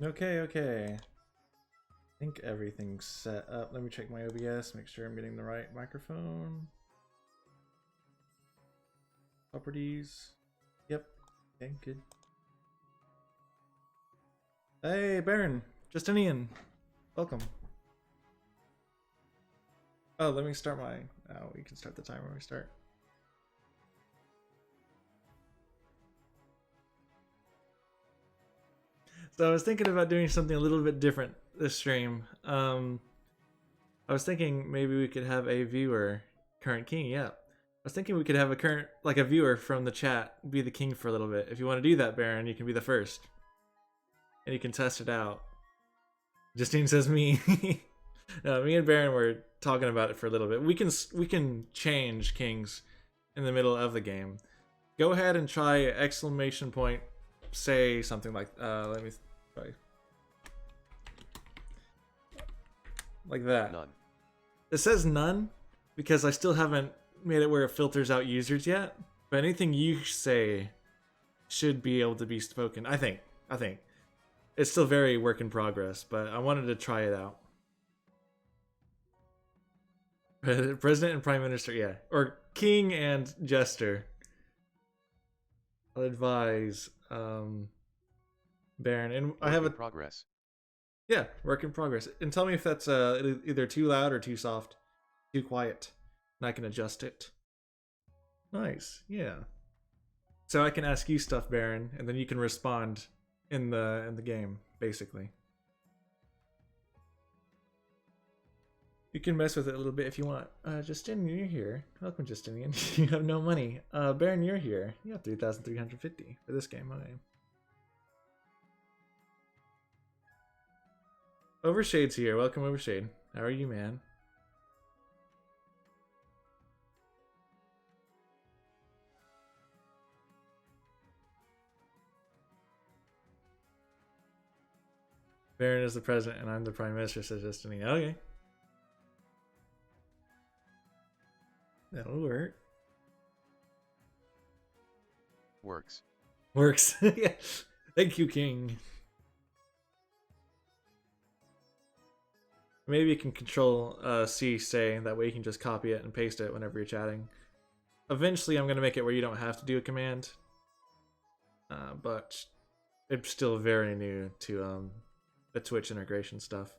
Okay, okay. I think everything's set up. Let me check my OBS, make sure I'm getting the right microphone. Properties. Yep. Okay, good. Hey, Baron. Justinian. Welcome. Oh, let me start my... Oh, we can start the timer when we start. So I was thinking about doing something a little bit different this stream. I was thinking maybe we could have a viewer, current king, yeah. I was thinking we could have a current, like a viewer from the chat, be the king for a little bit. If you want to do that, Baron, you can be the first. And you can test it out. Justine says me. No, me and Baron were talking about it for a little bit. We can change kings in the middle of the game. Go ahead and try exclamation point, say something like, let me try. Like that. None. It says none because I still haven't made it where it filters out users yet. But anything you say should be able to be spoken. I think. It's still very work in progress, but I wanted to try it out. President and Prime Minister, yeah. Or King and Jester. I'll advise Baron. And I have in progress. Yeah, work in progress. And tell me if that's either too loud or too soft. Too quiet. And I can adjust it. Nice, yeah. So I can ask you stuff, Baron, and then you can respond in the game, basically. You can mess with it a little bit if you want. Justinian, you're here. Welcome, Justinian. You have no money. Baron, you're here. You have 3,350 for this game. Okay. Overshade's here. Welcome, Overshade. How are you, man? Baron is the president and I'm the prime minister, says Justinian. Okay. That'll work. Works. Works. Yeah. Thank you, King. Maybe you can control C say, that way you can just copy it and paste it whenever you're chatting. Eventually I'm going to make it where you don't have to do a command. But it's still very new to the Twitch integration stuff.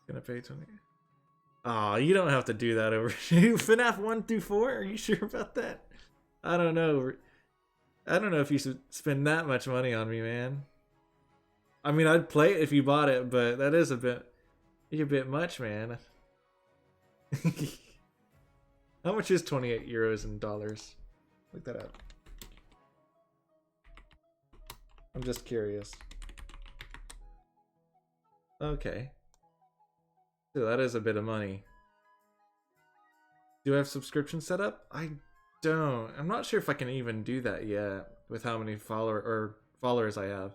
Gonna pay 20. Aw, you don't have to do that over FNAF 1 through 4? Are you sure about that? I don't know. I don't know if you should spend that much money on me, man. I mean, I'd play it if you bought it, but that is a bit much, man. How much is 28 euros in dollars? Look that up. I'm just curious. Okay. So that is a bit of money. Do I have subscription set up? I don't. I'm not sure if I can even do that yet with how many followers I have.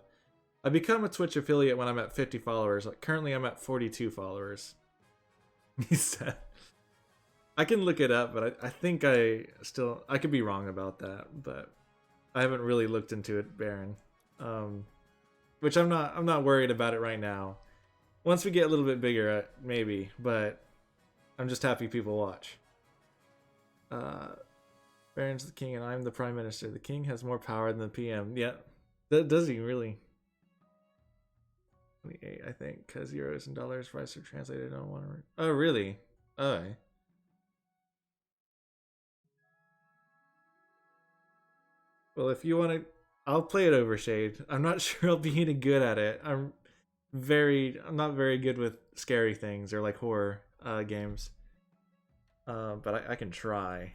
I become a Twitch affiliate when I'm at 50 followers. Like currently I'm at 42 followers. He said. I can look it up, but I think I could be wrong about that, but I haven't really looked into it, Baron. Which I'm not worried about it right now. Once we get a little bit bigger, maybe, but I'm just happy people watch. Baron's the king and I'm the prime minister. The king has more power than the PM. Yeah, does he really? 28, I think, because euros and dollars price are translated on one. Oh, really? Oh. Well, if you want to, I'll play it Overshade. I'm not sure I'll be any good at it. I'm not very good with scary things or like horror games. But I can try.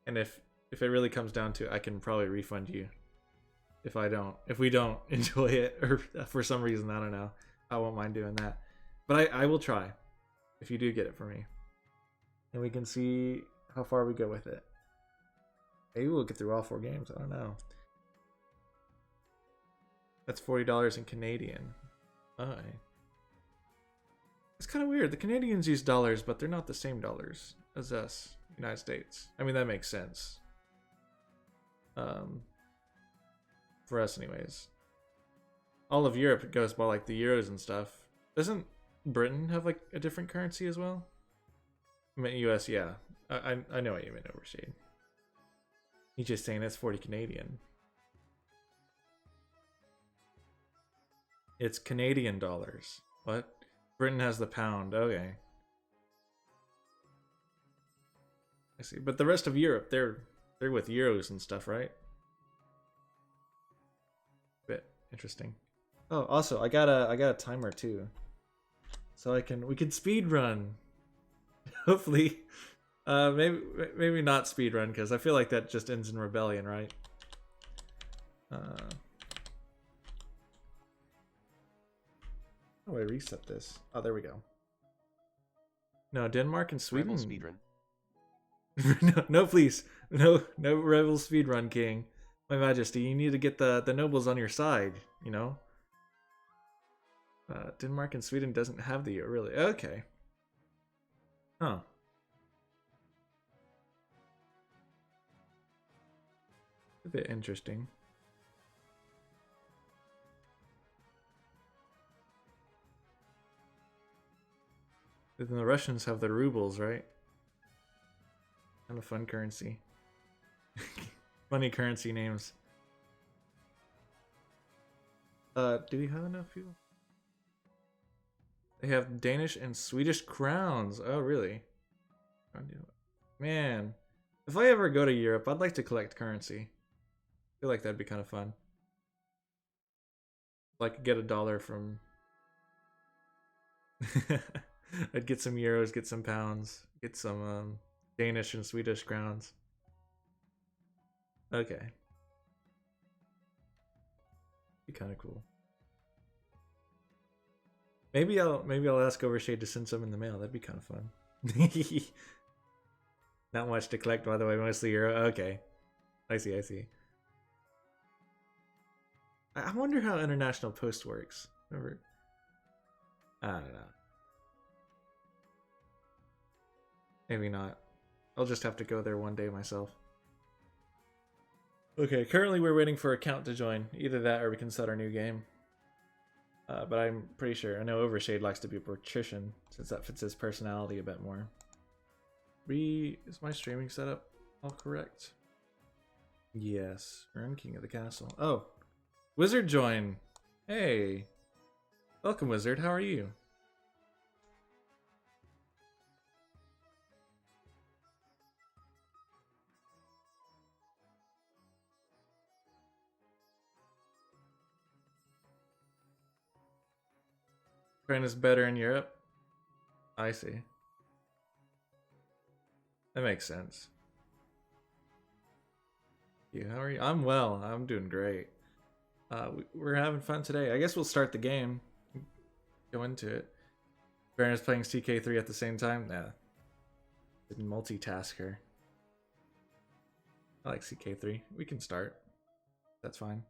And if it really comes down to it, I can probably refund you. If we don't enjoy it, or for some reason, I don't know, I won't mind doing that. But I will try, if you do get it for me. And we can see how far we go with it. Maybe we'll get through all 4 games, I don't know. That's $40 in Canadian. Alright. It's kind of weird. The Canadians use dollars, but they're not the same dollars as us, United States. I mean, that makes sense. For us anyways. all of Europe goes by like the euros and stuff. Doesn't Britain have like a different currency as well? I mean, US, yeah. I know what you meant, Overshade. He's just saying that's 40 Canadian. It's Canadian dollars. What? Britain has the pound. Okay. I see. But the rest of Europe, they're with euros and stuff, right? Bit interesting. Oh, also, I got a timer too. So we can speed run. Hopefully. Maybe not speed run because I feel like that just ends in rebellion, right? How do I reset this? Oh, there we go. No, Denmark and Sweden. Rebel speedrun. No, please. No rebel speedrun, King. My Majesty, you need to get the nobles on your side, you know? Denmark and Sweden doesn't have the euro, really. Okay. Huh. A bit interesting. But then the Russians have the rubles, right? Kind of fun currency. Funny currency names. Do we have enough people? They have Danish and Swedish crowns. Oh, really? Man, if I ever go to Europe, I'd like to collect currency. I feel like that'd be kind of fun. Like get $1 from. I'd get some euros, get some pounds, get some Danish and Swedish crowns. Okay. Be kind of cool. Maybe I'll ask Overshade to send some in the mail. That'd be kind of fun. Not much to collect, by the way. Mostly euro. Okay, I see. I wonder how international post works. Remember? I don't know. Maybe not. I'll just have to go there one day myself. Okay, currently we're waiting for a count to join. Either that or we can start our new game. But I'm pretty sure. I know Overshade likes to be a patrician, since that fits his personality a bit more. Is my streaming setup all correct? Yes. Earn King of the Castle. Oh. Wizard join. Hey. Welcome, Wizard. How are you? Ukraine is better in Europe? I see. That makes sense. You, how are you? I'm well. I'm doing great. We're having fun today. I guess we'll start the game. Go into it. Baron is playing CK3 at the same time? Nah. Didn't multitask her. I like CK3. We can start. That's fine.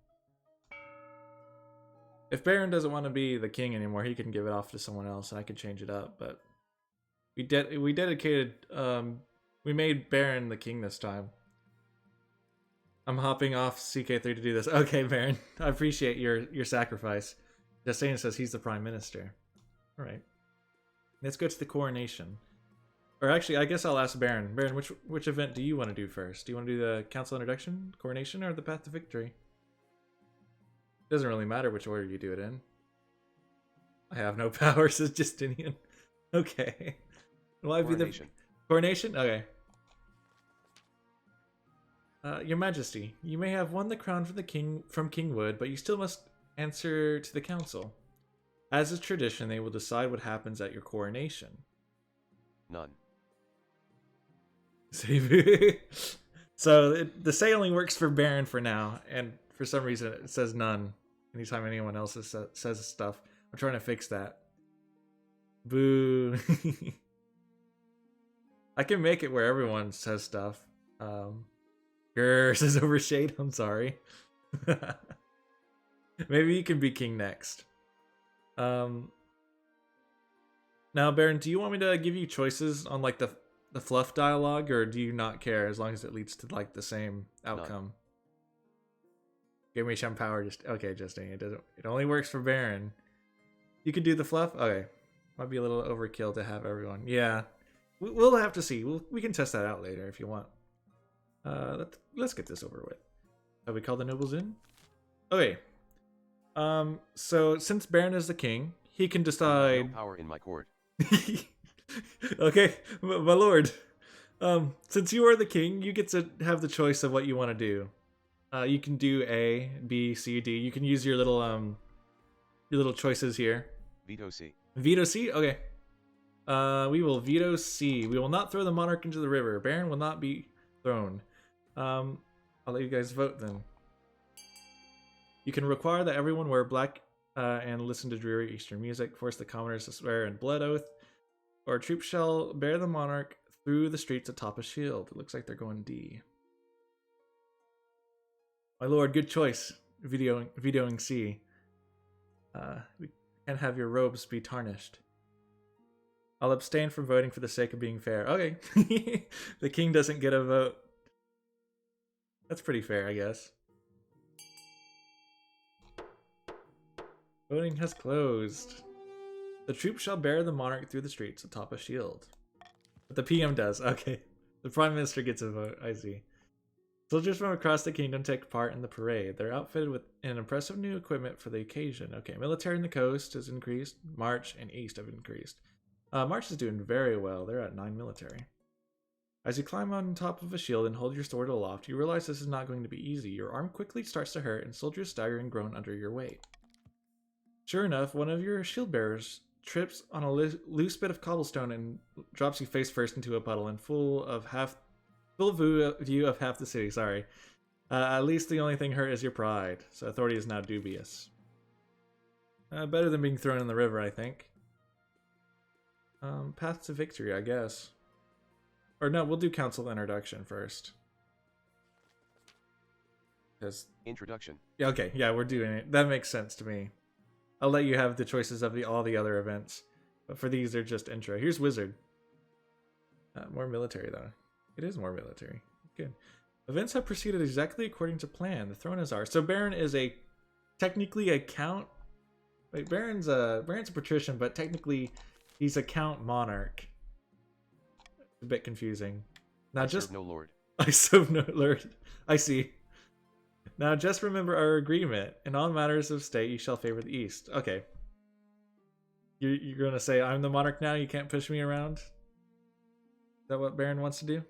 If Baron doesn't want to be the king anymore, he can give it off to someone else and I could change it up, but we dedicated we made Baron the king this time. I'm hopping off CK3 to do this. Okay, Baron. I appreciate your sacrifice. Justine says he's the prime minister. Alright. Let's go to the coronation. Or actually, I guess I'll ask Baron. Baron, which event do you want to do first? Do you want to do the council introduction, coronation, or the path to victory? Doesn't really matter which order you do it in. I have no power, says Justinian. Okay. Why be the coronation? Okay. Your Majesty, you may have won the crown from the king from Kingwood, but you still must answer to the council. As is tradition, they will decide what happens at your coronation. None. So the say only works for Baron for now, and for some reason it says none anytime anyone else says stuff. I'm trying to fix that. Boo. I can make it where everyone says stuff. Grr, says Overshade. I'm sorry. Maybe you can be king next. Now, Baron, do you want me to give you choices on like the fluff dialogue, or do you not care as long as it leads to like the same outcome? Give me some power. Just okay, Justine. It doesn't. It only works for Baron. You could do the fluff. Okay, might be a little overkill to have everyone. Yeah, we'll have to see. We can test that out later if you want. Let's get this over with. Have we called the nobles in? Okay. So since Baron is the king, he can decide. No power in my court. Okay, my lord. Since you are the king, you get to have the choice of what you want to do. You can do A, B, C, D. You can use your little choices here. Veto C. Veto C? Okay. We will veto C. We will not throw the monarch into the river. Baron will not be thrown. I'll let you guys vote then. You can require that everyone wear black and listen to dreary Eastern music, force the commoners to swear in blood oath, or troops shall bear the monarch through the streets atop a shield. It looks like they're going D. My lord, good choice. Vetoing C. We can't have your robes be tarnished. I'll abstain from voting for the sake of being fair. Okay. The king doesn't get a vote. That's pretty fair, I guess. Voting has closed. The troops shall bear the monarch through the streets atop a shield. But the PM does. Okay. The prime minister gets a vote. I see. Soldiers from across the kingdom take part in the parade. They're outfitted with an impressive new equipment for the occasion. Okay, military in the coast has increased. March and east have increased. March is doing very well. They're at 9 military. As you climb on top of a shield and hold your sword aloft, you realize this is not going to be easy. Your arm quickly starts to hurt, and soldiers stagger and groan under your weight. Sure enough, one of your shield bearers trips on a loose bit of cobblestone and drops you face first into a puddle and full view of half the city. Sorry. At least the only thing hurt is your pride, so authority is now dubious. Better than being thrown in the river, I think. Path to victory, I guess. Or no, we'll do council introduction first. Introduction. Yeah, okay, yeah, we're doing it. That makes sense to me. I'll let you have the choices of all the other events, but for these, they're just intro. Here's Wizard. More military, though. It is more military. Good. Events have proceeded exactly according to plan. The throne is ours. So Baron is technically a count. Wait, Baron's a patrician, but technically he's a count monarch. A bit confusing. Now Serve no lord. I serve no lord. I see. Now just remember our agreement. In all matters of state, you shall favor the east. Okay. You're gonna say I'm the monarch now. You can't push me around. Is that what Baron wants to do?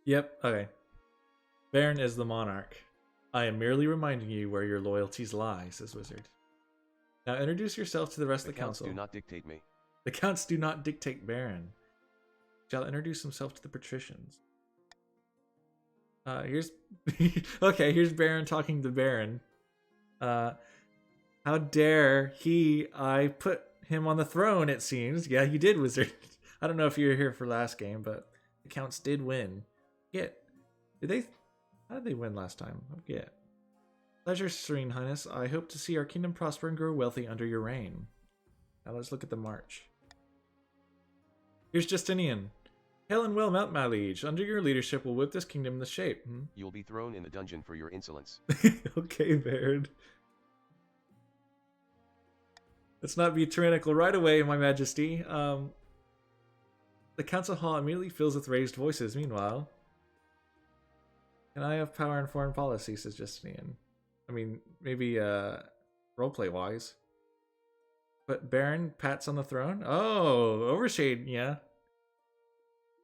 Yep. Okay. Baron is the monarch. I am merely reminding you where your loyalties lie, says Wizard. Now introduce yourself to the rest of the council. Do not dictate me. The counts do not dictate Baron. Shall introduce himself to the patricians. Here's okay, here's Baron talking to Baron. How dare I put him on the throne, it seems. Yeah, you did, Wizard. I don't know if you were here for last game, but the counts did win. How did they win last time? I forget. Pleasure, Serene Highness. I hope to see our kingdom prosper and grow wealthy under your reign. Now let's look at the march. Here's Justinian. Hail and well mount, my liege. Under your leadership, we'll whip this kingdom into shape. You'll be thrown in the dungeon for your insolence. Okay, Baird. Let's not be tyrannical right away, my majesty. The council hall immediately fills with raised voices. Meanwhile, can I have power in foreign policy, says Justinian. I mean, maybe roleplay wise. But Baron pats on the throne? Oh, Overshade, yeah.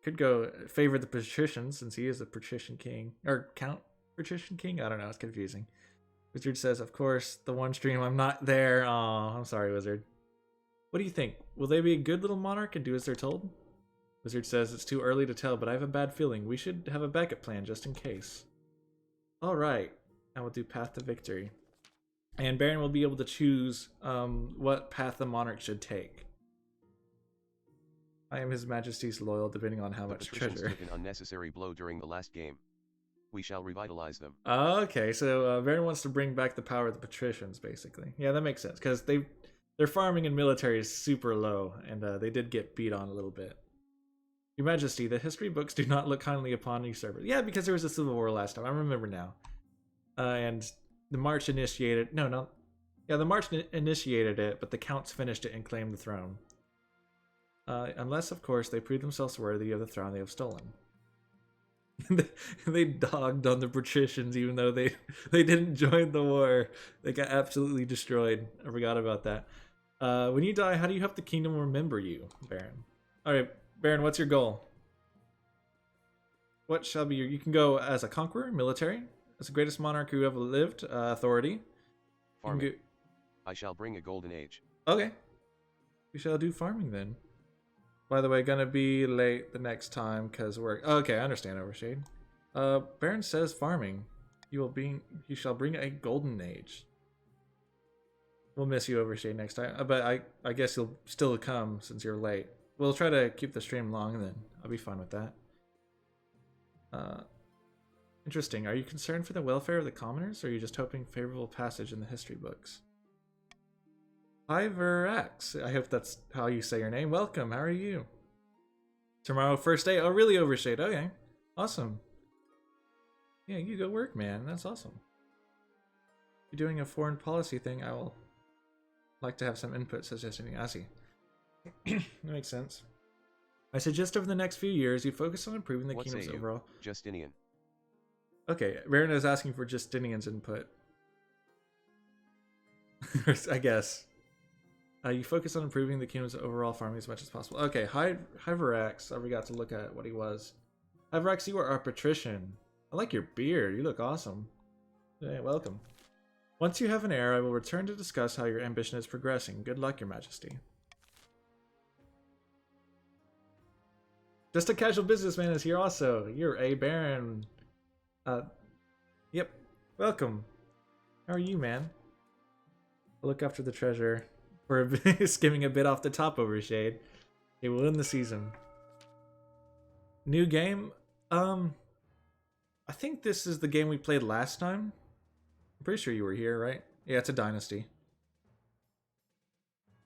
Could go favor the patricians since he is the patrician king. Or count patrician king? I don't know, it's confusing. Wizard says, of course, the one stream, I'm not there. Aw, I'm sorry, Wizard. What do you think? Will they be a good little monarch and do as they're told? Wizard says, it's too early to tell, but I have a bad feeling. We should have a backup plan just in case. Alright, and we'll do Path to Victory. And Baron will be able to choose what path the monarch should take. I am His Majesty's loyal, depending on how much treasure. Took an unnecessary blow during the last game. We shall revitalize them. Okay, so Baron wants to bring back the power of the patricians, basically. Yeah, that makes sense, because their farming and military is super low, and they did get beat on a little bit. Your Majesty, the history books do not look kindly upon usurpers. Yeah, because there was a civil war last time. I remember now. And the march initiated... No, no. Yeah, the march initiated it, but the counts finished it and claimed the throne. Unless, of course, they prove themselves worthy of the throne they have stolen. They dogged on the patricians even though they didn't join the war. They got absolutely destroyed. I forgot about that. When you die, how do you hope the kingdom will remember you, Baron? Alright, Baron, what's your goal? What shall be your... You can go as a conqueror, military, as the greatest monarch who ever lived, authority. Farming. I shall bring a golden age. Okay. We shall do farming then. By the way, gonna be late the next time because we're... Okay, I understand, Overshade. Baron says farming. You shall bring a golden age. We'll miss you, Overshade, next time. But I guess you'll still come since you're late. We'll try to keep the stream long then. I'll be fine with that. Interesting. Are you concerned for the welfare of the commoners, or are you just hoping favorable passage in the history books? Iverax. I hope that's how you say your name. Welcome. How are you? Tomorrow, first day. Oh, really, Overshade? Okay. Awesome. Yeah, you go work, man. That's awesome. You're doing a foreign policy thing. I will like to have some input suggesting. I see. That makes sense. I suggest over the next few years you focus on improving the kingdom's overall. Justinian. Okay, Baron is asking for Justinian's input. I guess. You focus on improving the kingdom's overall farming as much as possible. Okay, Hyverax. I forgot to look at what he was. Hyverax, you are our patrician. I like your beard. You look awesome. Yeah, welcome. Once you have an heir, I will return to discuss how your ambition is progressing. Good luck, Your Majesty. Just a casual businessman is here also. You're a baron. Yep. Welcome. How are you, man? I'll look after the treasure. We're skimming a bit off the top, Overshade. It will win the season. New game? I think this is the game we played last time. I'm pretty sure you were here, right? Yeah, it's a dynasty.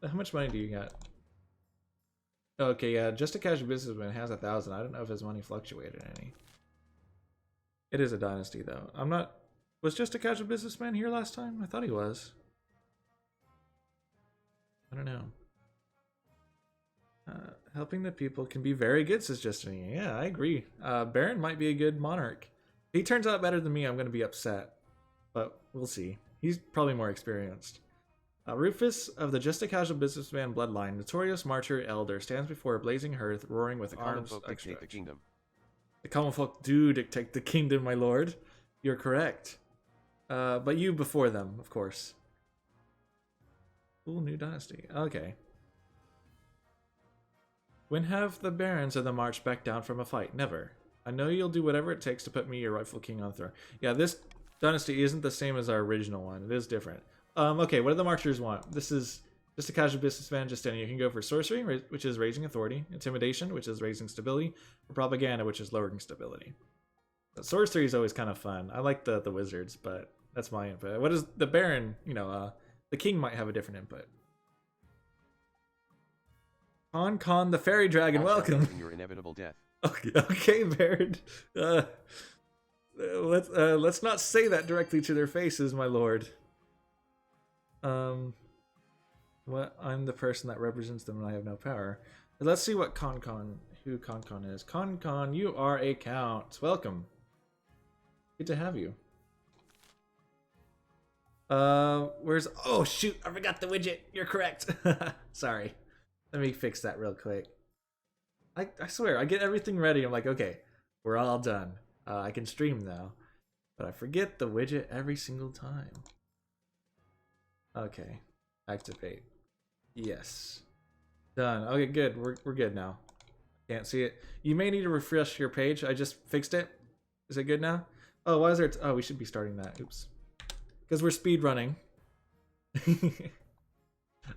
How much money do you got? Okay, yeah, just a casual businessman has 1,000. I don't know if his money fluctuated any. It is a dynasty, though. I'm not... Was just a casual businessman here last time? I thought he was. I don't know. Helping the people can be very good, says Justinian. Yeah, I agree. Baron might be a good monarch. If he turns out better than me, I'm going to be upset. But we'll see. He's probably more experienced. Rufus of the Just a Casual Businessman bloodline, notorious martyr elder, stands before a blazing hearth, roaring with arms dictate the kingdom. The common folk do dictate the kingdom, my lord. You're correct. But you before them, of course. Cool new dynasty. Okay. When have the barons of the march backed down from a fight? Never. I know you'll do whatever it takes to put me, your rightful king, on the throne. Yeah, this dynasty isn't the same as our original one. It is different. Okay, what do the marchers want? This is just a casual businessman, Justinian. You can go for sorcery, which is raising authority, intimidation, which is raising stability, or propaganda, which is lowering stability. But sorcery is always kind of fun. I like the wizards, but that's my input. What is the baron? You know, the king might have a different input. Con the fairy dragon, welcome. Your inevitable death. Okay, Baron. Let's not say that directly to their faces, my lord. What? I'm the person that represents them and I have no power. But let's see what who Con is. Con, you are a count. Welcome. Good to have you. Where's... Oh, shoot. I forgot the widget. You're correct. Sorry. Let me fix that real quick. I swear, I get everything ready. I'm like, okay, we're all done. I can stream now. But I forget the widget every single time. Okay. Activate. Yes. Done. Okay, good. We're good now. Can't see it. You may need to refresh your page. I just fixed it. Is it good now? Oh, why is there... Oh, we should be starting that. Oops. Because we're speed running.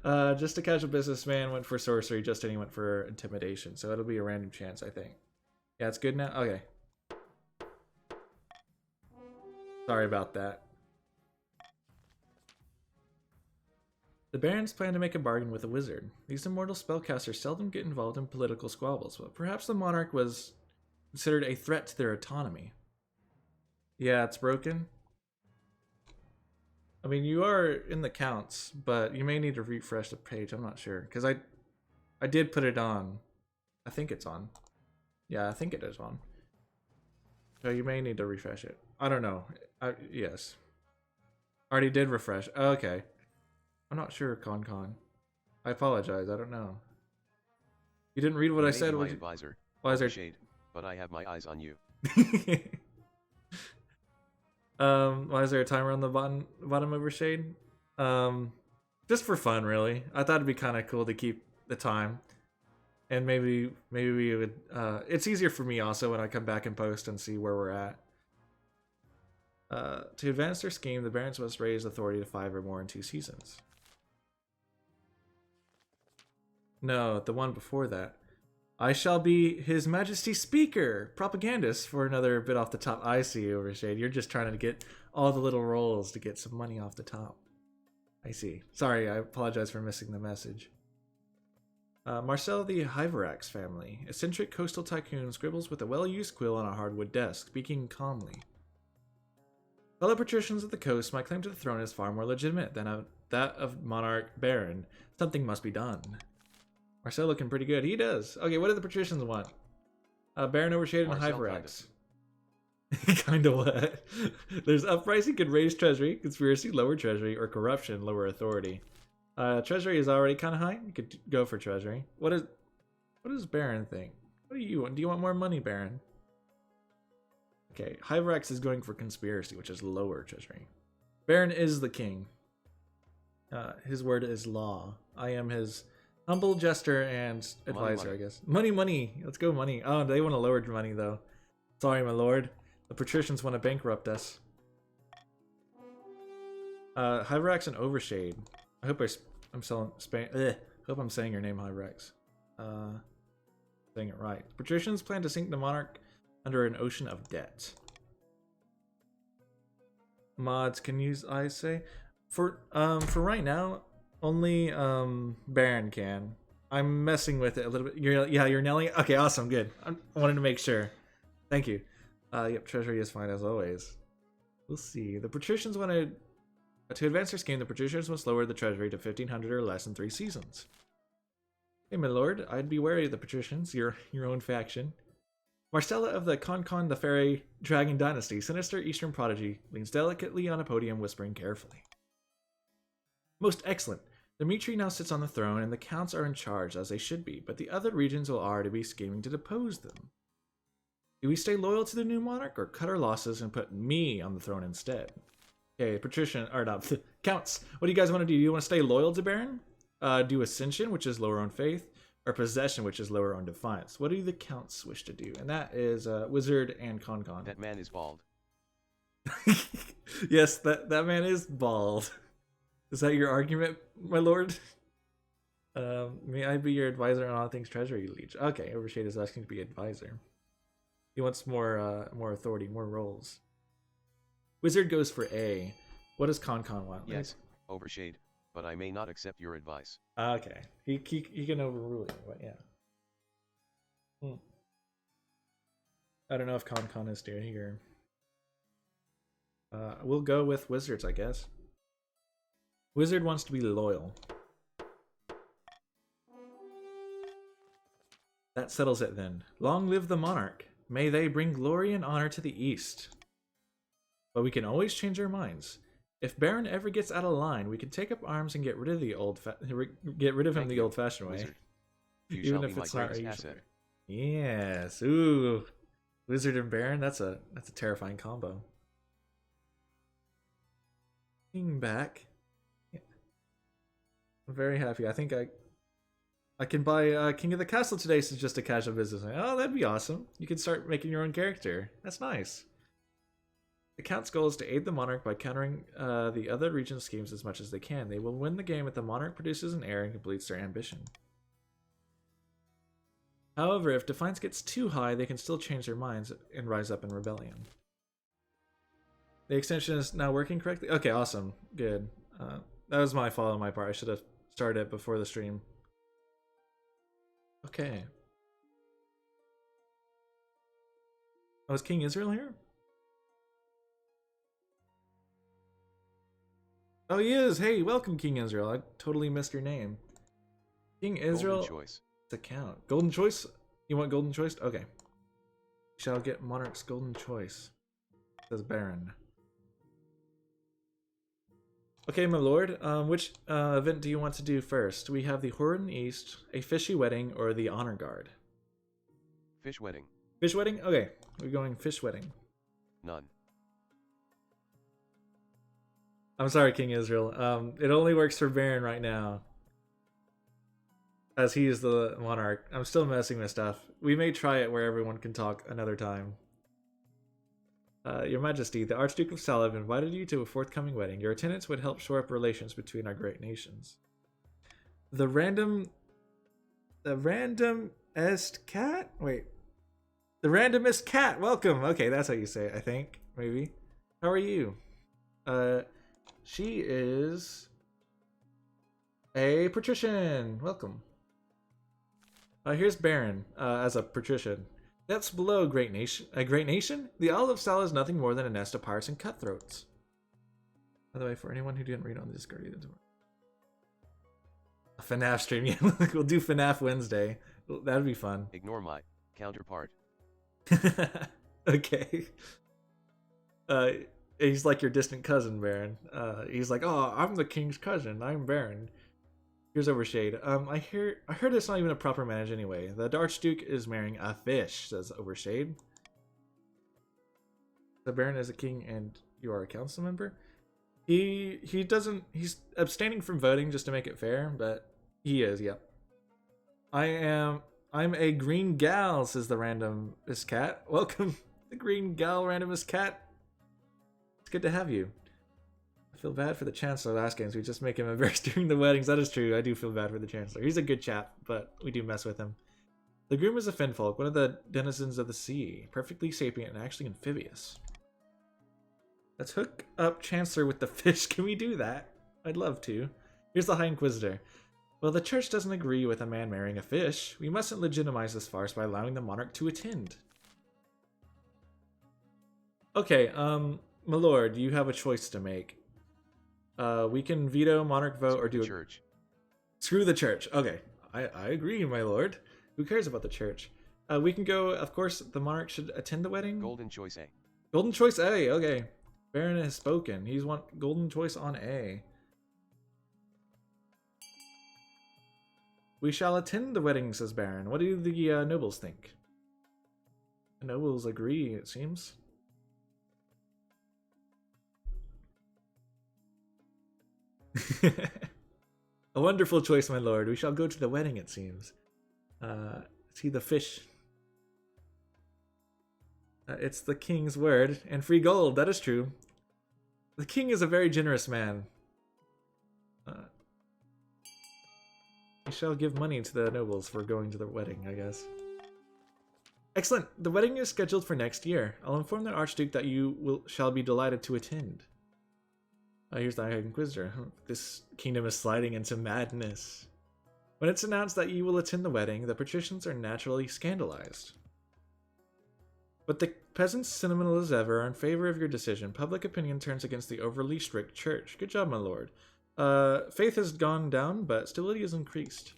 Just a casual businessman went for sorcery. Justinian went for intimidation. So it'll be a random chance, I think. Yeah, it's good now? Okay. Sorry about that. The barons plan to make a bargain with a wizard. These immortal spellcasters seldom get involved in political squabbles, but perhaps the monarch was considered a threat to their autonomy. Yeah, it's broken. I mean, you are in the counts, but you may need to refresh the page. I'm not sure, because I did put it on. I think it's on. Yeah, I think it is on. So you may need to refresh it. I don't know. Yes. Already did refresh. Okay. I'm not sure, Con. I apologize. I don't know. You didn't read what I said. My advisor. Why is there shade? But I have my eyes on you. Why is there a timer on the bottom of her shade? Just for fun, really. I thought it'd be kind of cool to keep the time, and maybe we would. It's easier for me also when I come back and post and see where we're at. To advance their scheme, the barons must raise authority to 5 or more in 2 seasons. No, the one before that. I shall be His Majesty's Speaker, propagandist for another bit off the top. I see, Overshade. You're just trying to get all the little rolls to get some money off the top. I see. Sorry, I apologize for missing the message. Marcel the Hyverax family. Eccentric coastal tycoon scribbles with a well-used quill on a hardwood desk, speaking calmly. Fellow patricians of the coast, my claim to the throne is far more legitimate than that of monarch baron. Something must be done. Marcel looking pretty good. He does. Okay, what do the patricians want? Baron Overshaded and Hyperax. Kinda what? There's uprising can raise treasury, conspiracy lower treasury, or corruption lower authority. Treasury is already kind of high. You could go for treasury. What does Baron think? What do you want? Do you want more money, Baron? Okay, Hyperax is going for conspiracy, which is lower treasury. Baron is the king. His word is law. I am his humble jester and advisor, I guess. Money. Let's go money. Oh, they want to lower money, though. Sorry, my lord. The patricians want to bankrupt us. Hyverax and Overshade. I hope hope I'm saying your name, Hyverax. Saying it right. The patricians plan to sink the monarch under an ocean of debt. Mods can use, I say. For right now, only Baron can. I'm messing with it a little bit. You're nailing it? Okay, awesome, good. I wanted to make sure. Thank you. Yep, treasury is fine as always. We'll see. The patricians wanted to advance their scheme. The patricians must lower the treasury to 1,500 or less in 3 seasons. Hey, my lord, I'd be wary of the patricians, your own faction. Marcella of the Con the Fairy Dragon Dynasty, sinister eastern prodigy, leans delicately on a podium, whispering carefully. Most excellent. Dimitri now sits on the throne, and the counts are in charge, as they should be, but the other regions will already be scheming to depose them. Do we stay loyal to the new monarch, or cut our losses and put me on the throne instead? Okay, patrician, or not, counts. What do you guys want to do? Do you want to stay loyal to Baron? Do Ascension, which is lower on faith, or Possession, which is lower on Defiance. What do the counts wish to do? And that is Wizard and Con. That man is bald. Yes, that man is bald. Is that your argument, my lord? May I be your advisor on all things Treasury, Liege? Okay, Overshade is asking to be advisor. He wants more authority, more roles. Wizard goes for A. What does Con want? Yes, Overshade, but I may not accept your advice. Okay, he can overrule it, but yeah. I don't know if Con is doing here. We'll go with Wizards, I guess. Wizard wants to be loyal. That settles it then. Long live the monarch. May they bring glory and honor to the east. But we can always change our minds. If Baron ever gets out of line, we can take up arms and get rid of him the old-fashioned way. Even if it's not our usual. Yes. Ooh. Wizard and Baron. That's a terrifying combo. King back. Yeah. I'm very happy. I think I can buy King of the Castle today, so just a casual business. Oh, that'd be awesome. You can start making your own character. That's nice. The Count's goal is to aid the monarch by countering the other region's schemes as much as they can. They will win the game if the monarch produces an heir and completes their ambition. However, if Defiance gets too high, they can still change their minds and rise up in rebellion. The extension is now working correctly? Okay, awesome. Good. That was my fault on my part. I should have started it before the stream. Okay. Oh, is King Israel here? Oh, he is. Hey, welcome, King Israel. I totally missed your name. King Israel. Golden choice. Account. Golden choice? You want golden choice? Okay. Shall get Monarch's golden choice. Says Baron. Okay, my lord. Which event do you want to do first? We have the Horan East, a fishy wedding, or the honor guard. Fish wedding. Fish wedding? Okay, we're going fish wedding. None. I'm sorry, King Israel. It only works for Baron right now, as he is the monarch. I'm still messing with stuff. We may try it where everyone can talk another time. Your Majesty, the Archduke of Salov invited you to a forthcoming wedding. Your attendance would help shore up relations between our great nations. The randomest cat? Wait. The randomest cat, welcome! Okay, that's how you say it, I think. Maybe. How are you? She is a patrician. Welcome. Here's Baron, as a patrician. That's below a great nation. A great nation? The Isle of Sal is nothing more than a nest of pirates and cutthroats. By the way, for anyone who didn't read on the Discord, a FNAF stream. Yeah, we'll do FNAF Wednesday. That'd be fun. Ignore my counterpart. Okay. He's like your distant cousin, Baron. He's like, oh, I'm the king's cousin. I'm Baron. Here's Overshade. I heard it's not even a proper marriage anyway. The Archduke is marrying a fish, says Overshade. The Baron is a king and you are a council member? He's abstaining from voting just to make it fair, but he is, yep. I'm a green gal, says the randomest cat. Welcome, the green gal randomest cat. It's good to have you. I feel bad for the Chancellor last games. We just make him embarrassed during the weddings. That is true. I do feel bad for the Chancellor. He's a good chap, but we do mess with him. The groom is a finfolk, one of the denizens of the sea. Perfectly sapient and actually amphibious. Let's hook up Chancellor with the fish. Can we do that? I'd love to. Here's the High Inquisitor. Well, the church doesn't agree with a man marrying a fish. We mustn't legitimize this farce by allowing the monarch to attend. Okay, my lord, you have a choice to make. We can veto monarch vote or do the church. Screw the church. Okay, I agree, my lord. Who cares about the church? We can go. Of course, the monarch should attend the wedding. Golden choice A. Golden choice A. Okay, Baron has spoken. He's want golden choice on A. We shall attend the wedding, says Baron. What do the nobles think? The nobles agree, it seems. A wonderful choice, my lord. We shall go to the wedding, it seems. See the fish. It's the king's word. And free gold, that is true. The king is a very generous man. We shall give money to the nobles for going to the wedding, I guess. Excellent. The wedding is scheduled for next year. I'll inform the Archduke that you shall be delighted to attend. Here's the High Inquisitor. This kingdom is sliding into madness. When it's announced that you will attend the wedding, the patricians are naturally scandalized. But the peasants, sentimental as ever, are in favor of your decision. Public opinion turns against the overly strict church. Good job, my lord. Faith has gone down, but stability has increased.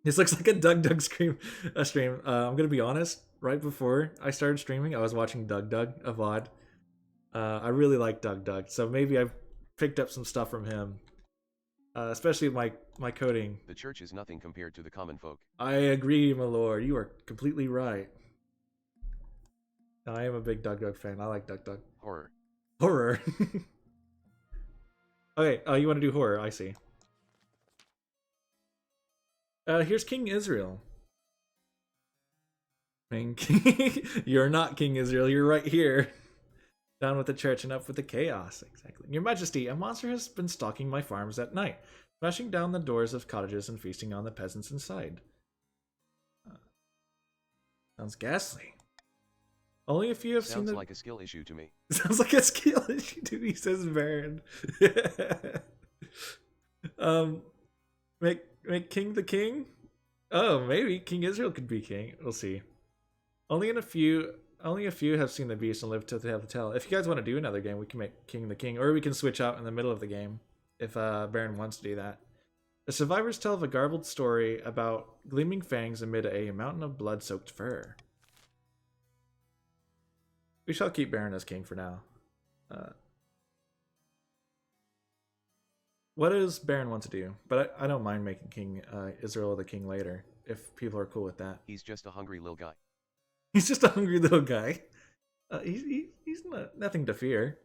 This looks like a Doug stream. I'm gonna be honest. Right before I started streaming, I was watching Doug, a VOD. I really like Doug, so maybe I've picked up some stuff from him. Especially my coding. The church is nothing compared to the common folk. I agree, my lord. You are completely right. I am a big Doug fan. I like Doug. Horror. Okay, you want to do horror? I see. Here's King Israel. You're not King Israel. You're right here. Down with the church and up with the chaos. Exactly. Your Majesty, a monster has been stalking my farms at night, smashing down the doors of cottages and feasting on the peasants inside. Sounds ghastly. Only a few have seen Sounds the. like a skill issue to me. Sounds like a skill issue to me, says Baron. um, make King the king. Oh, maybe King Israel could be king. We'll see. Only a few have seen the beast and lived to tell the tale. If you guys want to do another game, we can make King the king, or we can switch out in the middle of the game if Baron wants to do that. The survivors tell of a garbled story about gleaming fangs amid a mountain of blood-soaked fur. We shall keep Baron as king for now. What does Baron want to do? But I don't mind making King Israel the king later, if people are cool with that. He's just a hungry little guy. He's just a hungry little guy. He's nothing to fear.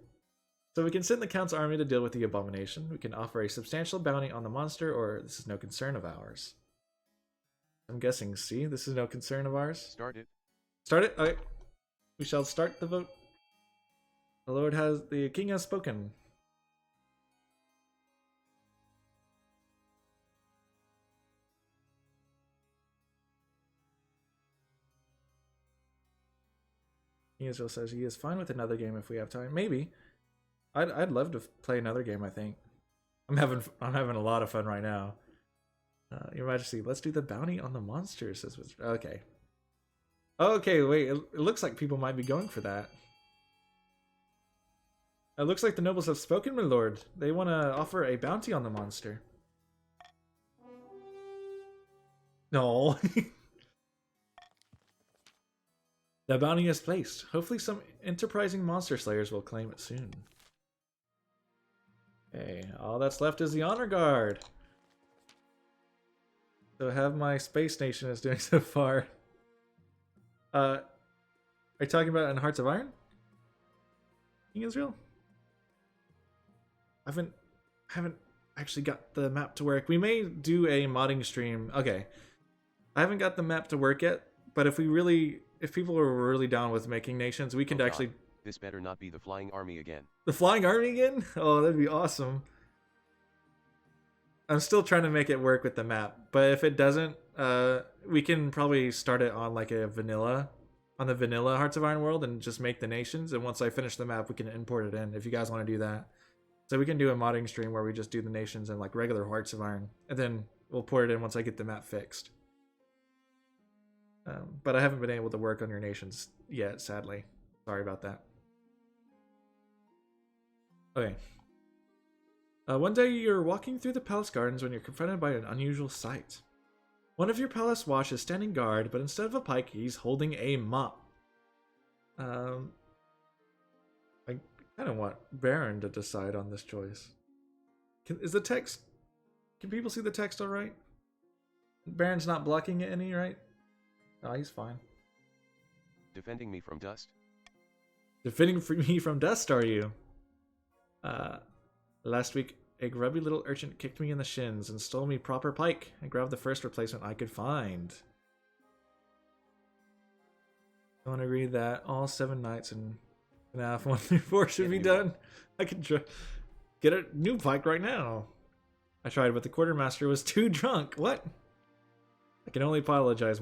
So we can send the Count's army to deal with the abomination. We can offer a substantial bounty on the monster, or this is no concern of ours. I'm guessing C, this is no concern of ours. Start it. Start it? Okay. We shall start the vote. The king has spoken. King Israel says he is fine with another game if we have time. Maybe. I'd love to play another game, I think. I'm having a lot of fun right now. Your Majesty, let's do the bounty on the monsters. Okay. Okay, wait. It looks like people might be going for that. It looks like the nobles have spoken, my lord. They want to offer a bounty on the monster. No. The bounty is placed. Hopefully some enterprising monster slayers will claim it soon. Okay, all that's left is the honor guard. So have my space nation is doing so far. Are you talking about in Hearts of Iron? King Israel? I haven't actually got the map to work. We may do a modding stream. Okay. I haven't got the map to work yet, but if people are really down with making nations, we can actually... This better not be the flying army again. The flying army again? Oh, that'd be awesome. I'm still trying to make it work with the map, but if it doesn't, we can probably start it on like on the vanilla Hearts of Iron world and just make the nations, and once I finish the map, we can import it in if you guys want to do that. So we can do a modding stream where we just do the nations and like regular Hearts of Iron, and then we'll port it in once I get the map fixed. But I haven't been able to work on your nations yet, sadly. Sorry about that. Okay. One day you're walking through the palace gardens when you're confronted by an unusual sight. One of your palace watch is standing guard, but instead of a pike, he's holding a mop. I kind of want Baron to decide on this choice. Can people see the text all right? Baron's not blocking it any, right? No, he's fine. Defending me from dust? Defending me from dust, are you? Last week, a grubby little urchin kicked me in the shins and stole me proper pike and grabbed the first replacement I could find. I want to agree that all 7 nights and FNAF 1 through 4 should be done. I could get a new pike right now. I tried, but the quartermaster was too drunk. What? I can only apologize,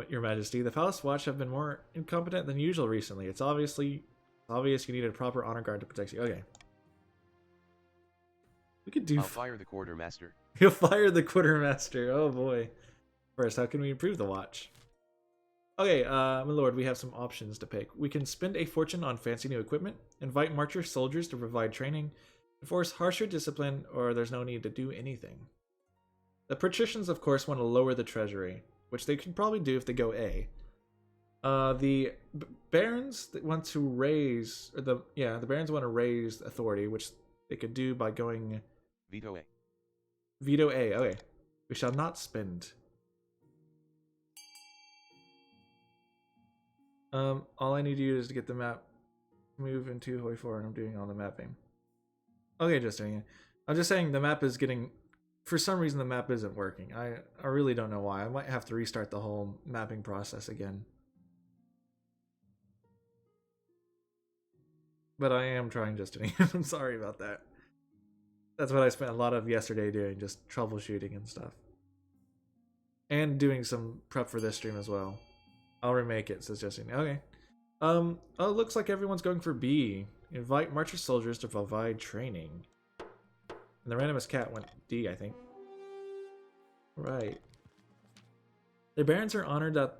Your Majesty. The Palace Watch have been more incompetent than usual recently. It's obvious you need a proper honor guard to protect you. Okay. We could do... I'll fire the quartermaster. You'll fire the quartermaster. Oh boy. First, how can we improve the watch? Okay, my lord, we have some options to pick. We can spend a fortune on fancy new equipment, invite marcher soldiers to provide training, enforce harsher discipline, or there's no need to do anything. The patricians, of course, want to lower the treasury, which they can probably do if they go A. The barons want to raise, the barons want to raise authority, which they could do by going Veto A. Veto A. Okay, we shall not spend. All I need to do is to get the map, move into Hoi 4, and I'm doing all the mapping. Okay, just doing it. I'm just saying the map is getting. For some reason, the map isn't working. I really don't know why. I might have to restart the whole mapping process again. But I am trying just doing it. I'm sorry about that. That's what I spent a lot of yesterday doing, just troubleshooting and stuff. And doing some prep for this stream as well. I'll remake it, says Justin. Okay. Oh, it looks like everyone's going for B. Invite marcher soldiers to provide training. And the randomest cat went D, I think. Right. The barons are honored that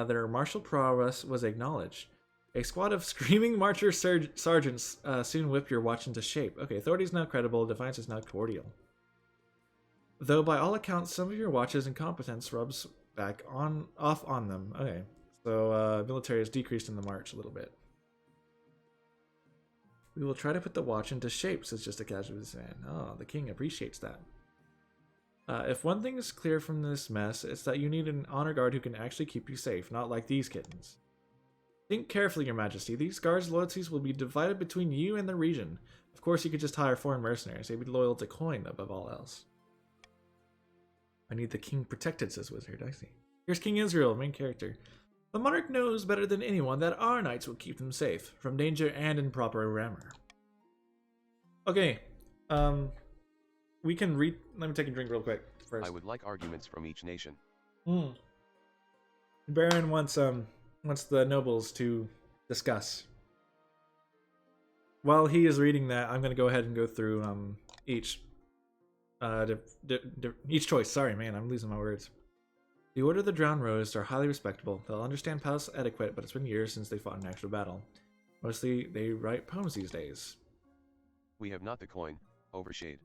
their martial prowess was acknowledged. A squad of screaming marcher sergeants soon whip your watch into shape. Okay, authority is now credible, defiance is now cordial. Though by all accounts, some of your watch's incompetence rubs back off on them. Okay, so military has decreased in the march a little bit. We will try to put the watch into shape, says just a casual man. Oh, the king appreciates that. If one thing is clear from this mess, it's that you need an honor guard who can actually keep you safe, not like these kittens. Think carefully, your majesty. These guards' loyalties will be divided between you and the region. Of course, you could just hire foreign mercenaries. They'd be loyal to coin above all else. I need the king protected, says Wizard. I see. Here's King Israel, main character. The monarch knows better than anyone that our knights will keep them safe from danger and improper grammar. Okay, we can read. Let me take a drink real quick first. I would like arguments from each nation. Baron wants the nobles to discuss. While he is reading that, I'm going to go ahead and go through each choice. Sorry, man, I'm losing my words. The Order of the Drowned Rose are highly respectable. They'll understand palace etiquette, but it's been years since they fought an actual battle. Mostly, they write poems these days. We have not the coin, Overshade.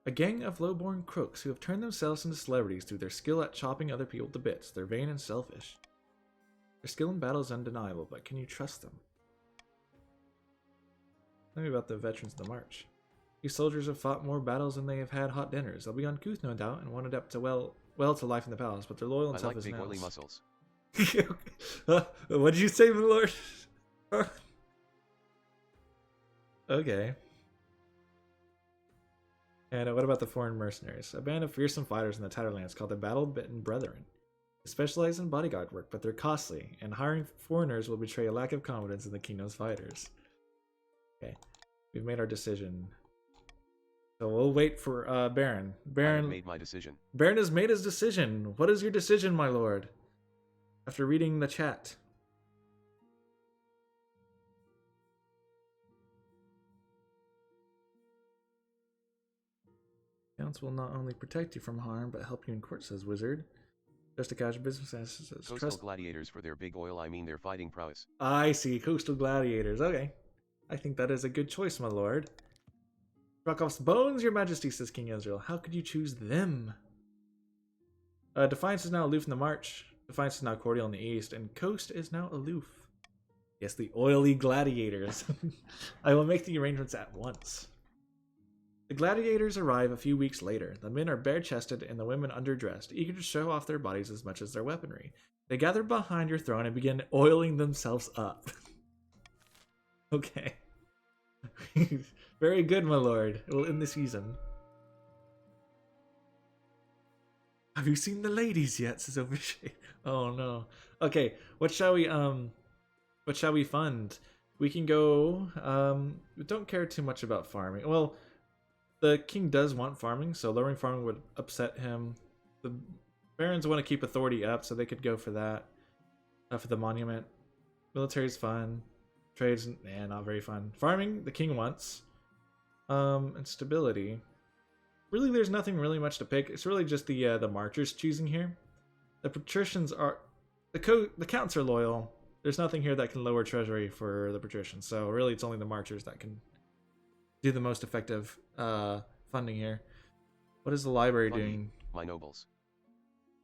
A gang of low-born crooks who have turned themselves into celebrities through their skill at chopping other people to bits. They're vain and selfish. Their skill in battle is undeniable, but can you trust them? Tell me about the veterans of the march. These soldiers have fought more battles than they have had hot dinners. They'll be uncouth, no doubt, and won't adapt to well to life in the palace, but they're loyal and tough as nails. I like big oily muscles. What did you say, my lord? Okay. And what about the foreign mercenaries? A band of fearsome fighters in the Tatterlands called the Battle-Bitten Brethren. They specialize in bodyguard work, but they're costly, and hiring foreigners will betray a lack of confidence in the kingdom's fighters. Okay, we've made our decision. So we'll wait for Baron. Baron I made my decision. Baron has made his decision. What is your decision, my lord? After reading the chat. Counts will not only protect you from harm, but help you in court, says Wizard. Just a casual business says Coastal gladiators for their big oil, I mean their fighting prowess. I see, coastal gladiators. Okay. I think that is a good choice, my lord. Rockoff's bones, your majesty, says King Israel. How could you choose them? Defiance is now aloof in the march. Defiance is now cordial in the east, and Coast is now aloof. Yes, the oily gladiators. I will make the arrangements at once. The gladiators arrive a few weeks later. The men are bare-chested and the women underdressed, eager to show off their bodies as much as their weaponry. They gather behind your throne and begin oiling themselves up. Okay. Very good, my lord. It will end the season. Have you seen the ladies yet? Says Overshade. Oh no. Okay, what shall we fund? We can go we don't care too much about farming. Well, the king does want farming, so lowering farming would upset him. The barons want to keep authority up, so they could go for that. For the monument. Military's fun. Trade's not very fun. Farming, the king wants. And stability. Really, there's nothing really much to pick. It's really just the marchers choosing here. The patricians are the counts are loyal. There's nothing here that can lower treasury for the patricians. So really, it's only the marchers that can do the most effective funding here. What is the library doing? My nobles.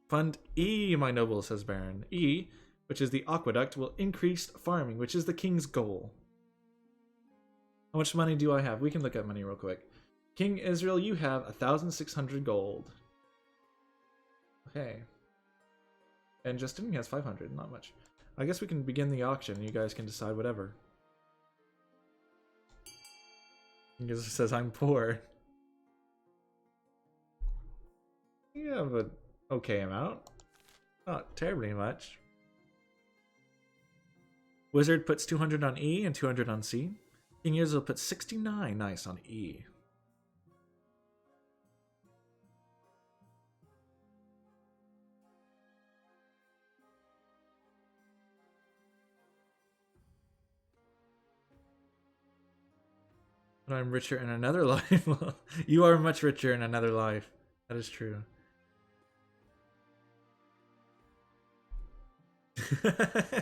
Fund E, my nobles, says Baron. E, which is the aqueduct, will increase farming, which is the king's goal. How much money do I have? We can look at money real quick. King Israel, you have 1,600 gold. Okay. And Justinian has 500, not much. I guess we can begin the auction. You guys can decide whatever. He just says I'm poor. You have an okay amount. Not terribly much. Wizard puts 200 on E and 200 on C. King Israel puts 69 nice on E. But I'm richer in another life. Well, you are much richer in another life. That is true.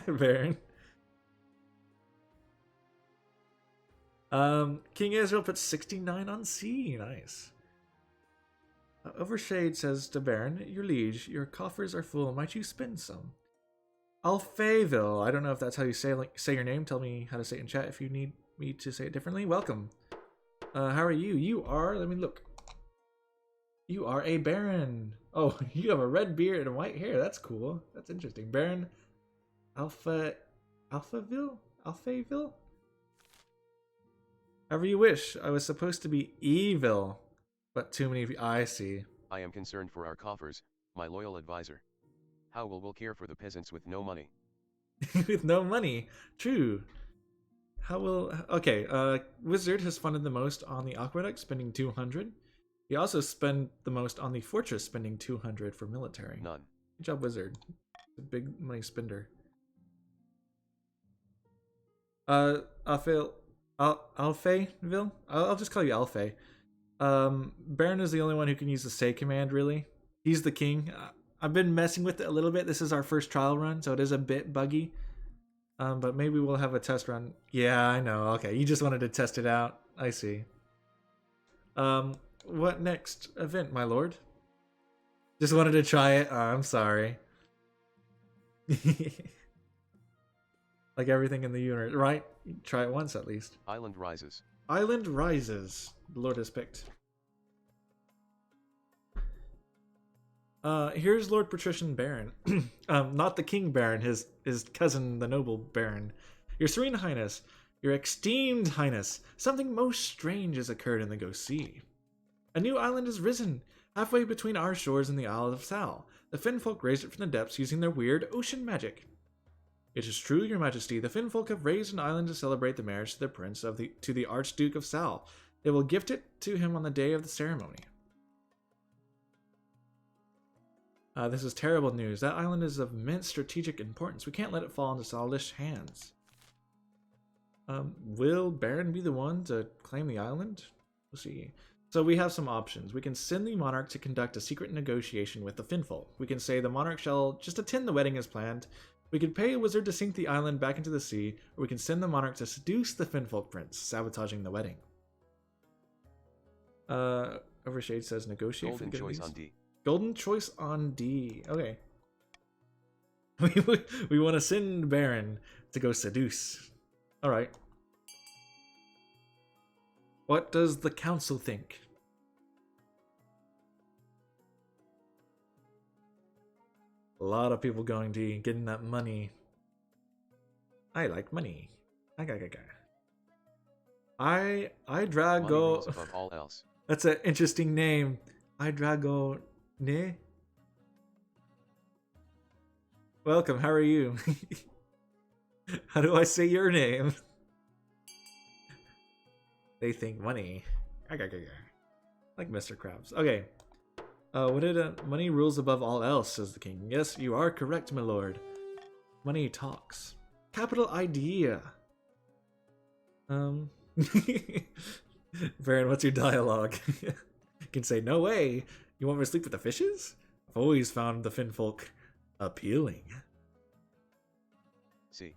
Baron. King Israel puts 69 on C. Nice. Overshade says to Baron, your liege, your coffers are full. Might you spend some? Alfayville. I don't know if that's how you say your name. Tell me how to say it in chat if you need me to say it differently. Welcome. How are you? You are, let me look. You are a Baron. Oh, you have a red beard and white hair. That's cool. That's interesting. Baron Alphayville? However you wish. I was supposed to be evil, but too many. I see. I am concerned for our coffers, my loyal advisor. How will care for the peasants with no money? With no money. True. How will... Okay, Wizard has funded the most on the Aqueduct, spending 200. He also spent the most on the Fortress, spending 200 for military. None. Good job, Wizard. A big money spender. Alfayville? I'll just call you Alfay. Baron is the only one who can use the say command, really. He's the king. I've been messing with it a little bit. This is our first trial run, so it is a bit buggy. But maybe we'll have a test run. Yeah, I know. Okay, you just wanted to test it out. I see. What next event, my lord? Just wanted to try it. Oh, I'm sorry. Like everything in the universe, right? Try it once at least. Island Rises. Island Rises. The Lord has picked. Here's Lord Patrician Baron. Not the King Baron, his cousin, the Noble Baron. Your Serene Highness, your esteemed Highness, something most strange has occurred in the Ghost Sea. A new island has risen, halfway between our shores and the Isle of Sal. The Finfolk raised it from the depths using their weird ocean magic. It is true, your majesty, the Finfolk have raised an island to celebrate the marriage to their prince to the Archduke of Sal. They will gift it to him on the day of the ceremony. This is terrible news. That island is of immense strategic importance. We can't let it fall into Salish hands. Will Baron be the one to claim the island? We'll see. So we have some options. We can send the monarch to conduct a secret negotiation with the Finfolk. We can say the monarch shall just attend the wedding as planned. We can pay a wizard to sink the island back into the sea, or we can send the monarch to seduce the Finfolk prince, sabotaging the wedding. Overshade says negotiate. Golden choice on D. Golden choice on D. Okay. We want to send Baron to go seduce. Alright. What does the council think? A lot of people going D, getting that money. I like money. I Drago. Above all else. That's an interesting name. I Drago. Ne? Welcome, how are you? How do I say your name? They think money. Like Mr. Krabs. Okay. What did money rules above all else, says the king. Yes, you are correct, my lord. Money talks. Capital idea. Baron, what's your dialogue? You can say, no way. You want me to sleep with the fishes? I've always found the Finfolk appealing. See?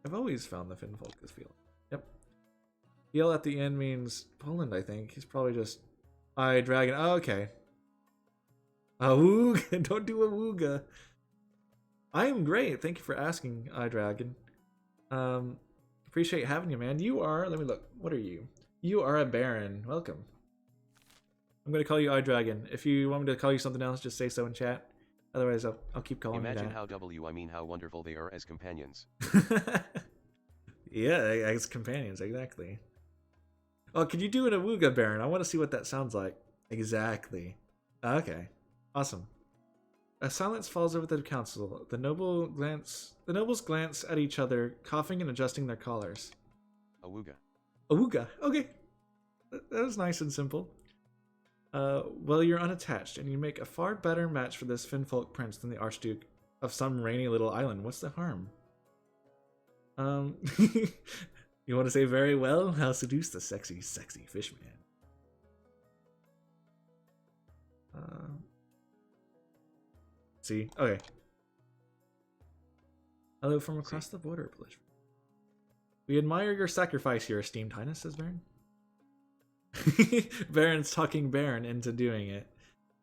I've always found the Finfolk appealing. Yep. Yell at the end means Poland, I think. He's probably just... Dragon. Oh, okay. Awooga. Don't do Awooga. I am great. Thank you for asking, Dragon. Appreciate having you, man. You are... Let me look. What are you? You are a Baron. Welcome. I'm going to call you Dragon. If you want me to call you something else, just say so in chat. Otherwise, I'll keep calling you that. Imagine how wonderful they are as companions. Yeah, as companions, exactly. Oh, could you do an Awooga, Baron? I want to see what that sounds like. Exactly. Okay. Awesome. A silence falls over the council. The nobles glance at each other, coughing and adjusting their collars. Awooga. Awooga. Okay. That was nice and simple. Well, you're unattached, and you make a far better match for this Finfolk prince than the Archduke of some rainy little island. What's the harm? You want to say very well? How seduce the sexy, sexy fishman. See? Okay. Hello from across the border, Belligerent. We admire your sacrifice, your esteemed highness, says Baron. Baron's talking Baron into doing it.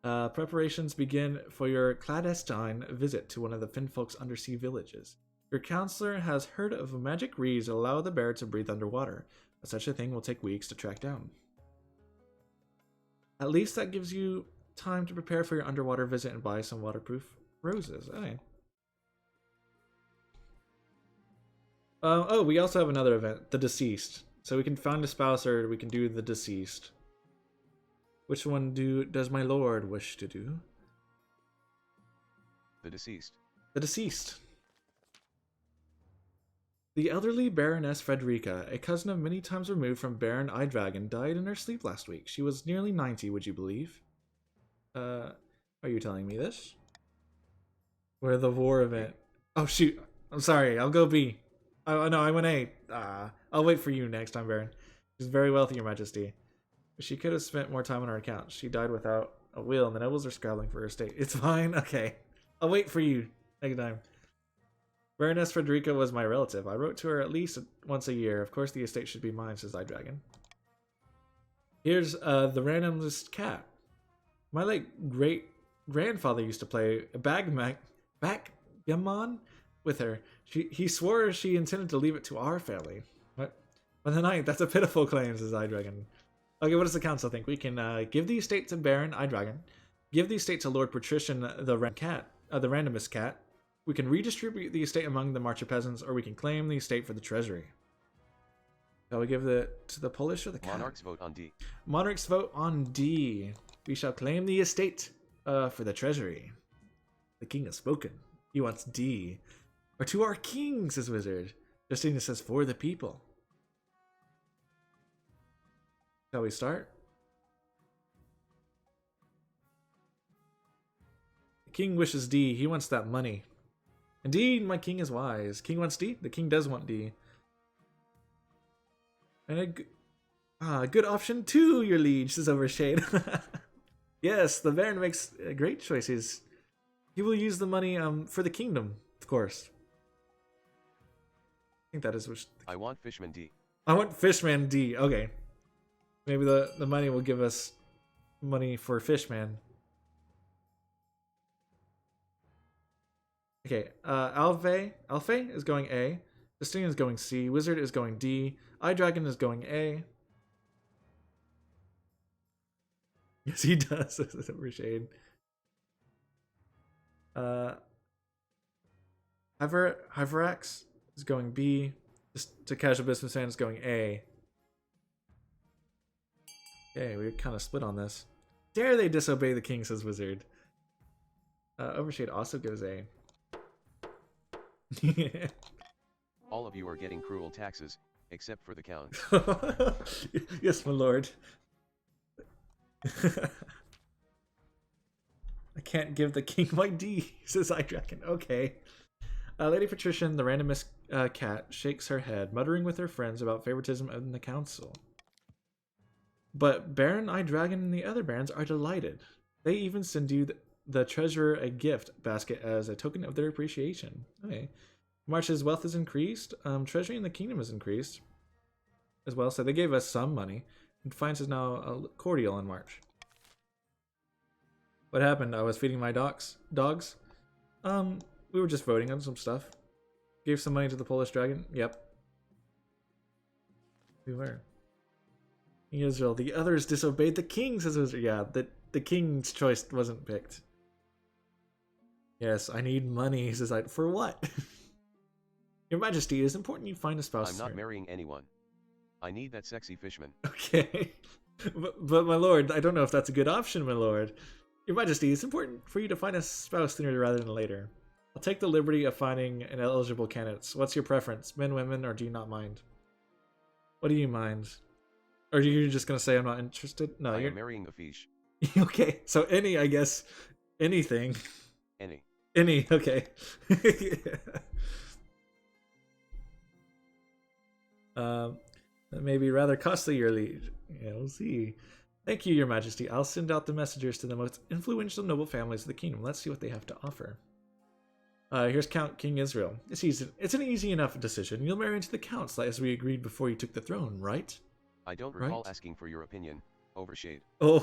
Preparations begin for your clandestine visit to one of the Finfolk's undersea villages. Your counselor has heard of magic reeds that allow the bear to breathe underwater, but such a thing will take weeks to track down. At least that gives you time to prepare for your underwater visit and buy some waterproof roses. Okay. Oh, we also have another event, the deceased. So we can find a spouse or we can do the deceased. Which one does my lord wish to do? The deceased. The deceased. The elderly Baroness Frederica, a cousin of many times removed from Baron Eyedragon, died in her sleep last week. She was nearly 90, would you believe? Are you telling me this? Where the war event? Oh shoot! I'm sorry. I'll go B. Oh no, I went A. I'll wait for you next time, Baron. She's very wealthy, Your Majesty. She could have spent more time on her account. She died without a will, and the nobles are scrabbling for her estate. It's fine. Okay, I'll wait for you next time. Baroness Frederica was my relative. I wrote to her at least once a year. Of course, the estate should be mine, says Eyedragon. Here's the randomest cat. My late great grandfather used to play backgammon with her. He swore she intended to leave it to our family. What? On the night, that's a pitiful claim, says Eyedragon. Okay, what does the council think? We can give the estate to Baron Eyedragon, give the estate to Lord Patrician the randomist cat. We can redistribute the estate among the Marcher peasants, or we can claim the estate for the treasury. Shall we give it to the Polish or the cat? Monarchs vote on D. Monarchs vote on D. We shall claim the estate for the treasury. The king has spoken. He wants D. Or to our king, says Wizard. Justina says for the people. Shall we start? The king wishes D. He wants that money. Indeed, my king is wise. King wants D? The king does want D. And a good option too, your liege, says Overshade. Yes, the Baron makes great choices. He will use the money for the kingdom, of course. I think that is what... I want Fishman D. I want Fishman D. Okay. Maybe the money will give us money for Fishman. Okay, Alfe is going A. Justinian is going C. Wizard is going D. Eyedragon is going A. Yes, he does. Overshade. Hyverax is going B. Just to casual businessman is going A. Okay, we're kind of split on this. Dare they disobey the king, says Wizard. Overshade also goes A. All of you are getting cruel taxes, except for the count. Yes, my lord. I can't give the king my D, says Eyedragon. Okay. Lady Patrician, the randomest cat, shakes her head, muttering with her friends about favoritism in the council. But Baron Eyedragon and the other barons are delighted. They even send you the treasurer a gift basket as a token of their appreciation. Okay. March's wealth is increased. Treasury in the kingdom is increased as well, so they gave us some money. And Defiance is now cordial in March. What happened? I was feeding my dogs. We were just voting on some stuff. Gave some money to the Polish dragon. Yep. We were. Israel. The others disobeyed the king, says Israel. Yeah, the king's choice wasn't picked. Yes, I need money, says I. For what? Your Majesty, it is important you find a spouse. I'm not marrying anyone. I need that sexy fishman. Okay. But my lord, I don't know if that's a good option, my lord. Your Majesty, it's important for you to find a spouse sooner rather than later. I'll take the liberty of finding an eligible candidates. What's your preference? Men, women, or do you not mind? What do you mind? Or are you just gonna say I'm not interested? No, you're marrying a fish. Okay, so any, I guess. Anything. Any, okay. That may be rather costly, your liege. Yeah, we'll see. Thank you, your majesty. I'll send out the messengers to the most influential noble families of the kingdom. Let's see what they have to offer. Here's Count King Israel. It's easy. It's an easy enough decision. You'll marry into the counts, as we agreed before you took the throne, right? I don't recall asking for your opinion, Overshade. Oh.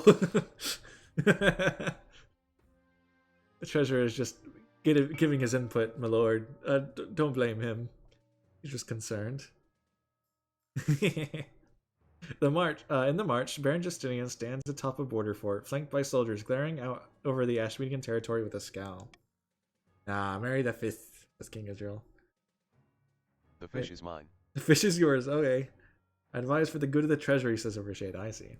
The treasurer is just giving his input, my lord. Don't blame him. He's just concerned. In the march, Baron Justinian stands atop a border fort, flanked by soldiers glaring out over the Ashmedian territory with a scowl. Nah, marry the fifth. That's King Israel. The fish is mine. The fish is yours. Okay. Advise for the good of the treasury, says Overshade. I see.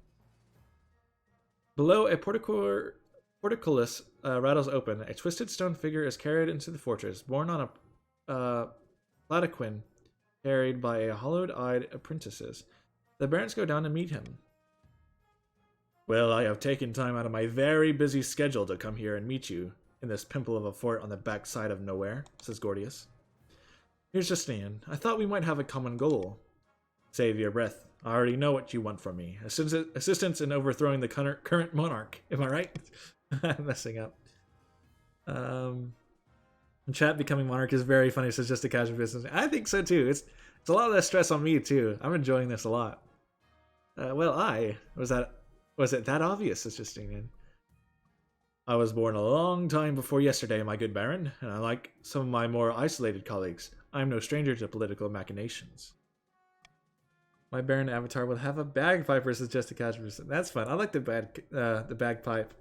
Below, a portcullis rattles open. A twisted stone figure is carried into the fortress, borne on a palanquin carried by a hollowed-eyed apprentices. The barons go down to meet him. Well, I have taken time out of my very busy schedule to come here and meet you in this pimple of a fort on the backside of nowhere, says Gordius. Here's Justinian. I thought we might have a common goal. Save your breath. I already know what you want from me. Assistance in overthrowing the current monarch. Am I right? I'm messing up. Chat becoming monarch is very funny, says just a casual business. I think so too. It's a lot less stress on me too. I'm enjoying this a lot. Was it that obvious, says Justinian. I was born a long time before yesterday, my good baron, and unlike some of my more isolated colleagues, I am no stranger to political machinations. My baron avatar will have a bagpipe, versus just a casual. That's fun. I like the bagpipe.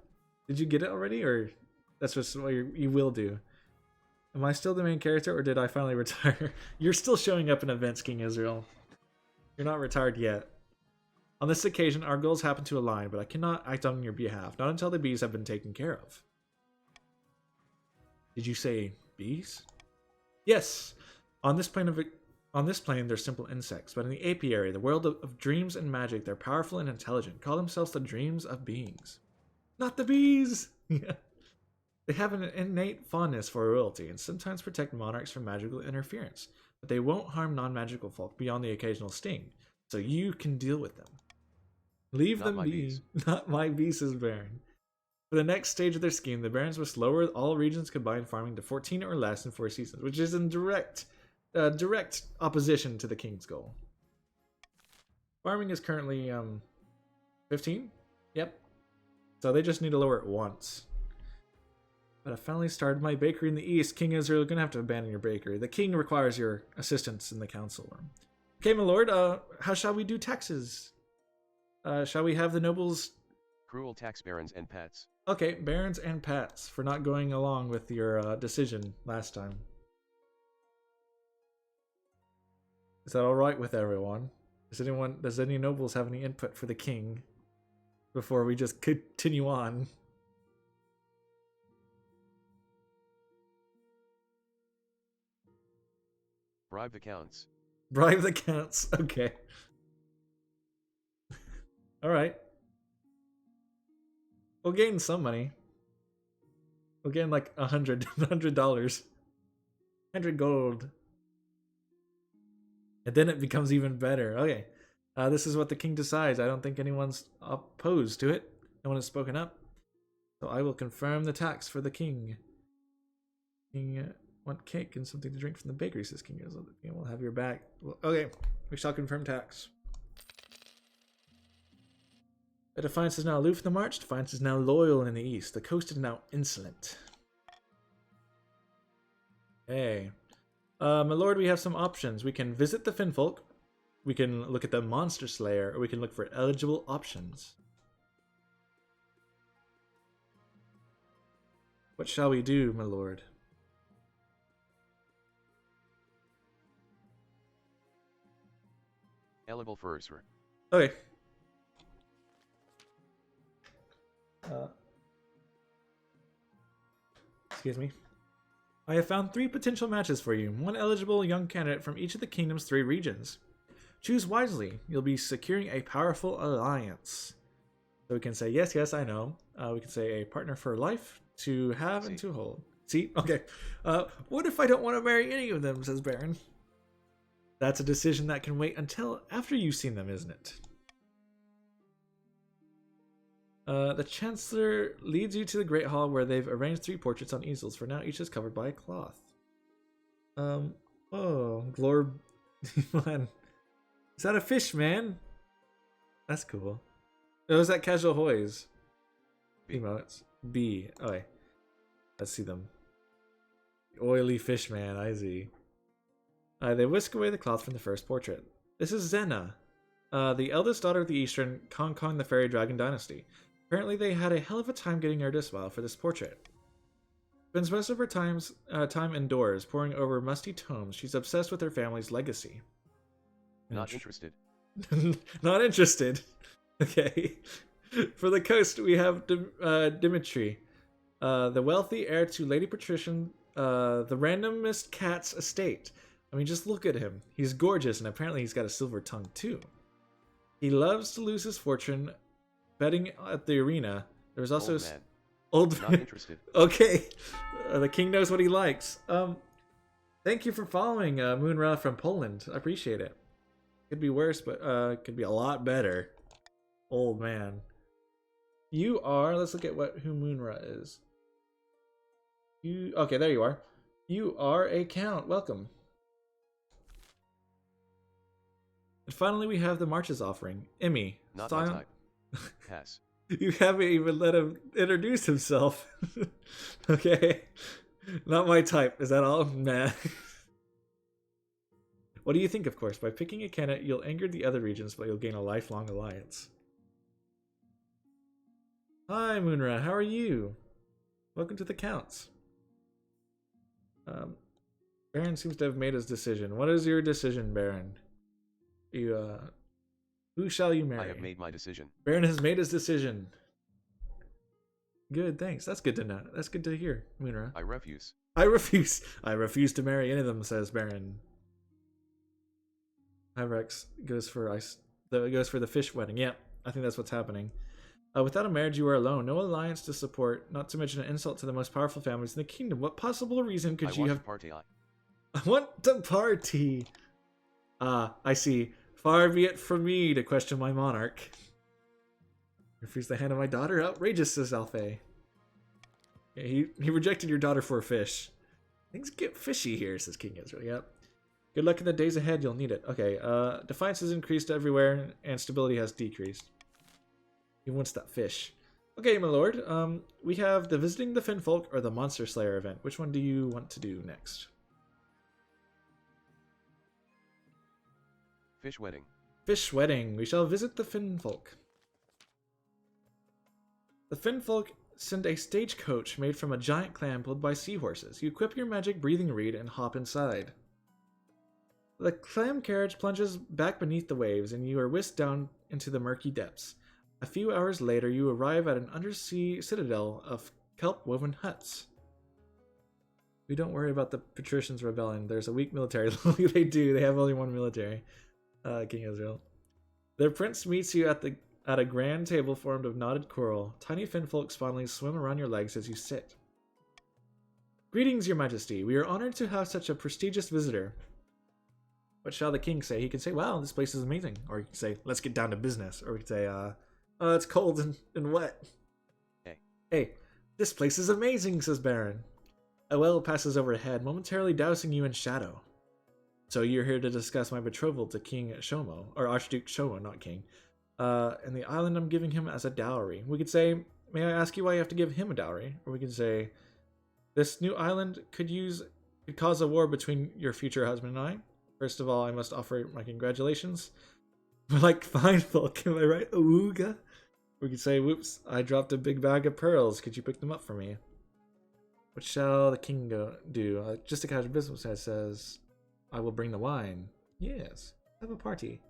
Did you get it already, or that's just what you will do? Am I still the main character, or did I finally retire? You're still showing up in events, King Israel. You're not retired yet. On this occasion, our goals happen to align, but I cannot act on your behalf, not until the bees have been taken care of. Did you say bees? Yes. On this plane, they're simple insects, but in the apiary, the world of dreams and magic, they're powerful and intelligent. Call themselves the dreams of beings. Not the bees! They have an innate fondness for royalty and sometimes protect monarchs from magical interference, but they won't harm non-magical folk beyond the occasional sting, so you can deal with them. Leave them be. Not my bees, says Baron. For the next stage of their scheme, the barons must lower all regions combined farming to 14 or less in 4 seasons, which is in direct opposition to the king's goal. Farming is currently 15. Yep. So they just need to lower it once. But I finally started my bakery in the east. King Israel, you're gonna have to abandon your bakery. The king requires your assistance in the council room. Okay, my lord. How shall we do taxes? Shall we have the nobles? Cruel tax barons and pets. Okay, barons and pets for not going along with your decision last time. Is that all right with everyone? Does any nobles have any input for the king before we just continue on? Bribe the counts. Bribe the counts. Okay. All right. We'll gain some money. We'll gain like $100 100 gold. And then it becomes even better. Okay. This is what the king decides. I don't think anyone's opposed to it. No one has spoken up. So I will confirm the tax for the king. King want cake and something to drink from the bakery, says King Israel. We'll have your back. Well, okay. We shall confirm tax. The Defiance is now aloof in the march. Defiance is now loyal in the east. The coast is now insolent. Hey. My lord, we have some options. We can visit the Finfolk. We can look at the Monster Slayer. Or we can look for eligible options. What shall we do, my lord? Eligible first. Okay. Excuse me. I have found 3 potential matches for you. 1 eligible young candidate from each of the kingdom's 3 regions. Choose wisely. You'll be securing a powerful alliance. So we can say, yes, yes, I know. We can say a partner for life, to have and to hold. See? Okay. What if I don't want to marry any of them, says Baron. That's a decision that can wait until after you've seen them, isn't it? The Chancellor leads you to the Great Hall where they've arranged 3 portraits on easels. For now, each is covered by a cloth. Oh, Glor... man. Is that a fish, man? That's cool. Oh, is that Casual Hoys? Emotes. B. Oh, wait. Let's see them. Oily fish man, I see. They whisk away the cloth from the first portrait. This is Zena, the eldest daughter of the Eastern Kong Kong the Fairy Dragon Dynasty. Apparently they had a hell of a time getting her to smile for this portrait. Spends most of her time indoors, poring over musty tomes. She's obsessed with her family's legacy. Not interested. Not interested. Okay. For the coast, we have Dimitri, the wealthy heir to Lady Patrician, the randomest cat's estate. I mean, just look at him. He's gorgeous, and apparently he's got a silver tongue, too. He loves to lose his fortune betting at the arena. There was also... Old man. Not interested. Okay. The king knows what he likes. Thank you for following Moonra from Poland. I appreciate it. Could be worse, but could be a lot better. Old man. You are... Let's look at who Moonra is. Okay, there you are. You are a count. Welcome. And finally, we have the Marches offering. Emmy. Not my type. Pass. You haven't even let him introduce himself. Okay. Not my type. Is that all? Nah. What do you think, of course? By picking a candidate, you'll anger the other regions, but you'll gain a lifelong alliance. Hi, Moonra. How are you? Welcome to the Counts. Baron seems to have made his decision. What is your decision, Baron? Who shall you marry? I have made my decision. Baron has made his decision. Good, thanks. That's good to know. That's good to hear, Moonra. I refuse. I refuse. I refuse to marry any of them, says Baron. Hyrex goes for the fish wedding. Yeah, I think that's what's happening. Without a marriage, you are alone. No alliance to support, not to mention an insult to the most powerful families in the kingdom. What possible reason could you have... I want to party. I see. Far be it from me to question my monarch. Refuse the hand of my daughter? Outrageous, says Alfei. Yeah, he rejected your daughter for a fish. Things get fishy here, says King Israel. Yep. Good luck in the days ahead, you'll need it. Okay, defiance has increased everywhere, and stability has decreased. He wants that fish. Okay, my lord, we have the Visiting the Finfolk or the Monster Slayer event. Which one do you want to do next? Fish wedding. Fish wedding. We shall visit the Finfolk. The Finfolk send a stagecoach made from a giant clam pulled by seahorses. You equip your magic breathing reed and hop inside. The clam carriage plunges back beneath the waves, and you are whisked down into the murky depths. A few hours later, you arrive at an undersea citadel of kelp-woven huts. We don't worry about the patricians' rebellion. There's a weak military. They do. They have only one military. King Israel. Their prince meets you at a grand table formed of knotted coral. Tiny finfolk spawnlings swim around your legs as you sit. Greetings, your majesty. We are honored to have such a prestigious visitor. What shall the king say? He can say, wow, this place is amazing. Or he can say, let's get down to business. Or he can say, oh, it's cold and wet. Hey, this place is amazing, says Baron. A well passes overhead, momentarily dousing you in shadow. So you're here to discuss my betrothal to King Shomo, or Archduke Shomo, not King, and the island I'm giving him as a dowry. We could say, may I ask you why you have to give him a dowry? Or we could say, this new island could cause a war between your future husband and I. First of all, I must offer my congratulations. We're like fine folk, am I right? Ooga. We could say, whoops, I dropped a big bag of pearls. Could you pick them up for me? What shall the king do? Just a casual business says, I will bring the wine. Yes, have a party.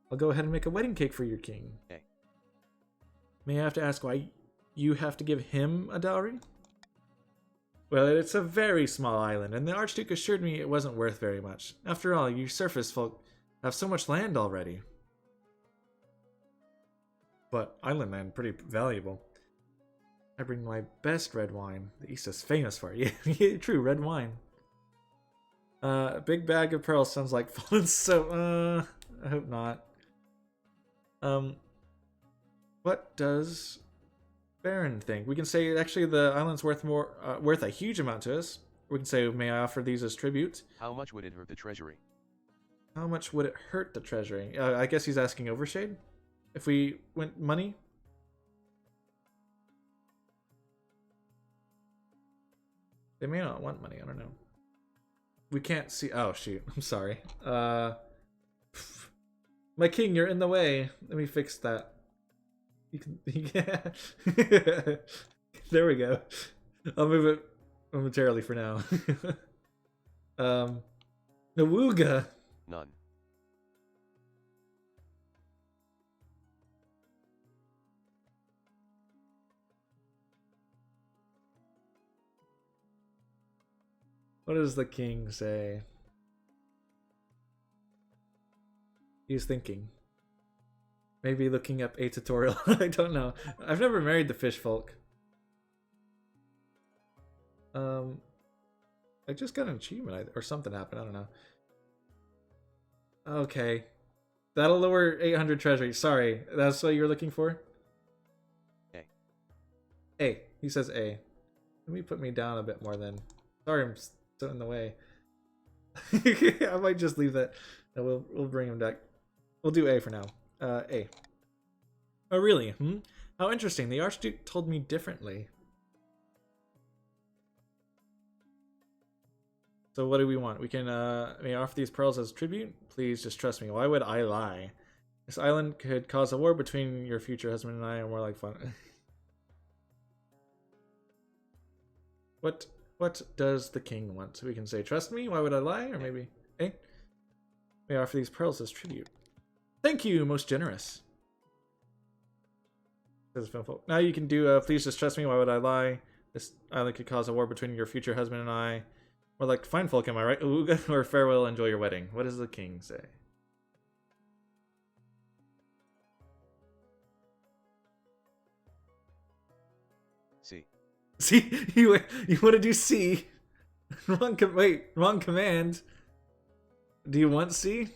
I'll go ahead and make a wedding cake for your king. Okay. May I have to ask why you have to give him a dowry? Well, it's a very small island, and the Archduke assured me it wasn't worth very much. After all, you surface folk have so much land already. But island land, pretty valuable. I bring my best red wine. The East is famous for it. Yeah, true, red wine. Big bag of pearls sounds like fallen soap. I hope not. What does Baron think? We can say actually the island's worth a huge amount to us. We can say, may I offer these as tribute? How much would it hurt the treasury? How much would it hurt the treasury? I guess he's asking Overshade? If we went money? They may not want money, I don't know. We can't see. Oh, shoot. I'm sorry. My king, you're in the way. Let me fix that. You can. Yeah. There we go. I'll move it momentarily for now. Nawuga. None. What does the king say? He's thinking. Maybe looking up a tutorial. I don't know. I've never married the fish folk. I just got an achievement or something happened. I don't know. Okay. That'll lower 800 treasury. Sorry. That's what you were looking for? A. A. He says A. Let me put me down a bit more then. Sorry, I'm so in the way. I might just leave that. No, we'll bring him back. We'll do A for now. A. Oh, really? How interesting. The Archduke told me differently. So what do we want? We can may I offer these pearls as tribute? Please just trust me. Why would I lie? This island could cause a war between your future husband and I, and more like fun. What does the king want? We can say, trust me, why would I lie? Or maybe, eh? May I offer these pearls as tribute. Thank you, most generous. Now you can do, please just trust me, why would I lie? This island could cause a war between your future husband and I. Or like, fine folk, am I right? Or farewell, enjoy your wedding. What does the king say? C. C? You want to do C? Wrong command. Do you want C?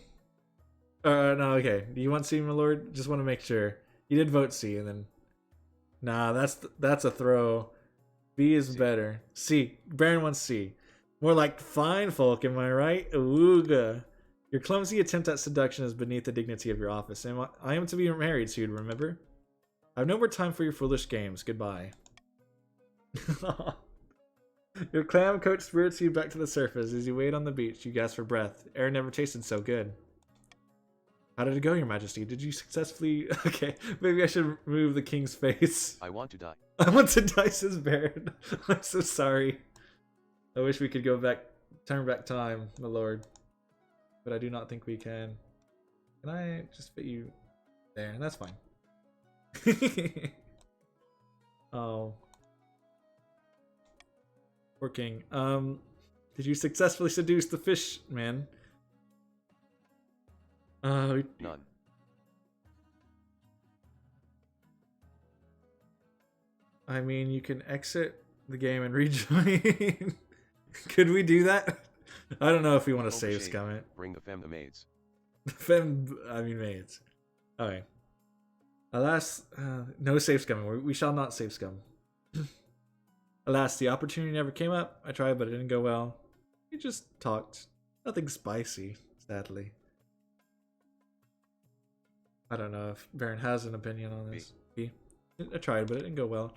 No, okay. Do you want C, my lord? Just want to make sure. You did vote C, and then... Nah, that's a throw. B is better. C. Baron wants C. More like fine folk, am I right? Ooga. Your clumsy attempt at seduction is beneath the dignity of your office. I am to be married soon, remember? I have no more time for your foolish games. Goodbye. Your clam coat spirits you back to the surface. As you wait on the beach, you gasp for breath. Air never tasted so good. How did it go, your majesty? Did you successfully... Okay, maybe I should remove the king's face. I want to die. I want to die, says Baron. I'm so sorry. I wish we could go back, turn back time, my lord. But I do not think we can. Can I just fit you there? That's fine. Oh. Poor king. Did you successfully seduce the fish man? None. I mean, you can exit the game and rejoin. Could we do that? I don't know if we want to save scum it. Bring the femme the maids. I mean maids. Okay. Alas, no save scumming. We shall not save scum. Alas, the opportunity never came up. I tried, but it didn't go well. We just talked. Nothing spicy, sadly. I don't know if Baron has an opinion on this. B. I tried, but it didn't go well.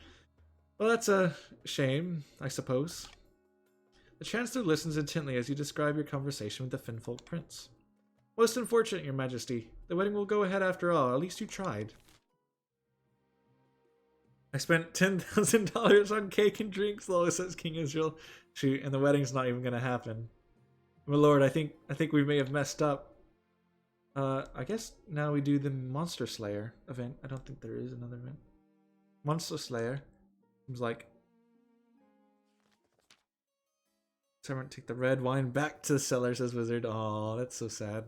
Well, that's a shame, I suppose. The Chancellor listens intently as you describe your conversation with the Finfolk Prince. Most unfortunate, your majesty. The wedding will go ahead after all. At least you tried. I spent $10,000 on cake and drinks, Lola, says King Israel. Shoot, and the wedding's not even gonna happen. My lord, I think we may have messed up. I guess now we do the Monster Slayer event. I don't think there is another event. Monster Slayer. Seems like... Servant, take the red wine back to the cellar, says Wizard. Aw, that's so sad.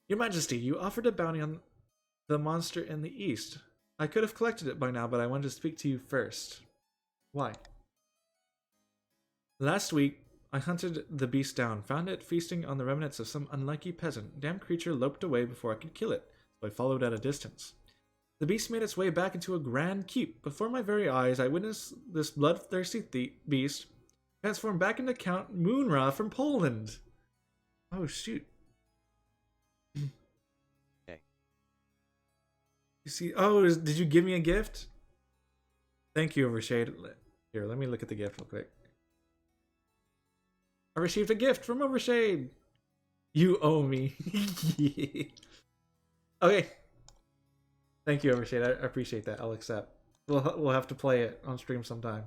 Your Majesty, you offered a bounty on the monster in the east. I could have collected it by now, but I wanted to speak to you first. Why? Last week, I hunted the beast down, found it feasting on the remnants of some unlucky peasant. Damn creature loped away before I could kill it, so I followed at a distance. The beast made its way back into a grand keep. Before my very eyes, I witnessed this bloodthirsty beast transform back into Count Moonra from Poland. Oh, shoot. Hey. You see, oh, did you give me a gift? Thank you, Overshade. Here, let me look at the gift real quick. I received a gift from Overshade. You owe me. Okay. Thank you, Overshade. I appreciate that. I'll accept. We'll have to play it on stream sometime.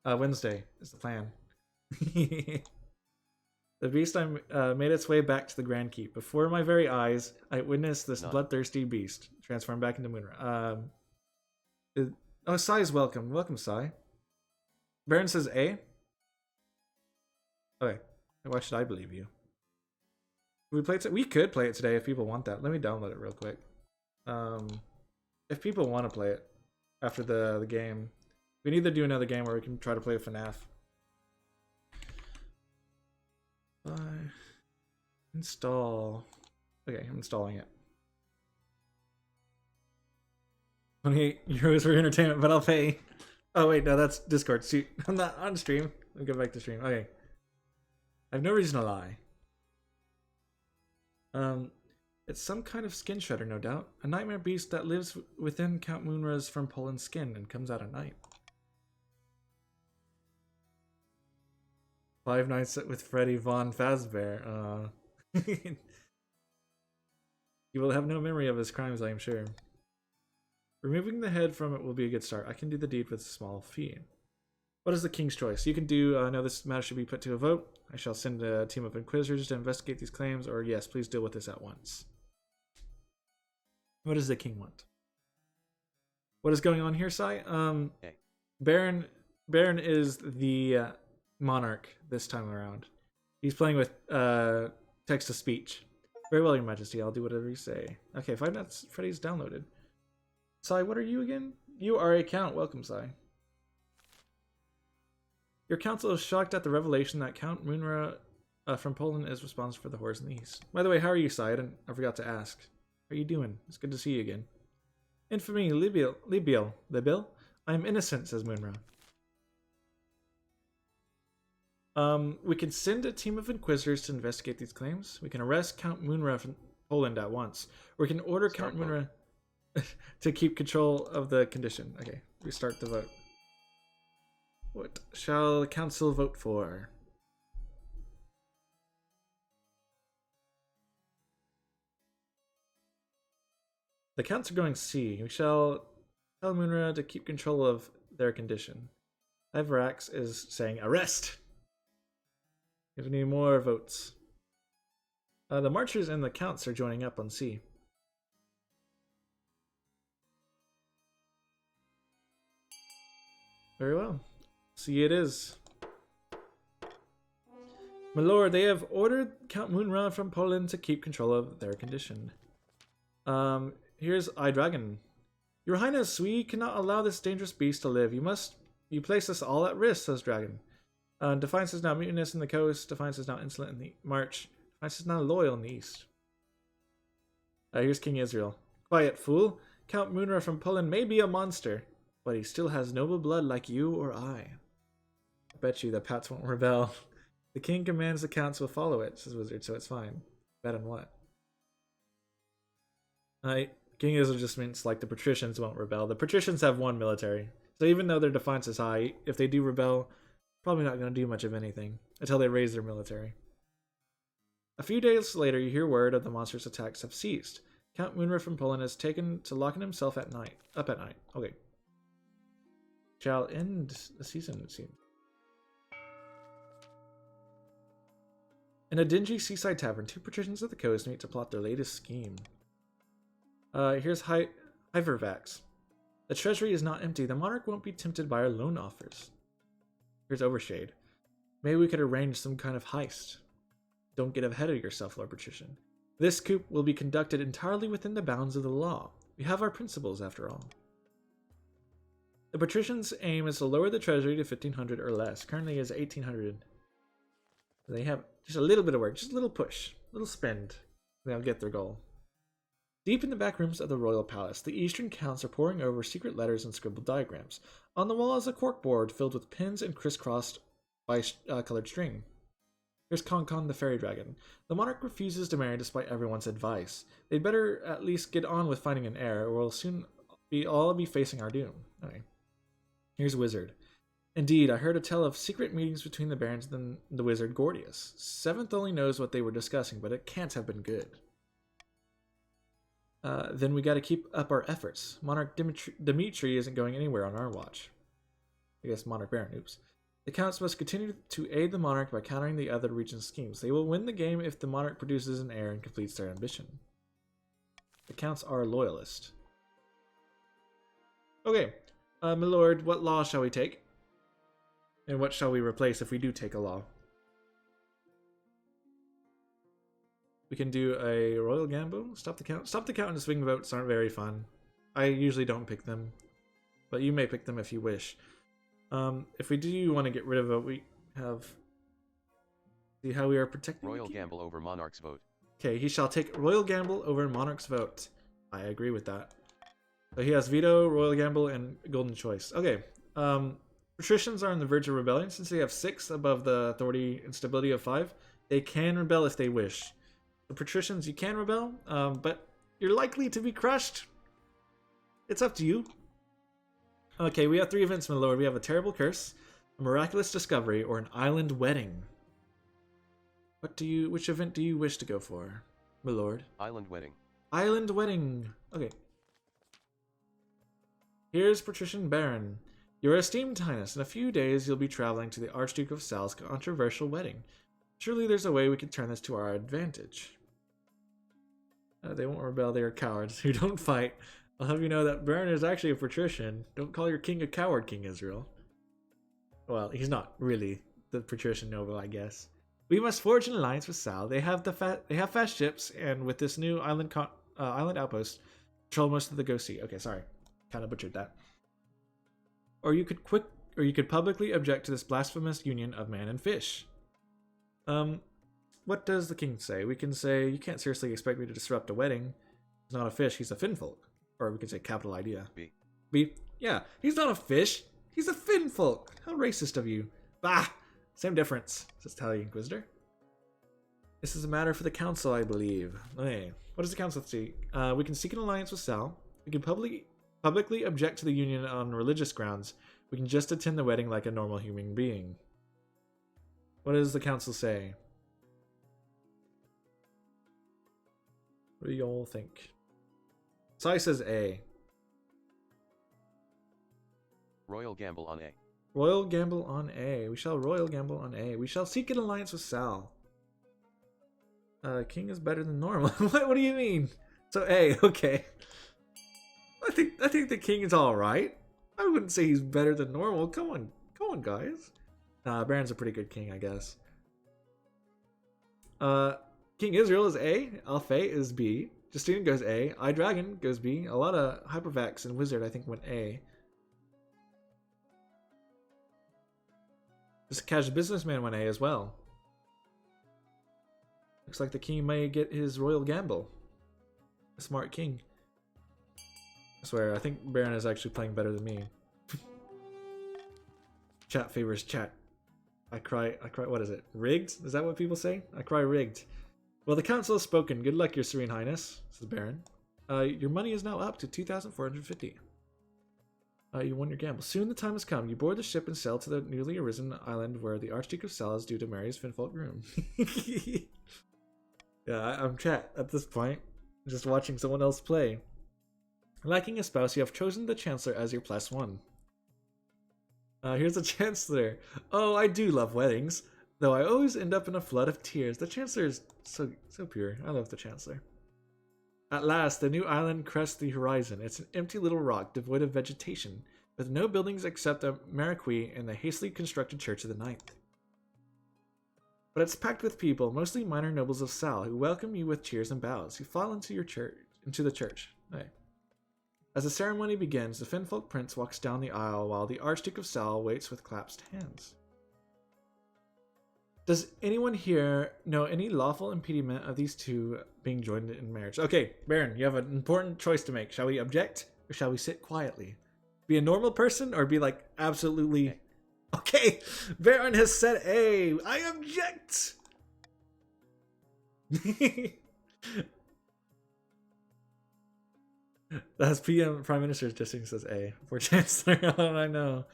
Wednesday is the plan. The beast made its way back to the Grand Keep. Before my very eyes, I witnessed this bloodthirsty beast transform back into Moonra. Oh, Sai's welcome. Welcome, Sai. Baron says A. Okay. Why should I believe you? We play it. We could play it today if people want that. Let me download it real quick. If people want to play it after the game, we can either do another game or we can try to play FNAF. Install. Okay, I'm installing it. 28 euros for entertainment, but I'll pay. Oh wait, no, that's Discord. Shoot, I'm not on stream. Let me go back to stream. Okay. I have no reason to lie. It's some kind of skin shredder, no doubt. A nightmare beast that lives within Count Moonra's from Poland's skin and comes out at night. 5 Nights with Freddy Von Fazbear. You will have no memory of his crimes, I am sure. Removing the head from it will be a good start. I can do the deed with a small fee. What is the king's choice? You can do, no, this matter should be put to a vote. I shall send a team of inquisitors to investigate these claims, or yes, please deal with this at once. What does the king want? What is going on here, Sai? Okay. Baron is the monarch this time around. He's playing with text to speech. Very well, Your Majesty. I'll do whatever you say. Okay, 5 Nights Freddy's downloaded. Sai, what are you again? You are a count. Welcome, Sai. Your council is shocked at the revelation that Count Moonra from Poland is responsible for the horrors in the east. By the way, how are you, Sai? I forgot to ask. How are you doing? It's good to see you again. Infamy, Libil. I am innocent, says Moonra. We can send a team of inquisitors to investigate these claims. We can arrest Count Moonra from Poland at once. Or we can order Count Moonra to keep control of the condition. Okay, restart the vote. What shall the council vote for? The counts are going C. We shall tell Moonra to keep control of their condition. Iverax is saying arrest. Give any more votes. The marchers and the counts are joining up on C. Very well. C it is. My lord, they have ordered Count Moonra from Poland to keep control of their condition. Here's iDragon. Your Highness, we cannot allow this dangerous beast to live. You place us all at risk, says Dragon. Defiance is now mutinous in the coast. Defiance is now insolent in the march. Defiance is now loyal in the east. Here's King Israel. Quiet, fool. Count Moonra from Poland may be a monster, but he still has noble blood like you or I. I bet you the Pats won't rebel. The king commands the counts will follow it, says Wizard, so it's fine. Bet on what? King Israel just means like the patricians won't rebel. The patricians have one military. So even though their defiance is high, if they do rebel, probably not going to do much of anything until they raise their military. A few days later, you hear word of the monstrous attacks have ceased. Count Moonra from Poland is taken to locking himself up at night. Okay. Shall end the season, it seems. In a dingy seaside tavern, two patricians of the coast meet to plot their latest scheme. Here's Hyvervax. The treasury is not empty. The monarch won't be tempted by our loan offers. Here's Overshade. Maybe we could arrange some kind of heist. Don't get ahead of yourself, Lord Patrician. This coup will be conducted entirely within the bounds of the law. We have our principles, after all. The patrician's aim is to lower the treasury to 1,500 or less. Currently it is 1,800. They have just a little bit of work, just a little push, a little spend. They'll get their goal. Deep in the back rooms of the royal palace, the eastern counts are poring over secret letters and scribbled diagrams. On the wall is a corkboard filled with pins and crisscrossed by colored string. Here's Con the fairy dragon. The monarch refuses to marry despite everyone's advice. They'd better at least get on with finding an heir, or we'll soon all be facing our doom. Okay. Here's Wizard. Indeed, I heard a tell of secret meetings between the barons and the wizard Gordius. Seventh only knows what they were discussing, but it can't have been good. Then we gotta keep up our efforts. Monarch Dimitri isn't going anywhere on our watch. I guess Monarch Baron, oops. The counts must continue to aid the monarch by countering the other region's schemes. They will win the game if the monarch produces an heir and completes their ambition. The counts are loyalist. Okay, my lord, what law shall we take? And what shall we replace if we do take a law? We can do a royal gamble. Stop the count. Stop the count and swing votes aren't very fun. I usually don't pick them, but you may pick them if you wish. If we do want to get rid of it, we have... See how we are protecting Royal gamble over monarch's vote. Okay, he shall take royal gamble over monarch's vote. I agree with that. So he has veto, royal gamble, and golden choice. Okay. Patricians are on the verge of rebellion. Since they have 6 above the authority and stability of 5, they can rebel if they wish. The patricians, you can rebel, but you're likely to be crushed. It's up to you. Okay, we have 3 events, my lord. We have a terrible curse, a miraculous discovery, or an island wedding. Which event do you wish to go for, my lord? Island wedding. Island wedding. Okay. Here's Patrician Baron. Your esteemed highness, in a few days you'll be traveling to the Archduke of Sal's controversial wedding. Surely there's a way we can turn this to our advantage. They won't rebel, they are cowards who don't fight. I'll have you know that Baron is actually a patrician. Don't call your king a coward, King Israel. Well, he's not really the patrician noble, I guess. We must forge an alliance with Sal. They have fast ships, and with this new island outpost, control most of the Ghost Sea. Okay, sorry, kind of butchered that. Or you could publicly object to this blasphemous union of man and fish. What does the king say? We can say, you can't seriously expect me to disrupt a wedding. He's not a fish, he's a finfolk. Or we can say capital idea. B. Yeah, he's not a fish, he's a finfolk. How racist of you. Bah! Same difference, says Tally Inquisitor. This is a matter for the council, I believe. Okay, what does the council seek? We can seek an alliance with Sal. We can publicly object to the union on religious grounds. We can just attend the wedding like a normal human being. What does the council say? What do y'all think? Sai says A. Royal gamble on A. Royal gamble on A. We shall royal gamble on A. We shall seek an alliance with Sal. King is better than normal. What do you mean? So A, okay. I think the king is alright. I wouldn't say he's better than normal. Come on, guys. Baron's a pretty good king, I guess. King Israel is A. Alfei is B. Justine goes A. iDragon goes B. A lot of Hypervax and Wizard, I think, went A. This Cash Businessman went A as well. Looks like the king may get his royal gamble. A smart king. I swear, I think Baron is actually playing better than me. Chat favors chat. I cry, what is it? Rigged? Is that what people say? I cry rigged. Well, the council has spoken. Good luck, your serene highness, says Baron. Your money is now up to 2,450. You won your gamble. Soon the time has come. You board the ship and sail to the newly arisen island where the Archduke of Sal is due to marry his Finfolk groom. Yeah, I'm chat at this point. Just watching someone else play. Lacking a spouse, you have chosen the Chancellor as your +1. Here's the Chancellor. Oh, I do love weddings. Though I always end up in a flood of tears. The Chancellor is so pure. I love the Chancellor. At last, the new island crests the horizon. It's an empty little rock devoid of vegetation, with no buildings except a marquee and the hastily constructed Church of the Ninth. But it's packed with people, mostly minor nobles of Sal, who welcome you with cheers and bows. You fall into the church. Okay. As the ceremony begins, the Finfolk Prince walks down the aisle while the Archduke of Sal waits with clasped hands. Does anyone here know any lawful impediment of these two being joined in marriage? Okay, Baron, you have an important choice to make. Shall we object or shall we sit quietly? Be a normal person or be like absolutely... Okay, Baron has said A. I object! That's PM Prime Minister's district says A. For Chancellor, I know.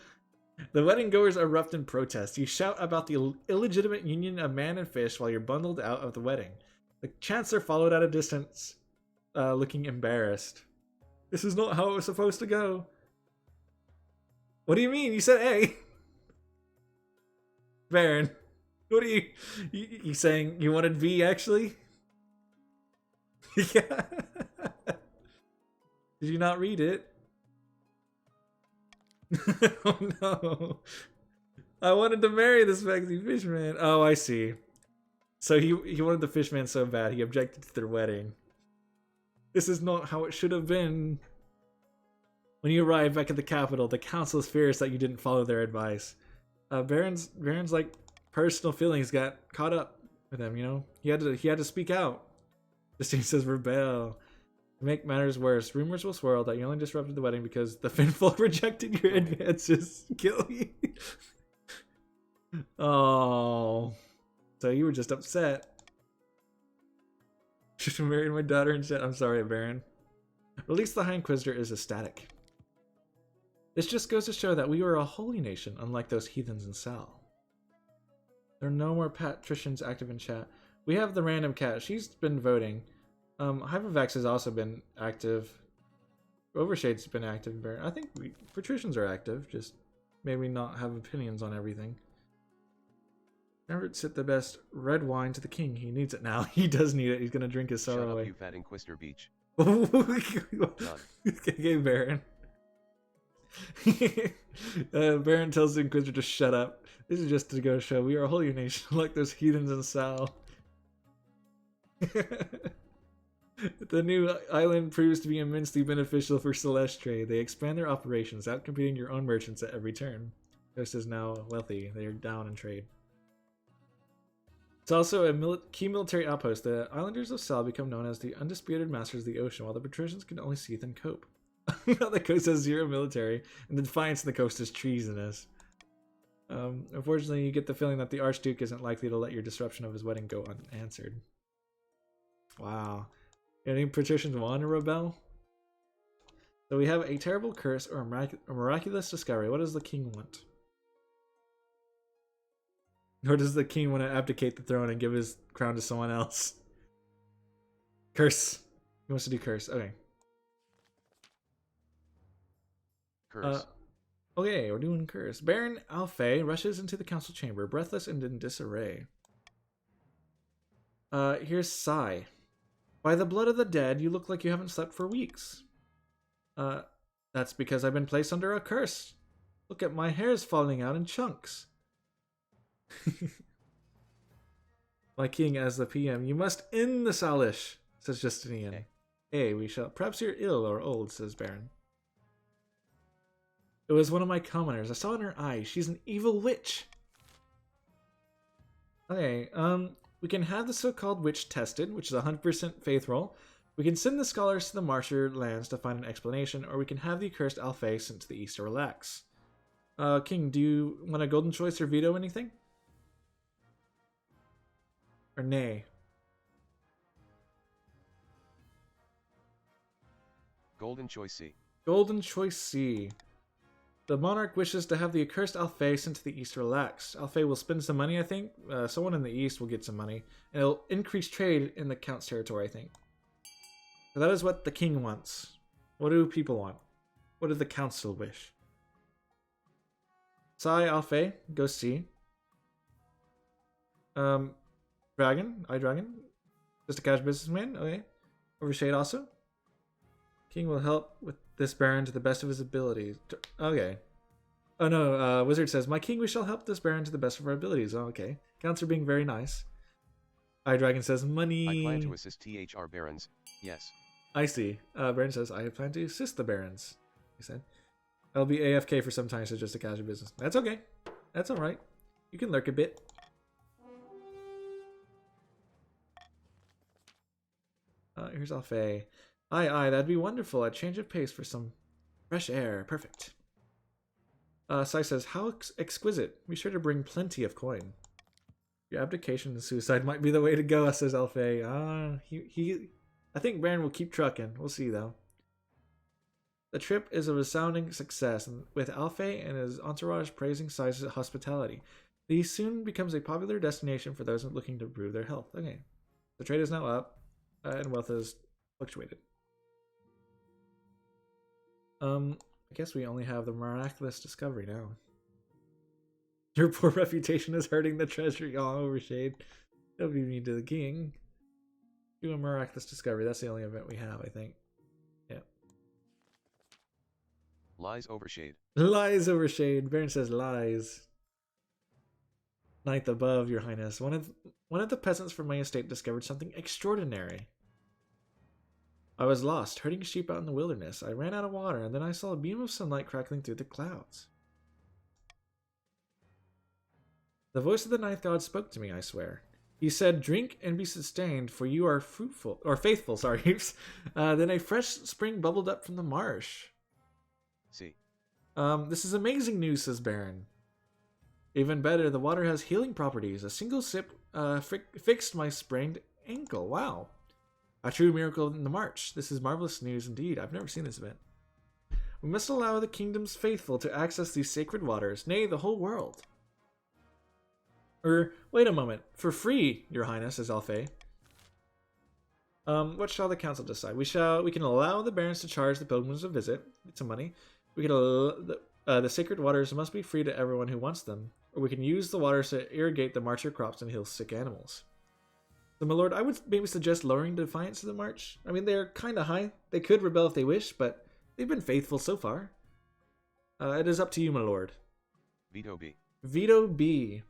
The wedding goers erupt in protest. You shout about the illegitimate union of man and fish while you're bundled out of the wedding. The Chancellor followed at a distance, looking embarrassed. This is not how it was supposed to go. What do you mean? You said A. Baron, what are you saying you wanted B actually? Yeah. Did you not read it? Oh no. I wanted to marry this Maxi Fishman. Oh, I see. So he wanted the Fishman so bad he objected to their wedding. This is not how it should have been. When you arrive back at the capital, the council is furious that you didn't follow their advice. Baron's like personal feelings got caught up with him, you know? He had to speak out. Justine says rebel. To make matters worse, rumors will swirl that you only disrupted the wedding because the Finfolk rejected your advances. Kill me. Oh. So you were just upset. Just married my daughter and said, I'm sorry, Baron. Release the High Inquisitor is ecstatic. This just goes to show that we are a holy nation, unlike those heathens in Sal. There are no more patricians active in chat. We have the random cat. She's been voting. Hypervex has also been active. Overshade's been active. I think patricians are active, just maybe not have opinions on everything. Never sit the best red wine to the king. He needs it now. He does need it. He's gonna drink his sorrow away. Shut up, you fat Inquisitor Beach. Okay, Baron. Baron tells the Inquisitor to shut up. This is just to go show we are a holy nation, like those heathens in Sal. The new island proves to be immensely beneficial for Celestre. They expand their operations, outcompeting your own merchants at every turn. Coast is now wealthy. They are down in trade. It's also a key military outpost. The islanders of Sal become known as the undisputed masters of the ocean, while the patricians can only seethe and cope. The coast has 0 military, and the defiance on the coast is treasonous. Unfortunately, you get the feeling that the Archduke isn't likely to let your disruption of his wedding go unanswered. Wow. Any patricians want to rebel? So we have a terrible curse or a miraculous discovery. What does the king want? Or does the king want to abdicate the throne and give his crown to someone else? Curse. He wants to do curse. Okay. Curse. Okay, we're doing curse. Baron Alfei rushes into the council chamber, breathless and in disarray. Here's Sai. By the blood of the dead, you look like you haven't slept for weeks. That's because I've been placed under a curse. Look at my hair's falling out in chunks. My king as the PM, you must end the Salish, says Justinian. Okay. Hey, we shall. Perhaps you're ill or old, says Baron. It was one of my commoners. I saw in her eyes. She's an evil witch. Okay, we can have the so-called witch tested, which is a 100% faith roll. We can send the scholars to the Marsher lands to find an explanation, or we can have the accursed Alfei sent to the east to relax. King, do you want a golden choice or veto anything? Or nay? Golden choice C. Golden choice C. The monarch wishes to have the accursed Alfei sent to the east to relax. Alfei will spend some money, I think. Someone in the east will get some money. And it'll increase trade in the count's territory, I think. So that is what the king wants. What do people want? What does the council wish? Sai Alfei, go see. Dragon, just a cash businessman, okay. Overshade also. King will help with this baron to the best of his abilities. Okay. Oh no, Wizard says, my king, we shall help this baron to the best of our abilities. Oh, okay. Counts are being very nice. Dragon says, money. I plan to assist THR barons, yes. I see. Baron says, I plan to assist the barons. He said. I'll be AFK for some time, so just a casual business. That's okay. That's alright. You can lurk a bit. Here's Alfei. Aye, that'd be wonderful. A change of pace for some fresh air. Perfect. Sai says, how exquisite. Be sure to bring plenty of coin. Your abdication and suicide might be the way to go, says Alfei. I think Baron will keep trucking. We'll see, though. The trip is a resounding success, and with Alfei and his entourage praising Sai's hospitality, he soon becomes a popular destination for those looking to improve their health. Okay, the trade is now up, and wealth has fluctuated. I guess we only have the miraculous discovery now. Your poor reputation is hurting the treasury. Oh, Overshade. Don't be mean to the king. Do a miraculous discovery. That's the only event we have, I think. Yeah. Lies Overshade. Lies Overshade. Baron says lies. Ninth above, your highness. One of the peasants from my estate discovered something extraordinary. I was lost, herding sheep out in the wilderness. I ran out of water, and then I saw a beam of sunlight crackling through the clouds. The voice of the ninth god spoke to me, I swear. He said, drink and be sustained, for you are fruitful, or faithful, sorry. Then a fresh spring bubbled up from the marsh. See. This is amazing news, says Baron. Even better, the water has healing properties. A single sip fixed my sprained ankle. Wow. A true miracle in the march. This is marvelous news indeed. I've never seen this event. We must allow the kingdom's faithful to access these sacred waters, nay, the whole world. Wait a moment. For free, your highness, says Alfei. What shall the council decide? We can allow the barons to charge the pilgrims a visit. Get some money. We can the sacred waters must be free to everyone who wants them, or we can use the waters to irrigate the marcher crops and heal sick animals. So, my lord, I would maybe suggest lowering the defiance to the march. I mean, they're kind of high. They could rebel if they wish, but they've been faithful so far. It is up to you, my lord. Veto B. Veto B.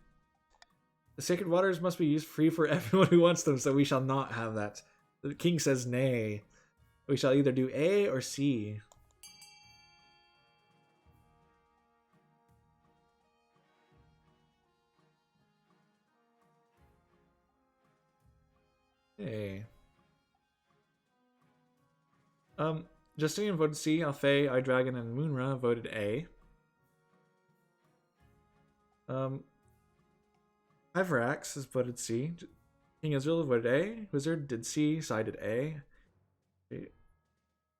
The sacred waters must be used free for everyone who wants them, so we shall not have that. The king says nay. We shall either do A or C. Hey. Justinian voted C. Alfei, iDragon, and Moonra voted A. Iverax has voted C. King Israel voted A. Wizard did C. Sai did A.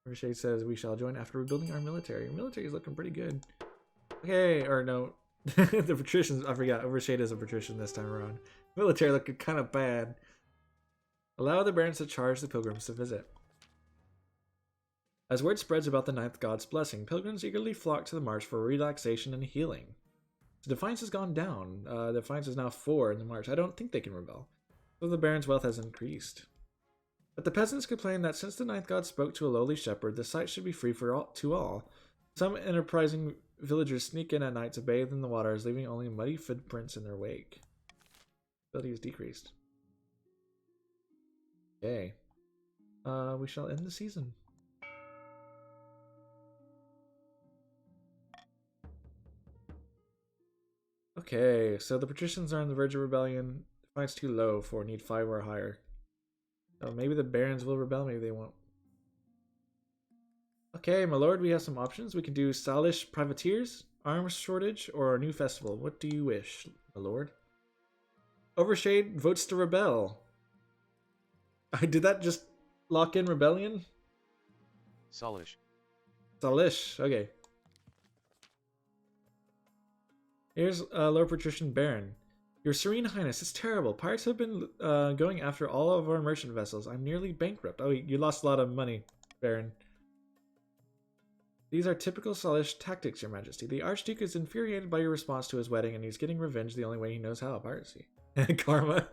Overshade says we shall join after rebuilding our military. Our military is looking pretty good. Okay, or no. The patricians, I forgot. Overshade is a patrician this time around. Military looking kind of bad. Allow the barons to charge the pilgrims to visit. As word spreads about the ninth god's blessing, pilgrims eagerly flock to the march for relaxation and healing. So Defiance has gone down. Defiance is now 4 in the march. I don't think they can rebel. So the baron's wealth has increased. But the peasants complain that since the ninth god spoke to a lowly shepherd, the site should be free for all. Some enterprising villagers sneak in at night to bathe in the waters, leaving only muddy footprints in their wake. Ability is decreased. Okay. We shall end the season. Okay, so the patricians are on the verge of rebellion. Defiance too low for need 5 or higher. So maybe the barons will rebel, maybe they won't. Okay, my lord, we have some options. We can do Salish privateers, arms shortage, or a new festival. What do you wish, my lord? Overshade votes to rebel. Did that just lock in rebellion? Salish. Salish, okay. Here's Lord Patrician Baron. Your Serene Highness, it's terrible. Pirates have been going after all of our merchant vessels. I'm nearly bankrupt. Oh, you lost a lot of money, Baron. These are typical Salish tactics, your majesty. The Archduke is infuriated by your response to his wedding, and he's getting revenge the only way he knows how, piracy. Karma.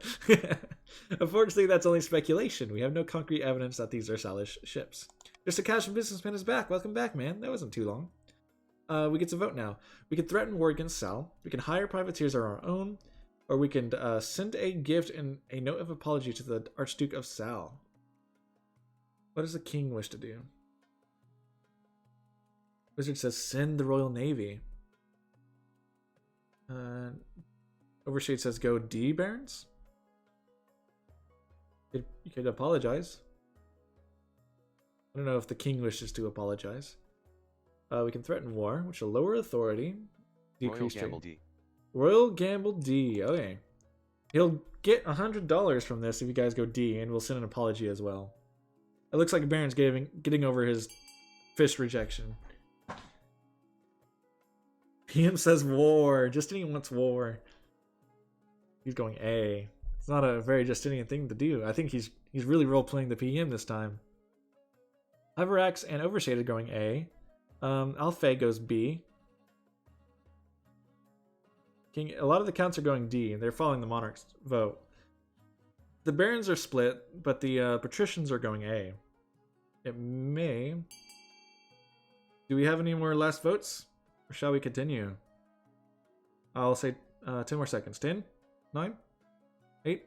Unfortunately, that's only speculation. We have no concrete evidence that these are Salish ships. Just a casual businessman is back. Welcome back, man. That wasn't too long. We get to vote now. We can threaten war against Sal. We can hire privateers of our own. Or we can send a gift and a note of apology to the Archduke of Sal. What does the king wish to do? Wizard says send the Royal Navy. Overshade says go D, barons. You could apologize. don't know if the king wishes to apologize. We can threaten war, which will lower authority. Royal Gamble D. Royal Gamble D. Okay. He'll get $100 from this if you guys go D, and we'll send an apology as well. It looks like Baron's getting over his fish rejection. PM says war. Justinian wants war. He's going A. It's not a very Justinian thing to do. I think he's really role-playing the PM this time. Iverax and Overshade are going A. Alpha goes B. A lot of the counts are going D. They're following the monarch's vote. The barons are split, but the patricians are going A. It may... Do we have any more last votes? Or shall we continue? I'll say 10 more seconds. 10, 9, 8,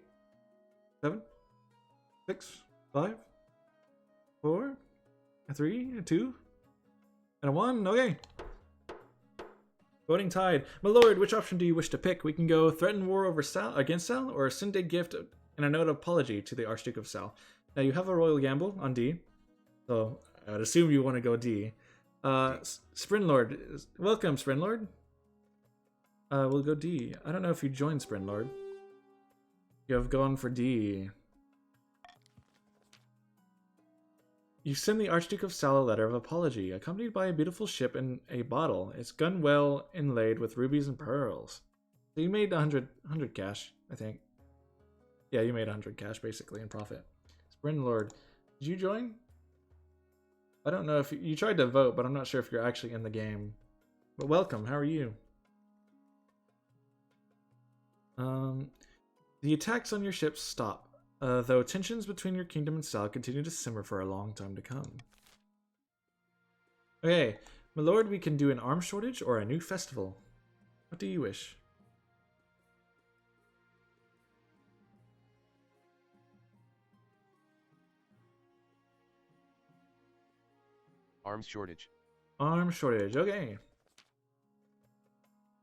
7, 6, 5, 4, 3, 2, and 1. Okay. Voting tied. My lord, which option do you wish to pick? We can go threaten war over against Sal, or send a gift and a note of apology to the Archduke of Sal. Now you have a royal gamble on D, so I would assume you want to go D. Sprinlord, welcome Sprinlord. We'll go D. I don't know if you joined Sprinlord. You have gone for D. You send the Archduke of Sal a letter of apology, accompanied by a beautiful ship and a bottle. It's gun well inlaid with rubies and pearls. So you made 100 cash, I think. Yeah, you made 100 cash, basically, in profit. Sprinlord, did you join? I don't know if you tried to vote, but I'm not sure if you're actually in the game. But welcome, how are you? The attacks on your ships stop. Though tensions between your kingdom and Sal continue to simmer for a long time to come. Okay, my lord, we can do an arms shortage or a new festival. What do you wish? Arms shortage. Arms shortage, okay.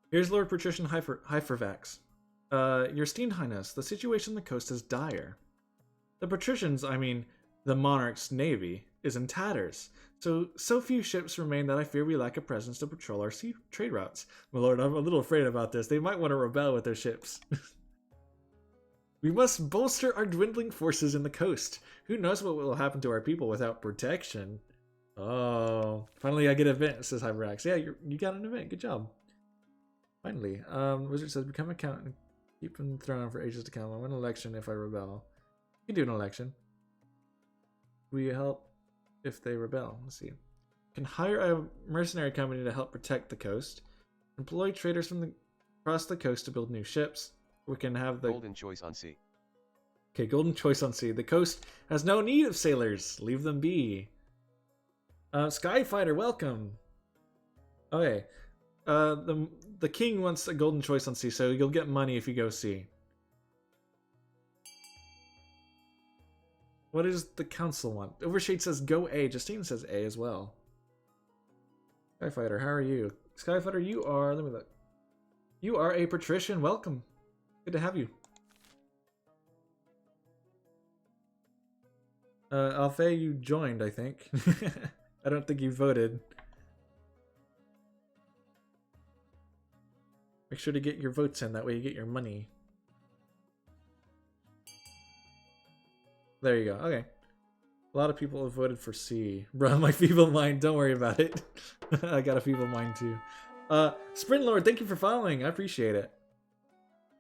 Here's Lord Patrician Hypervax. Your esteemed highness, the situation on the coast is dire. The patricians, I mean, the monarch's navy, is in tatters. So few ships remain that I fear we lack a presence to patrol our sea trade routes. My lord, I'm a little afraid about this. They might want to rebel with their ships. We must bolster our dwindling forces in the coast. Who knows what will happen to our people without protection? Oh, finally I get an event, says Hyperax. Yeah, you got an event. Good job. Finally. Wizard says, become a count and keep on throne for ages to come. I win an election if I rebel. You can do an election. We help if they rebel. Let's see. Can hire a mercenary company to help protect the coast. Employ traders from across the coast to build new ships. We can have the Golden choice on sea. Okay, golden choice on sea. The coast has no need of sailors. Leave them be. Skyfighter, welcome. Okay. The king wants a golden choice on sea, so you'll get money if you go sea. What does the council want? Overshade says go A. Justine says A as well. Skyfighter, how are you? Skyfighter, you are... Let me look. You are a patrician. Welcome. Good to have you. Alpha, you joined, I think. I don't think you voted. Make sure to get your votes in, that way you get your money. There you go, okay. A lot of people have voted for C. Bro, my feeble mind, don't worry about it. I got a feeble mind too. Sprinlord, thank you for following, I appreciate it.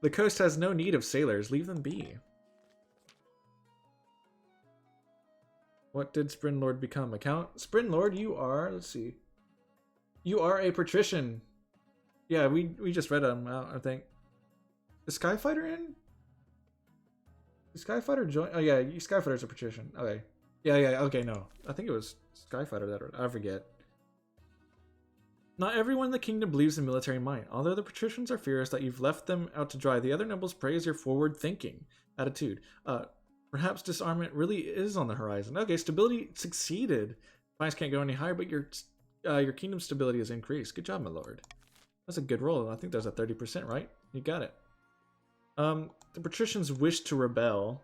The coast has no need of sailors, leave them be. What did Sprinlord become? Account? Sprinlord, you are, let's see. You are a patrician. Yeah, we just read them out, I think. Is Skyfighter in? Is Skyfighter join? Oh yeah, Skyfighter's a patrician. Okay. Yeah, okay, no. I think it was Skyfighter that I forget. Not everyone in the kingdom believes in military might. Although the patricians are furious that you've left them out to dry, the other nobles praise your forward-thinking attitude. Perhaps disarmament really is on the horizon. Okay, stability succeeded. Finance can't go any higher, but your kingdom's stability has increased. Good job, my lord. That's a good roll. I think there's a 30%, right? You got it. The patricians wish to rebel.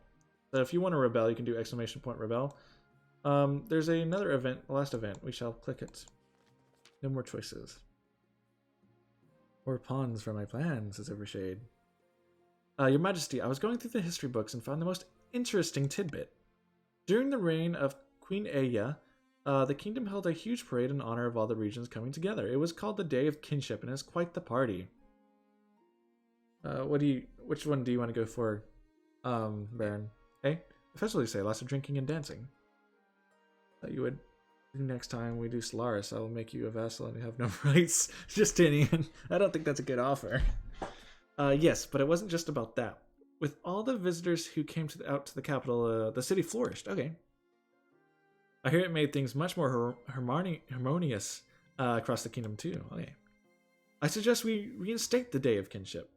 So if you want to rebel, you can do exclamation point rebel. There's another event, the last event. We shall click it. No more choices. More pawns for my plans, says Overshade. Your Majesty, I was going through the history books and found the most interesting tidbit. During the reign of Queen Aya, the kingdom held a huge parade in honor of all the regions coming together. It was called the Day of Kinship, and it was quite the party. Which one do you want to go for, Baron? Hey, officially say lots of drinking and dancing. That you would. Next time we do Solaris, I will make you a vassal and you have no rights. Justinian. I don't think that's a good offer. Yes, but it wasn't just about that. With all the visitors who came out to the capital, the city flourished. Okay. I hear it made things much more harmonious across the kingdom too. Okay. I suggest we reinstate the Day of Kinship.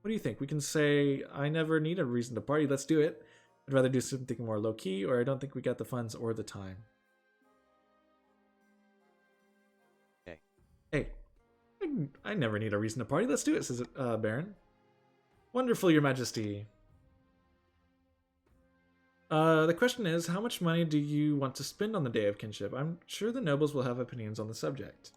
What do you think? We can say, I never need a reason to party. Let's do it. I'd rather do something more low-key, or I don't think we got the funds or the time. Hey, I never need a reason to party. Let's do it, says Baron. Wonderful, Your Majesty. The question is, how much money do you want to spend on the Day of Kinship? I'm sure the nobles will have opinions on the subject.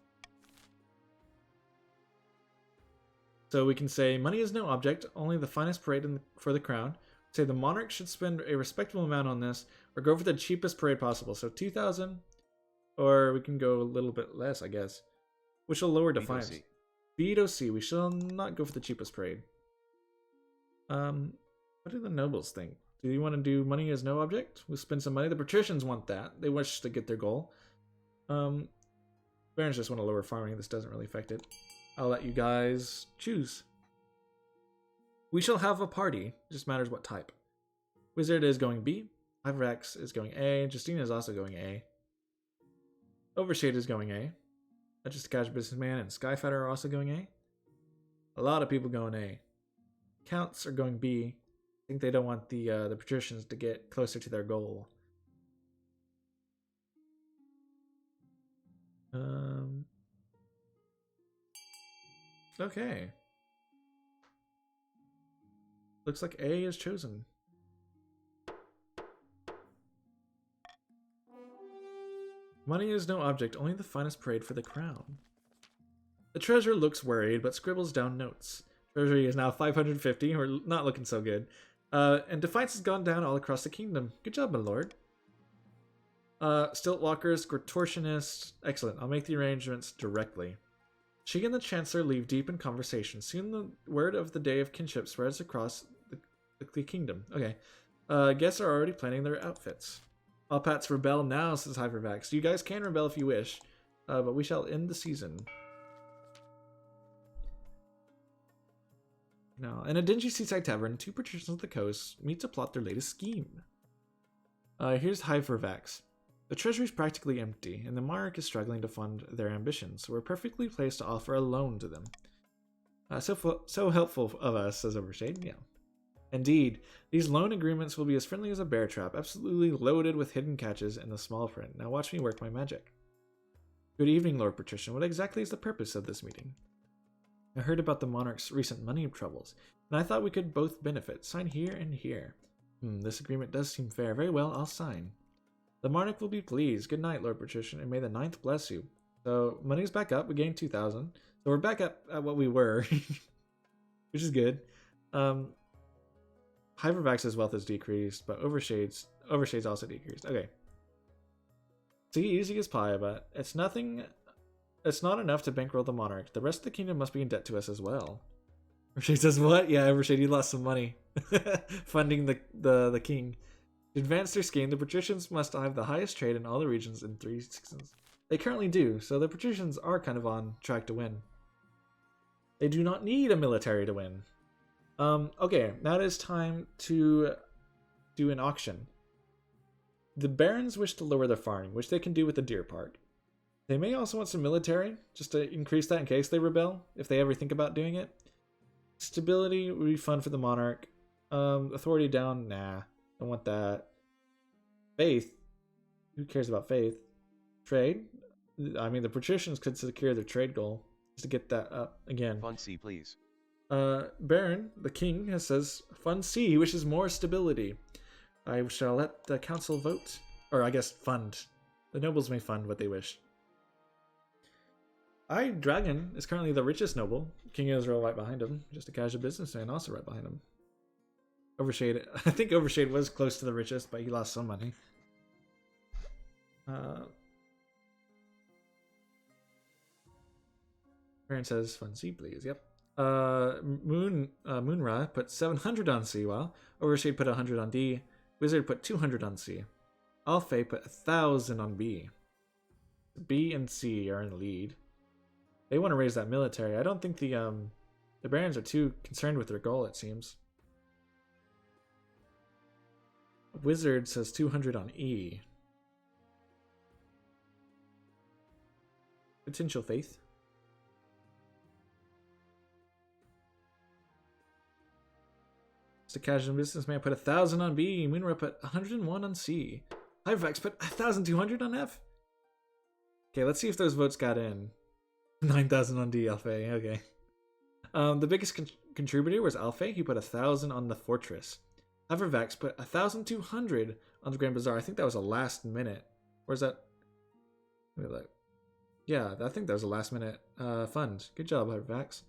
So we can say, money is no object, only the finest parade for the crown. Say the monarch should spend a respectable amount on this, or go for the cheapest parade possible. So 2,000, or we can go a little bit less, I guess. Which will lower defiance. Vito C. We shall not go for the cheapest parade. What do the nobles think? Do you want to do money as no object? We'll spend some money. The patricians want that. They wish to get their goal. Barons just want to lower farming. This doesn't really affect it. I'll let you guys choose. We shall have a party. It just matters what type. Wizard is going B. Hypervax is going A. Justina is also going A. Overshade is going A. Just a Casual Businessman and Skyfighter are also going A. A lot of people going A. Counts are going B. I think they don't want the patricians to get closer to their goal. Okay. Looks like A is chosen. Money is no object, only the finest parade for the crown. The treasurer looks worried, but scribbles down notes. Treasury is now 550, we're not looking so good. And defiance has gone down all across the kingdom. Good job, my lord. Stiltwalkers, Contortionists. Excellent, I'll make the arrangements directly. She and the Chancellor leave deep in conversation. Soon the word of the Day of Kinship spreads across the kingdom. Okay. Guests are already planning their outfits. All Pats rebel now, says Hypervax. You guys can rebel if you wish, but we shall end the season. Now, in a dingy seaside tavern, two patricians of the coast meet to plot their latest scheme. Here's Hypervax. The treasury is practically empty, and the monarch is struggling to fund their ambitions, so we're perfectly placed to offer a loan to them. So helpful of us, says Overshade. Yeah. Indeed, these loan agreements will be as friendly as a bear trap, absolutely loaded with hidden catches in the small print. Now watch me work my magic. Good evening, Lord Patrician. What exactly is the purpose of this meeting? I heard about the monarch's recent money troubles, and I thought we could both benefit. Sign here and here. This agreement does seem fair. Very well, I'll sign. The monarch will be pleased. Good night, Lord Patrician, and may the ninth bless you. So, money's back up. We gained 2,000. So we're back up at what we were, which is good. Hypervax's wealth is decreased, but Overshade's also decreased. Okay. See, easy as pie, but it's not enough to bankroll the monarch. The rest of the kingdom must be in debt to us as well. Overshade says what? Yeah, Overshade, you lost some money. Funding the king. To advance their scheme, the patricians must have the highest trade in all the regions in 3 seasons. They currently do, so the patricians are kind of on track to win. They do not need a military to win. Okay, now it is time to do an auction. The barons wish to lower their farming, which they can do with the deer park. They may also want some military, just to increase that in case they rebel, if they ever think about doing it. Stability would be fun for the monarch. Authority down, nah, don't want that. Faith, who cares about faith? Trade, I mean the patricians could secure their trade goal, just to get that up again. Fund C, please. Baron, the king, says, Fund C wishes more stability. I shall let the council vote. Or I guess fund. The nobles may fund what they wish. Dragon is currently the richest noble. King Israel right behind him. Just a casual businessman also right behind him. Overshade, I think Overshade was close to the richest, but he lost some money. Parent says, fund C, please. Yep. Moonra put 700 on C, while Overshade put 100 on D. Wizard put 200 on C. Alfei put 1,000 on B. B and C are in the lead. They want to raise that military. I don't think the Barons are too concerned with their goal, it seems. Wizard says 200 on E. Potential faith. Just a casual businessman put 1,000 on B. Moonra put 101 on C. Hyperfax put 1,200 on F. Okay, let's see if those votes got in. 9,000 on D, Alfei. Okay. The biggest contributor was Alfei. He put 1,000 on the Fortress. Hypervax put 1,200 on the Grand Bazaar. I think that was a last minute. Where's that? Let me look. Yeah, I think that was a last minute fund. Good job, Hypervax.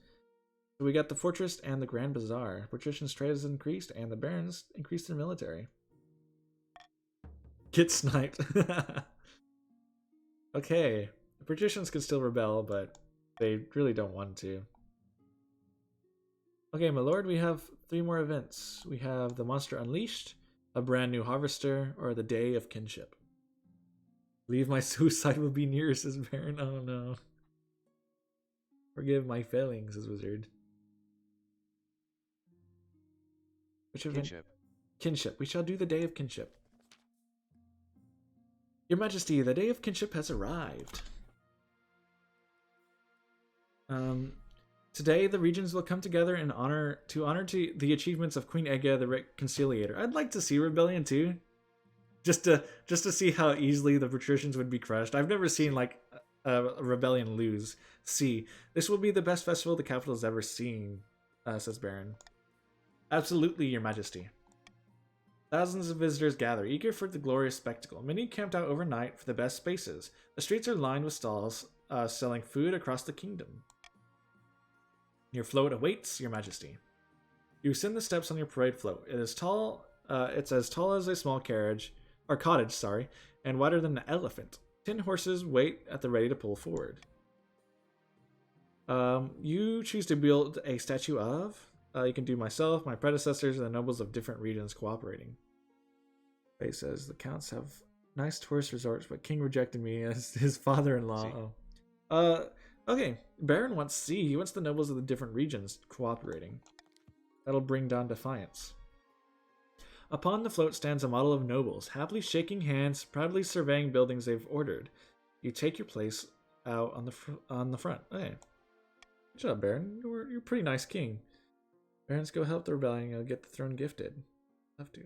So we got the Fortress and the Grand Bazaar. Patricians' trade has increased, and the Barons increased their military. Get sniped. Okay. The Patricians can still rebel, but they really don't want to. Okay, my lord, we have 3 more events. We have the Monster Unleashed, a brand new Harvester, or the Day of Kinship. Leave my suicide will be near, says Baron. Oh no. Forgive my failings, says Wizard. Which event? Kinship. Kinship. We shall do the Day of Kinship. Your Majesty, the Day of Kinship has arrived. Today, the regions will come together in honor to the achievements of Queen Ega, the Reconciliator. I'd like to see Rebellion too, just to see how easily the patricians would be crushed. I've never seen like a rebellion lose. See, this will be the best festival the capital has ever seen, says Baron. Absolutely, Your Majesty. Thousands of visitors gather, eager for the glorious spectacle. Many camped out overnight for the best spaces. The streets are lined with stalls selling food across the kingdom. Your float awaits, Your Majesty. You ascend the steps on your parade float. It is tall. It's as tall as a small cottage, and wider than an elephant. 10 horses wait at the ready to pull forward. You choose to build a statue of. You can do myself, my predecessors, and the nobles of different regions cooperating. Faye says the counts have nice tourist resorts, but King rejected me as his father-in-law. Okay, Baron wants C. He wants the nobles of the different regions cooperating. That'll bring down defiance. Upon the float stands a model of nobles, happily shaking hands, proudly surveying buildings they've ordered. You take your place out on the front. Okay. Good job, Baron. You're a pretty nice king. Barons, go help the rebellion and get the throne gifted. Have to.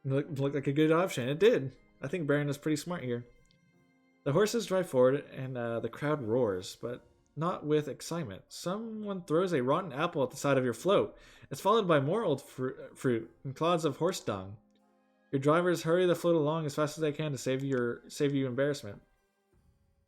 Looked like a good option. It did. I think Baron is pretty smart here. The horses drive forward, and the crowd roars, but not with excitement. Someone throws a rotten apple at the side of your float. It's followed by more old fruit and clods of horse dung. Your drivers hurry the float along as fast as they can to save you embarrassment.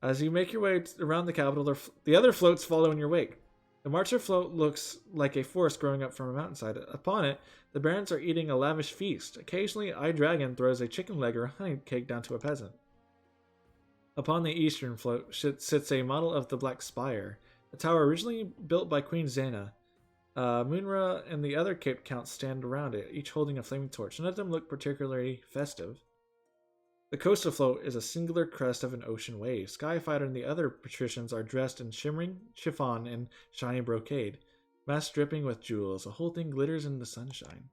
As you make your way around the capital, the other floats follow in your wake. The marcher float looks like a forest growing up from a mountainside. Upon it, the barons are eating a lavish feast. Occasionally, iDragon throws a chicken leg or a honey cake down to a peasant. Upon the eastern float sits a model of the Black Spire, a tower originally built by Queen Xena. Moonra and the other Cape Counts stand around it, each holding a flaming torch. None of them look particularly festive. The coastal float is a singular crest of an ocean wave. Skyfighter and the other patricians are dressed in shimmering chiffon and shiny brocade, masks dripping with jewels. The whole thing glitters in the sunshine.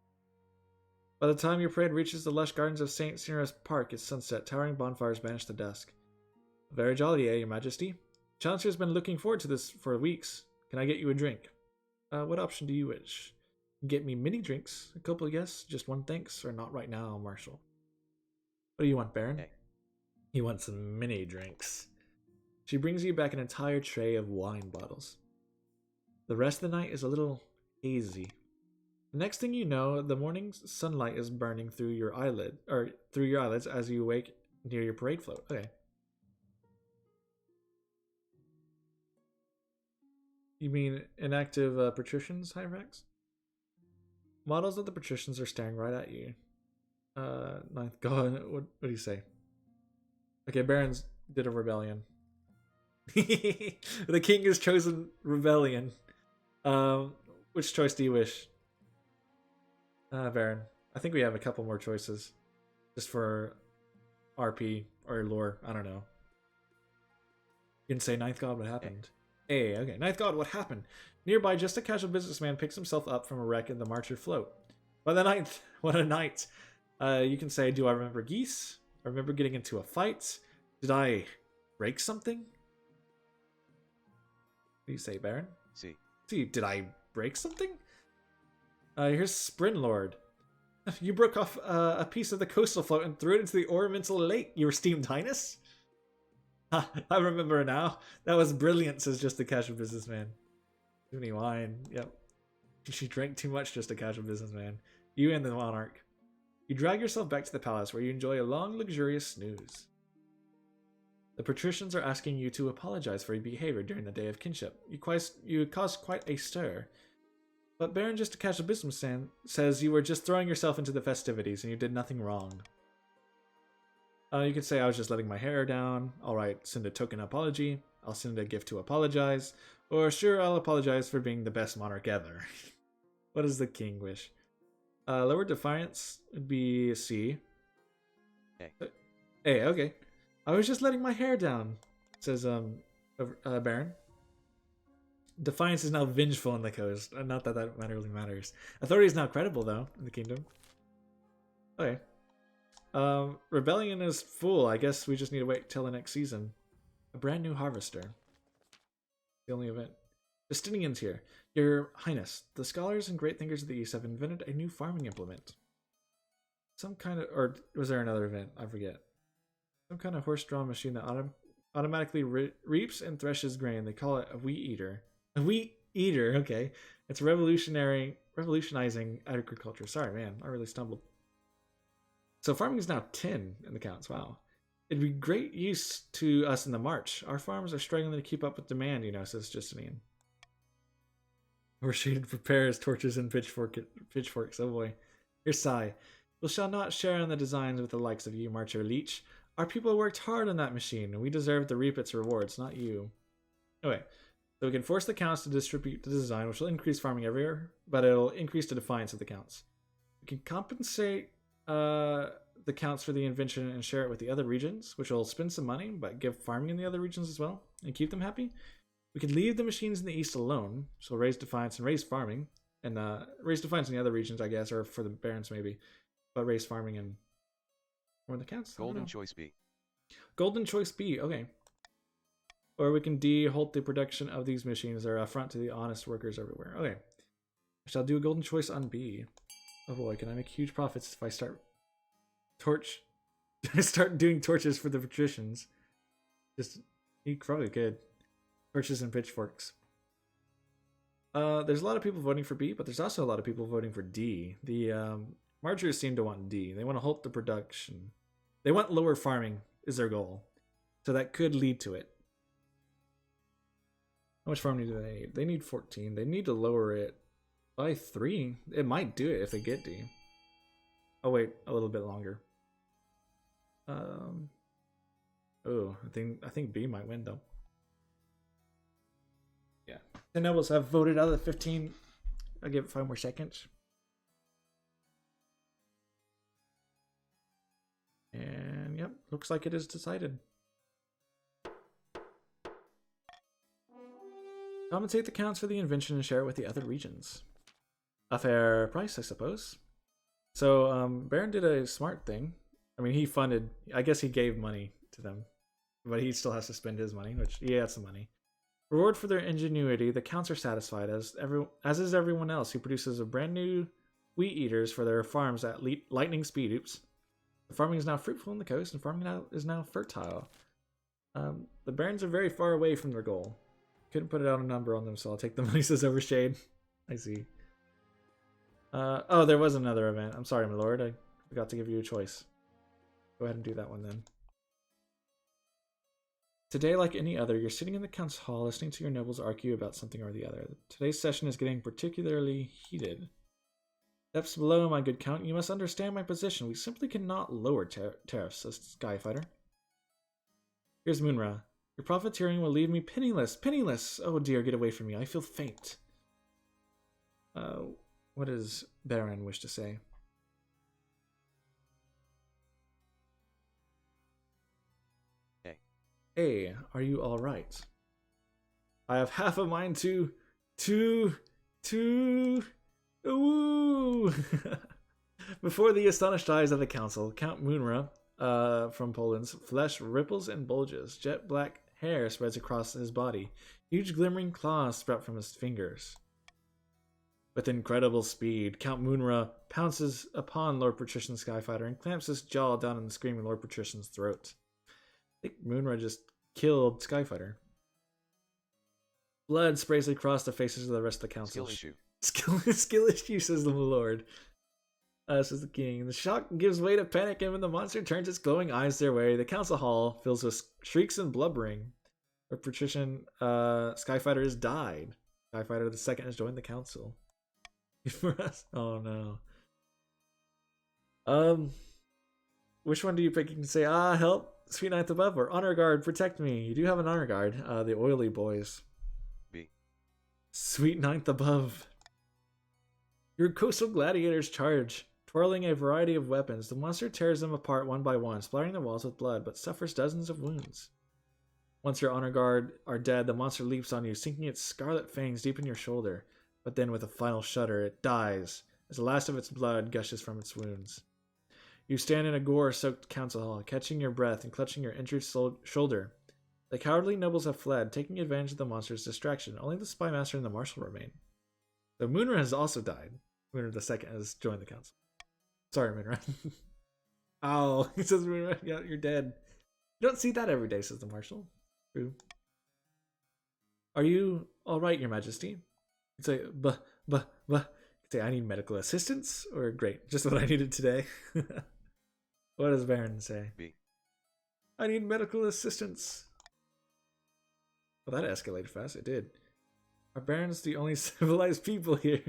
By the time your parade reaches the lush gardens of St. Cyra's Park, it's sunset. Towering bonfires banish the dusk. Very jolly, Your Majesty. Chancellor's been looking forward to this for weeks. Can I get you a drink? What option do you wish? Get me many drinks, a couple yes, just one thanks, or not right now, Marshal. What do you want, Baron? Hey. He wants some mini drinks. She brings you back an entire tray of wine bottles. The rest of the night is a little hazy. The next thing you know, the morning sunlight is burning through your eyelids as you wake near your parade float. Okay. You mean inactive patricians, Hyrax? Models of the patricians are staring right at you. Ninth God, what do you say? Okay, Barons did a rebellion. The king has chosen rebellion. Which choice do you wish? Baron. I think we have a couple more choices. Just for RP or lore. I don't know. You can say Ninth God, what happened? Hey, okay. Ninth God, what happened? Nearby, just a casual businessman picks himself up from a wreck in the Marcher float. By the ninth, what a night. You can say, do I remember geese? I remember getting into a fight. Did I break something? What do you say, Baron? See. See, did I break something? Here's Sprin Lord. You broke off a piece of the coastal float and threw it into the Ornamental Lake, your esteemed highness? I remember now. That was brilliant, says just a casual businessman. Too many wine. Yep. She drank too much, just a casual businessman. You and the monarch. You drag yourself back to the palace where you enjoy a long, luxurious snooze. The patricians are asking you to apologize for your behavior during the Day of Kinship. You caused quite a stir. But Baron just a casual businessman says you were just throwing yourself into the festivities and you did nothing wrong. You could say I was just letting my hair down. Alright, send a token apology. I'll send a gift to apologize. Or sure, I'll apologize for being the best monarch ever. What does the king wish? Lower defiance would be C. A, okay. I was just letting my hair down, says Baron. Defiance is now vengeful on the coast. Not that that really matters. Authority is now credible, though, in the kingdom. Okay. Rebellion is full. I guess we just need to wait till the next season. A brand new harvester. The only event. Justinian's here. Your Highness, the scholars and great thinkers of the East have invented a new farming implement. Some kind of... Or was there another event? I forget. Some kind of horse-drawn machine that automatically reaps and threshes grain. They call it a wheat eater. A wheat eater, okay. It's revolutionizing agriculture. Sorry, man. I really stumbled. So farming is now 10 in the counts. Wow. It'd be great use to us in the march. Our farms are struggling to keep up with demand, you know, says Justinian. Or she'd prepare his torches and pitchforks. Oh boy. Here's Sai. We shall not share in the designs with the likes of you, Marcher Leech. Our people worked hard on that machine, and we deserve to reap its rewards, not you. Okay. So we can force the counts to distribute the design, which will increase farming everywhere, but it'll increase the defiance of the counts. We can compensate the counts for the invention and share it with the other regions, which will spend some money, but give farming in the other regions as well, and keep them happy. We could leave the machines in the east alone, so raise defiance and raise farming, and raise defiance in the other regions, I guess, or for the barons maybe, but raise farming and or the counts. Golden choice B. Golden choice B. Okay. Or we can halt the production of these machines. They're affront to the honest workers everywhere. Okay. I shall do a golden choice on B. Oh boy, can I make huge profits if I start start doing torches for the patricians? You probably could. Torches and pitchforks. There's a lot of people voting for B, but there's also a lot of people voting for D. The Marchers seem to want D. They want to halt the production. They want lower farming is their goal. So that could lead to it. How much farming do they need? They need 14. They need to lower it by 3. It might do it if they get D. Oh wait, a little bit longer. Oh, I think B might win though. Yeah. The nobles have voted out of the 15. I'll give it 5 more seconds. And yep, looks like it is decided. Compensate the counts for the invention and share it with the other regions. A fair price, I suppose. So, Baron did a smart thing. I mean, I guess he gave money to them. But he still has to spend his money, which he had some money. Reward for their ingenuity, the counts are satisfied, as is everyone else who produces a brand new wheat eaters for their farms at lightning speed. Oops. The farming is now fruitful on the coast, and farming is now fertile. The barons are very far away from their goal. Couldn't put it out a number on them, so I'll take the money, says Overshade. I see. Oh, there was another event. I'm sorry, my lord. I forgot to give you a choice. Go ahead and do that one then. Today, like any other, you're sitting in the council hall listening to your nobles argue about something or the other. Today's session is getting particularly heated. Steps below, my good count, you must understand my position. We simply cannot lower tariffs, says Skyfighter. Here's Moonra. Your profiteering will leave me penniless. Penniless! Oh dear, get away from me. I feel faint. What does Baron wish to say? Hey, are you alright? I have half a mind to... Woo! Before the astonished eyes of the council, Count Moonra, from Poland's flesh ripples and bulges. Jet black hair spreads across his body. Huge glimmering claws sprout from his fingers. With incredible speed, Count Moonra pounces upon Lord Patrician Skyfighter and clamps his jaw down in the screaming Lord Patrician's throat. I think Moonra just killed Skyfighter. Blood sprays across the faces of the rest of the council. Skill issue, says the lord. Says the king. The shock gives way to panic, and when the monster turns its glowing eyes their way, the council hall fills with shrieks and blubbering. The patrician Skyfighter has died. Skyfighter the second has joined the council. For us? Oh no. Which one do you pick? You can say, help, Sweet Ninth above, or honor guard, protect me. You do have an honor guard. The oily boys. B. Sweet Ninth above. Your coastal gladiators charge, twirling a variety of weapons. The monster tears them apart one by one, splattering the walls with blood, but suffers dozens of wounds. Once your honor guard are dead, the monster leaps on you, sinking its scarlet fangs deep in your shoulder. But then with a final shudder, it dies, as the last of its blood gushes from its wounds. You stand in a gore-soaked council hall, catching your breath and clutching your injured shoulder. The cowardly nobles have fled, taking advantage of the monster's distraction. Only the spy master and the marshal remain. So Moonra has also died. Moonra the second has joined the council. Sorry, Moonra. Oh, he says Moonra, yeah, you're dead. You don't see that every day, says the marshal. True. Are you alright, your majesty? You'd say, say, I need medical assistance? Or, great, just what I needed today. What does Baron say? B. I need medical assistance. Well, that escalated fast. It did. Are Barons the only civilized people here?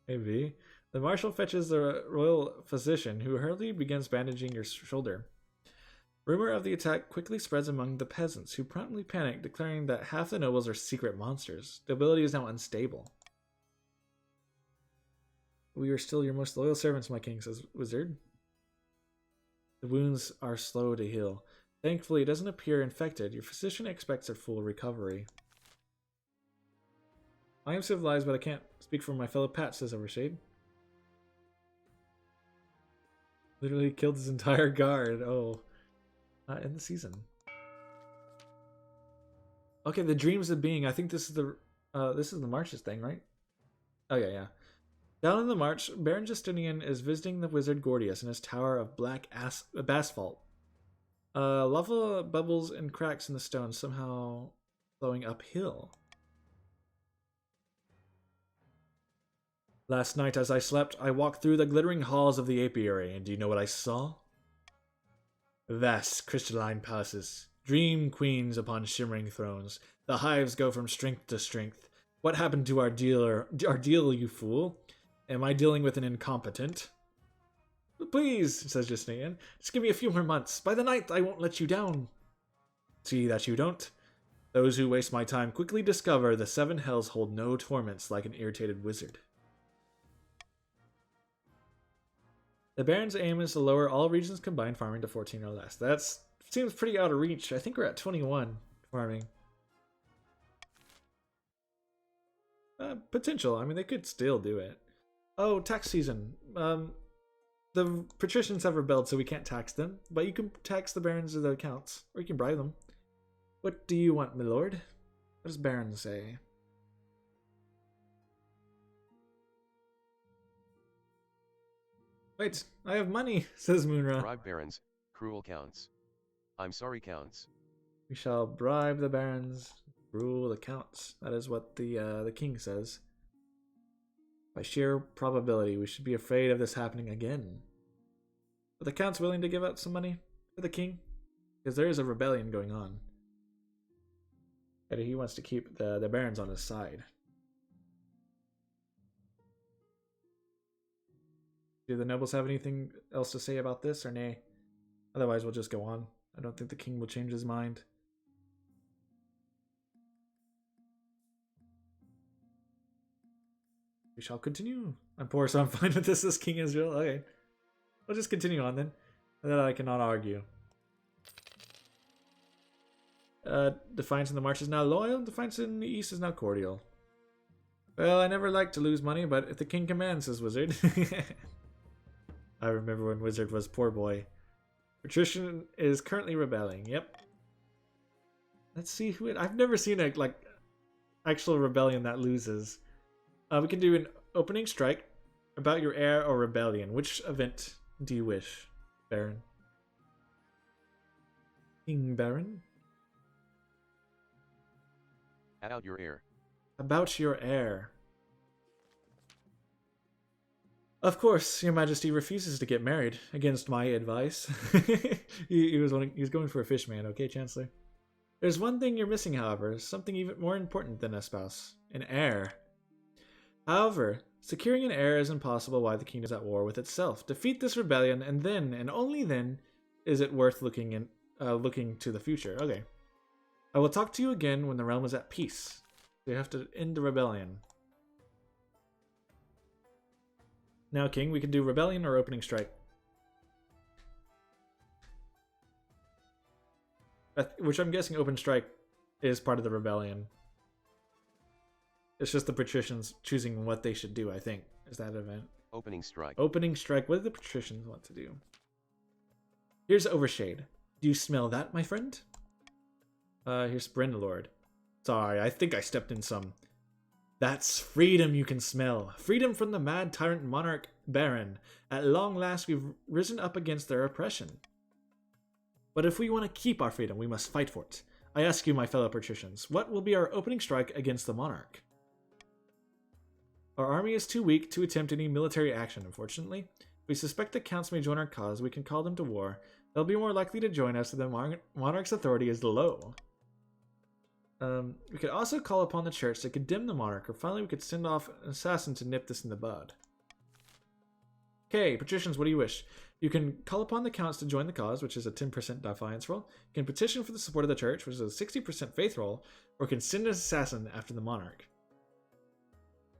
Maybe. The marshal fetches the royal physician, who hurriedly begins bandaging your shoulder. Rumor of the attack quickly spreads among the peasants, who promptly panic, declaring that half the nobles are secret monsters. The ability is now unstable. We are still your most loyal servants, my king, says Wizard. The wounds are slow to heal. Thankfully, it doesn't appear infected. Your physician expects a full recovery. I am civilized, but I can't speak for my fellow Pat, says Overshade. Literally killed his entire guard. Oh. In the season. Okay, the dreams of being. I think this is the March's thing, right? Oh yeah. Down in the March, Baron Justinian is visiting the wizard Gordius in his tower of black basalt. Lava bubbles and cracks in the stone, somehow flowing uphill. Last night as I slept, I walked through the glittering halls of the apiary, and do you know what I saw? Vast crystalline palaces, dream queens upon shimmering thrones. The hives go from strength to strength. What happened to our deal, you fool? Am I dealing with an incompetent? Please, says Justinian, just give me a few more months. By the 9th, I won't let you down. See that you don't. Those who waste my time quickly discover the 7 hells hold no torments like an irritated wizard. The Baron's aim is to lower all regions combined farming to 14 or less. That seems pretty out of reach. I think we're at 21 farming. Potential. I mean, they could still do it. Oh, tax season. The patricians have rebelled, so we can't tax them. But you can tax the barons of the accounts, or you can bribe them. What do you want, my lord? What does Baron say? Wait, I have money, says Moonra. Bribe barons, cruel counts. I'm sorry, counts. We shall bribe the barons, rule the counts. That is what the king says. By sheer probability, we should be afraid of this happening again. Are the counts willing to give out some money for the king? Because there is a rebellion going on. But he wants to keep the barons on his side. Do the nobles have anything else to say about this, or nay? Otherwise, we'll just go on. I don't think the king will change his mind. We shall continue. I'm poor, so I'm fine with this as King Israel. Okay. We'll just continue on then. And then I cannot argue. Defiance in the March is now loyal. Defiance in the East is now cordial. Well, I never like to lose money, but if the king commands, says Wizard. I remember when Wizard was poor boy. Patrician is currently rebelling. Yep. Let's see who it... I've never seen a, like, actual rebellion that loses. We can do an opening strike about your heir or rebellion. Which event do you wish, Baron? King Baron? About your heir. About your heir. Of course, Your Majesty refuses to get married, against my advice. he was going for a fish man, okay, Chancellor? There's one thing you're missing, however, something even more important than a spouse. An heir. However, securing an heir is impossible while the kingdom is at war with itself. Defeat this rebellion, and then, and only then, is it worth looking to the future. Okay. I will talk to you again when the realm is at peace. You have to end the rebellion. Now, King, we can do rebellion or opening strike. Which I'm guessing open strike is part of the rebellion. It's just the patricians choosing what they should do, I think, is that event. Opening strike. Opening strike. What do the patricians want to do? Here's Overshade. Do you smell that, my friend? Here's Brendalord. Sorry, I think I stepped in some. That's freedom you can smell. Freedom from the mad tyrant monarch Baron. At long last we've risen up against their oppression. But if we want to keep our freedom, we must fight for it. I ask you, my fellow patricians, what will be our opening strike against the monarch? Our army is too weak to attempt any military action, unfortunately. If we suspect the counts may join our cause, we can call them to war. They'll be more likely to join us if the monarch's authority is low. We could also call upon the church to condemn the monarch, or finally we could send off an assassin to nip this in the bud. Okay, patricians, what do you wish? You can call upon the counts to join the cause, which is a 10% defiance roll. You can petition for the support of the church, which is a 60% faith roll, or can send an assassin after the monarch.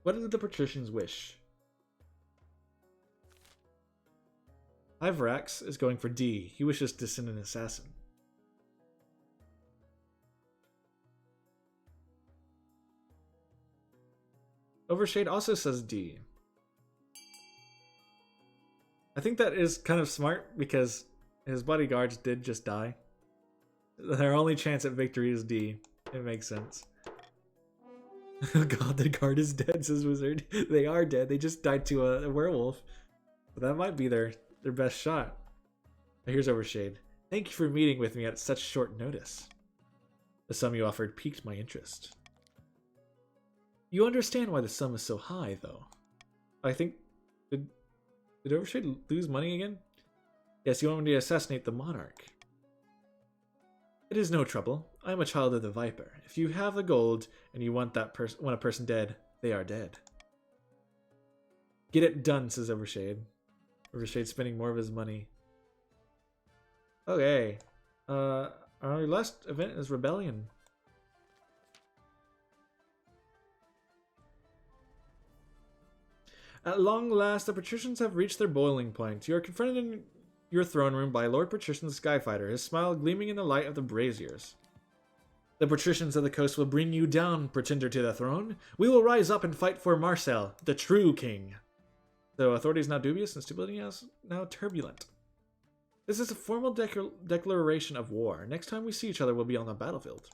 What do the patricians wish? Iverax is going for D. He wishes to send an assassin. Overshade also says D. I think that is kind of smart because his bodyguards did just die. Their only chance at victory is D. It makes sense. Oh god, the guard is dead, says Wizard. They are dead. They just died to a werewolf. But that might be their best shot. Here's Overshade. Thank you for meeting with me at such short notice. The sum you offered piqued my interest. You understand why the sum is so high, though. I think... Did Overshade lose money again? Yes, you want me to assassinate the monarch. It is no trouble. I am a child of the Viper. If you have the gold and you want a person dead, they are dead. Get it done, says Overshade. Overshade spending more of his money. Okay. Our last event is Rebellion. At long last, the patricians have reached their boiling point. You are confronted in your throne room by Lord Patrician the Skyfighter, his smile gleaming in the light of the braziers. The patricians of the coast will bring you down, pretender to the throne. We will rise up and fight for Marcel, the true king. So authority is now dubious and stability is now turbulent. This is a formal declaration of war. Next time we see each other, we'll be on the battlefield.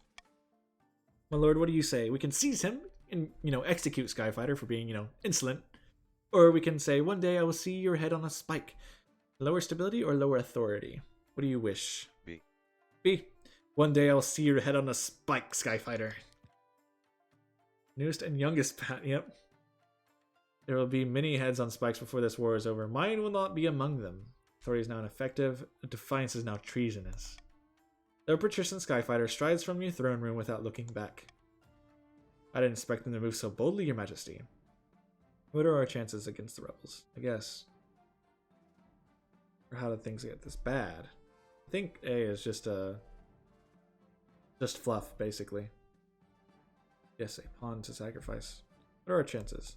My lord, what do you say? We can seize him and, execute Skyfighter for being, insolent. Or we can say, one day I will see your head on a spike. Lower stability or lower authority? What do you wish? B. B. One day I will see your head on a spike, Skyfighter. Newest and youngest Pat, yep. There will be many heads on spikes before this war is over. Mine will not be among them. Authority is now ineffective. Defiance is now treasonous. The patrician Skyfighter strides from your throne room without looking back. I didn't expect them to move so boldly, Your Majesty. What are our chances against the rebels? I guess. Or how did things get this bad? I think A is just fluff, basically. Yes, a pawn to sacrifice. What are our chances?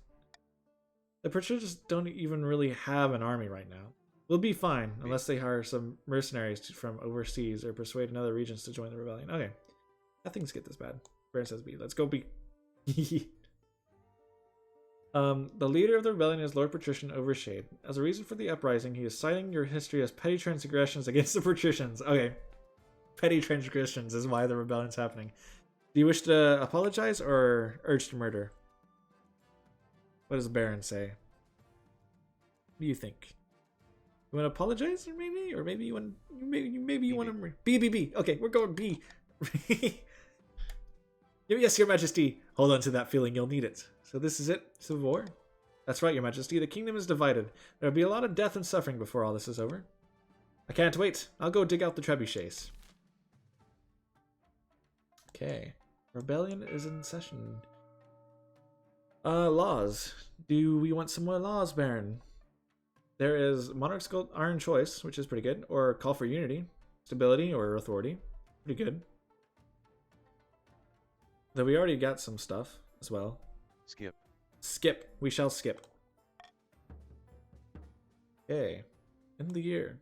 The patricians don't even really have an army right now. We'll be fine, unless they hire some mercenaries from overseas or persuade another regions to join the rebellion. Okay. How things get this bad. Baron says B. Let's go B. The leader of the rebellion is Lord Patrician Overshade. As a reason for the uprising, he is citing your history as petty transgressions against the patricians. Okay. Petty transgressions is why the rebellion's happening. Do you wish to apologize or urge to murder? What does Baron say? What do you think? You want to apologize, or maybe you want to B. Okay, we're going B. Yes, Your Majesty. Hold on to that feeling; you'll need it. So this is it, civil war. That's right, Your Majesty. The kingdom is divided. There'll be a lot of death and suffering before all this is over. I can't wait. I'll go dig out the trebuchets. Okay, rebellion is in session. Laws. Do we want some more laws, Baron? There is Monarch's Gold Iron Choice, which is pretty good, or Call for Unity, Stability, or Authority. Pretty good. Though we already got some stuff as well. Skip. Skip. We shall skip. Okay. End of the year.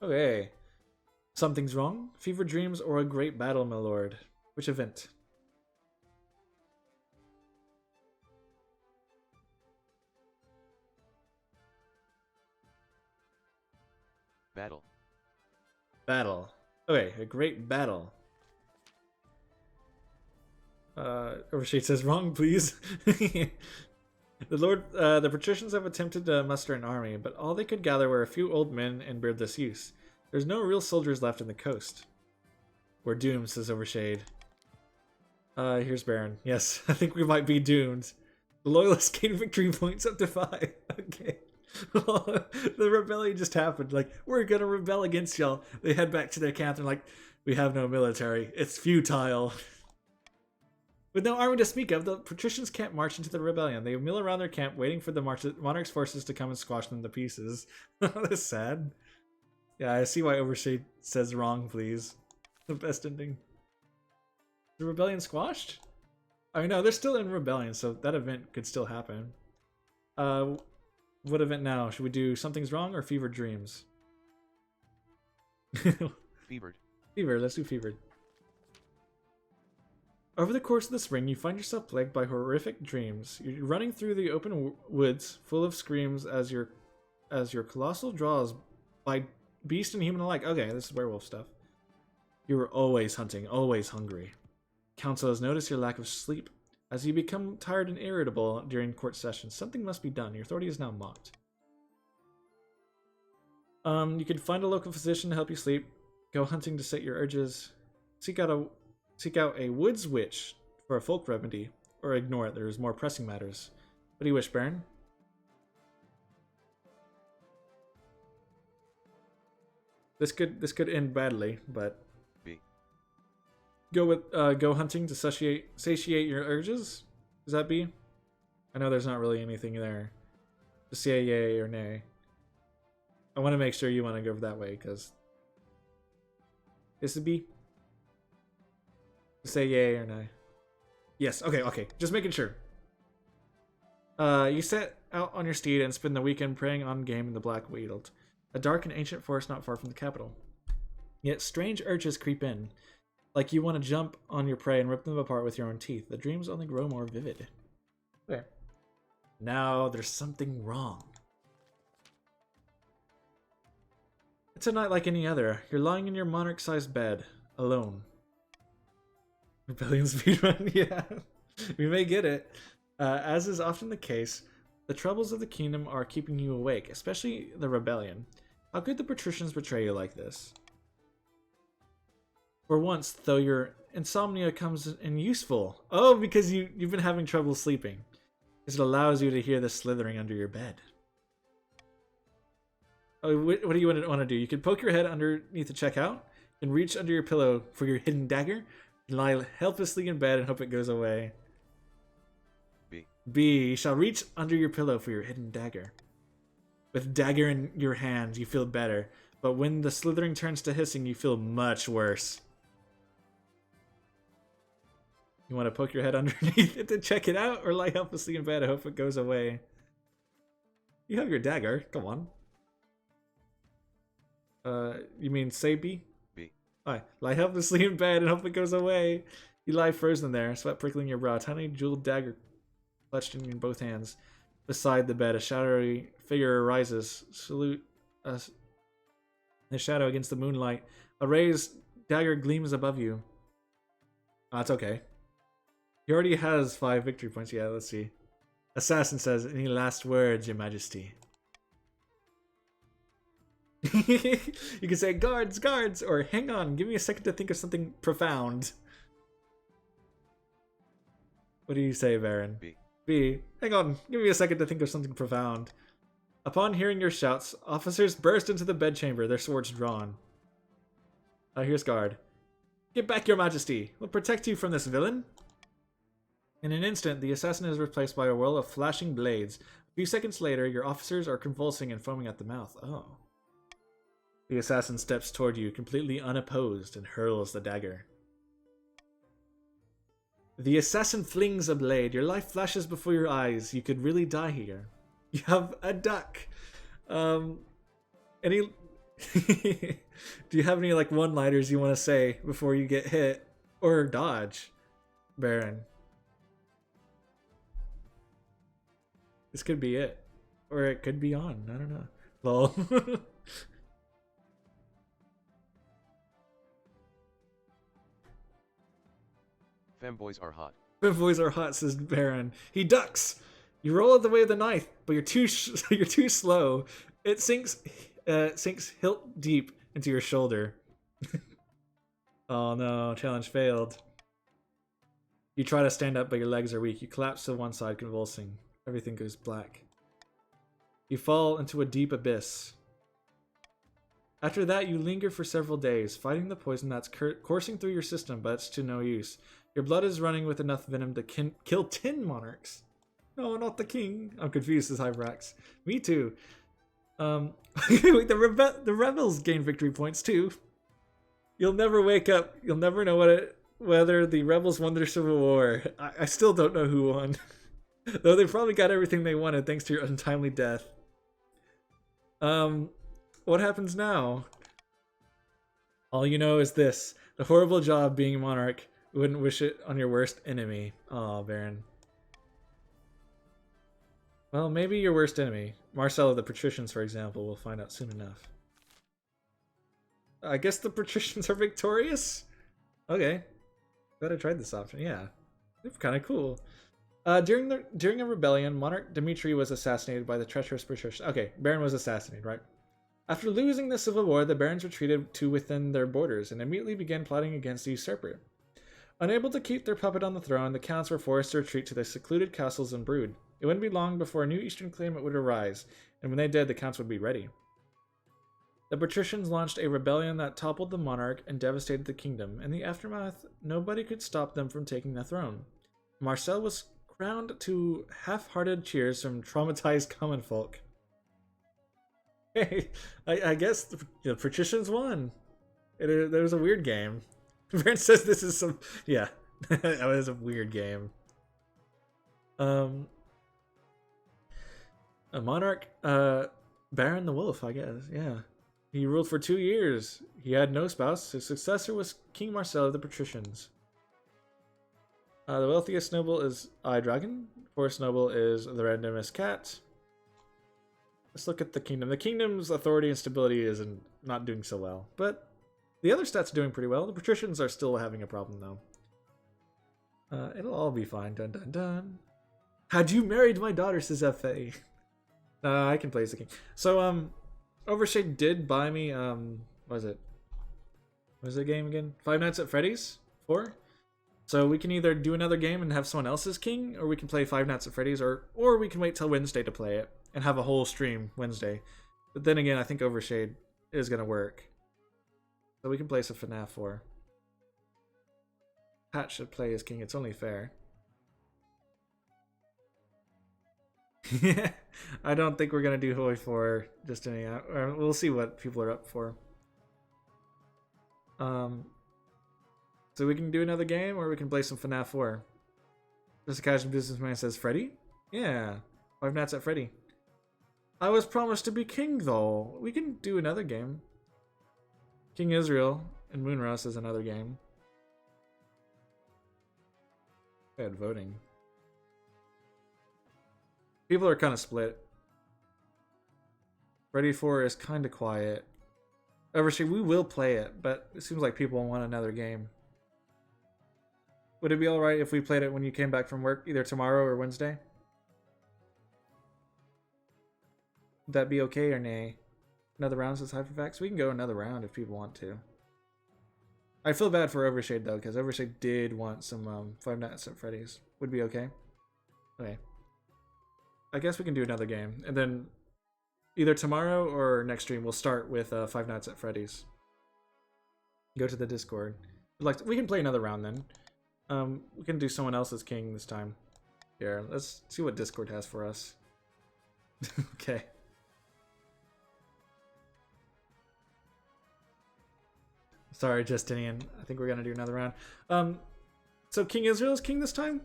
Okay. Something's wrong? Fever dreams or a great battle, my lord? Which event? Battle. Battle. Okay, a great battle. Overshade says wrong, please. The patricians have attempted to muster an army, but all they could gather were a few old men and beardless youths. There's no real soldiers left in the coast. We're doomed, says Overshade. Here's Baron. Yes, I think we might be doomed. The loyalists gain victory points up to 5. Okay. The rebellion just happened. Like, we're gonna rebel against y'all. They head back to their camp. They're like, we have no military. It's futile. With no army to speak of, the patricians can't march into the rebellion. They mill around their camp, waiting for the monarch's forces to come and squash them to pieces. That's sad. Yeah, I see why Overshade says wrong, please. The best ending. The rebellion squashed? I mean, no, they're still in rebellion, so that event could still happen. What event now? Should we do Something's Wrong or Fevered Dreams? Fevered. Fevered, let's do Fevered. Over the course of the spring, you find yourself plagued by horrific dreams. You're running through the open woods, full of screams as your colossal draws by beast and human alike. Okay, this is werewolf stuff. You were always hunting, always hungry. Council has noticed your lack of sleep. As you become tired and irritable during court sessions, something must be done. Your authority is now mocked. You could find a local physician to help you sleep. Go hunting to set your urges. Seek out a woods witch for a folk remedy, or ignore it. There's more pressing matters. What do you wish, Baron? This could end badly, but B. Go with go hunting to satiate your urges. Does that B? I know there's not really anything there. Just say yay or nay. I want to make sure you want to go that way because this is B. Say yay or nay. Yes. Okay. Just making sure. You set out on your steed and spend the weekend preying on game in the Black Weald, a dark and ancient forest not far from the capital. Yet strange urges creep in, like you want to jump on your prey and rip them apart with your own teeth. The dreams only grow more vivid. Okay. Now there's something wrong. It's a night like any other. You're lying in your monarch-sized bed, alone. Rebellion speedrun, yeah. We may get it. As is often the case, the troubles of the kingdom are keeping you awake, especially the rebellion. How could the patricians betray you like this? For once, though, your insomnia comes in useful. Oh, because you've been having trouble sleeping. Because it allows you to hear the slithering under your bed. Oh, what do you want to do? You can poke your head underneath the checkout, and reach under your pillow for your hidden dagger, and lie helplessly in bed and hope it goes away. B. B. You shall reach under your pillow for your hidden dagger. With dagger in your hand, you feel better, but when the slithering turns to hissing, you feel much worse. You want to poke your head underneath it to check it out, or lie helplessly in bed and hope it goes away? You have your dagger. Come on. You mean say B? B. Alright. Lie helplessly in bed and hope it goes away. You lie frozen there, sweat prickling your brow, tiny jeweled dagger clutched in both hands. Beside the bed, a shadowy figure arises. Salute the shadow against the moonlight. A raised dagger gleams above you. That's okay. He already has 5 victory points. Yeah, let's see. Assassin says, any last words, your majesty? You can say, guards, guards, or hang on, give me a second to think of something profound. What do you say, Baron? B. B. Hang on, give me a second to think of something profound. Upon hearing your shouts, officers burst into the bedchamber, their swords drawn. Here's guard. Get back, your majesty. We'll protect you from this villain. In an instant, the assassin is replaced by a whirl of flashing blades. A few seconds later, your officers are convulsing and foaming at the mouth. Oh. The assassin steps toward you, completely unopposed, and hurls the dagger. The assassin flings a blade. Your life flashes before your eyes. You could really die here. You have a duck. Any... Do you have any, like, one-liners you want to say before you get hit? Or dodge, Baron? This could be it. Or it could be on. I don't know. Lol. Femboys are hot. Femboys are hot, says Baron. He ducks. You roll out the way of the knife, but you're too you're too slow. It sinks hilt deep into your shoulder. Oh no, challenge failed. You try to stand up, but your legs are weak. You collapse to one side, convulsing. Everything goes black. You fall into a deep abyss. After that, you linger for several days, fighting the poison that's coursing through your system, but it's to no use. Your blood is running with enough venom to kill 10 monarchs. No, not the king. I'm confused, says Hybrax. Me too. Wait, the rebels gain victory points too. You'll never wake up. You'll never know whether the rebels won their civil war. I still don't know who won. Though they probably got everything they wanted thanks to your untimely death. What happens now? All you know is this. The horrible job being a monarch. Wouldn't wish it on your worst enemy. Aw, Baron. Well, maybe your worst enemy. Marcel of the Patricians, for example. We'll find out soon enough. I guess the Patricians are victorious? Okay. Glad I tried this option. Yeah. It's kind of cool. During a rebellion, Monarch Dimitri was assassinated by the treacherous Patricians. Okay, Baron was assassinated, right? After losing the civil war, the barons retreated to within their borders and immediately began plotting against the usurper. Unable to keep their puppet on the throne, the counts were forced to retreat to their secluded castles and brood. It wouldn't be long before a new eastern claimant would arise, and when they did, the counts would be ready. The patricians launched a rebellion that toppled the monarch and devastated the kingdom. In the aftermath, nobody could stop them from taking the throne. Marcel was crowned to half-hearted cheers from traumatized common folk. Hey, I guess the patricians won. It was a weird game. Baron says this is some... Yeah, that was a weird game. A monarch, Baron the Wolf, I guess, yeah. He ruled for 2 years. He had no spouse. His successor was King Marcel of the Patricians. The wealthiest noble is iDragon. Poorest noble is the randomest cat. Let's look at the kingdom. The kingdom's authority and stability is not doing so well, but the other stats are doing pretty well. The patricians are still having a problem, though. It'll all be fine. Dun dun dun. Had you married my daughter, says F.A. I can play as the king. So, Overshade did buy me, what was it? What was the game again? Five Nights at Freddy's 4? So we can either do another game and have someone else as king, or we can play Five Nights at Freddy's, or we can wait till Wednesday to play it and have a whole stream Wednesday. But then again, I think Overshade is gonna work. So we can place a FNAF 4. Pat should play as king, it's only fair. I don't think we're gonna do Hoi 4 just any. We'll see what people are up for. So we can do another game, or we can play some FNAF 4. Just a casual businessman says, Freddy? Yeah, Five Nights at Freddy. I was promised to be king, though. We can do another game. King Israel and Moonrust is another game. Bad voting. People are kind of split. Freddy 4 is kind of quiet. Overshade, we will play it, but it seems like people want another game. Would it be alright if we played it when you came back from work, either tomorrow or Wednesday? Would that be okay or nay? Another round says Hyperfax? We can go another round if people want to. I feel bad for Overshade though, because Overshade did want some Five Nights at Freddy's. Would be okay? Okay. I guess we can do another game, and then either tomorrow or next stream we'll start with Five Nights at Freddy's. Go to the Discord. We can play another round then. We can do someone else's king this time. Here, let's see what Discord has for us. Okay. Sorry, Justinian. I think we're gonna do another round. So King Israel's king this time?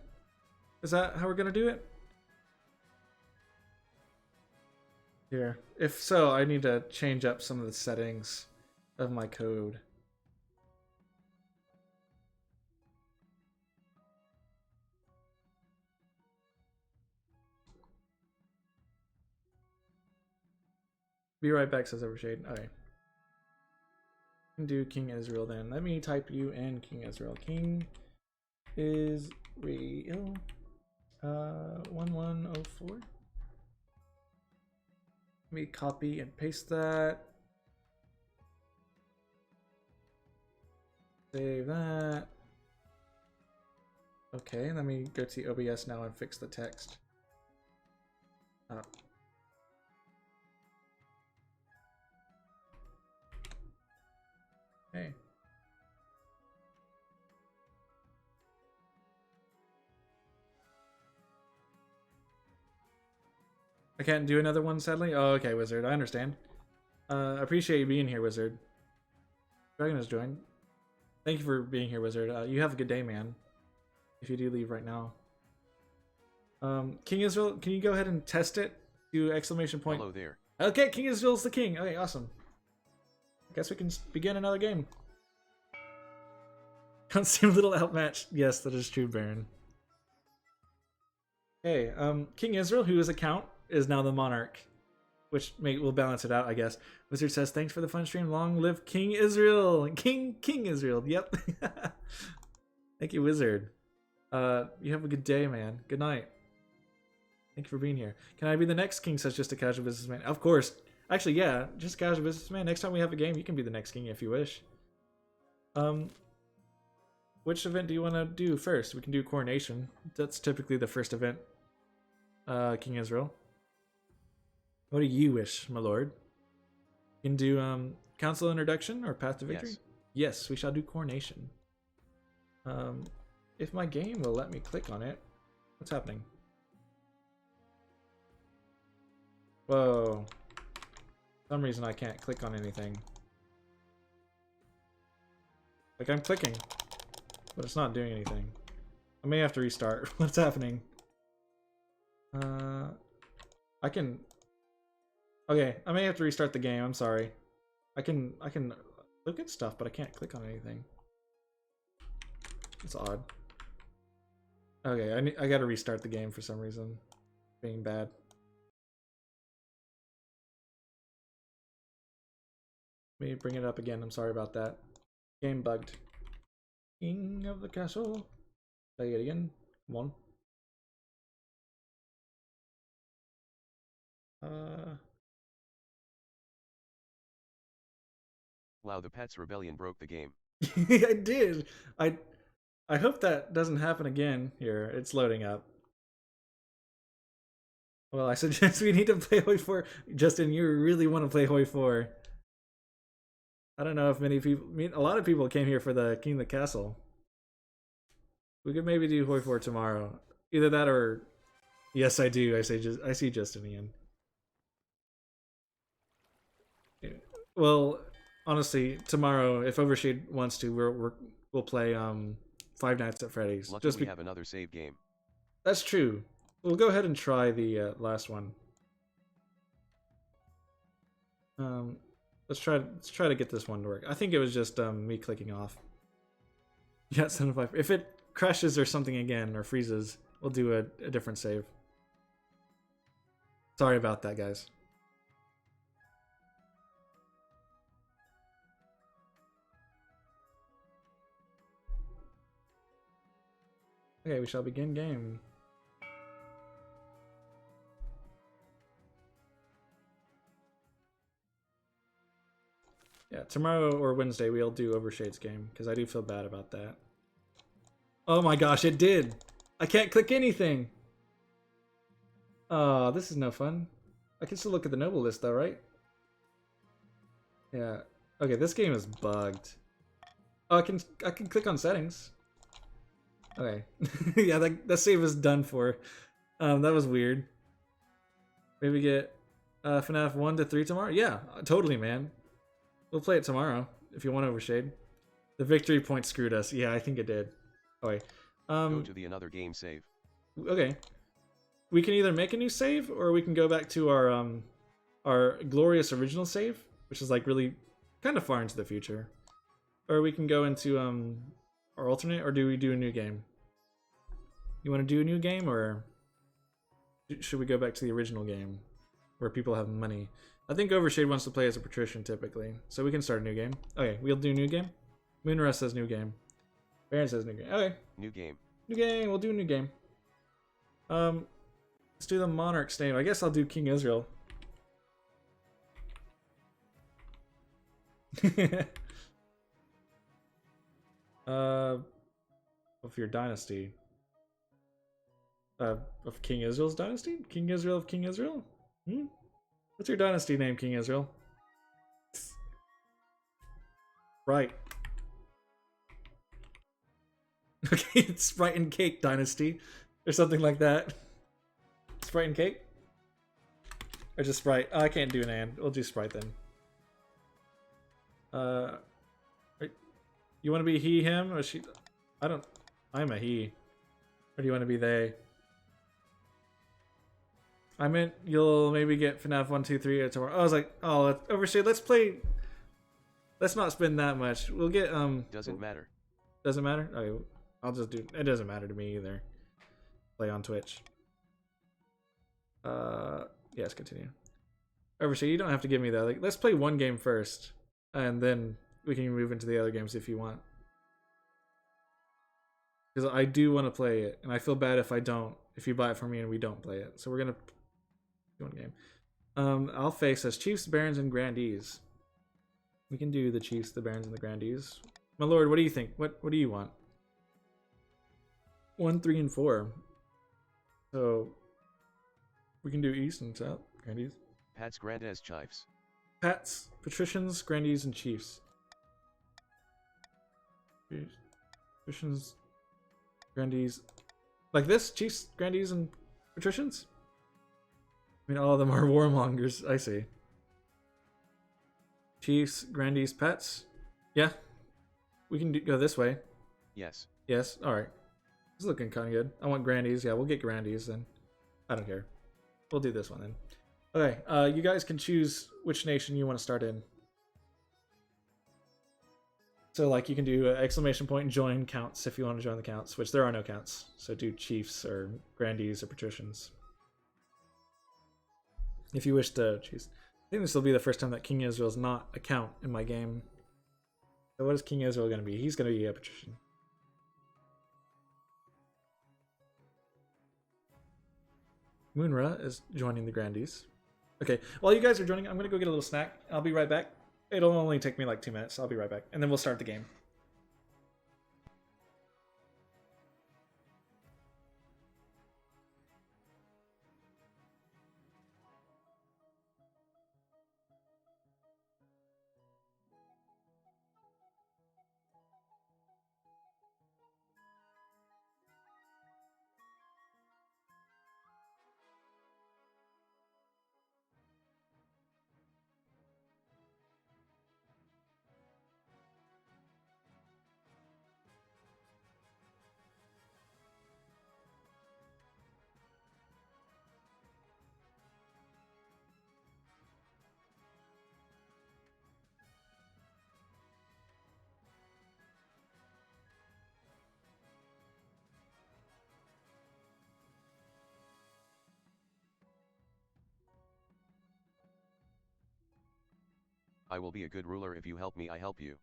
Is that how we're gonna do it? Here. If so, I need to change up some of the settings of my code. Be right back, says Overshade. Okay. Do King Israel then. Let me type you in King Israel. King Israel 1104. Let me copy and paste that. Save that. Okay, let me go to OBS now and fix the text. Okay. I can't do another one, sadly. Oh, okay, Wizard. I understand. I appreciate you being here, Wizard. Dragon has joined. Thank you for being here, Wizard. You have a good day, man. If you do leave right now. King Israel, can you go ahead and test it? Do exclamation point. Hello there. Okay, King Israel's the king. Okay, awesome. Guess we can begin another game. Don't seem a little outmatched. Yes, that is true, Baron. Okay, King Israel, who is a count, is now the monarch, which will balance it out, I guess. Wizard says, "Thanks for the fun stream. Long live King Israel, King Israel." Yep. Thank you, Wizard. You have a good day, man. Good night. Thank you for being here. Can I be the next king? Says just a casual businessman. Of course. Actually, yeah, just a casual businessman. Next time we have a game, you can be the next king if you wish. Which event do you want to do first? We can do Coronation. That's typically the first event. King Israel. What do you wish, my lord? You can do Council Introduction or Path to Victory? Yes. Yes, we shall do Coronation. If my game will let me click on it. What's happening? Whoa. For some reason I can't click on anything. Like I'm clicking, but it's not doing anything. I may have to restart. What's happening? I can... Okay, I may have to restart the game. I'm sorry. I can look at stuff, but I can't click on anything. It's odd. Okay, I gotta restart the game for some reason. Being bad. Let me bring it up again. I'm sorry about that. Game bugged. King of the castle. Play it again. Come on. Wow, the Pets Rebellion broke the game. I did. I hope that doesn't happen again. Here, it's loading up. Well, I suggest we need to play Hoi 4. Justin, you really want to play Hoi 4. I don't know if many people. I mean, a lot of people came here for the King of the Castle. We could maybe do Hoi 4 tomorrow. Either that or. Yes, I do. I see Justin again. Well, honestly, tomorrow, if Overshade wants to, we'll play Five Nights at Freddy's. Lucky we have another save game. That's true. We'll go ahead and try the last one. Let's try to get this one to work. I think it was just me clicking off. Yeah, 75. If it crashes or something again or freezes, we'll do a different save. Sorry about that, guys. Okay, we shall begin game. Yeah, tomorrow or Wednesday we'll do Overshade's game, because I do feel bad about that. Oh my gosh, it did! I can't click anything! Oh, this is no fun. I can still look at the noble list though, right? Yeah. Okay, this game is bugged. Oh, I can click on settings. Okay. Yeah, that save is done for. That was weird. Maybe get FNAF 1 to 3 tomorrow? Yeah, totally, man. We'll play it tomorrow if you want Overshade. The victory point screwed us. Yeah, I think it did. Okay. Go to the another game save. Okay. We can either make a new save or we can go back to our glorious original save, which is like really kind of far into the future. Or we can go into our alternate, or do we do a new game? You want to do a new game, or should we go back to the original game where people have money? I think Overshade wants to play as a patrician typically, so we can start a new game. Okay, we'll do new game. Moonrust says new game. Baron says new game. Okay. New game. New game. We'll do a new game. Let's do the monarch's name. I guess I'll do King Israel. Of your dynasty. Of King Israel's dynasty? King Israel of King Israel? What's your dynasty name, King Israel? Right. Okay, it's Sprite and Cake Dynasty. Or something like that. Sprite and Cake? Or just Sprite? Oh, I can't do an and. We'll do Sprite then. You want to be he, him, or she? I'm a he. Or do you want to be they? I meant you'll maybe get FNAF 1, 2, 3 tomorrow. I was like, oh, Overshade, let's play. Let's not spend that much. We'll get Doesn't matter. Doesn't matter? Okay, I'll just do. It doesn't matter to me either. Play on Twitch. Yes, continue. Overshade, you don't have to give me that. Like, let's play one game first, and then we can move into the other games if you want. Because I do want to play it, and I feel bad if I don't. If you buy it for me and we don't play it, so we're gonna do one game. I'll face as Chiefs, Barons, and Grandees. We can do the Chiefs, the Barons, and the Grandees. My lord, what do you think? What do you want? 1, 3, and 4. So we can do East and South, Grandees. Pats, Grandes, Chiefs. Pats, Patricians, Grandees, and Chiefs. Patricians, Grandees. Like this? Chiefs, Grandees, and Patricians? I mean, all of them are warmongers. I see. Chiefs, Grandees, Pets. Yeah. We can go this way. Yes. Yes. Alright. It's looking kind of good. I want Grandees. Yeah, we'll get Grandees then. I don't care. We'll do this one then. Okay. You guys can choose which nation you want to start in. So, like, you can do exclamation point and join counts if you want to join the counts, which there are no counts. So do Chiefs or Grandees or Patricians. If you wish to choose. I think this will be the first time that King Israel is not a count in my game. So what is King Israel going to be? He's going to be a Patrician. Moonra is joining the Grandees. Okay, while you guys are joining, I'm going to go get a little snack. I'll be right back. It'll only take me like 2 minutes. I'll be right back. And then we'll start the game. I will be a good ruler if you help me, I help you.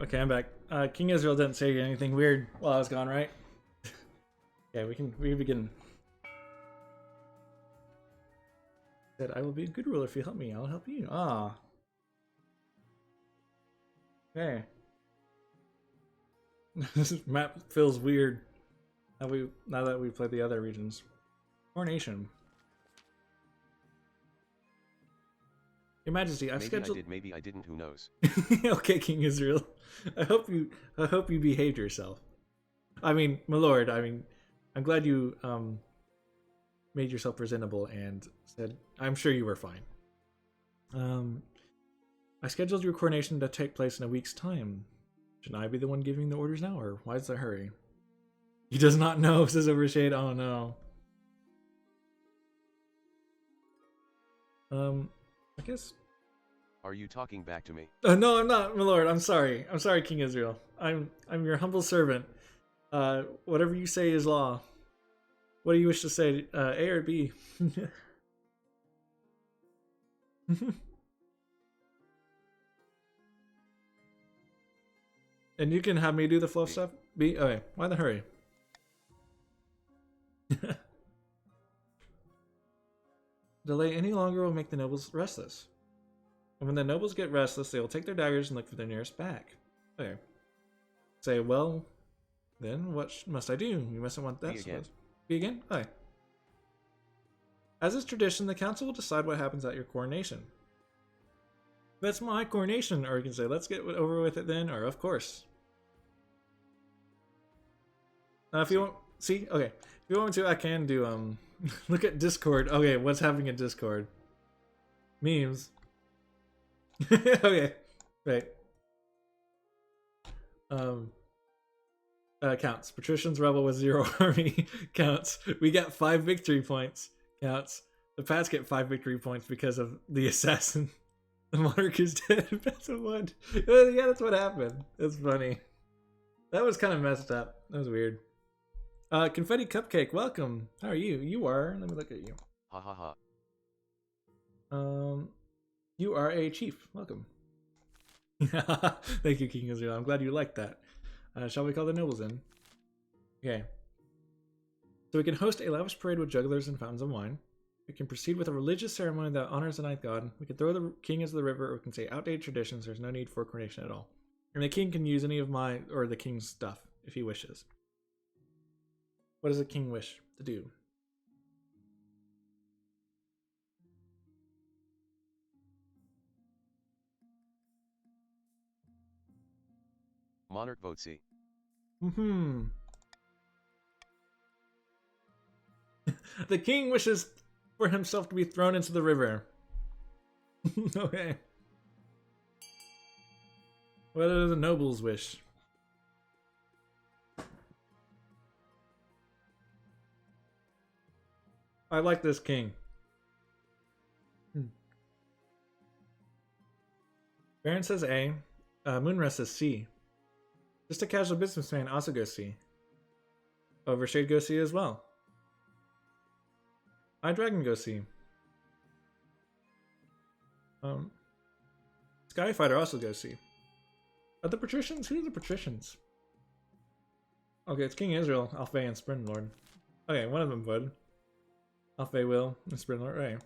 Okay, I'm back. King Israel didn't say anything weird while I was gone, right? Yeah, we can begin. Said, I will be a good ruler if you help me. I'll help you. Ah. Okay. This map feels weird. Now that we played the other regions. Coronation. Your Majesty, I've Maybe scheduled. I did, maybe I didn't. Who knows? Okay, King Israel. I hope you behaved yourself. I mean, my lord. I mean, I'm glad you made yourself presentable and said, I'm sure you were fine. I scheduled your coronation to take place in a week's time. Shouldn't I be the one giving the orders now, or why is the hurry? He does not know, says Overshade. Oh no. I guess. Are you talking back to me? No, I'm not, my lord. I'm sorry. I'm sorry, King Israel. I'm your humble servant. Whatever you say is law. What do you wish to say? A or B? And you can have me do the fluff stuff? B? Okay. Why the hurry? Delay any longer will make the nobles restless. And when the nobles get restless, they will take their daggers and look for their nearest back. Okay. Say, well, then what must I do? You mustn't want that. B again. B again? Okay. As is tradition, the council will decide what happens at your coronation. That's my coronation, or you can say, let's get over with it then, or of course. Now, if you want, see, okay, if you want me to, I can do, look at Discord. Okay, what's happening in Discord? Memes. Okay, right. Counts. Patricians rebel with 0 army. Counts. We got 5 victory points. Counts. The Pats get 5 victory points because of the assassin. The monarch is dead. That's a 1. Yeah, that's what happened. That's funny. That was kind of messed up. That was weird. Confetti Cupcake, welcome. How are you? You are. Let me look at you. Ha ha ha. You are a chief. Welcome. Thank you, King Israel. I'm glad you liked that. Shall we call the nobles in? Okay. So we can host a lavish parade with jugglers and fountains of wine. We can proceed with a religious ceremony that honors the ninth god. We can throw the king into the river, or we can say outdated traditions. There's no need for coronation at all. And the king can use any of my, or the king's stuff, if he wishes. What does the king wish to do? Monarch vote C. The king wishes for himself to be thrown into the river. Okay. What do the nobles wish? I like this king. Baron says A. Moonrest says C. Just a casual businessman also goes C. Overshade goes C as well. iDragon goes C. Skyfighter also goes C. Are the patricians? Who are the patricians? Okay, it's King Israel, Alfei, and Spring Lord. Okay, one of them voted. Alfei will, and Spring Lord, right.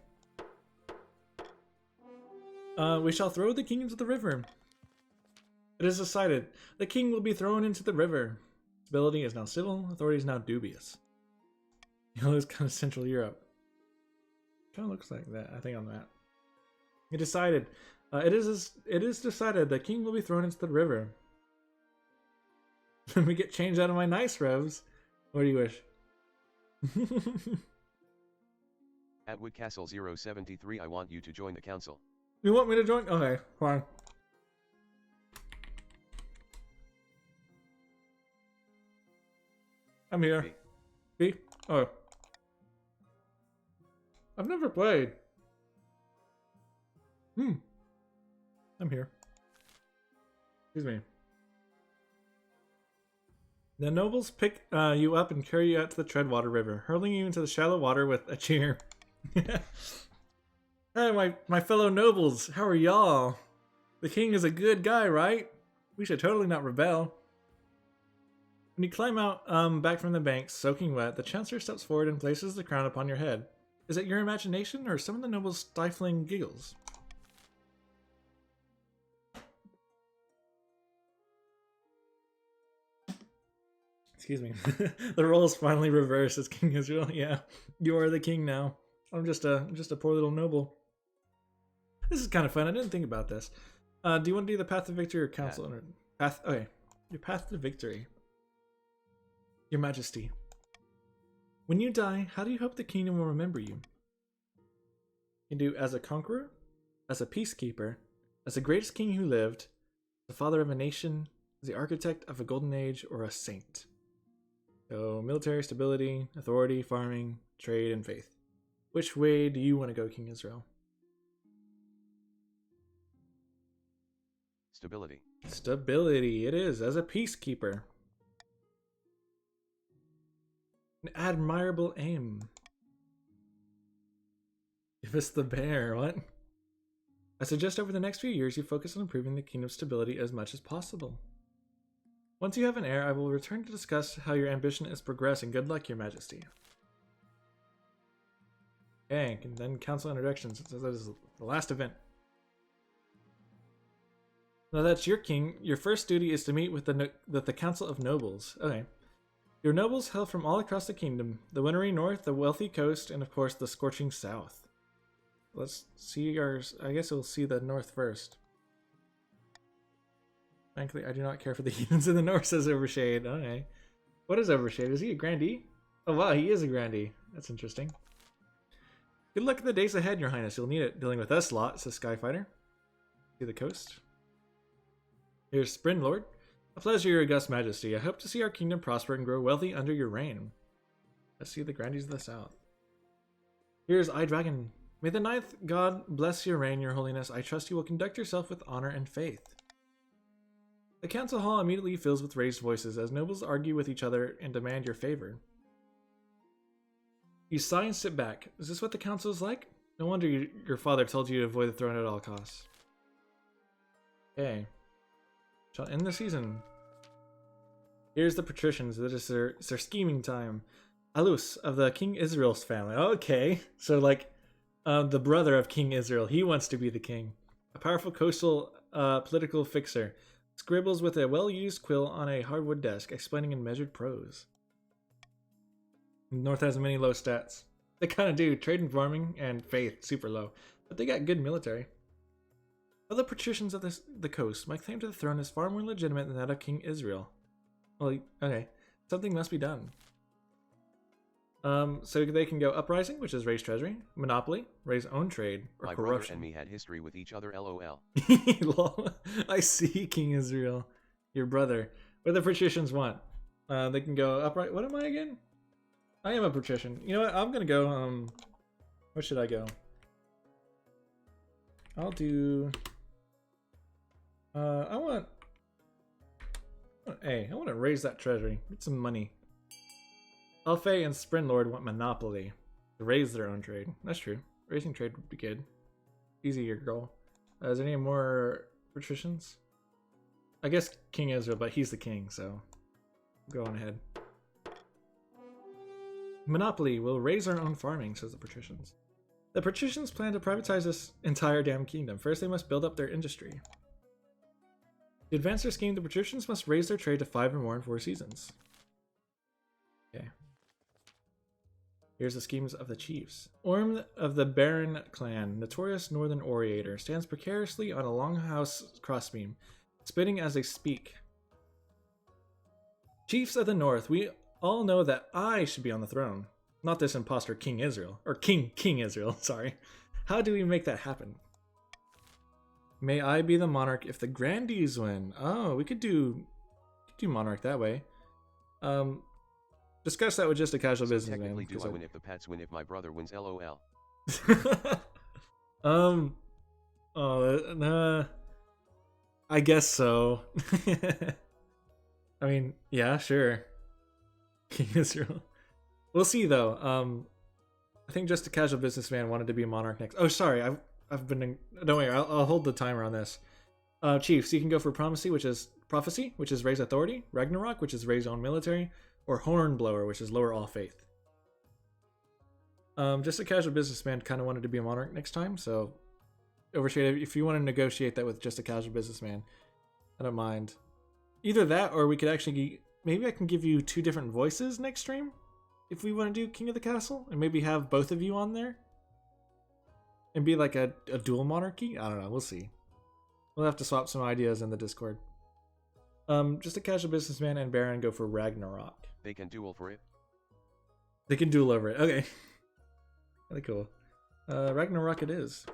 We shall throw the king into the river. It is decided. The king will be thrown into the river. Stability is now civil, authority is now dubious. Yellow is kind of Central Europe. Kind of looks like that, I think, on that. It decided. It is decided the king will be thrown into the river. Let me get changed out of my nice robes. What do you wish? At Woodcastle 073, I want you to join the council. You want me to join? Okay, fine. I'm here. B. B? Oh. I've never played. I'm here. Excuse me. The nobles pick you up and carry you out to the Treadwater River, hurling you into the shallow water with a cheer. Hey, my fellow nobles, how are y'all? The king is a good guy, right? We should totally not rebel. When you climb out back from the bank, soaking wet, the Chancellor steps forward and places the crown upon your head. Is it your imagination or some of the nobles' stifling giggles? Excuse me. The roles finally reverse as King Israel. Yeah, you are the king now. I'm just a poor little noble. This is kind of fun. I didn't think about this. Do you want to do the path to victory or council? Or path. Okay, your path to victory. Your Majesty. When you die, how do you hope the kingdom will remember you? You can do as a conqueror, as a peacekeeper, as the greatest king who lived, the father of a nation, as the architect of a golden age, or a saint. So, military stability, authority, farming, trade, and faith. Which way do you want to go, King Israel? Stability. Stability, it is, as a peacekeeper. An admirable aim. Give us the bear, what? I suggest over the next few years you focus on improving the kingdom's stability as much as possible. Once you have an heir, I will return to discuss how your ambition is progressing. Good luck, Your Majesty. Okay, and then council introductions. So that is the last event. Now that's your king. Your first duty is to meet with the Council of Nobles. Okay. Your nobles hail from all across the kingdom. The wintry north, the wealthy coast, and of course the scorching south. Let's see ours. I guess we'll see the north first. Frankly, I do not care for the heathens in the north, says Overshade. Okay. What is Overshade? Is he a grandee? Oh wow, he is a grandee. That's interesting. Good luck in the days ahead, Your Highness. You'll need it dealing with us lot, says Skyfighter. See the coast. Here's Sprin Lord. A pleasure, Your August Majesty. I hope to see our kingdom prosper and grow wealthy under your reign. Let's see the grandees of the south. Here's iDragon. May the ninth god bless your reign, Your Holiness. I trust you will conduct yourself with honor and faith. The council hall immediately fills with raised voices as nobles argue with each other and demand your favor. You sigh and sit back. Is this what the council is like? No wonder your father told you to avoid the throne at all costs. Okay. Shall end the season. Here's the patricians. This is their scheming time. Alus of the King Israel's family. Okay. So like the brother of King Israel. He wants to be the king. A powerful coastal political fixer. Scribbles with a well-used quill on a hardwood desk, explaining in measured prose. North has many low stats. They kind of do. Trade and farming and faith, super low. But they got good military. Other patricians of the coast, my claim to the throne is far more legitimate than that of King Israel. Well, okay. Something must be done. So they can go uprising, which is raise treasury, monopoly, raise own trade, or My corruption. brother and me had history with each other, lol. Lol. I see, King Israel. Your brother. What do the patricians want? They can go upright. What am I again? I am a patrician. You know what? I'm gonna go, where should I go? I'll do... I want to raise that treasury. Get some money. Elfay and Sprinlord want monopoly. To raise their own trade. That's true. Raising trade would be good. Easy, your girl. Is there any more patricians? I guess King Israel, but he's the king, so go on ahead. Monopoly will raise our own farming, says the patricians. The patricians plan to privatize this entire damn kingdom. First, they must build up their industry. To advance their scheme, the patricians must raise their trade to 5 or more in 4 seasons. Okay. Here's the schemes of the chiefs. Orm of the Baron clan, notorious northern orator, stands precariously on a longhouse crossbeam, spitting as they speak. Chiefs of the North, we all know that I should be on the throne, not this imposter King Israel. Or King Israel, sorry. How do we make that happen? May I be the monarch if the grandees win. Oh, we could do monarch that way. Discuss that with just a casual businessman. Technically, do I win if the Pats win if my brother wins? LOL. I guess so. I mean, yeah, sure. King Israel. We'll see though. I think just a casual businessman wanted to be a monarch next. Oh, sorry, I've been. Don't worry, I'll hold the timer on this. Chiefs, you can go for prophecy, which is raise authority. Ragnarok, which is raise own military, or Hornblower, which is lower all faith. Just a casual businessman kind of wanted to be a monarch next time, so Overshade, if you want to negotiate that with just a casual businessman, I don't mind. Either that, or we could actually, maybe I can give you 2 different voices next stream, if we want to do King of the Castle, and maybe have both of you on there, and be like a dual monarchy. I don't know. We'll see. We'll have to swap some ideas in the Discord. Just a casual businessman and Baron go for Ragnarok. They can duel for it. They can duel over it. Okay. Really cool. Ragnarok it is.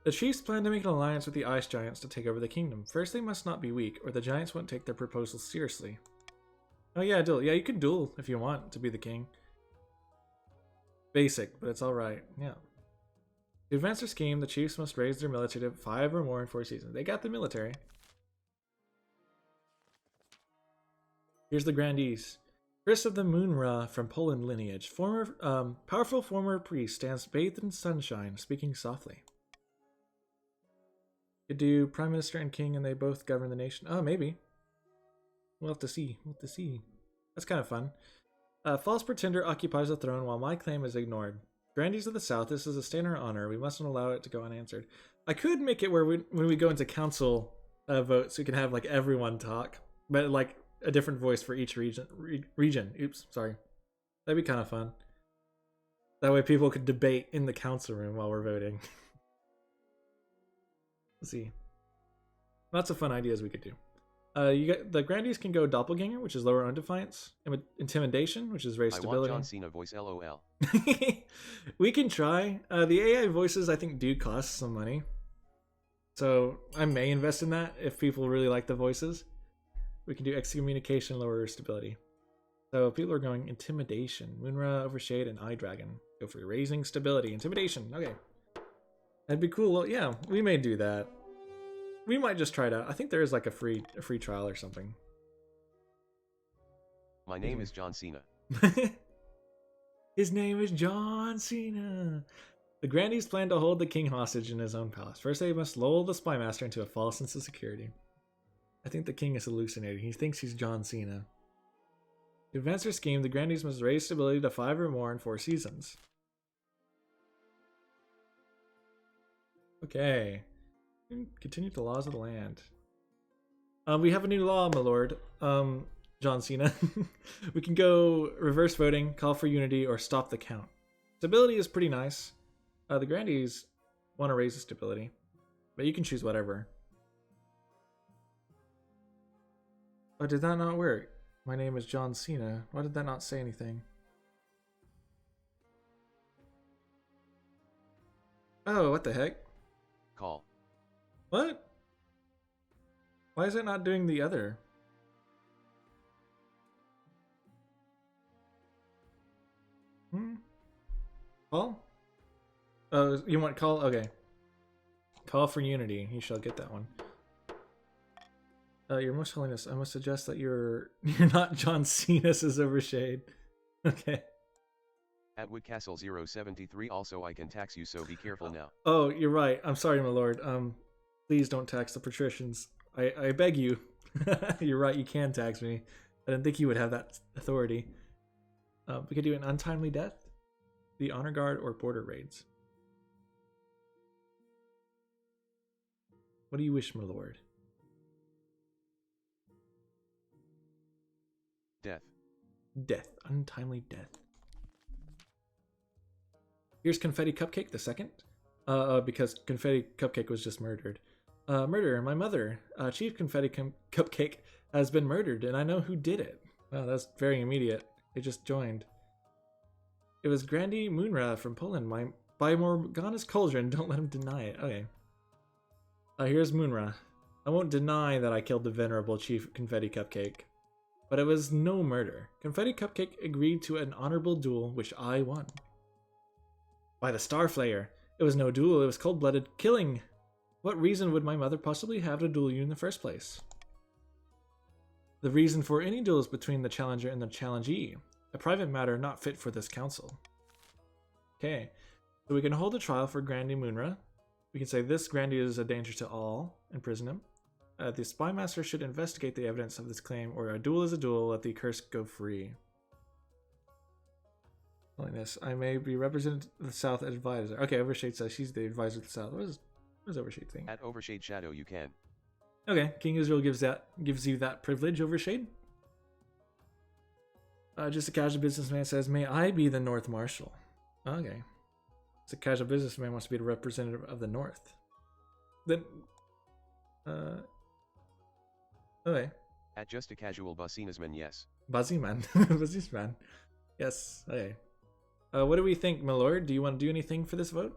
The chiefs plan to make an alliance with the ice giants to take over the kingdom. First, they must not be weak, or the giants won't take their proposal seriously. Oh yeah, duel. Yeah, you can duel if you want to be the king. Basic, but it's alright. Yeah. To advance their scheme, the chiefs must raise their military to 5 or more in 4 seasons. They got the military. Here's the grandees. Chris of the Moonra from Poland lineage. Powerful former priest stands bathed in sunshine, speaking softly. Could do prime minister and king, and they both govern the nation. Oh, maybe. We'll have to see. That's kind of fun. False pretender occupies the throne while my claim is ignored. Grandees of the South, this is a standard honor. We mustn't allow it to go unanswered. I could make it where when we go into council votes, we can have like everyone talk, but like a different voice for each region. Oops, sorry. That'd be kind of fun. That way people could debate in the council room while we're voting. Let's see. Lots of fun ideas we could do. You got the grandees can go doppelganger, which is lower own defiance, intimidation, which is raise stability. I want John Cena voice. LOL. We can try. The AI voices I think do cost some money, so I may invest in that if people really like the voices. We can do excommunication, lower stability. So people are going intimidation, Moonra, Overshade, and Eye Dragon. Go for raising stability, intimidation. Okay, that'd be cool. Well, yeah, we may do that. We might just try it out. I think there is like a free trial or something. My name is John Cena. His name is John Cena. The grandees plan to hold the king hostage in his own palace. First, they must lull the spy master into a false sense of security. I think the king is hallucinating. He thinks he's John Cena. To advance their scheme, the grandees must raise stability to 5 or more in 4 seasons. Okay. Continue the laws of the land. We have a new law, my lord. John Cena. We can go reverse voting, call for unity, or stop the count. Stability is pretty nice. The grandees want to raise the stability, but you can choose whatever. Oh, did that not work? My name is John Cena. Why did that not say anything? Oh, what the heck? Call. What? Why is it not doing the other? Call? Oh, you want call? Okay. Call for unity. You shall get that one. Your Most Holiness, I must suggest that you're not John Cena, says Overshade. Okay. At Woodcastle 073 also I can tax you, so be careful now. Oh, you're right. I'm sorry, my lord. Please don't tax the patricians. I beg you. You're right, you can tax me. I didn't think you would have that authority. We could do an untimely death, the honor guard, or border raids. What do you wish, my lord? Death. Death. Untimely death. Here's Confetti Cupcake the second. Because Confetti Cupcake was just murdered. Murder. My mother, Chief Confetti Cupcake, has been murdered, and I know who did it. Wow, that's very immediate. They just joined. It was Grandy Moonra from Poland. By Morgana's cauldron. Don't let him deny it. Okay. Here's Moonra. I won't deny that I killed the venerable Chief Confetti Cupcake, but it was no murder. Confetti Cupcake agreed to an honorable duel, which I won. By the Starflayer. It was no duel, it was cold-blooded killing. What reason would my mother possibly have to duel you in the first place? The reason for any duels between the challenger and the challengee. A private matter not fit for this council. Okay, so we can hold a trial for Grandy Moonra. We can say this Grandy is a danger to all, imprison him. The Spymaster should investigate the evidence of this claim, or a duel is a duel, let the curse go free. Like this, I may be represented the South advisor. Okay, Overshade says she's the advisor to the South. What does Overshade think? At Overshade Shadow you can. Okay, King Israel gives you that privilege, Overshade. Just a casual businessman says, may I be the North Marshal? Okay. Just a casual businessman wants to be the representative of the North. Then, okay. At just a casual businessman, yes. Buzzman. Businessman. Yes, okay. What do we think, my lord? Do you want to do anything for this vote?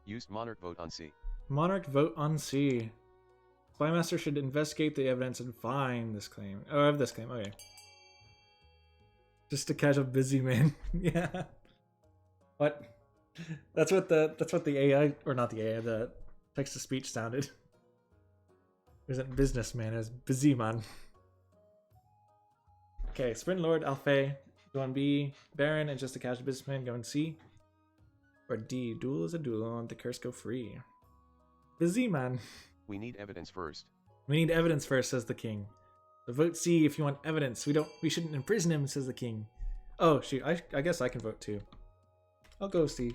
Used Monarch vote on C. Monarch vote on C. Spymaster should investigate the evidence and find this claim. Oh, I have this claim. Okay. Just to catch a busy man. Yeah. What? That's what the AI, or not the AI, the text to speech sounded. It wasn't businessman, it was busy man. Okay, Sprint Lord, Alfei, going B, Baron, and just a casual businessman going C. Or D, duel is a duel, and the curse go free. Busy man. We need evidence first. We need evidence first, says the king. So vote C if you want evidence. We shouldn't imprison him, says the king. Oh shoot, I guess I can vote too. I'll go C.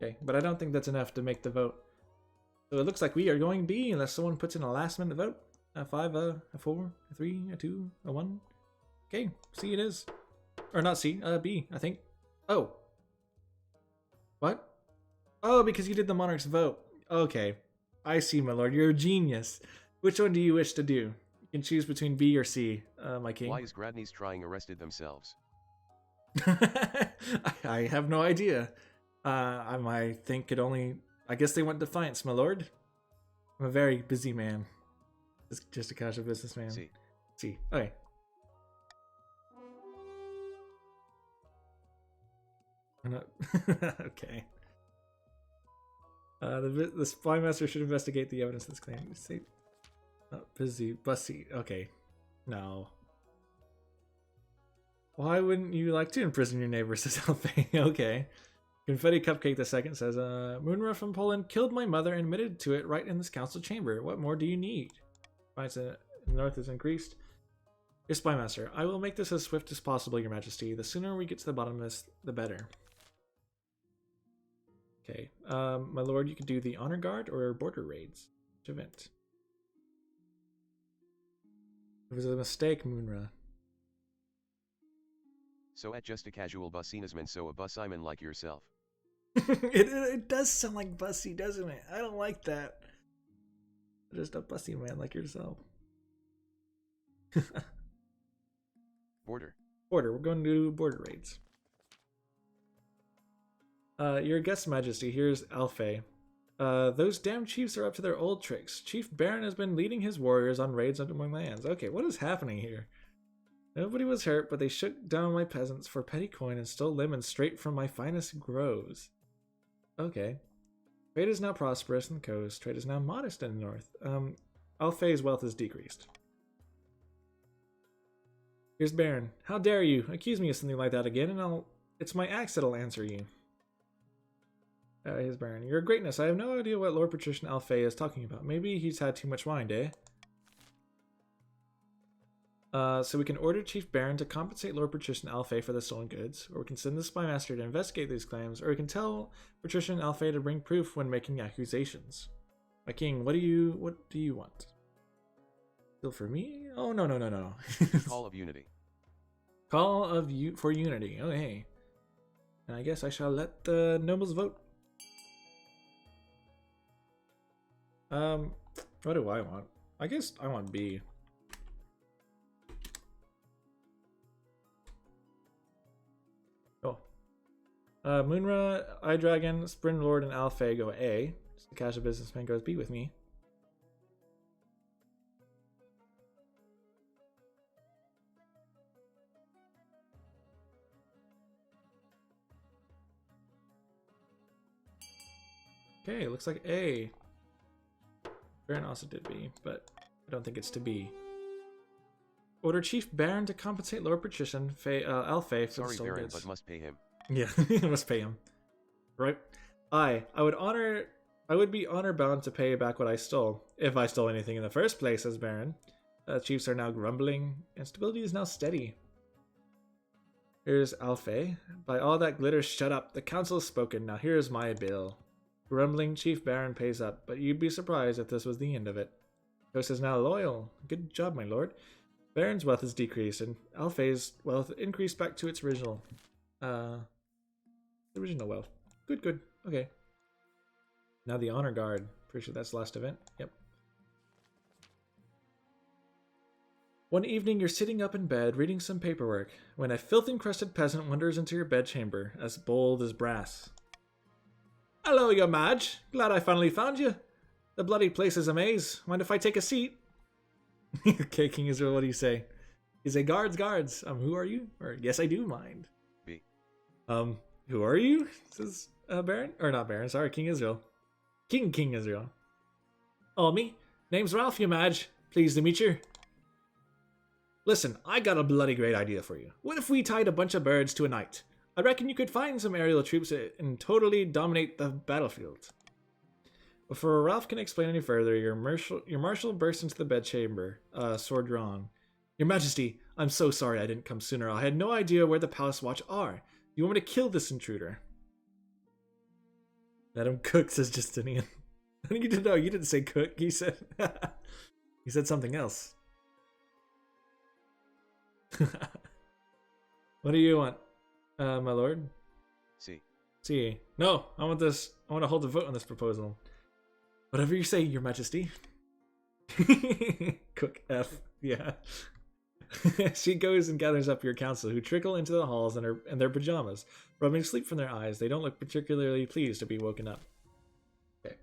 Okay, but I don't think that's enough to make the vote. So it looks like we are going B unless someone puts in a last minute vote. A 5, a 4, a 3, a 2, a 1. Okay, C it is. Or not C, B, I think. Oh. What? Oh, because you did the monarch's vote. Okay. I see, my lord. You're a genius. Which one do you wish to do? You can choose between B or C, my king. Why is Gradney's trying arrested themselves? I have no idea. I think it only... I guess they want defiance, my lord. I'm a very busy man. Just a casual businessman. C. C. Okay. I'm not... Okay. The Spymaster should investigate the evidence of this claim. Say... busy. Bussy. Okay. No. Why wouldn't you like to imprison your neighbor, says Alfei. Okay. Confetti Cupcake II says, Moonra from Poland killed my mother and admitted to it right in this council chamber. What more do you need? Finds the north is increased. Your Spymaster, I will make this as swift as possible, your majesty. The sooner we get to the bottom of this, the better. Okay. My lord, you can do the honor guard or border raids. Which event? It was a mistake, Moonra. So at just a casual businessman, so a bussiman like yourself. it does sound like bussy, doesn't it? I don't like that. Just a bussy man like yourself. Border. Border. We're going to do border raids. Your guest majesty, here's Alfei. Those damn chiefs are up to their old tricks. Chief Baron has been leading his warriors on raids under my lands. Okay, what is happening here? Nobody was hurt, but they shook down my peasants for petty coin and stole lemons straight from my finest groves. Okay. Trade is now prosperous in the coast. Trade is now modest in the north. Alfei's wealth is decreased. Here's Baron. How dare you? Accuse me of something like that again, and it's my axe that'll answer you. Here's Baron. Your greatness, I have no idea what Lord Patrician Alfei is talking about. Maybe he's had too much wine, eh? So we can order Chief Baron to compensate Lord Patrician Alfei for the stolen goods, or we can send the Spymaster to investigate these claims, or we can tell Patrician Alfei to bring proof when making accusations. My king, what do you want? Still for me? Oh, no, no, no, no. Call of Unity. Call of for Unity. Oh, hey. And I guess I shall let the nobles vote. What do I want? I guess I want B. Oh. Moonra, iDragon, Spring Lord, and Alpha go A. Just the casual businessman goes B with me. Okay, looks like A. Baron also did B, but I don't think it's to B. Order Chief Baron to compensate Lord Patrician Alpha for Sorry, the Baron, goods. but must pay him. Yeah, must pay him. Right? I would be honor bound to pay back what I stole, if I stole anything in the first place, says Baron. Chiefs are now grumbling, and stability is now steady. Here's Alpha. By all that glitters, shut up. The council has spoken. Now here's my bill. Grumbling, Chief Baron pays up, but you'd be surprised if this was the end of it. Ghost is now loyal. Good job, my lord. Baron's wealth has decreased, and Alpha's wealth increased back to its original wealth. Good, good. Okay. Now the honor guard. Pretty sure that's the last event. Yep. One evening you're sitting up in bed reading some paperwork when a filth-encrusted peasant wanders into your bedchamber, as bold as brass. Hello, your Madge. Glad I finally found you. The bloody place is a maze. Mind if I take a seat? Okay, King Israel, what do you say? You say, guards, guards. Who are you? Or, yes, I do mind. B. Who are you? Says Baron? Or not Baron, sorry, King Israel. King Israel. Oh, me? Name's Ralph, your Madge. Pleased to meet you. Listen, I got a bloody great idea for you. What if we tied a bunch of birds to a knight? I reckon you could find some aerial troops and totally dominate the battlefield. Before Ralph can explain any further, your marshal bursts into the bedchamber, sword drawn. Your Majesty, I'm so sorry I didn't come sooner. I had no idea where the Palace Watch are. You want me to kill this intruder? Let him cook, says Justinian. You didn't say cook. He said he said something else. What do you want? My lord? C. No, I want this. I want to hold a vote on this proposal. Whatever you say, your Majesty. Cook F. Yeah. She goes and gathers up your council, who trickle into the halls in their pajamas, rubbing sleep from their eyes. They don't look particularly pleased to be woken up. Okay.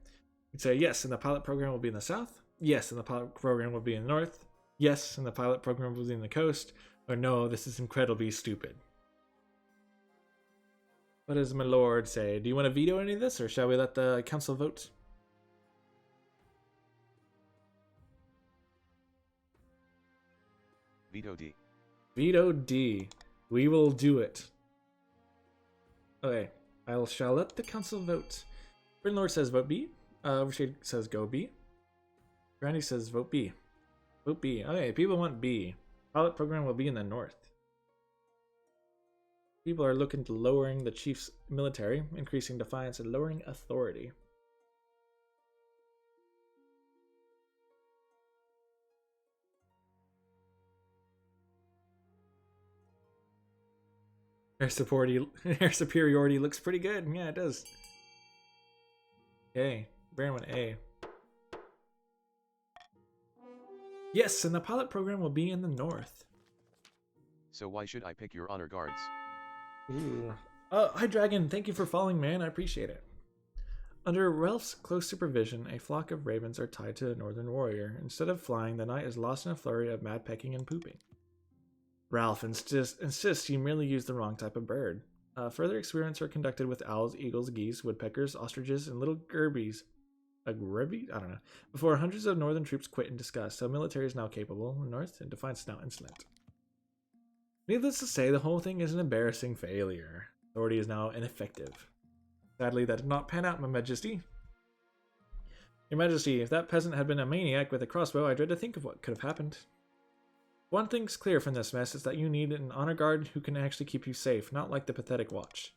You'd say, yes, and the pilot program will be in the south. Yes, and the pilot program will be in the north. Yes, and the pilot program will be in the coast. Or no, this is incredibly stupid. What does my lord say? Do you want to veto any of this, or shall we let the council vote? Veto D. Veto D. We will do it. Okay. I shall let the council vote. Brynlord says vote B. Overshade says go B. Granny says vote B. Vote B. Okay, people want B. Pilot program will be in the north. People are looking to lowering the chief's military, increasing defiance, and lowering authority. Air superiority looks pretty good. Yeah, it does. Okay, Baron went A. Yes, and the pilot program will be in the north. So why should I pick your honor guards? Ooh. Hi Dragon, thank you for following, man. I appreciate it. Under Ralph's close supervision, a flock of ravens are tied to a northern warrior. Instead of flying, the knight is lost in a flurry of mad pecking and pooping. Ralph insists you merely use the wrong type of bird. Further experiments are conducted with owls, eagles, geese, woodpeckers, ostriches, and little gerbies. A gerby? I don't know. Before hundreds of northern troops quit in disgust, so military is now capable in the north, and defiance is now insolent. Needless to say, the whole thing is an embarrassing failure. Authority is now ineffective. Sadly, that did not pan out, my majesty. Your majesty, if that peasant had been a maniac with a crossbow, I dread to think of what could have happened. One thing's clear from this mess is that you need an honor guard who can actually keep you safe, not like the pathetic watch.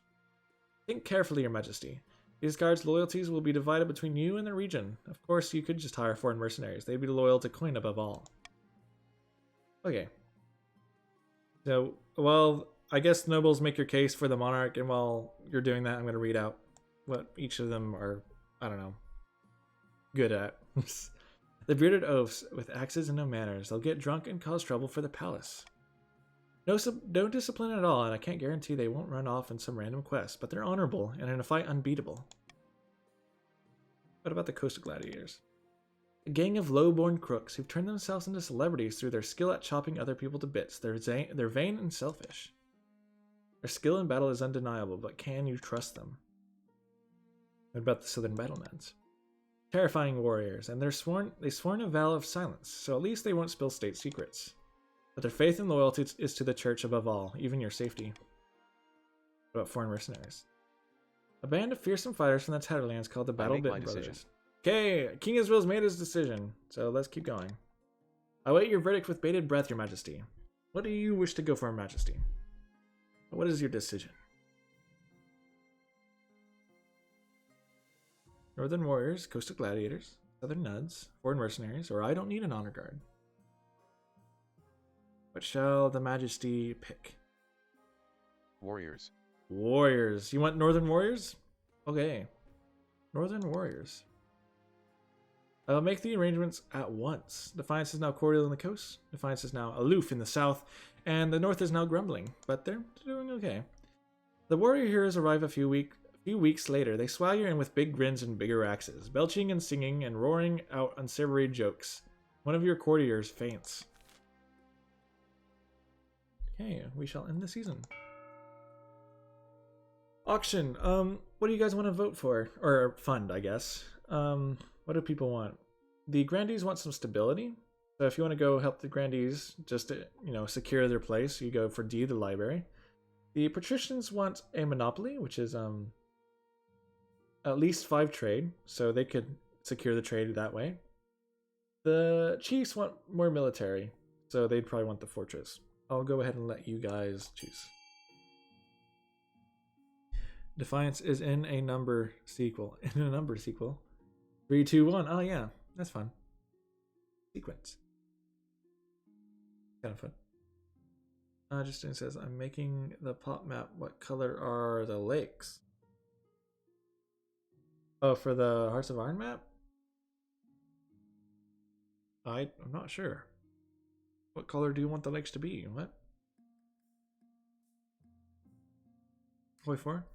Think carefully, your majesty. These guards' loyalties will be divided between you and the region. Of course, you could just hire foreign mercenaries. They'd be loyal to Coin above all. Okay. So, well, I guess nobles make your case for the monarch, and while you're doing that, I'm going to read out what each of them are, I don't know, good at. The bearded oafs, with axes and no manners, they'll get drunk and cause trouble for the palace. No discipline at all, and I can't guarantee they won't run off in some random quest, but they're honorable, and in a fight unbeatable. What about the Coastal Gladiators? A gang of low-born crooks who've turned themselves into celebrities through their skill at chopping other people to bits. They're vain and selfish. Their skill in battle is undeniable, but can you trust them? What about the Southern Battlements? Terrifying warriors, and they've sworn a vow of silence, so at least they won't spill state secrets. But their faith and loyalty is to the church above all, even your safety. What about foreign mercenaries? A band of fearsome fighters from the Tatterlands called the Battle-Bitten Brothers. Okay, King Israel's made his decision, so let's keep going. I await your verdict with bated breath, Your Majesty. What do you wish to go for, Majesty? What is your decision? Northern warriors, coastal gladiators, southern nuds, foreign mercenaries, or I don't need an honor guard. What shall the Majesty pick? Warriors. Warriors. You want northern warriors? Okay. Northern warriors. I'll make the arrangements at once. Defiance is now cordial in the coast. Defiance is now aloof in the south. And the north is now grumbling. But they're doing okay. The warrior heroes arrive a few weeks later. They swagger in with big grins and bigger axes, belching and singing and roaring out unsavory jokes. One of your courtiers faints. Okay, we shall end the season. Auction. What do you guys want to vote for? Or fund, I guess. What do people want? The Grandees want some stability. So if you want to go help the Grandees just to, secure their place, you go for D, the library. The Patricians want a monopoly, which is at least 5 trade, so they could secure the trade that way. The Chiefs want more military, so they'd probably want the fortress. I'll go ahead and let you guys choose. Defiance is in a number sequel. 3, 2, 1. Oh yeah, that's fun. Sequence. Kind of fun. Justin says, I'm making the plot map. What color are the lakes? Oh, for the Hearts of Iron map? I'm not sure. What color do you want the lakes to be? What? Wait for?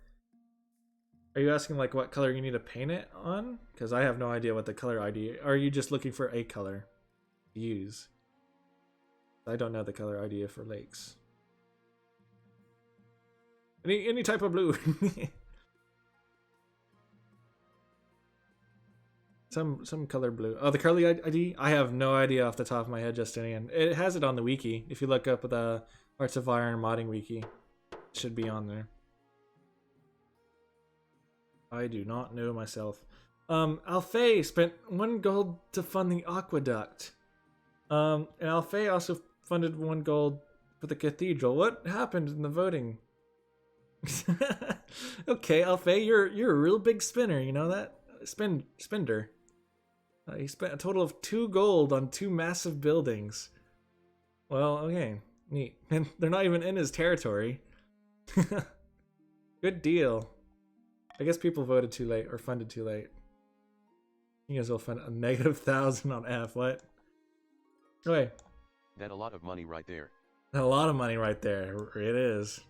Are you asking like what color you need to paint it on? Because I have no idea what the color ID. Are you just looking for a color to use? I don't know the color idea for lakes. Any type of blue. some color blue. Oh, the color ID? I have no idea off the top of my head, Justinian. It has it on the wiki. If you look up the Hearts of Iron modding wiki, it should be on there. I do not know myself. Alfei spent 1 gold to fund the aqueduct. And Alfei also funded 1 gold for the cathedral. What happened in the voting? Okay, Alfei, you're a real big spinner. You know that? Spender. He spent a total of 2 gold on 2 massive buildings. Well, okay, neat. And they're not even in his territory. Good deal. I guess people voted too late or funded too late. You guys will fund a -1,000 on F. What? Okay. That a lot of money right there. A lot of money right there. It is.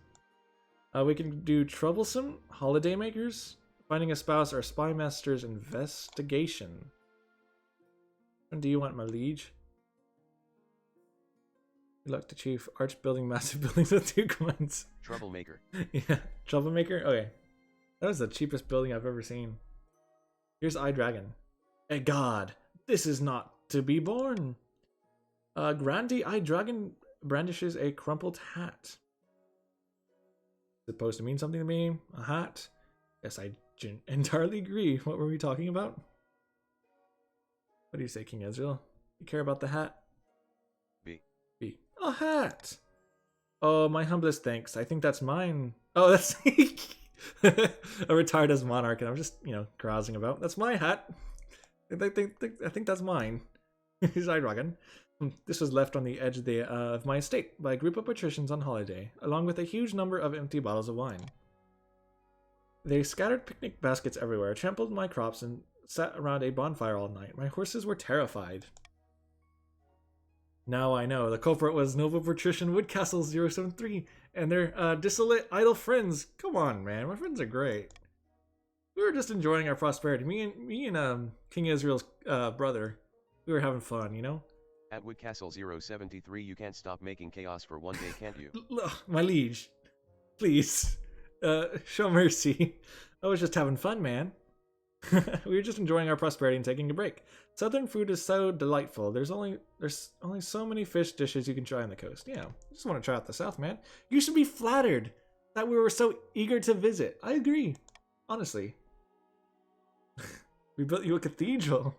We can do Troublesome, Holiday Makers, Finding a Spouse, or Spy Master's Investigation. And do you want, my liege? Good luck to Chief. Arch building massive buildings with 2 coins. Troublemaker. Yeah, Troublemaker? Okay. That was the cheapest building I've ever seen. Here's iDragon. Hey god, this is not to be born. Grandi iDragon brandishes a crumpled hat. Supposed to mean something to me? A hat? Yes, I entirely agree. What were we talking about? What do you say, King Ezreal? You care about the hat? B. A hat! Oh, my humblest thanks. I think that's mine. Oh, that's... I retired as monarch and I'm just, carousing about. That's my hat. I think that's mine. He's iDragon. This was left on the edge of my estate by a group of patricians on holiday, along with a huge number of empty bottles of wine. They scattered picnic baskets everywhere, trampled my crops, and sat around a bonfire all night. My horses were terrified. Now I know. The culprit was Nova Patrician Woodcastle 073 and their dissolute idle friends. Come on, man. My friends are great. We were just enjoying our prosperity. Me and King Israel's brother. We were having fun, you know? At Woodcastle 073 you can't stop making chaos for one day, can't you? My liege. Please. Show mercy. I was just having fun, man. We were just enjoying our prosperity and taking a break. Southern food is so delightful. There's only so many fish dishes you can try on the coast. Yeah, I just want to try out the South, man. You should be flattered that we were so eager to visit. I agree, honestly. We built you a cathedral.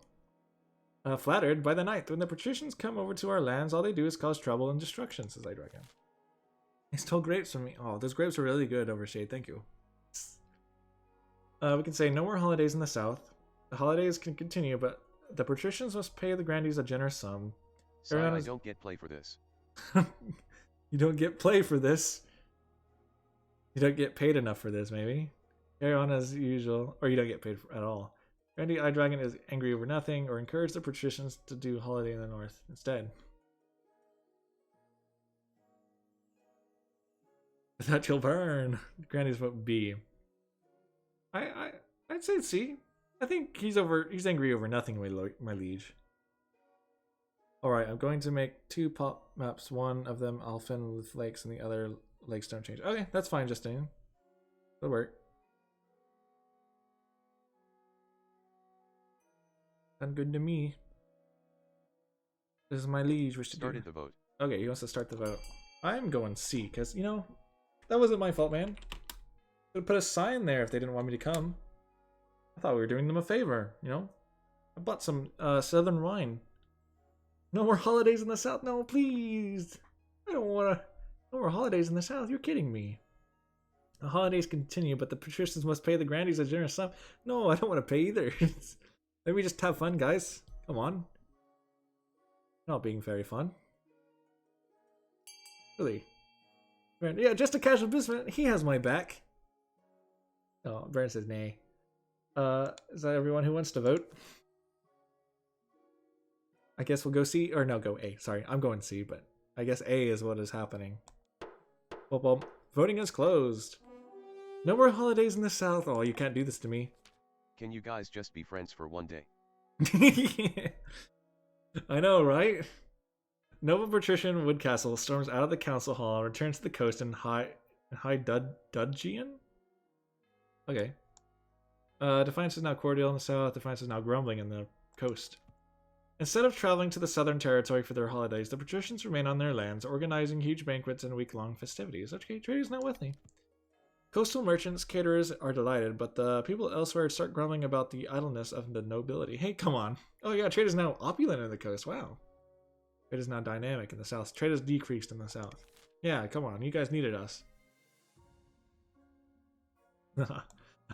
Flattered by the ninth. When the patricians come over to our lands, all they do is cause trouble and destruction, says Idragon. He stole grapes from me. Oh, those grapes are really good, Overshade. Thank you. We can say no more holidays in the south. The holidays can continue, but the patricians must pay the grandees a generous sum. Sorry, I don't get play for this. You don't get play for this. You don't get paid enough for this, maybe. Carry on as usual, or you don't get paid at all. Grandee Idragon is angry over nothing, or encourage the patricians to do holiday in the north instead. That you'll burn. Grandee's vote B. I'd say C. I think he's angry over nothing, my liege. Alright, I'm going to make 2 pop maps. One of them I'll fill with lakes and the other lakes don't change. Okay, that's fine, Justine. That'll work. Sounds good to me. This is my liege wish to do. Started the vote. Okay, he wants to start the vote. I'm going C, because, you know, that wasn't my fault, man. Could have put a sign there if they didn't want me to come. I thought we were doing them a favor, you know? I bought some southern wine. No more holidays in the south. No, please. I don't want to. No more holidays in the south. You're kidding me. The holidays continue, but the patricians must pay the grandees a generous sum. No, I don't want to pay either. Let me just have fun, guys. Come on. Not being very fun. Really. Yeah, just a casual businessman. He has my back. Oh, Brandon says nay. Is that everyone who wants to vote? I guess we'll go C, or no, go A. Sorry, I'm going C, but I guess A is what is happening. Well, voting is closed. No more holidays in the south. Oh, you can't do this to me. Can you guys just be friends for one day? I know, right? Nova Patrician Woodcastle storms out of the council hall and returns to the coast in High Dudgeon? Okay. Defiance is now cordial in the south. Defiance is now grumbling in the coast. Instead of traveling to the southern territory for their holidays, the patricians remain on their lands, organizing huge banquets and week-long festivities. Okay, trade is not with me. Coastal merchants, caterers are delighted, but the people elsewhere start grumbling about the idleness of the nobility. Hey, come on. Oh yeah, trade is now opulent in the coast. Wow. Trade is now dynamic in the south. Trade has decreased in the south. Yeah, come on. You guys needed us.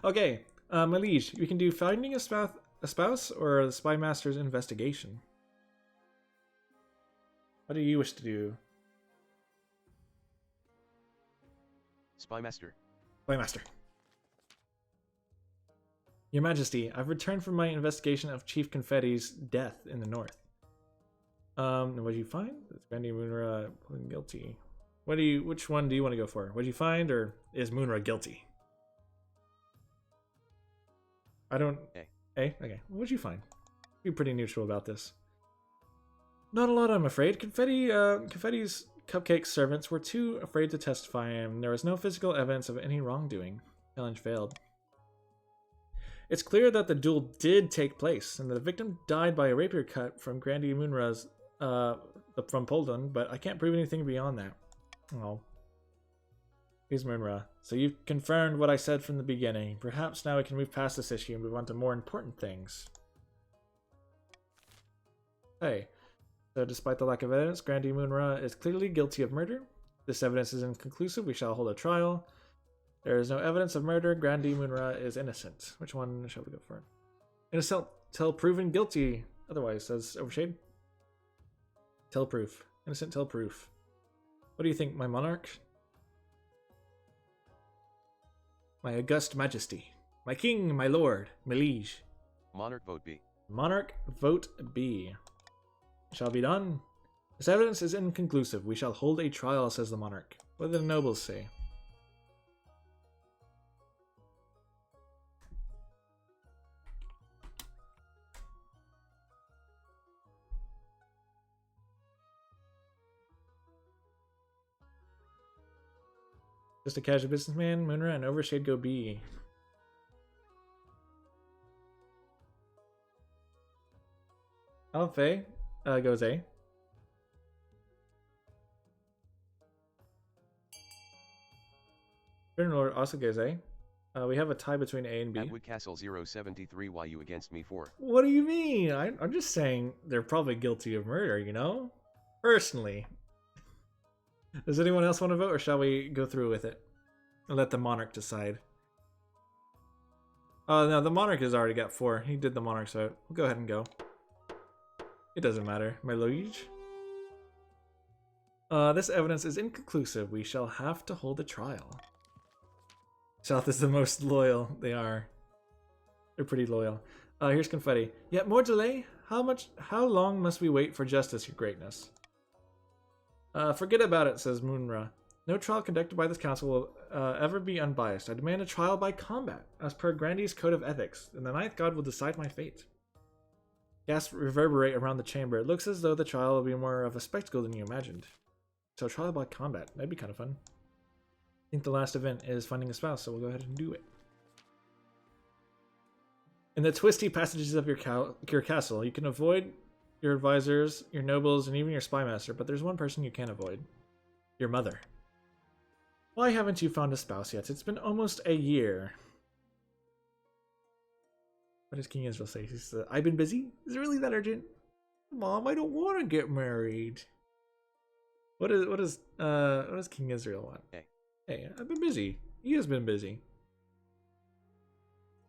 Okay, my liege, we can do finding a spouse or the spy master's investigation. What do you wish to do? Spy master. Spy master. Your Majesty, I've returned from my investigation of Chief Confetti's death in the north. What did you find? Grandy Moonra guilty. Which one do you want to go for? What did you find, or is Moonra guilty? I don't. A? Okay. What did you find? Be pretty neutral about this. Not a lot, I'm afraid. Confetti's cupcake servants were too afraid to testify, and there was no physical evidence of any wrongdoing. Challenge failed. It's clear that the duel did take place, and the victim died by a rapier cut from Grandy Moonra's, from Poldon, but I can't prove anything beyond that. Oh. Here's Moonra. So you've confirmed what I said from the beginning. Perhaps now we can move past this issue and move on to more important things. Hey. So despite the lack of evidence, Grandy Moonra is clearly guilty of murder. This evidence is inconclusive. We shall hold a trial. There is no evidence of murder. Grandy Moonra is innocent. Which one shall we go for? Innocent till proven guilty. Otherwise, says Overshade. Tell proof. Innocent tell proof. What do you think, my monarch? My august majesty. My king, my lord, my liege. Monarch vote B. Monarch vote B. Shall be done. This evidence is inconclusive. We shall hold a trial, says the monarch. What do the nobles say? Just a casual businessman, Moonra, and Overshade go B. Alfei goes A. Lord also goes A. We have a tie between A and B. Atwood Castle 073, why you against me for? What do you mean? I'm just saying they're probably guilty of murder, you know? Personally. Does anyone else want to vote, or shall we go through with it and let the monarch decide? Oh no, the monarch has already got 4. He did the monarch's vote. We'll go ahead and go. It doesn't matter, my liege. This evidence is inconclusive. We shall have to hold a trial. South is the most loyal. They are. They're pretty loyal. Here's confetti. Yet more delay? How long must we wait for justice, your greatness? Forget about it, says Moonra. No trial conducted by this council will ever be unbiased. I demand a trial by combat, as per Grandy's code of ethics, and the ninth god will decide my fate. Gasps reverberate around the chamber. It looks as though the trial will be more of a spectacle than you imagined. So trial by combat. That'd be kind of fun. I think the last event is finding a spouse, so we'll go ahead and do it. In the twisty passages of your castle, you can avoid your advisors, your nobles, and even your spymaster, but there's one person you can't avoid. Your mother. Why haven't you found a spouse yet? It's been almost a year. What does King Israel say? He says, I've been busy? Is it really that urgent? Mom, I don't want to get married. What does King Israel want? Hey, I've been busy. He has been busy.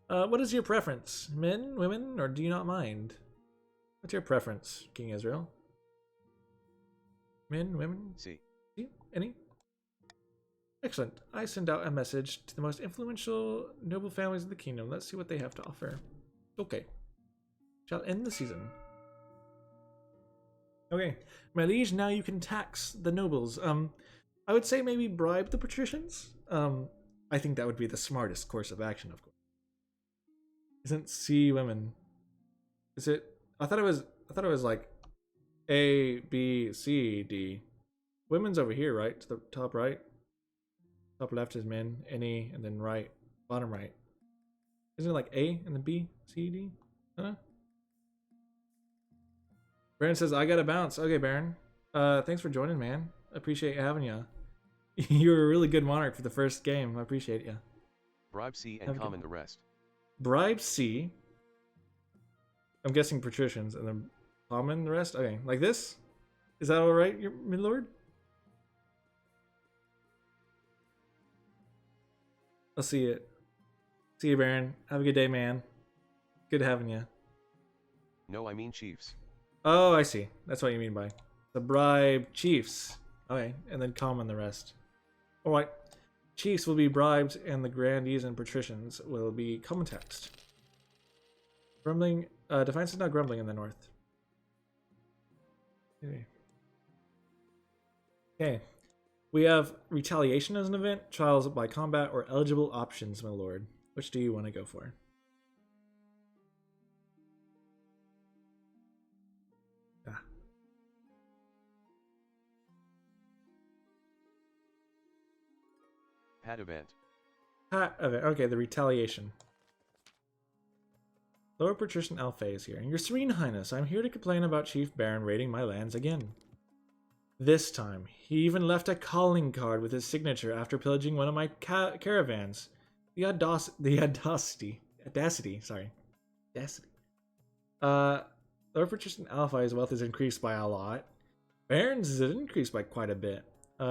What is your preference? Men, women, or do you not mind? What's your preference, King Israel? Men, women? C. Any? Excellent. I send out a message to the most influential noble families of the kingdom. Let's see what they have to offer. Okay. Shall end the season. Okay. My liege, now you can tax the nobles. I would say maybe bribe the patricians. I think that would be the smartest course of action, of course. Isn't C women? Is it? I thought it was like A, B, C, D. Women's over here, right? To the top right. Top left is men, any, and then right, bottom right. Isn't it like A and then B, C, D? Huh? Baron says, I gotta bounce. Okay, Baron. Thanks for joining, man. I appreciate having you. You were a really good monarch for the first game. I appreciate you. Bribe C and common the rest. Bribe C. I'm guessing patricians, and then common the rest? Okay, like this? Is that alright, your midlord? I'll see it. See you, Baron. Have a good day, man. Good having you. No, I mean chiefs. Oh, I see. That's what you mean by the bribe chiefs. Okay, and then common the rest. Alright. Chiefs will be bribed, and the grandees and patricians will be common taxed. Grumbling. Defiance is not grumbling in the north. Okay. We have retaliation as an event, trials by combat, or eligible options, my lord. Which do you want to go for? Ah. Pat event. Pat event. Okay, the retaliation. Lord Patrician Alfei is here. Your Serene Highness, I'm here to complain about Chief Baron raiding my lands again. This time, he even left a calling card with his signature after pillaging one of my caravans. The audacity. Lord Patrician Alfei's wealth is increased by a lot. Baron's is increased by quite a bit.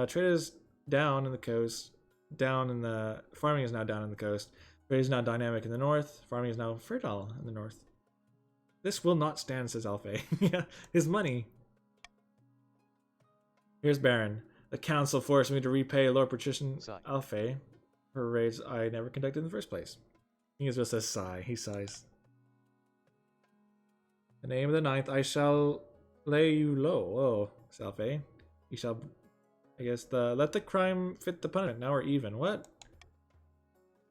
Trade is down in the coast. Farming is now down in the coast. Trade is now dynamic in the north. Farming is now fertile in the north. This will not stand, says Alfei. Yeah, his money. Here's Baron. The council forced me to repay Lord Patrician Sigh. Alfei for raids I never conducted in the first place. King Israel says sigh. He sighs. The name of the ninth, I shall lay you low. Oh, Alfei. You shall, I guess, let the crime fit the punishment. Now we're even. What?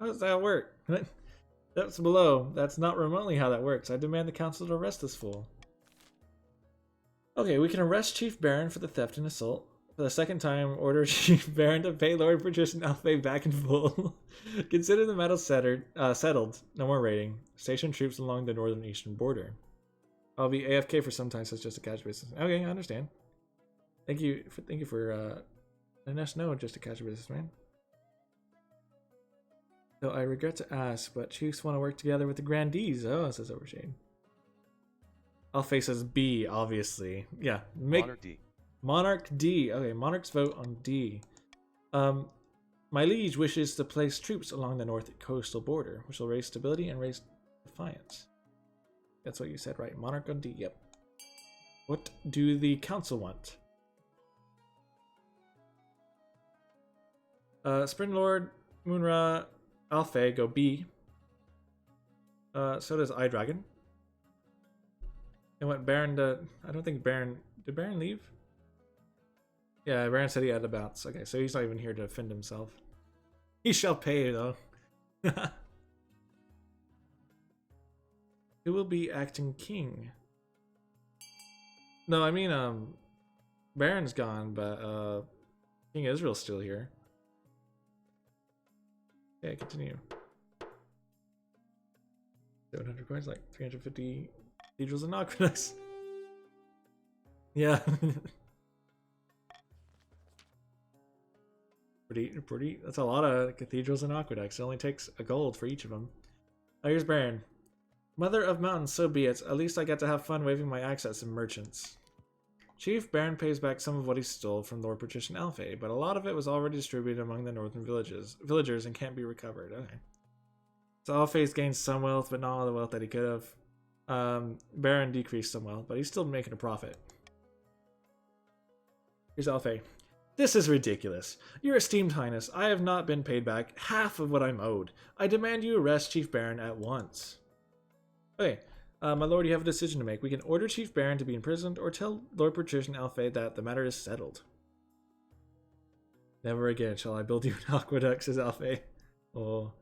How does that work? That's below. That's not remotely how that works. I demand the council to arrest this fool. Okay, we can arrest Chief Baron for the theft and assault. For the second time, order Chief Baron to pay Lord Patrician Alfei back in full. Consider the matter settled. No more raiding. Station troops along the northern eastern border. I'll be AFK for some time, so it's just a cash business. Okay, I understand. Thank you for letting us know, just a cash business, man. Though I regret to ask, but chiefs want to work together with the grandees. Oh, says Overshade. Alfei says B, obviously. Yeah, Monarch D. Monarch D. Okay, monarchs vote on D. My liege wishes to place troops along the north coastal border, which will raise stability and raise defiance. That's what you said, right? Monarch on D. Yep. What do the council want? Spring Lord, Moonra, Alfei go B. So does iDragon. And what Baron I don't think Baron... Did Baron leave? Yeah, Baron said he had to bounce. Okay, so he's not even here to defend himself. He shall pay, though. Who will be acting king? No, I mean, Baron's gone, but, King Israel's still here. Yeah, continue. 700 coins, like 350 cathedrals and aqueducts. Yeah. pretty. That's a lot of cathedrals and aqueducts. It only takes a gold for each of them. Oh, here's Baron. Mother of mountains, so be it. At least I get to have fun waving my axe at some merchants. Chief Baron pays back some of what he stole from Lord Patrician Alfei, but a lot of it was already distributed among the northern villagers and can't be recovered. Okay. So Alfei's gained some wealth, but not all the wealth that he could have. Baron decreased some wealth, but he's still making a profit. Here's Alfei. This is ridiculous. Your esteemed highness, I have not been paid back half of what I'm owed. I demand you arrest Chief Baron at once. Okay, my lord, you have a decision to make. We can order Chief Baron to be imprisoned or tell Lord Patrician Alfei that the matter is settled. Never again shall I build you an aqueduct, says Alfei. Oh,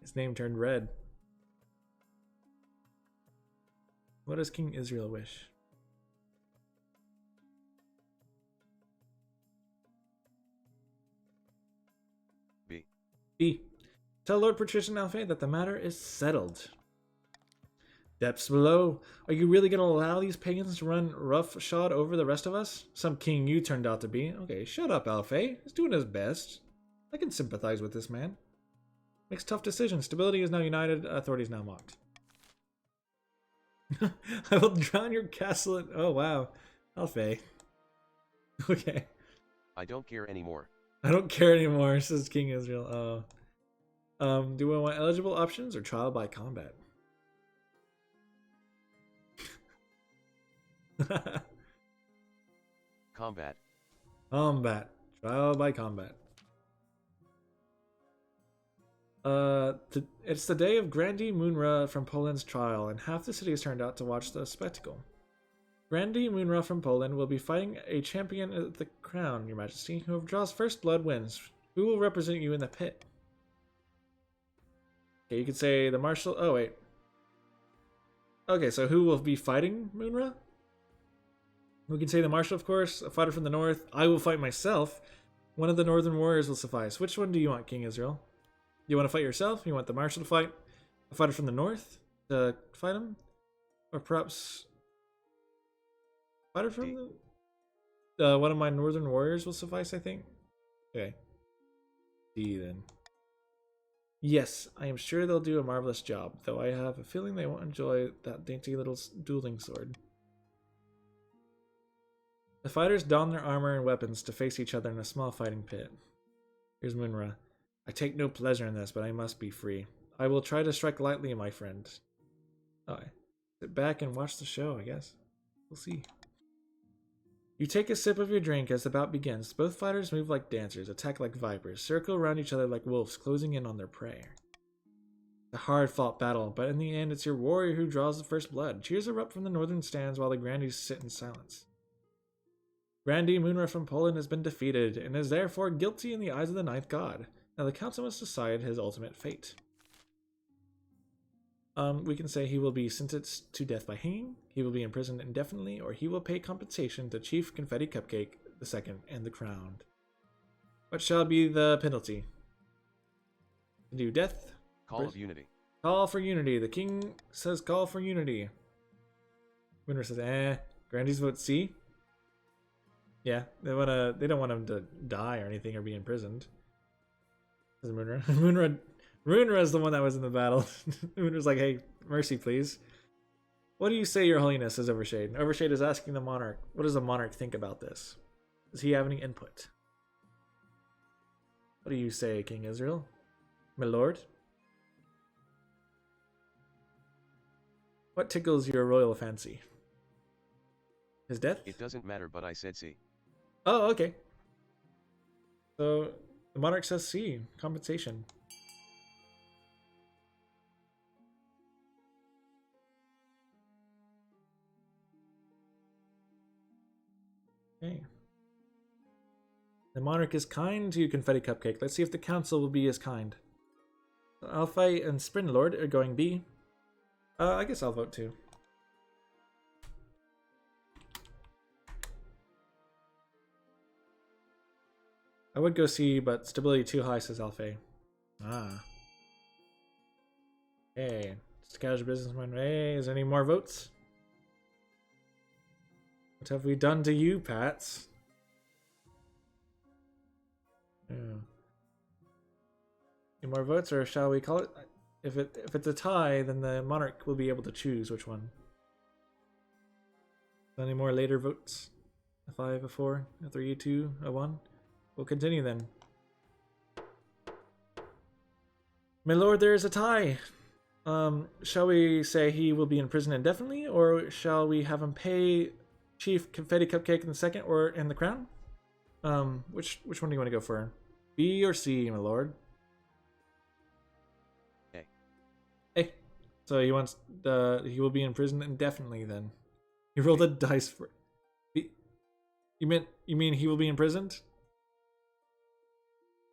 his name turned red. What does King Israel wish? B. B. Tell Lord Patrician Alfei that the matter is settled. Depths below. Are you really going to allow these pagans to run roughshod over the rest of us? Some king you turned out to be. Okay, shut up, Alfei. He's doing his best. I can sympathize with this man. Makes tough decisions. Stability is now united. Authority is now mocked. I will drown your castle. Oh, wow. Alfei. Okay. I don't care anymore. I don't care anymore, says King Israel. Do I want eligible options or trial by combat? Combat. Combat. Trial by combat. It's the day of Grandi Moonra from Poland's trial, and half the city has turned out to watch the spectacle. Grandi Moonra from Poland will be fighting a champion at the crown, Your Majesty. Whoever draws first blood wins. Who will represent you in the pit? Okay, you could say the marshal. Oh, wait. Okay, so who will be fighting Moonra? We can say the marshal, of course. A fighter from the north. I will fight myself. One of the northern warriors will suffice. Which one do you want, King Israel? You want to fight yourself? You want the marshal to fight a fighter from the north to fight him? Or perhaps fighter from the one of my northern warriors will suffice, I think. Okay. D then. Yes, I am sure they'll do a marvelous job, though I have a feeling they won't enjoy that dainty little dueling sword. The fighters don their armor and weapons to face each other in a small fighting pit. Here's Moonra. I take no pleasure in this, but I must be free. I will try to strike lightly, my friend. Oh, sit back and watch the show, I guess. We'll see. You take a sip of your drink as the bout begins. Both fighters move like dancers, attack like vipers, circle around each other like wolves, closing in on their prey. A hard-fought battle, but in the end, it's your warrior who draws the first blood. Cheers erupt from the northern stands while the Grandies sit in silence. Grandi Munra from Poland has been defeated, and is therefore guilty in the eyes of the Ninth God. Now the council must decide his ultimate fate. We can say he will be sentenced to death by hanging, he will be imprisoned indefinitely, or he will pay compensation to Chief Confetti Cupcake II and the Crowned. What shall be the penalty? Do death? Call of Unity. Call for unity. The king says call for unity. Winner says, Grandies vote C. Yeah, they don't want him to die or anything or be imprisoned. Says Munra. Munra is the one that was in the battle. Munra's like, hey, mercy, please. What do you say, Your Holiness, says Overshade. Overshade is asking the monarch, what does the monarch think about this? Does he have any input? What do you say, King Israel? My lord? What tickles your royal fancy? His death? It doesn't matter, but I said C. Oh, okay. So, the monarch says C. Compensation. Okay. The monarch is kind to you, Confetti Cupcake. Let's see if the council will be as kind. Alphite and Sprinlord are going B. I guess I'll vote too. I would go C, but stability too high, says Alpha. Ah. Hey, just casual businessman. Hey, is there any more votes? What have we done to you, Pats? Yeah. Any more votes, or shall we call it? If it's a tie, then the monarch will be able to choose which one. Any more later votes? A 5, a 4, a 3, a 2, a 1? We'll continue then. My lord, there is a tie. Shall we say he will be in prison indefinitely, or shall we have him pay Chief Confetti Cupcake in the second, or in the crown? Which one do you want to go for? B or C, my lord? A. So he wants he will be in prison indefinitely then. He rolled a dice for You mean he will be imprisoned?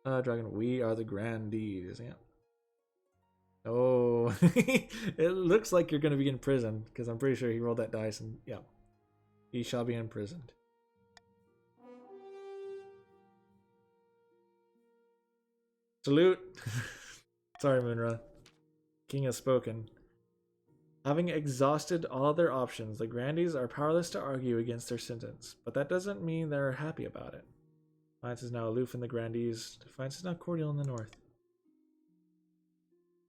Dragon, we are the Grandies, yeah. Oh, it looks like you're gonna be in prison, because I'm pretty sure he rolled that dice and yeah. He shall be imprisoned. Salute. Sorry, Munra. King has spoken. Having exhausted all their options, the Grandies are powerless to argue against their sentence, but that doesn't mean they're happy about it. Defiance is now aloof in the Grandies. Defiance is now cordial in the north.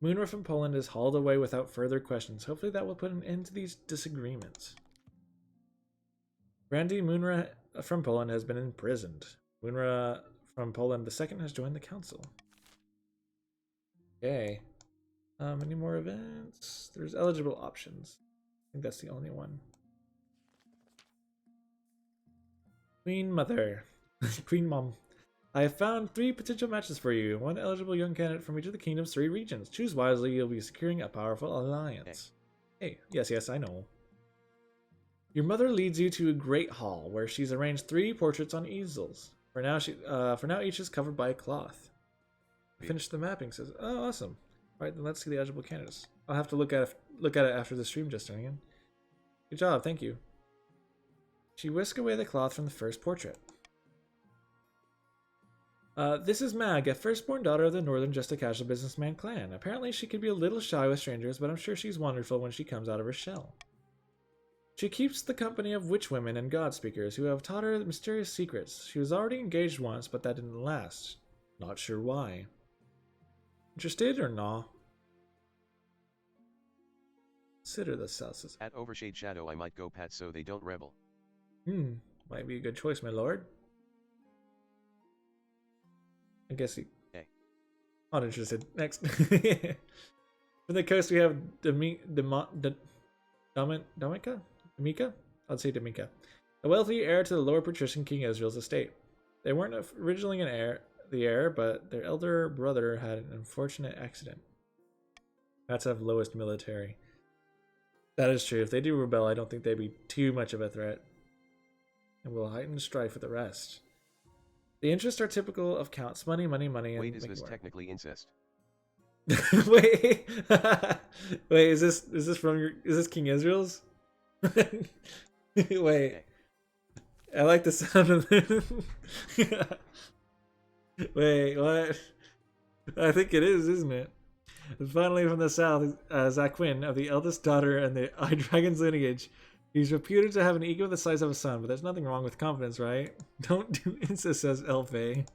Munra from Poland is hauled away without further questions. Hopefully that will put an end to these disagreements. Grandi Munra from Poland has been imprisoned. Munra from Poland II has joined the council. Okay. Any more events? There's eligible options. I think that's the only one. Queen Mother. Queen Mom. I have found 3 potential matches for you. 1 eligible young candidate from each of the kingdom's 3 regions. Choose wisely, you'll be securing a powerful alliance. Hey, yes, I know. Your mother leads you to a great hall where she's arranged 3 portraits on easels. For now, each is covered by a cloth. Finish the mapping, says. Oh, awesome. Alright, then let's see the eligible candidates. I'll have to look at it after the stream just again. Good job, thank you. She whisked away the cloth from the first portrait. This is Mag, a firstborn daughter of the Northern Just a Casual Businessman clan. Apparently she can be a little shy with strangers, but I'm sure she's wonderful when she comes out of her shell. She keeps the company of witch women and god speakers who have taught her mysterious secrets. She was already engaged once, but that didn't last. Not sure why. Interested or nah? Consider the Celsius. At Overshade Shadow I might go Pat so they don't rebel. Might be a good choice, my lord. I guess he... Hey. Not interested. Next. From the coast we have Damika? I'd say Damika. a wealthy heir to the lower patrician King Israel's estate. They weren't originally the heir, but their elder brother had an unfortunate accident. That's have lowest military. That is true. If they do rebel, I don't think they'd be too much of a threat. And will heighten strife with the rest. The interests are typical of counts. Money, money, money. And wait, is this technically incest? Wait, wait. Is this from your? Is this King Israel's? Wait, I like the sound of this. Wait, what? I think it is, isn't it? And finally, from the south, Zaquin, of the eldest daughter and the Eye Dragon's lineage. He's reputed to have an ego the size of a sun, but there's nothing wrong with confidence, right? Don't do incest, says Elfe.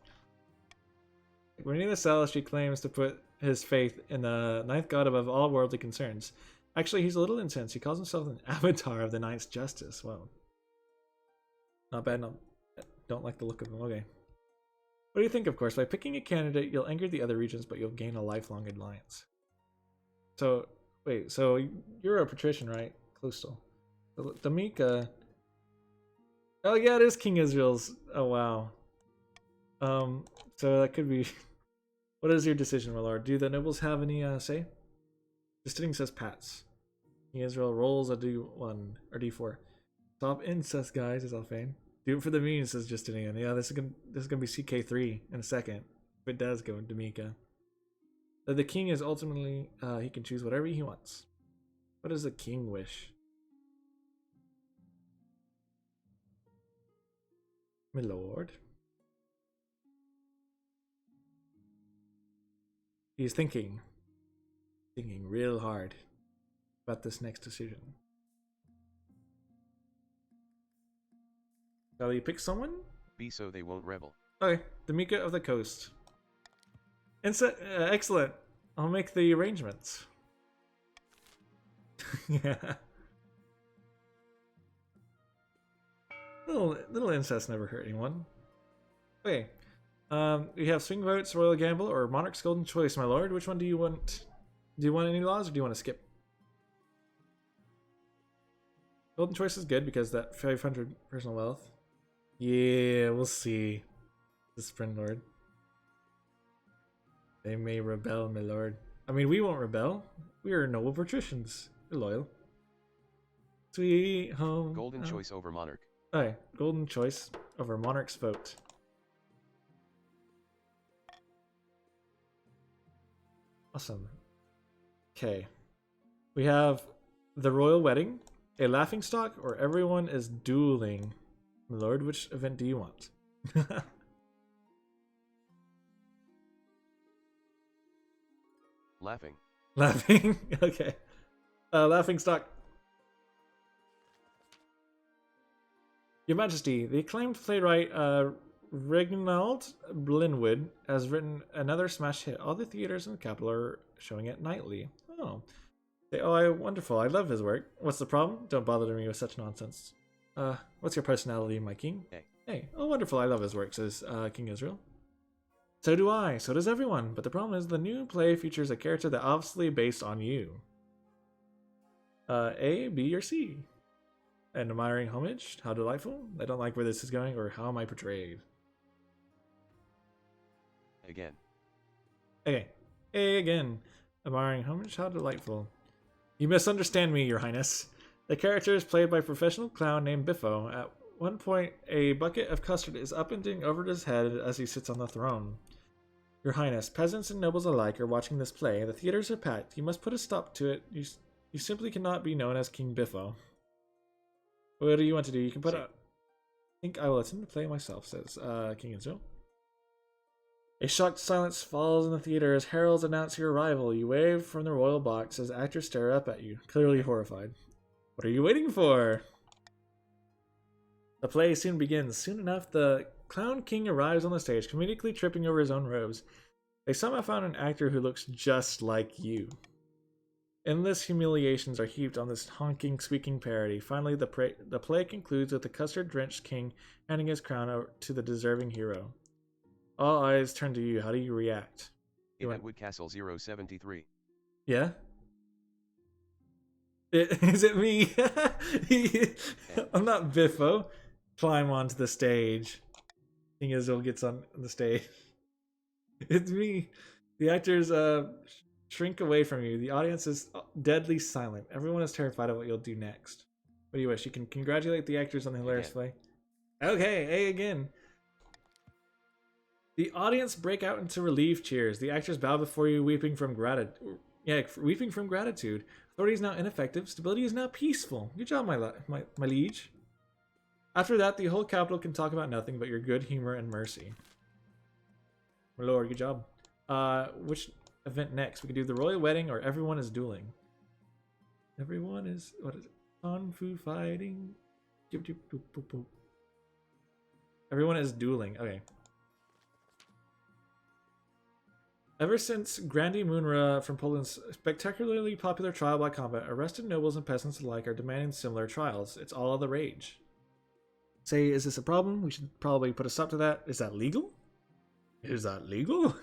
When in the south, she claims to put his faith in the ninth god above all worldly concerns. Actually, he's a little intense. He calls himself an avatar of the ninth justice. Wow. Not bad, don't like the look of him. Okay. What do you think, of course? By picking a candidate, you'll anger the other regions, but you'll gain a lifelong alliance. So, wait, so you're a patrician, right? Coastal. Damika. Oh yeah, it is King Israel's. Oh wow. So that could be. What is your decision, my lord? Do the nobles have any say? Justinian says Pats. King Israel rolls a D1 or D4. Stop incest, guys, is Alfane. Do it for the mean, says Justinian. Yeah, this is gonna be CK3 in a second. If it does go into Mika. The king is ultimately he can choose whatever he wants. What does the king wish? My lord. He's thinking real hard about this next decision. Shall you pick someone? Be so they won't rebel. Okay, the Mika of the Coast. Excellent. I'll make the arrangements. Yeah. Little incest never hurt anyone. Okay. We have swing votes, royal gamble, or monarch's golden choice, my lord. Which one do you want? Do you want any laws, or do you want to skip? Golden choice is good because that 500 personal wealth. Yeah, we'll see. The Spring Lord. They may rebel, my lord. I mean, we won't rebel. We are noble patricians. We're loyal. Sweet home. Golden choice over monarch. Okay, golden choice over monarch's vote. Awesome. Okay. We have the royal wedding, a laughingstock, or everyone is dueling. My lord, which event do you want? Laughing. Laughing? Okay. Laughingstock. Your Majesty, the acclaimed playwright Reginald Linwood has written another smash hit. All the theaters in the capital are showing it nightly. Oh. Wonderful. I love his work. What's the problem? Don't bother me with such nonsense. What's your personality, my king? Hey. Oh, wonderful. I love his work, says King Israel. So do I. So does everyone. But the problem is the new play features a character that obviously based on you. A, B, or C? And admiring homage? How delightful. I don't like where this is going, or how am I portrayed? Again. Okay. A again. Admiring homage? How delightful. You misunderstand me, your highness. The character is played by a professional clown named Biffo. At one point, a bucket of custard is upending over his head as he sits on the throne. Your highness, peasants and nobles alike are watching this play. The theaters are packed. You must put a stop to it. You simply cannot be known as King Biffo. What do you want to do? You can put up. I think I will attend the play myself, says King Israel. A shocked silence falls in the theater as heralds announce your arrival. You wave from the royal box as actors stare up at you, clearly horrified. What are you waiting for? The play soon begins. Soon enough, the Clown King arrives on the stage, comedically tripping over his own robes. They somehow found an actor who looks just like you. Endless humiliations are heaped on this honking, squeaking parody. Finally, the play concludes with the custard-drenched king handing his crown over to the deserving hero. All eyes turn to you. How do you react? In at Woodcastle 073. Yeah? Is it me? I'm not Biffo. climb onto the stage. King Israel gets on the stage. It's me. The actors shrink away from you. The audience is deadly silent. Everyone is terrified of what you'll do next. What do you wish? You can congratulate the actors on the hilarious play. Okay, A again. The audience break out into relief cheers. The actors bow before you, weeping from gratitude. Yeah, weeping from gratitude. Authority is now ineffective. Stability is now peaceful. Good job, my liege. After that, the whole capital can talk about nothing but your good humor and mercy. My lord, good job. Which event next? We can do the royal wedding or everyone is dueling. Everyone is, what is it? Kung fu fighting. Everyone is dueling. Okay. Ever since Grandi Munra from Poland's spectacularly popular trial by combat, arrested nobles and peasants alike are demanding similar trials. It's all the rage. Say, is this a problem? We should probably put a stop to that. Is that legal? Is that legal?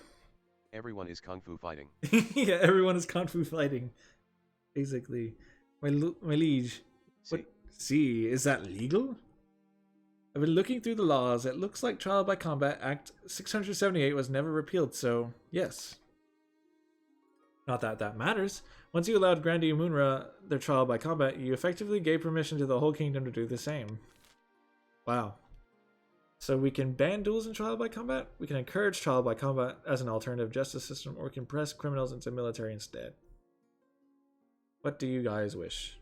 Everyone is kung fu fighting. Yeah, everyone is kung fu fighting. Basically. My liege. What? See, is that legal? I've been looking through the laws. It looks like Trial by Combat Act 678 was never repealed, so yes. Not that that matters. Once you allowed Grandi Munra their trial by combat, you effectively gave permission to the whole kingdom to do the same. Wow. So we can ban duels in trial by combat, we can encourage trial by combat as an alternative justice system, or we can press criminals into military instead. What do you guys wish?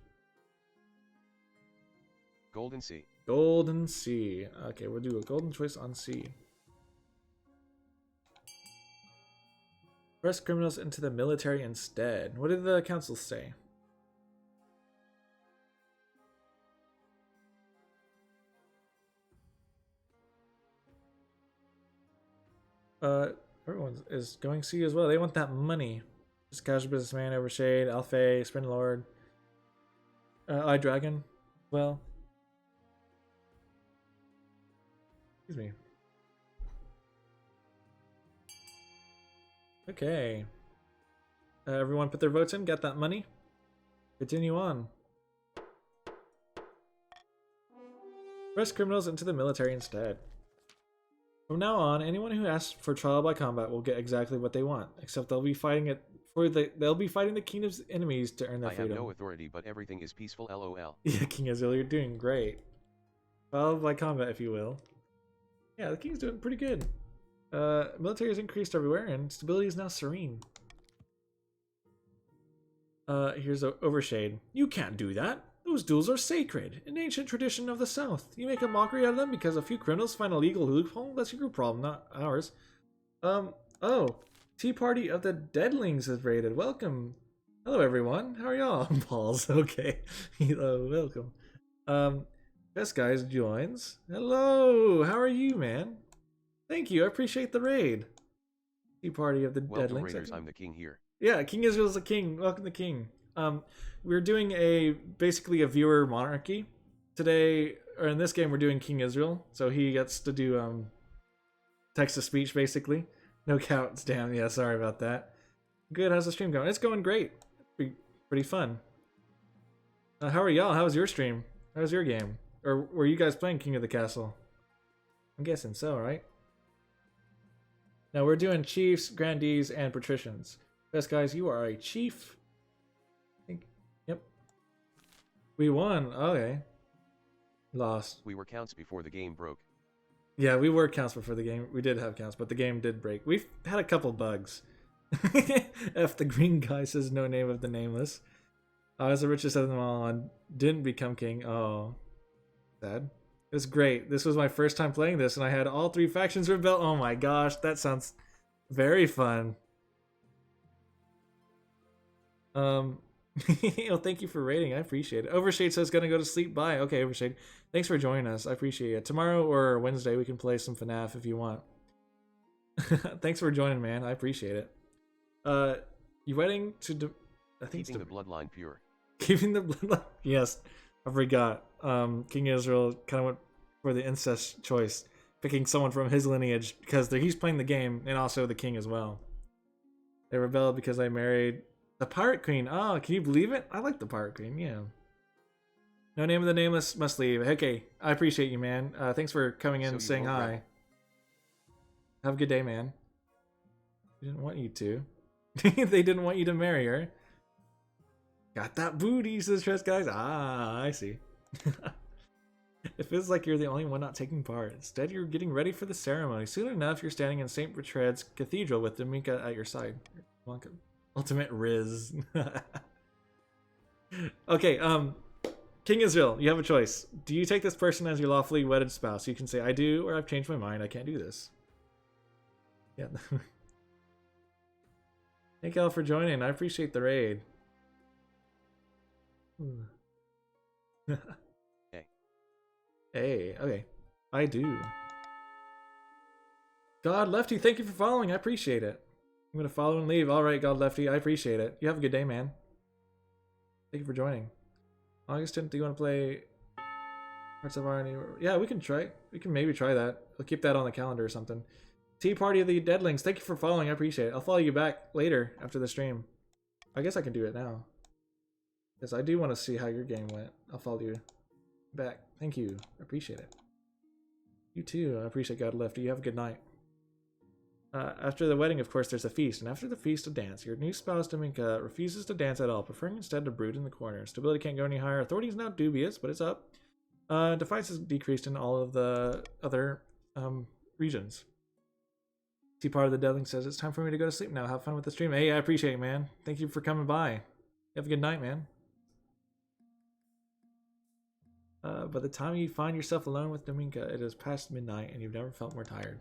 Golden Sea. Golden Sea. Okay, we'll do a golden choice on C. Press criminals into the military instead. What did the council say? Everyone is going C as well. They want that money. Just casual businessman, Overshade, Alfei, Spin Lord, iDragon. Well, excuse me. Okay. Everyone put their votes in, got that money. Continue on. Press criminals into the military instead. From now on, anyone who asks for trial by combat will get exactly what they want, except they'll be fighting it for they'll be fighting the kingdom's enemies to earn their freedom. I have no authority, but everything is peaceful, lol. Yeah, King Israel, you're doing great. Trial by combat, if you will. Yeah, the king's doing pretty good. Military has increased everywhere, and stability is now serene. Here's Overshade. You can't do that. Those duels are sacred, an ancient tradition of the South. You make a mockery out of them because a few criminals find a legal loophole? That's your problem, not ours. Oh. Tea Party of the Deadlings is raided. Welcome. Hello, everyone. How are y'all? Balls. Okay. Hello, welcome. Best Guys joins. Hello. How are you, man? Thank you. I appreciate the raid. Tea Party of the Welcome, Deadlings. Raiders, I'm the king here. Yeah, King Israel's the king. Welcome the king. We're doing basically a viewer monarchy today, or in this game we're doing King Israel, so he gets to do text to speech basically. No counts, damn. Yeah, sorry about that. Good. How's the stream going? It's going great. Pretty fun. How are y'all? How was your stream? How was your game? Or were you guys playing King of the Castle? I'm guessing so, right? Now we're doing chiefs, grandees, and patricians. Best Guys, you are a chief. I think. Yep. We won. Okay. Lost. We were counts before the game broke. Yeah, we were counts before the game. We did have counts, but the game did break. We've had a couple bugs. F the green guy says no name of the nameless. I was the richest of them all and didn't become king. Oh. Sad. It was great. This was my first time playing this, and I had all 3 factions rebel. Oh my gosh, that sounds very fun. Well, thank you for rating. I appreciate it. Overshade says gonna go to sleep. Bye. Okay, Overshade. Thanks for joining us. I appreciate it. Tomorrow or Wednesday we can play some FNAF if you want. Thanks for joining, man. I appreciate it. You wedding to? I think keeping the bloodline pure. Keeping the bloodline. Yes, I forgot. King Israel kind of went for the incest choice, picking someone from his lineage because he's playing the game and also the king as well. They rebelled because they married the Pirate Queen. Oh, can you believe it? I like the Pirate Queen. Yeah. No name of the nameless must leave. Okay, I appreciate you, man. Thanks for coming in and saying won't hi. rebel. Have a good day, man. They didn't want you to. They didn't want you to marry her. Got that booty, says Tress guys. Ah, I see. It feels like you're the only one not taking part. Instead, you're getting ready for the ceremony. Soon enough, you're standing in St. Bertrad's Cathedral with Dominica at your side. Ultimate Riz. Okay, King Israel, you have a choice. Do you take this person as your lawfully wedded spouse? You can say, I do, or I've changed my mind. I can't do this. Yeah. Thank y'all for joining. I appreciate the raid. Hey. Hey, okay. I do. God Lefty, thank you for following. I appreciate it. I'm gonna follow and leave. Alright, God Lefty, I appreciate it. You have a good day, man. Thank you for joining. August 10th, do you want to play Hearts of Irony? Yeah, we can try. We can maybe try that. I'll keep that on the calendar or something. Tea Party of the Deadlings, thank you for following. I appreciate it. I'll follow you back later after the stream. I guess I can do it now. Because I do want to see how your game went. I'll follow you back. Thank you. I appreciate it. You too. I appreciate God Lefty. You have a good night. After the wedding, of course, there's a feast, and after the feast, a dance. Your new spouse, Dominica, refuses to dance at all, preferring instead to brood in the corner. Stability can't go any higher. Authority is now dubious, but it's up. Defiance has decreased in all of the other regions. Tea Part of the Deadling says, it's time for me to go to sleep now. Have fun with the stream. Hey, I appreciate it, man. Thank you for coming by. You have a good night, man. By the time you find yourself alone with Dominica, it is past midnight, and you've never felt more tired.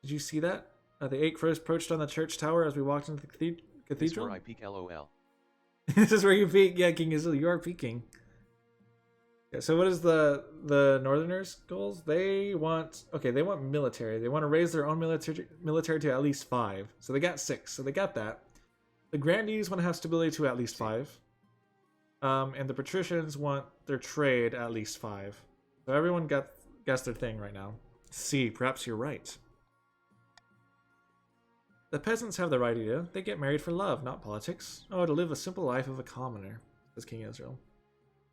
Did you see that? The 8 crows perched on the church tower as we walked into the cathedral? This is where I peek, LOL. This is where you peak. Yeah, King Israel, you are peaking. Yeah, so what is the Northerners' goals? They want military. They want to raise their own military to at least 5. So they got 6. So they got that. The Grandees want to have stability to at least 5. And the Patricians want their trade at least 5. So everyone gets their thing right now. C, perhaps you're right. The peasants have the right idea. They get married for love, not politics. Oh, to live a simple life of a commoner, says King Israel.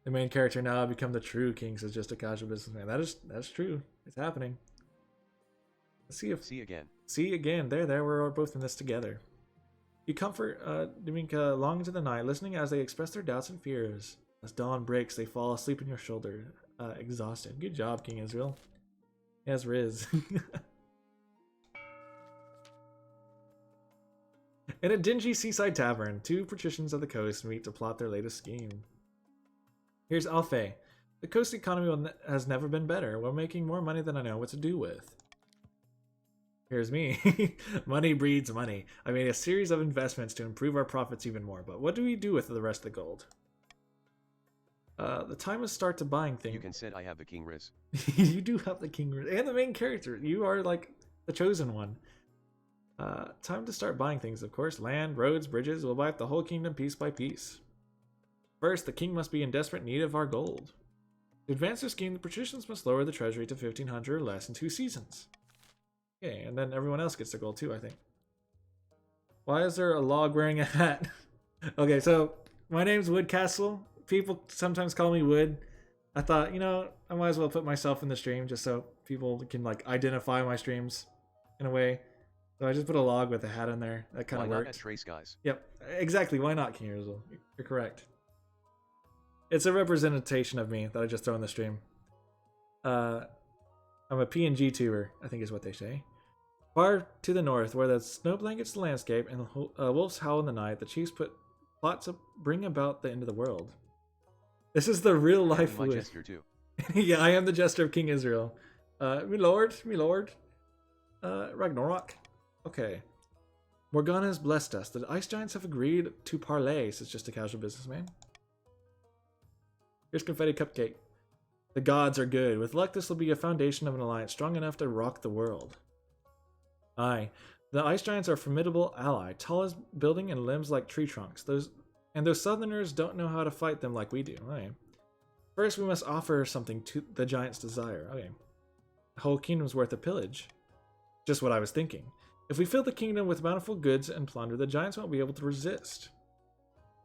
The main character now become the true king, says just a casual businessman. That's true. It's happening. Let's see if See again. See again. There. We're both in this together. You comfort Dominica long into the night, listening as they express their doubts and fears. As dawn breaks, they fall asleep on your shoulder, exhausted. Good job, King Israel. Yes, Riz. In a dingy seaside tavern, 2 patricians of the coast meet to plot their latest scheme. Here's Alfei. The coast economy has never been better. We're making more money than I know what to do with. Here's me. Money breeds money. I made a series of investments to improve our profits even more, but what do we do with the rest of the gold? The time is start to buying things. You can say I have the King Riz. You do have the King Riz. And the main character. You are like the chosen one. Time to start buying things, of course. Land, roads, bridges. We'll buy up the whole kingdom piece by piece. First, the king must be in desperate need of our gold. To advance their scheme, the patricians must lower the treasury to 1,500 or less in 2 seasons. Okay, and then everyone else gets their gold too, I think. Why is there a log wearing a hat? Okay, so my name's Woodcastle. People sometimes call me Wood. I thought, I might as well put myself in the stream just so people can like identify my streams in a way. So I just put a log with a hat in there. That kind of worked. Why not trace guys? Yep, exactly. Why not, King Rizal? You're correct. It's a representation of me that I just throw in the stream. I'm a PNG tuber, I think is what they say. Far to the north, where the snow blankets the landscape and wolves howl in the night, the chiefs plot to bring about the end of the world. This is the real life My Wood. jester too. Yeah, I am the jester of King Israel. Me lord. Ragnarok. Okay. Morgana has blessed us. The ice giants have agreed to parley, says just a casual businessman. Here's confetti cupcake. The gods are good. With luck, this will be a foundation of an alliance strong enough to rock the world. Aye. The ice giants are a formidable ally, tall as building and limbs like tree trunks. Those southerners don't know how to fight them like we do. Aye. First, we must offer something to the giants' desire. Okay. The whole kingdom's worth of pillage. Just what I was thinking. If we fill the kingdom with bountiful goods and plunder, the giants won't be able to resist.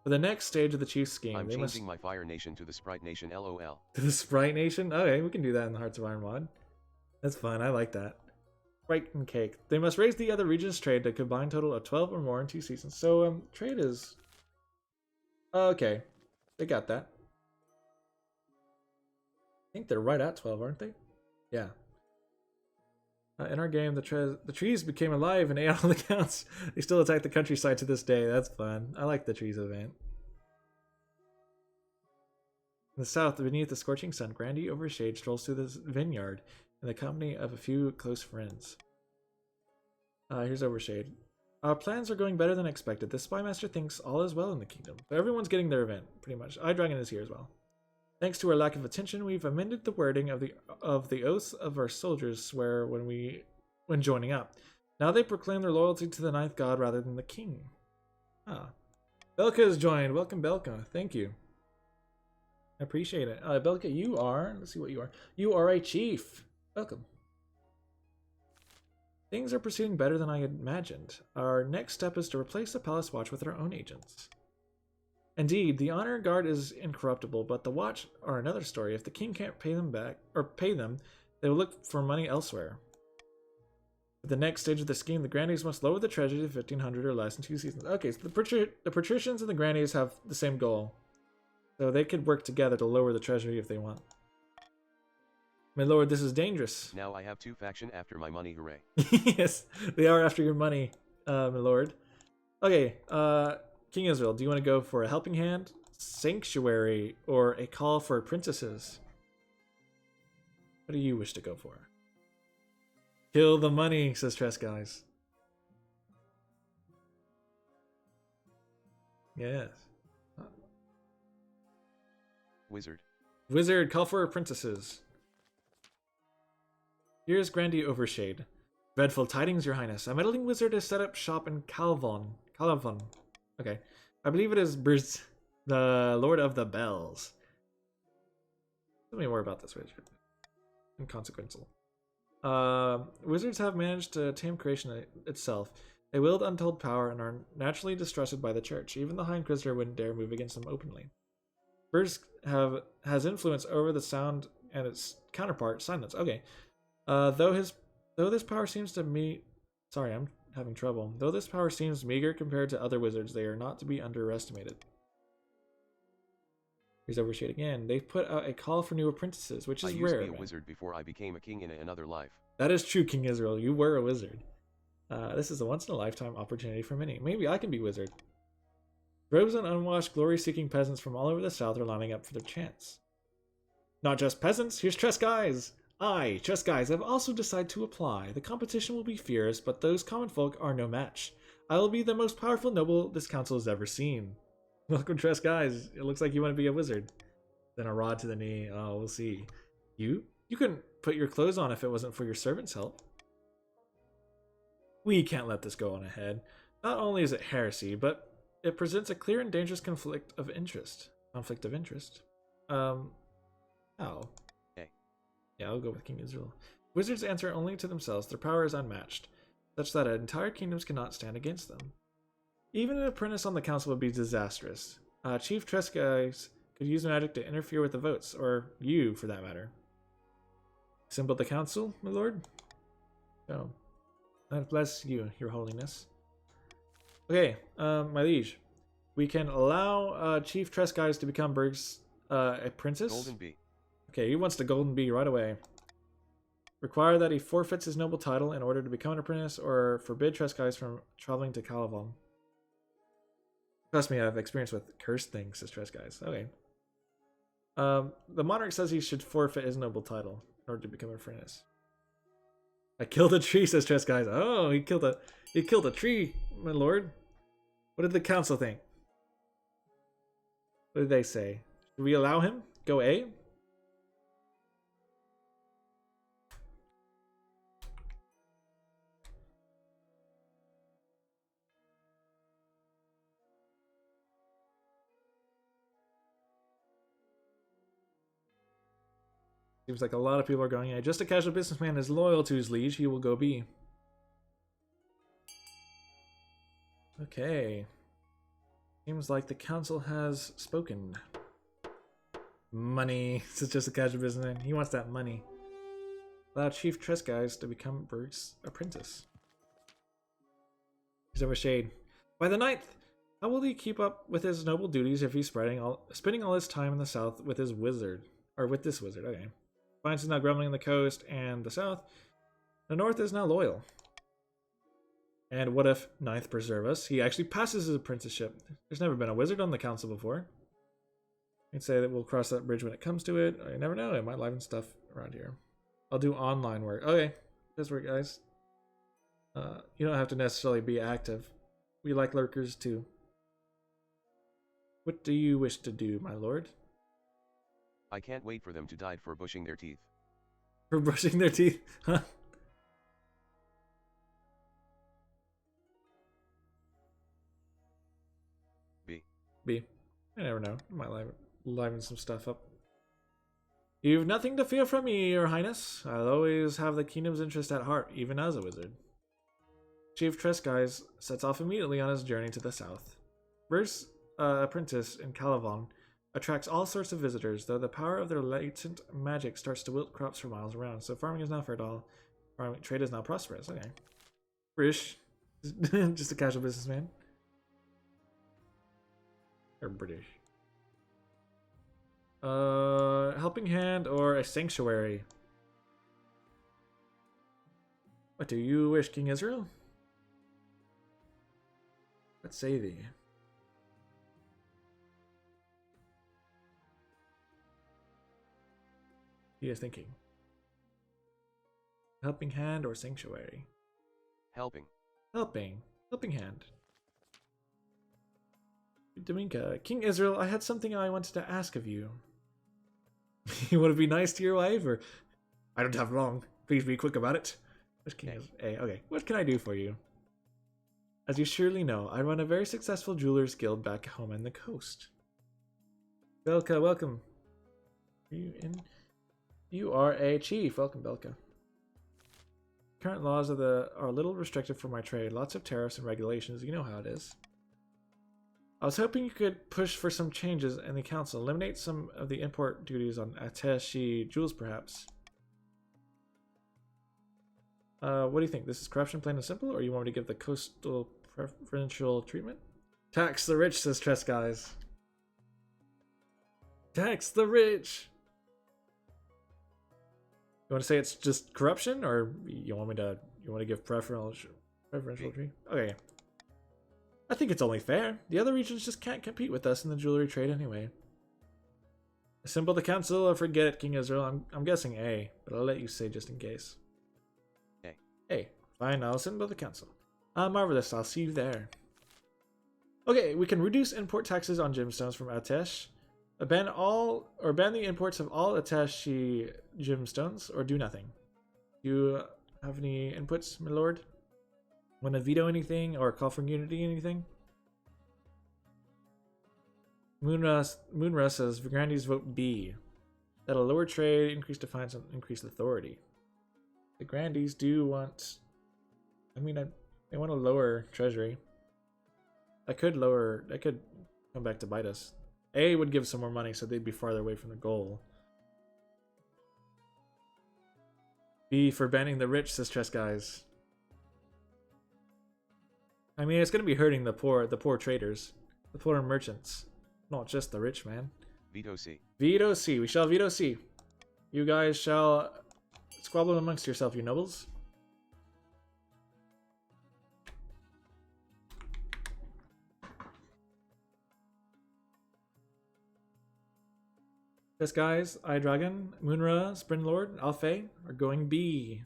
For the next stage of the Chief's scheme, I'm they must... changing my Fire Nation to the Sprite Nation, lol. To the Sprite Nation? Okay, we can do that in the Hearts of Iron mod. That's fun, I like that. Sprite and Cake. They must raise the other regions' trade to a combined total of 12 or more in 2 seasons. So, trade is... Okay, they got that. I think they're right at 12, aren't they? Yeah. In our game, the trees became alive and ate all the counts. They still attack the countryside to this day. That's fun. I like the trees event. In the south, beneath the scorching sun, Grandy Overshade strolls through the vineyard in the company of a few close friends. Here's Overshade. Our plans are going better than expected. The Spymaster thinks all is well in the kingdom. So everyone's getting their event, pretty much. iDragon is here as well. Thanks to our lack of attention, we've amended the wording of the oaths of our soldiers swear when joining up. Now they proclaim their loyalty to the ninth god rather than the king. Ah. Belka has joined. Welcome, Belka. Thank you. I appreciate it. Belka, you are... Let's see what you are. You are a chief. Welcome. Things are proceeding better than I had imagined. Our next step is to replace the Palace Watch with our own agents. Indeed, the Honor Guard is incorruptible, but the Watch are another story. If the king can't pay them back, or pay them, they will look for money elsewhere. At the next stage of the scheme, the Grandies must lower the treasury to 1,500 or less in 2 seasons. Okay, so the Patricians and the Grandies have the same goal. So they could work together to lower the treasury if they want. My lord, this is dangerous. Now I have 2 faction after my money, hooray. Yes, they are after your money, my lord. Okay, King Israel, do you want to go for a helping hand, sanctuary, or a call for princesses? What do you wish to go for? Kill the money, says Tresguys. Yes. Wizard. Wizard, call for princesses. Here's Grandy Overshade. Dreadful tidings, your highness. A meddling wizard has set up shop in Calavon. Okay. I believe it is Briz, the Lord of the Bells. Tell me more about this wizard. Inconsequential. Wizards have managed to tame creation itself. They wield untold power and are naturally distrusted by the church. Even the High Inquisitor wouldn't dare move against them openly. Briz has influence over the sound and its counterpart, silence. Okay. Though this power seems to me... Sorry, I'm having trouble. Though this power seems meager compared to other wizards, they are not to be underestimated. Here's Overshade again. They've put out a call for new apprentices, which is rare. I used to be a wizard before I became a king in another life. That is true, King Israel. You were a wizard. This is a once-in-a-lifetime opportunity for many. Maybe I can be wizard. Robes and unwashed, glory-seeking peasants from all over the south are lining up for their chance. Not just peasants. Here's Tresguys. I, Tresguys, have also decided to apply. The competition will be fierce, but those common folk are no match. I will be the most powerful noble this council has ever seen. Welcome, Tresguys. It looks like you want to be a wizard. Then a rod to the knee. Oh, we'll see. You couldn't put your clothes on if it wasn't for your servant's help. We can't let this go on ahead. Not only is it heresy, but it presents a clear and dangerous conflict of interest. Oh. Yeah, I'll go with King Israel. Wizards answer only to themselves. Their power is unmatched, such that entire kingdoms cannot stand against them. Even an apprentice on the council would be disastrous. Chief Tresguys could use magic to interfere with the votes, or you, for that matter. Assemble the council, my lord? Oh. God bless you, your holiness. Okay, my liege. We can allow Chief Tresguys to become Berg's a princess. Golden Bee. Okay, he wants the Golden Bee right away. Require that he forfeits his noble title in order to become an apprentice, or forbid Tresguys from traveling to Calavon. Trust me, I have experience with cursed things, says Tresguys. Okay. The monarch says he should forfeit his noble title in order to become an apprentice. I killed a tree, says Tresguys. Oh, he killed a tree, my lord. What did the council think? What did they say? Should we allow him? Go A? Seems like a lot of people are going A. Just a casual businessman is loyal to his liege. He will go B. Okay. Seems like the council has spoken. Money. This is just a casual businessman. He wants that money. Allow Chief Tresguys to become Berg's apprentice. He's over Shade. By the 9th, how will he keep up with his noble duties if he's spending all his time in the south with his wizard? Or with this wizard, okay. Defiance is now grumbling in the coast and the south. The north is now loyal. And what if 9th preserve us? He actually passes his apprenticeship. There's never been a wizard on the council before. I'd say that we'll cross that bridge when it comes to it. I never know, it might liven stuff around here. I'll do online work. Okay, this work, guys. You don't have to necessarily be active. We like lurkers too. What do you wish to do, my lord? I can't wait for them to die for brushing their teeth. For brushing their teeth? Huh? B. I never know. I might liven some stuff up. You've nothing to fear from me, your highness. I'll always have the kingdom's interest at heart, even as a wizard. Chief Tresguys sets off immediately on his journey to the south. Berg's apprentice in Calavon attracts all sorts of visitors, though the power of their latent magic starts to wilt crops for miles around. So farming is now fertile. Trade is now prosperous. Okay. British. Just a casual businessman. Or British. Helping hand or a sanctuary? What do you wish, King Israel? Let's say thee. He is thinking. Helping hand or sanctuary? Helping. Helping. Helping hand. Dominka, King Israel, I had something I wanted to ask of you. You want to be nice to your wife, or I don't have long. Please be quick about it. Okay, what can I do for you? As you surely know, I run a very successful jewelers guild back home on the coast. Belka, welcome. Are you in? You are a chief. Welcome, Belka. Current laws are a little restrictive for my trade. Lots of tariffs and regulations. You know how it is. I was hoping you could push for some changes in the council. Eliminate some of the import duties on attaché jewels, perhaps. What do you think? This is corruption, plain and simple, or you want me to give the coastal preferential treatment? Tax the rich, says Tresguys. Tax the rich! You want to say it's just corruption, or you want to give preferential treatment? Okay. I think it's only fair. The other regions just can't compete with us in the jewelry trade anyway. Assemble the council or forget it, King Israel. I'm guessing A, but I'll let you say just in case. A. Fine, I'll assemble the council. Marvelous, I'll see you there. Okay, we can reduce import taxes on gemstones from Atesh. Ban the imports of all attaché gemstones, or do nothing. Do you have any inputs, my lord? Want to veto anything or call for unity anything? Moonra says Vigrandi's vote B. That'll lower trade, increase defiance, and increase authority. The Grandies do want. They want to lower treasury. That could come back to bite us. A would give some more money, so they'd be farther away from the goal. B for banning the rich, says Tresguys. It's going to be hurting the poor traders, the poor merchants, not just the rich, man. Veto C. Veto C. We shall veto C. You guys shall squabble amongst yourself, you nobles. Yes, guys, iDragon, Moonra, Sprinlord, Alfei are going B.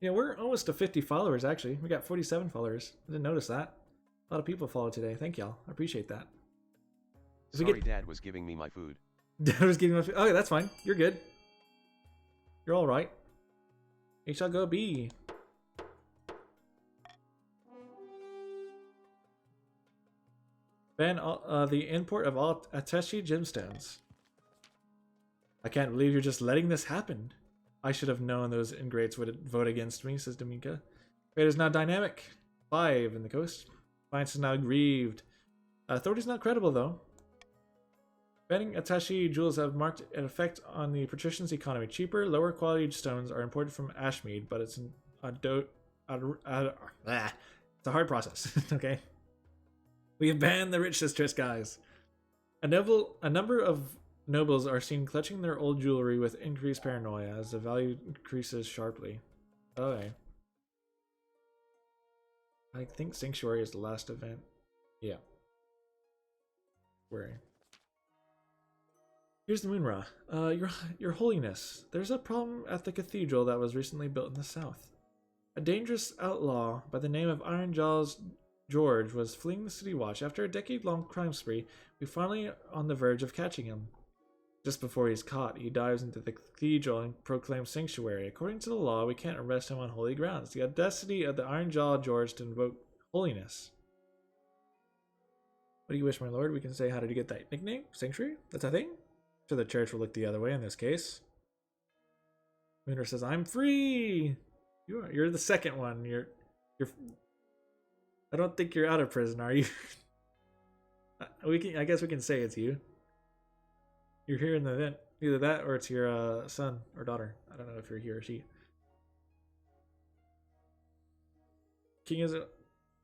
Yeah, we're almost to 50 followers, actually. We got 47 followers. I didn't notice that. A lot of people followed today. Thank y'all. I appreciate that. Sorry, Dad was giving me my food. Dad was giving me my food. Okay, that's fine. You're good. You're alright. We shall go B. Ban the import of all attaché gemstones. I can't believe you're just letting this happen. I should have known those ingrates would vote against me, says Dominka. Trade is now dynamic. 5 in the coast. Defiance is now grieved. Authority's not credible, though. Banning attaché jewels have marked an effect on the patrician's economy. Cheaper, lower quality stones are imported from Ashmead, but it's it's a hard process. Okay. We have banned the rich distress, guys. A number of nobles are seen clutching their old jewelry with increased paranoia as the value increases sharply. Okay. I think Sanctuary is the last event. Yeah. Worry. Here's the Moonra. Your Holiness, there's a problem at the cathedral that was recently built in the south. A dangerous outlaw by the name of Ironjaw's George was fleeing the city watch. After a decade-long crime spree, we finally on the verge of catching him. Just before he's caught, he dives into the cathedral and proclaims sanctuary. According to the law, we can't arrest him on holy grounds. The audacity of the Ironjaw George to invoke holiness. What do you wish, my lord? We can say, how did you get that nickname? Sanctuary? That's a thing? So the church will look the other way in this case. Moonra says, I'm free! You're the second one. You're I don't think you're out of prison, are you? I guess we can say it's you. You're here in the event. Either that or it's your son or daughter. I don't know if you're he or she. King Israel.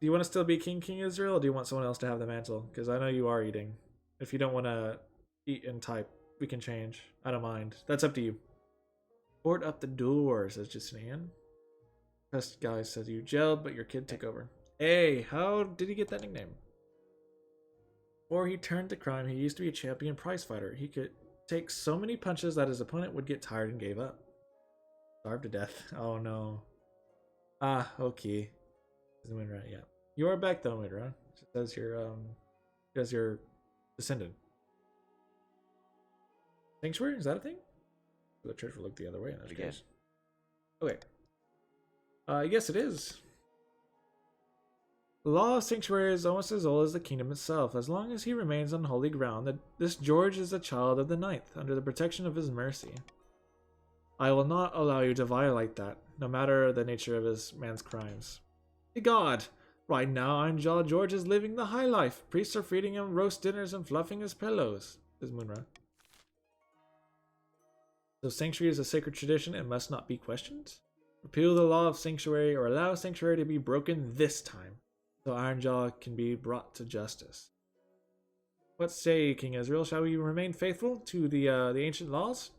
Do you want to still be King Israel, or do you want someone else to have the mantle? Because I know you are eating. If you don't want to eat and type, we can change. I don't mind. That's up to you. Board up the door, says Justinian. Best guy says you jailed, but your kid took over. Hey, how did he get that nickname? Before he turned to crime, he used to be a champion prize fighter. He could take so many punches that his opponent would get tired and gave up. Starved to death. Oh no. Ah, okay. Moonra, yeah. You are back though, Moonra. It says you're descendant. Sanctuary? Is that a thing? The church will look the other way in that case. Okay. Yes, it is. The law of sanctuary is almost as old as the kingdom itself. As long as he remains on holy ground, this George is a child of the ninth, under the protection of his mercy. I will not allow you to violate that, no matter the nature of his man's crimes. God, right now Ironjaw George is living the high life. Priests are feeding him roast dinners and fluffing his pillows, says Moonra. So sanctuary is a sacred tradition and must not be questioned. Repeal the law of sanctuary or allow sanctuary to be broken this time, so Ironjaw can be brought to justice. What say, King Israel? Shall we remain faithful to the ancient laws?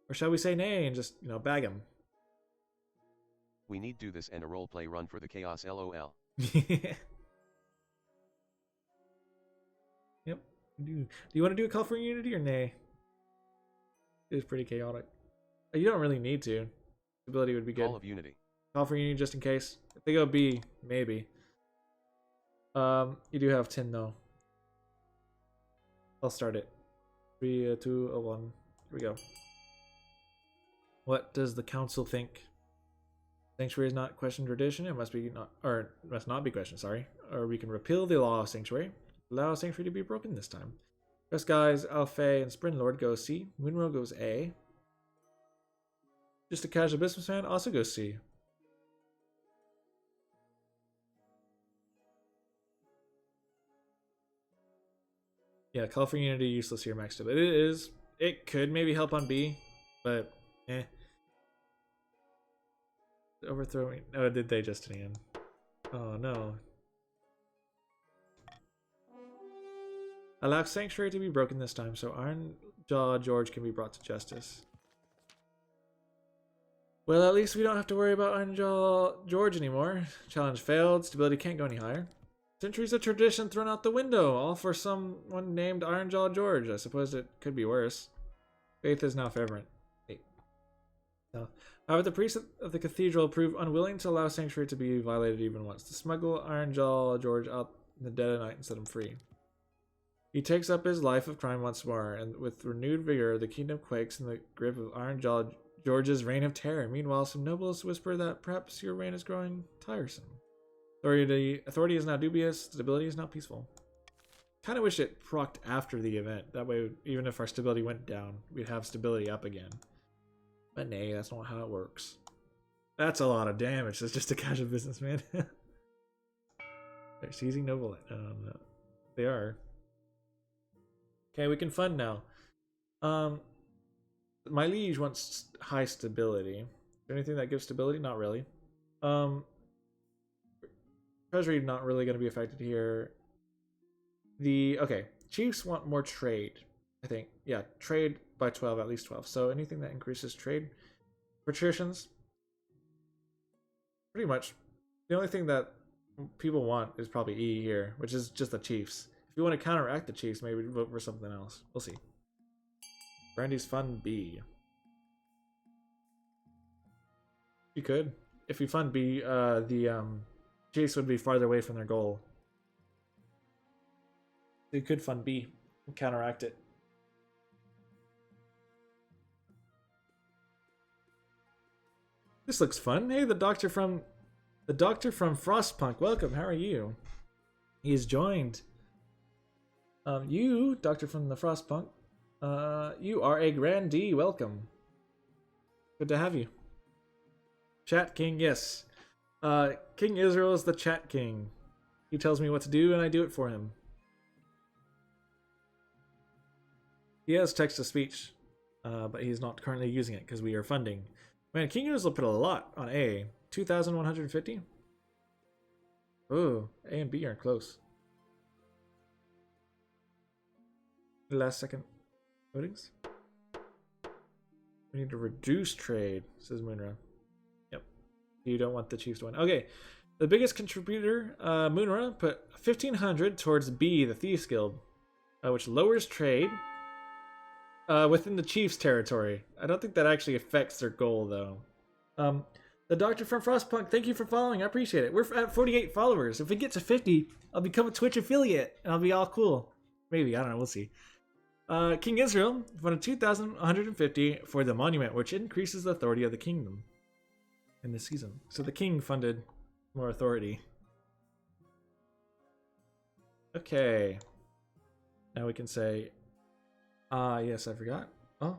Or shall we say nay and just, bag him? We need do this and a roleplay run for the chaos, lol. Yep. Do you want to do a call for unity or nay? It's pretty chaotic. You don't really need to. Stability would be good. Call of unity. Call for unity just in case. If they go B, maybe. You do have 10 though. I'll start it. 3, 2, 1. Here we go. What does the council think? Sanctuary is not questioned tradition. It must not be questioned. Sorry. Or we can repeal the law of sanctuary. Allow sanctuary to be broken this time. Best guys, Alfei and Spring Lord go C. Moonro goes A. Just a casual businessman also goes C. Yeah, Call for Unity useless here, Max. But it is. It could maybe help on B, but eh. Overthrowing. Oh, did they, Justinian? Oh no. Allow sanctuary to be broken this time, so Ironjaw George can be brought to justice. Well, at least we don't have to worry about Ironjaw George anymore. Challenge failed. Stability can't go any higher. Centuries of tradition thrown out the window, all for someone named Ironjaw George. I suppose it could be worse. Faith is now fervent. No. However, the priests of the cathedral prove unwilling to allow sanctuary to be violated even once. To smuggle Ironjaw George out in the dead of night and set him free. He takes up his life of crime once more, and with renewed vigor, the kingdom quakes in the grip of Ironjaw George's reign of terror. Meanwhile, some nobles whisper that perhaps your reign is growing tiresome. Authority is now dubious, stability is now peaceful. Kind of wish it procced after the event. That way, even if our stability went down, we'd have stability up again. But nay, that's not how it works. That's a lot of damage. That's just a casual businessman. They're seizing noble. No, they are. Okay, we can fund now. My liege wants high stability. Is there anything that gives stability? Not really. Treasury not really going to be affected here. Okay, chiefs want more trade. I think, yeah, trade by 12, at least 12. So anything that increases trade. Patricians, pretty much the only thing that people want is probably E here, which is just the chiefs. If you want to counteract the chiefs, maybe vote for something else. We'll see. Brandy's fund B. You could. If you fund B, the chiefs would be farther away from their goal. You could fund B and counteract it. This looks fun. Hey, the doctor from Frostpunk. Welcome. How are you? He's joined. You, doctor from the Frostpunk. You are a grandee. Welcome. Good to have you. Chat King, yes. King Israel is the Chat King. He tells me what to do and I do it for him. He has text-to-speech, but he's not currently using it because we are funding. Man, King Israel put a lot on A. 2,150? Oh, A and B aren't close. Last second votings. We need to reduce trade, says Moonra. Yep. You don't want the Chiefs to win. Okay. The biggest contributor, Moonra, put 1,500 towards B, the Thieves Guild, which lowers trade within the Chiefs' territory. I don't think that actually affects their goal, though. The Doctor from Frostpunk, thank you for following. I appreciate it. We're at 48 followers. If we get to 50, I'll become a Twitch affiliate, and I'll be all cool. Maybe, I don't know. We'll see. King Israel funded 2,150 for the monument, which increases the authority of the kingdom in this season. So the king funded more authority. Okay. Now we can say, yes, I forgot. Oh.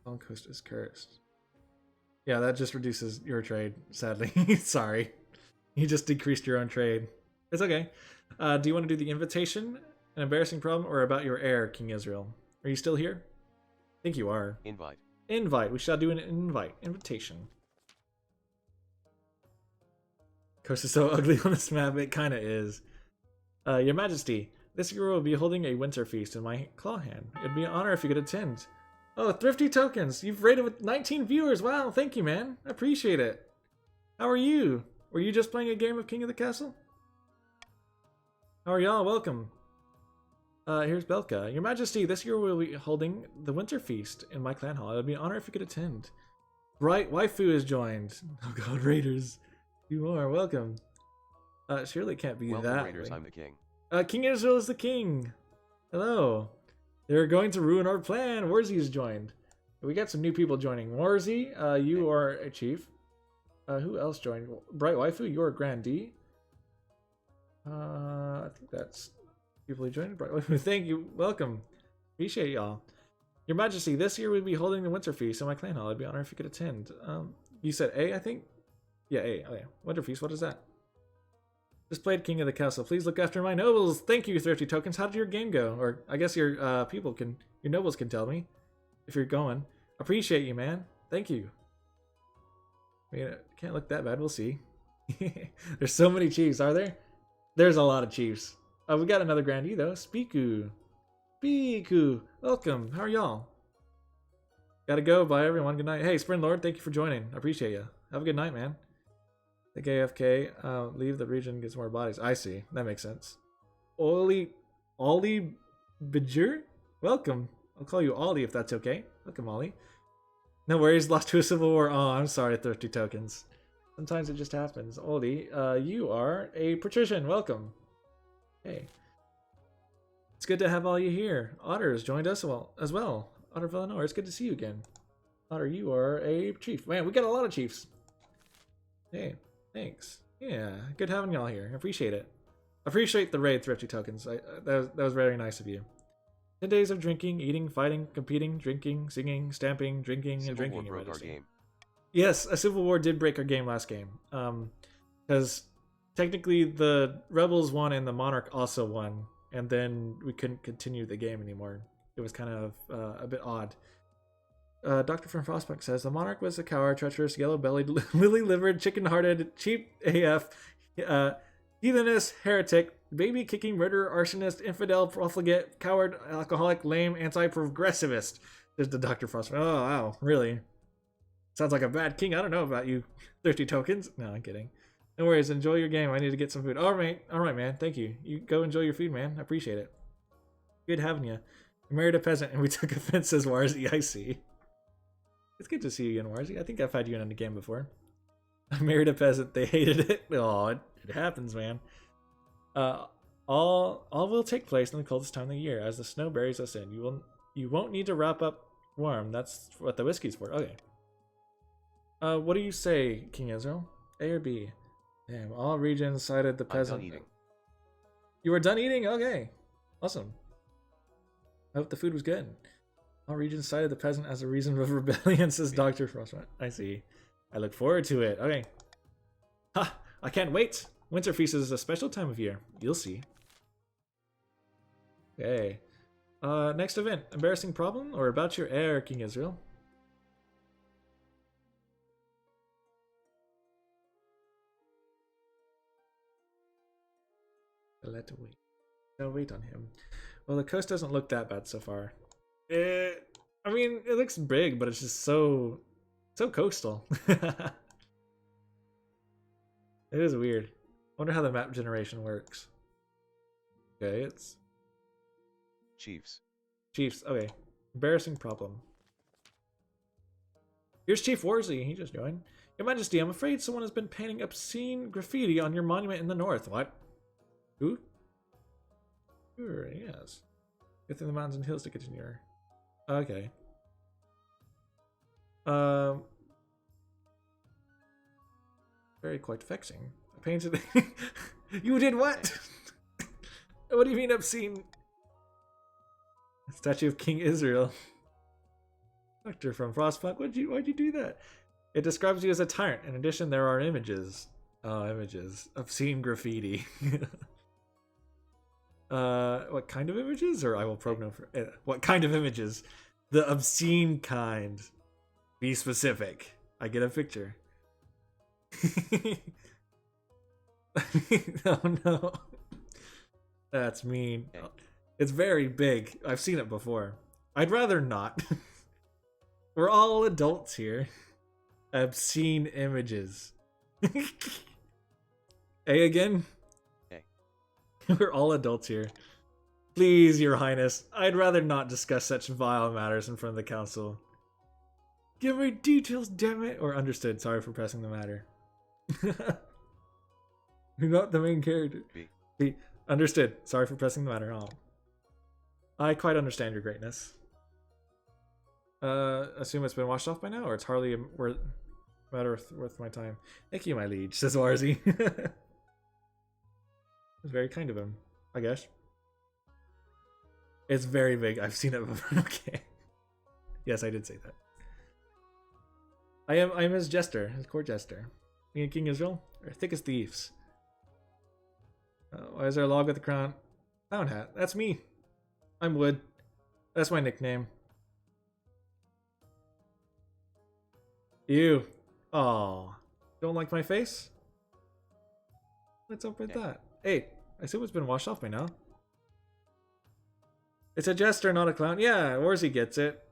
Long Coast is cursed. Yeah, that just reduces your trade, sadly. Sorry. You just decreased your own trade. It's okay. Do you want to do the invitation, an embarrassing problem, or about your heir, King Israel? Are you still here? I think you are. Invite. Invite. We shall do an invite. Invitation. Coast is so ugly on this map. It kind of is. Your Majesty, this year will be holding a winter feast in my claw hand. It'd be an honor if you could attend. Oh, Thrifty Tokens. You've rated with 19 viewers. Wow, thank you, man. I appreciate it. How are you? Were you just playing a game of King of the Castle? How are y'all? Welcome. Here's Belka. Your Majesty, this year we'll be holding the Winter Feast in my clan hall. It would be an honor if you could attend. Bright Waifu is joined. Oh god, Raiders. You are welcome. Surely it can't be Welcome, that Raiders, way. I'm the king. King Israel is the king. Hello. They're going to ruin our plan. Warzy is joined. We got some new people joining. Warzy, you are a chief. Who else joined? Bright Waifu, you're a grandee. I think that's people who joined. Bright Waifu, thank you. Welcome. Appreciate y'all. Your Majesty, this year we'd be holding the Winter Feast in my clan hall. It'd be an honor if you could attend. You said A, I think? Yeah, A. Okay. Winter Feast, what is that? Just played King of the Castle. Please look after my nobles. Thank you, Thrifty Tokens. How did your game go? Or I guess your your nobles can tell me if you're going. Appreciate you, man. Thank you. I mean, it can't look that bad. We'll see. There's so many chiefs, are there? There's a lot of chiefs. We got another grandee though. Spiku. Spiku. Welcome. How are y'all? Gotta go. Bye, everyone. Good night. Hey, Spring Lord, thank you for joining. I appreciate you. Have a good night, man. The AFK, leave the region, gets more bodies. I see. That makes sense. Ollie Bajur? Welcome. I'll call you Ollie if that's okay. Welcome, Ollie. No worries, lost to a civil war. Oh, I'm sorry, Thrifty Tokens. Sometimes it just happens. Ollie, you are a patrician. Welcome. Hey. It's good to have all you here. Otter has joined us as well. Otter Villanova, it's good to see you again. Otter, you are a chief. Man, we got a lot of chiefs. Hey. Thanks. Yeah, good having y'all here. I appreciate it. Appreciate the raid, Thrifty Tokens. That was very nice of you. 10 days of drinking, eating, fighting, competing, drinking, singing, stamping, drinking, and drinking. Civil War broke our game. Yes, a civil war did break our game last game. Because technically the rebels won and the monarch also won, and then we couldn't continue the game anymore. It was kind of a bit odd. Doctor from Frostpunk says the monarch was a coward, treacherous, yellow-bellied, lily-livered, chicken-hearted, cheap AF, heathenist, heretic, baby-kicking, murderer, arsonist, infidel, profligate, coward, alcoholic, lame, anti-progressivist. There's the Dr. Frostpunk. Oh, wow, really? Sounds like a bad king. I don't know about you. 30 tokens? No, I'm kidding. No worries. Enjoy your game. I need to get some food. All right, man. Thank you. You go enjoy your food, man. I appreciate it. Good having you. I married a peasant and we took offense, says Warzy. I see. It's good to see you again, Warzy. I think I've had you in the game before. I married a peasant. They hated it. Oh, it happens, man. All will take place in the coldest time of the year as the snow buries us in. You won't need to wrap up warm. That's what the whiskey's for. Okay. What do you say, King Israel? A or B? Damn, all regions cited the peasant. I'm done eating. You were done eating? Okay. Awesome. I hope the food was good. All regions cited the peasant as a reason of rebellion, says Dr. Frostpunk. I see. I look forward to it. Okay. Ha! I can't wait! Winter Feast is a special time of year. You'll see. Okay. Next event. Embarrassing problem or about your heir, King Israel? Let wait. I'll wait on him. Well, the coast doesn't look that bad so far. I mean, it looks big, but it's just so coastal. It is weird. Wonder how the map generation works. Okay, it's Chiefs. Chiefs. Okay, embarrassing problem. Here's Chief Warzy. He just joined. Your Majesty, I'm afraid someone has been painting obscene graffiti on your monument in the north. What? Who? Sure, yes. Get through the mountains and hills to get to nearer. Okay. Very quite vexing. I painted. You did what? What do you mean obscene? Statue of King Israel. Doctor from Frostpunk, why'd you do that? It describes you as a tyrant. In addition, there are images. Oh, images. Obscene graffiti. What kind of images? Or I will probe no for what kind of images? The obscene kind. Be specific. I get a picture. Oh no. That's mean. It's very big. I've seen it before. I'd rather not. We're all adults here. Obscene images. A again? We're all adults here. Please, Your Highness, I'd rather not discuss such vile matters in front of the council. Give me details, damn it! Or understood, sorry for pressing the matter. You're not the main character. B. Understood, sorry for pressing the matter. Oh. I quite understand your greatness. Assume it's been washed off by now, or it's hardly a matter worth my time. Thank you, my liege, says Warzy. It's very kind of him, I guess. It's very big. I've seen it before. Okay. Yes, I did say that. I am his jester, his court jester. King Israel, or thick as thieves. Why is there a log with the crown? Clown hat. That's me. I'm Wood. That's my nickname. You. Aw. Don't like my face? What's up with that? Hey, I assume it's been washed off by now. It's a jester, not a clown. Yeah, Warzy gets it.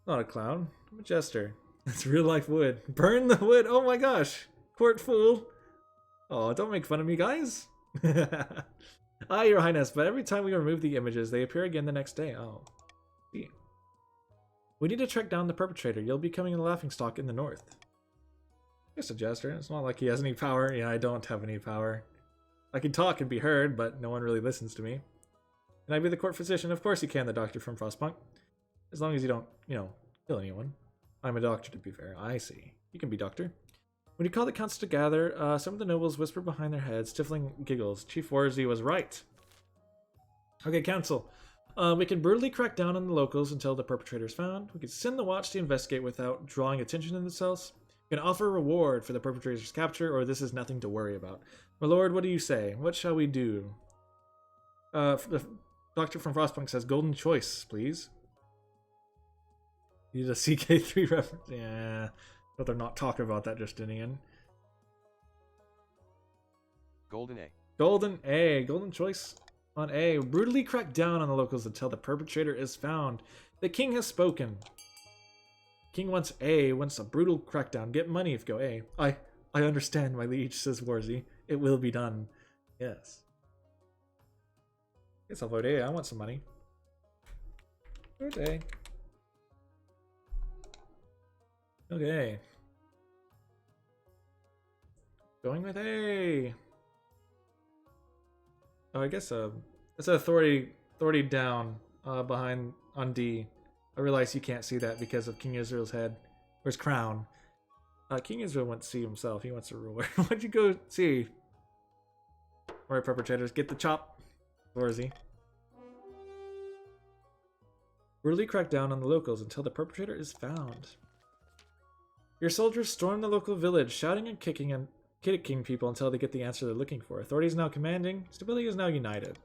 Not a clown. I'm a jester. That's real life wood. Burn the wood. Oh my gosh. Court fool. Oh, don't make fun of me, guys. Ah, Your Highness, but every time we remove the images, they appear again the next day. Oh. See. We need to track down the perpetrator. You'll be becoming a laughingstock in the north. Just a jester. It's not like he has any power. Yeah, I don't have any power. I can talk and be heard, but no one really listens to me. Can I be the court physician? Of course you can, the doctor from Frostpunk. As long as you don't, kill anyone. I'm a doctor, to be fair. I see. You can be doctor. When you call the council to gather, some of the nobles whisper behind their heads, stifling giggles. Chief Warzy was right. Okay, council. We can brutally crack down on the locals until the perpetrator is found. We can send the watch to investigate without drawing attention to themselves. We can offer a reward for the perpetrator's capture, or this is nothing to worry about. My lord, what do you say? What shall we do? The doctor from Frostpunk says golden choice, please. Need a CK3 reference. Yeah, but they're not talking about that, Justinian. Golden A. Golden A. Golden choice on A. Brutally crack down on the locals until the perpetrator is found. The king has spoken. King wants A. Wants a brutal crackdown. Get money if you go A. I understand, my liege, says Warzy. It will be done. Yes. Guess I'll vote A. I want some money. Vote A. Okay. Going with A. Oh, I guess it's authority down behind on D. I realize you can't see that because of King Israel's head. Or his crown. King Israel wants to see himself. He wants to rule. What'd you go see? Alright, perpetrators, get the chop. Where is he? Brutally crack down on the locals until the perpetrator is found. Your soldiers storm the local village, shouting and kicking people until they get the answer they're looking for. Authority is now commanding. Stability is now united.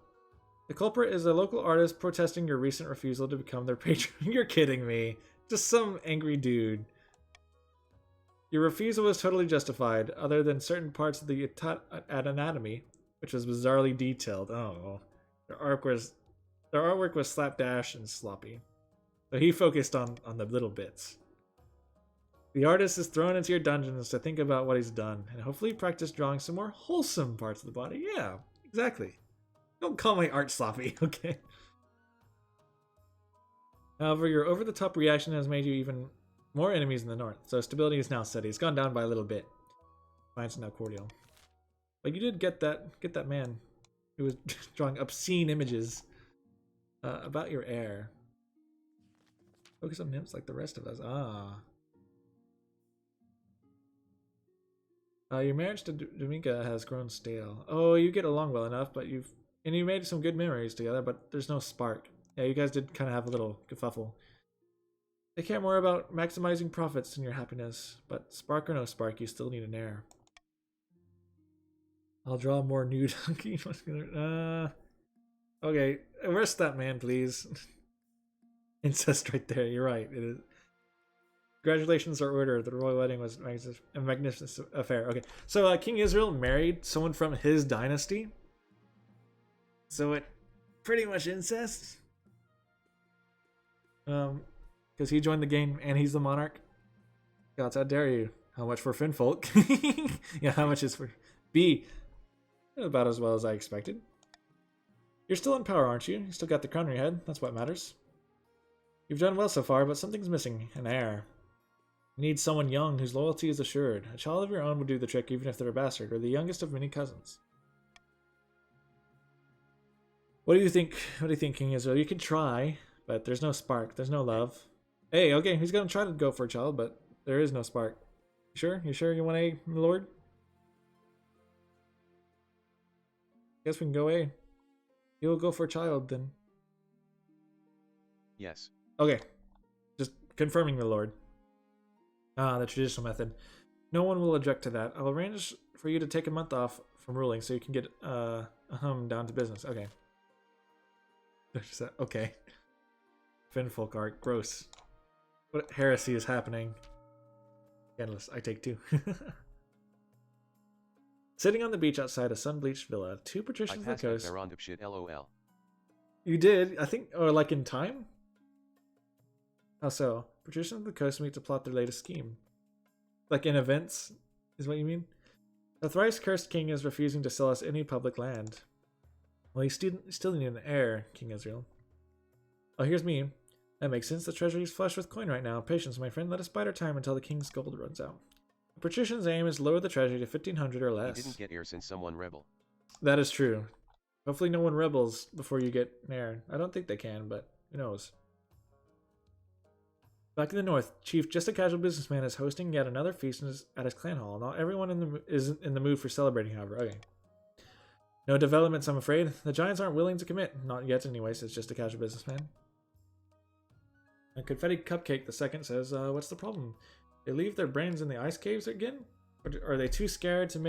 The culprit is a local artist protesting your recent refusal to become their patron. You're kidding me. Just some angry dude. Your refusal was totally justified, other than certain parts of the anatomy, which was bizarrely detailed. Oh, their artwork was slapdash and sloppy. So he focused on the little bits. The artist is thrown into your dungeons to think about what he's done, and hopefully practice drawing some more wholesome parts of the body. Yeah, exactly. Don't call my art sloppy, okay? However, your over-the-top reaction has made you even more enemies in the north, so stability is now steady. It's gone down by a little bit. Mine's now cordial. But you did get that man who was drawing obscene images about your heir. Focus on nymphs like the rest of us. Your marriage to Dominika has grown stale. Oh, you get along well enough, but you made some good memories together, but there's no spark. Yeah, you guys did kind of have a little kerfuffle. They care more about maximizing profits than your happiness, but spark or no spark, you still need an heir. I'll draw more nude hunky. Okay, arrest that man, please. Incest right there. You're right. It is. Congratulations are ordered. The royal wedding was a magnificent affair. Okay, so King Israel married someone from his dynasty. So it pretty much incest. Because he joined the game and he's the monarch. Gods, how dare you? How much for Finfolk? Yeah, how much is for B? About as well as I expected. You're still in power, aren't you? You still got the crown on your head. That's what matters. You've done well so far, but something's missing. An heir. You need someone young whose loyalty is assured. A child of your own would do the trick even if they're a bastard, or the youngest of many cousins. What do you think? What do you think, King Israel? You can try, but there's no spark. There's no love. Hey, okay, he's gonna try to go for a child, but there is no spark. You sure? You sure you want A, my lord? Guess we can go A. You'll go for a child, then. Yes. Okay. Just confirming, the lord. The traditional method. No one will object to that. I'll arrange for you to take a month off from ruling so you can get down to business. Okay. Okay. Finfolk art. Gross. What heresy is happening? Endless. I take two. Sitting on the beach outside a sun-bleached villa, two patricians of the coast. Shit, LOL. You did, I think, or like in time? How so? Patricians of the coast meet to plot their latest scheme. Like in events, is what you mean? The thrice-cursed king is refusing to sell us any public land. Well, you still need an heir, King Israel. Oh, here's me. That makes sense. The treasury is flush with coin right now. Patience, my friend. Let us bide our time until the king's gold runs out. The patrician's aim is to lower the treasury to 1,500 or less. He didn't get heir since someone rebel. That is true. Hopefully no one rebels before you get an heir. I don't think they can, but who knows. Back in the north, Chief Just a Casual Businessman is hosting yet another feast at his clan hall. Not everyone is in the mood for celebrating, however. Okay. No developments, I'm afraid. The Giants aren't willing to commit. Not yet, anyways. It's Just a Casual Businessman. A Confetti Cupcake the second says, what's the problem? They leave their brains in the ice caves again? Or are they too scared to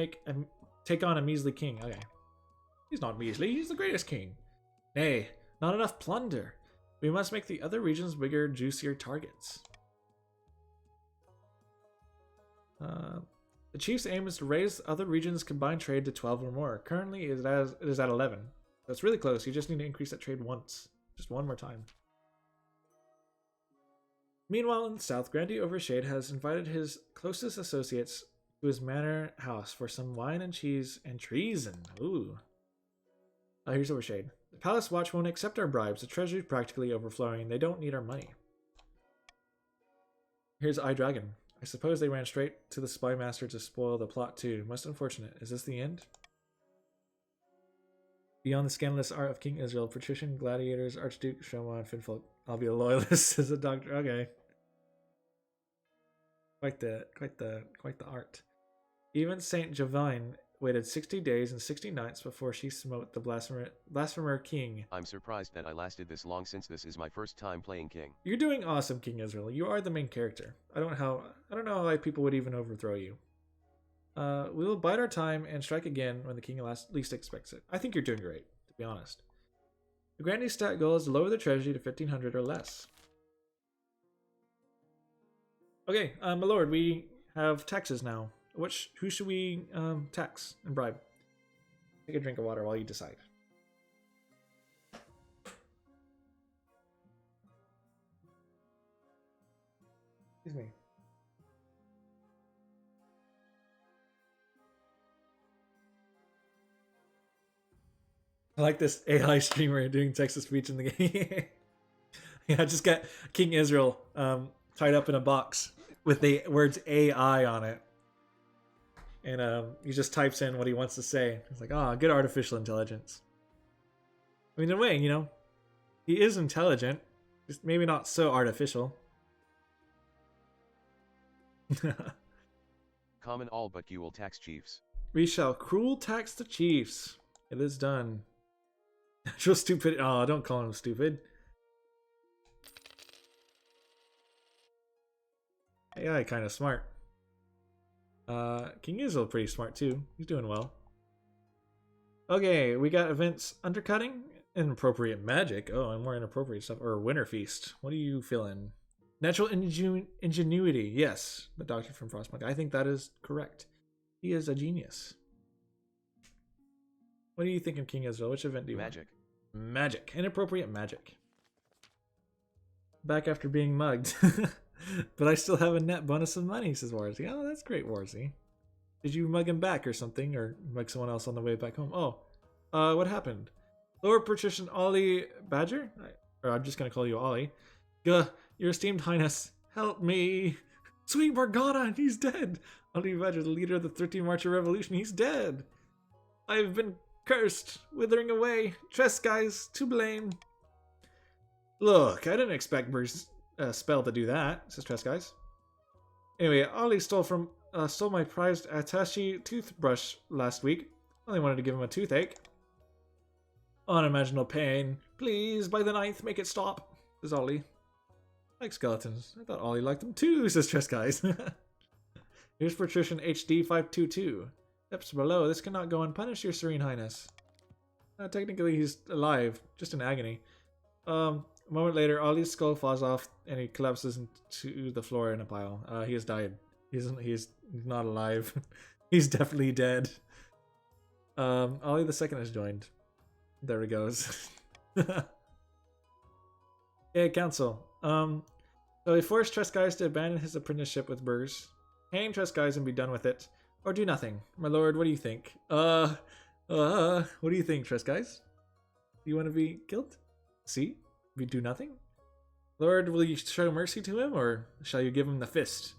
take on a measly king. Okay. He's not measly, he's the greatest king. Nay, not enough plunder. We must make the other regions bigger, juicier targets. The chief's aim is to raise other regions' combined trade to 12 or more. Currently, it is at 11. That's really close. You just need to increase that trade once. Just one more time. Meanwhile, in the south, Grandy Overshade has invited his closest associates to his manor house for some wine and cheese and treason. Ooh. Here's Overshade. The Palace Watch won't accept our bribes. The treasury's practically overflowing. They don't need our money. Here's iDragon. I suppose they ran straight to the spy master to spoil the plot too. Most unfortunate. Is this the end? Beyond the scandalous art of King Israel, patrician, gladiators, Archduke, Showman, Finfolk. I'll be a loyalist as a doctor. Okay. Quite the art. Even Saint Jovine waited 60 days and 60 nights before she smote the blasphemer king. I'm surprised that I lasted this long since this is my first time playing King. You're doing awesome, King Israel. You are the main character. I don't know how people would even overthrow you. We will bide our time and strike again when the king least expects it. I think you're doing great, to be honest. The Grandy stat goal is to lower the treasury to 1500 or less. Okay, my lord, we have taxes now. Who should we tax and bribe? Take a drink of water while you decide. Excuse me. I like this AI streamer doing text-to-speech in the game. Yeah, I just got King Israel tied up in a box with the words AI on it. And he just types in what he wants to say. It's like, good artificial intelligence. I mean, in a way, he is intelligent. Just maybe not so artificial. Common all but you will tax chiefs. We shall cruel tax the chiefs. It is done. Natural stupid. Oh, don't call him stupid. AI kind of smart. King Israel pretty smart too. He's doing well. Okay, we got events undercutting, inappropriate magic. Oh, and more inappropriate stuff. Or Winter Feast. What are you feeling? Natural ingenuity. Yes, the doctor from Frostpunk. I think that is correct. He is a genius. What do you think of King Israel? Which event do you Magic. want? Magic. Inappropriate magic. Back after being mugged. But I still have a net bonus of money, says Warzy. Oh, that's great, Warzy. Did you mug him back or something? Or mug someone else on the way back home? Oh, what happened? Lord Patrician Ollie Badger? I'm just going to call you Ollie. Your esteemed highness, help me. Sweet Morgana, he's dead. Ollie Badger, the leader of the 13th Marcher Revolution, he's dead. I've been cursed, withering away. Tresguys, to blame. Look, I didn't expect Bruce spell to do that, says Tresguys. Anyway, Ollie stole my prized Atashi toothbrush last week. I only wanted to give him a toothache. Unimaginable pain. Please, by the 9th, make it stop, says Ollie. Like skeletons. I thought Ollie liked them too, says Tresguys. Here's Patrician HD 522. Steps below. This cannot go unpunished, your serene highness. Technically, he's alive, just in agony. A moment later, Ollie's skull falls off and he collapses into the floor in a pile. He has died. He's not alive. He's definitely dead. Ollie the Second has joined. There he goes. Yeah, council. So he forced Tresguys to abandon his apprenticeship with Burrs. Hang Tresguys and be done with it. Or do nothing. My lord, what do you think? What do you think, Tresguys? Do you want to be killed? See? We do nothing? Lord, will you show mercy to him, or shall you give him the fist?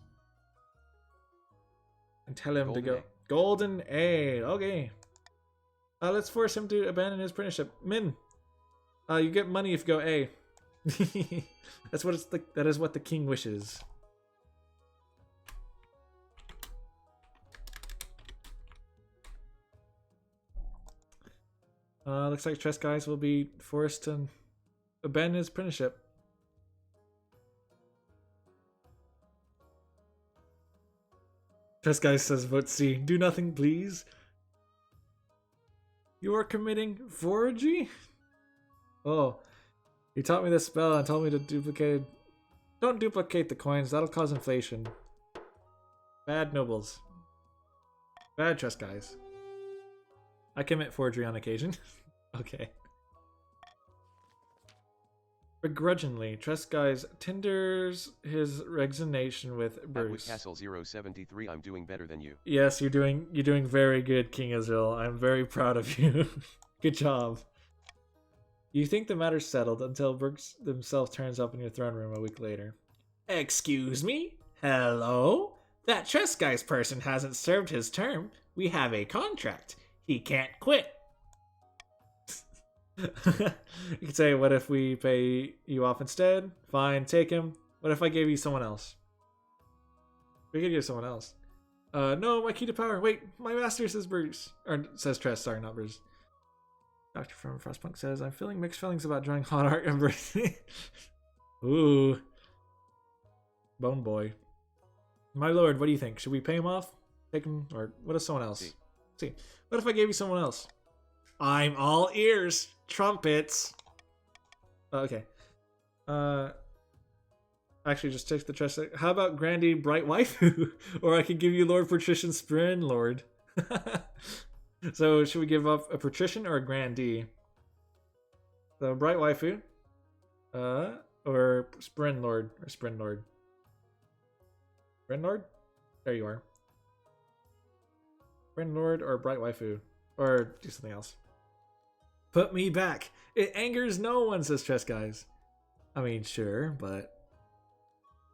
And tell him to go. A. Golden A. Okay. Let's force him to abandon his apprenticeship. Min. You get money if you go A. That's what that is what the king wishes. Looks like Tresguys will be forced to abandon his apprenticeship. Tresguys says vote C. Do nothing, please. You are committing forgery? Oh, he taught me this spell and told me to duplicate. Don't duplicate the coins, that'll cause inflation. Bad nobles. Bad trust guys. I commit forgery on occasion. Okay. Begrudgingly, trust guys tenders his resignation with Bruce. At Castle 073, I'm doing better than you. Yes, you're doing very good, King Israel. I'm very proud of you. Good job. You think the matter's settled until Brooks himself turns up in your throne room a week later. Excuse me? Hello? That Chess Guys person hasn't served his term. We have a contract. He can't quit. You could say, what if we pay you off instead? Fine, take him. What if I gave you someone else? We could give someone else. No, my key to power. Wait, my master, says Bruce. Or says Tress, sorry, not Bruce. Doctor from Frostpunk says, I'm feeling mixed feelings about drawing hot art and Bruce. Ooh. Bone boy. My lord, what do you think? Should we pay him off? Take him, or what if someone else? See. What if I gave you someone else? I'm all ears. Trumpets. Okay. Actually, just take the trust. How about Grandy Bright Waifu? Or I could give you Lord Patrician Sprin Lord. So, should we give up a Patrician or a Grandee? So, Bright Waifu. Or Sprin Lord. Or Sprin Lord. Sprin Lord? There you are. Sprin Lord or Bright Waifu. Or do something else. Put me back. It angers no one, says Chess Guys. I mean, sure, but...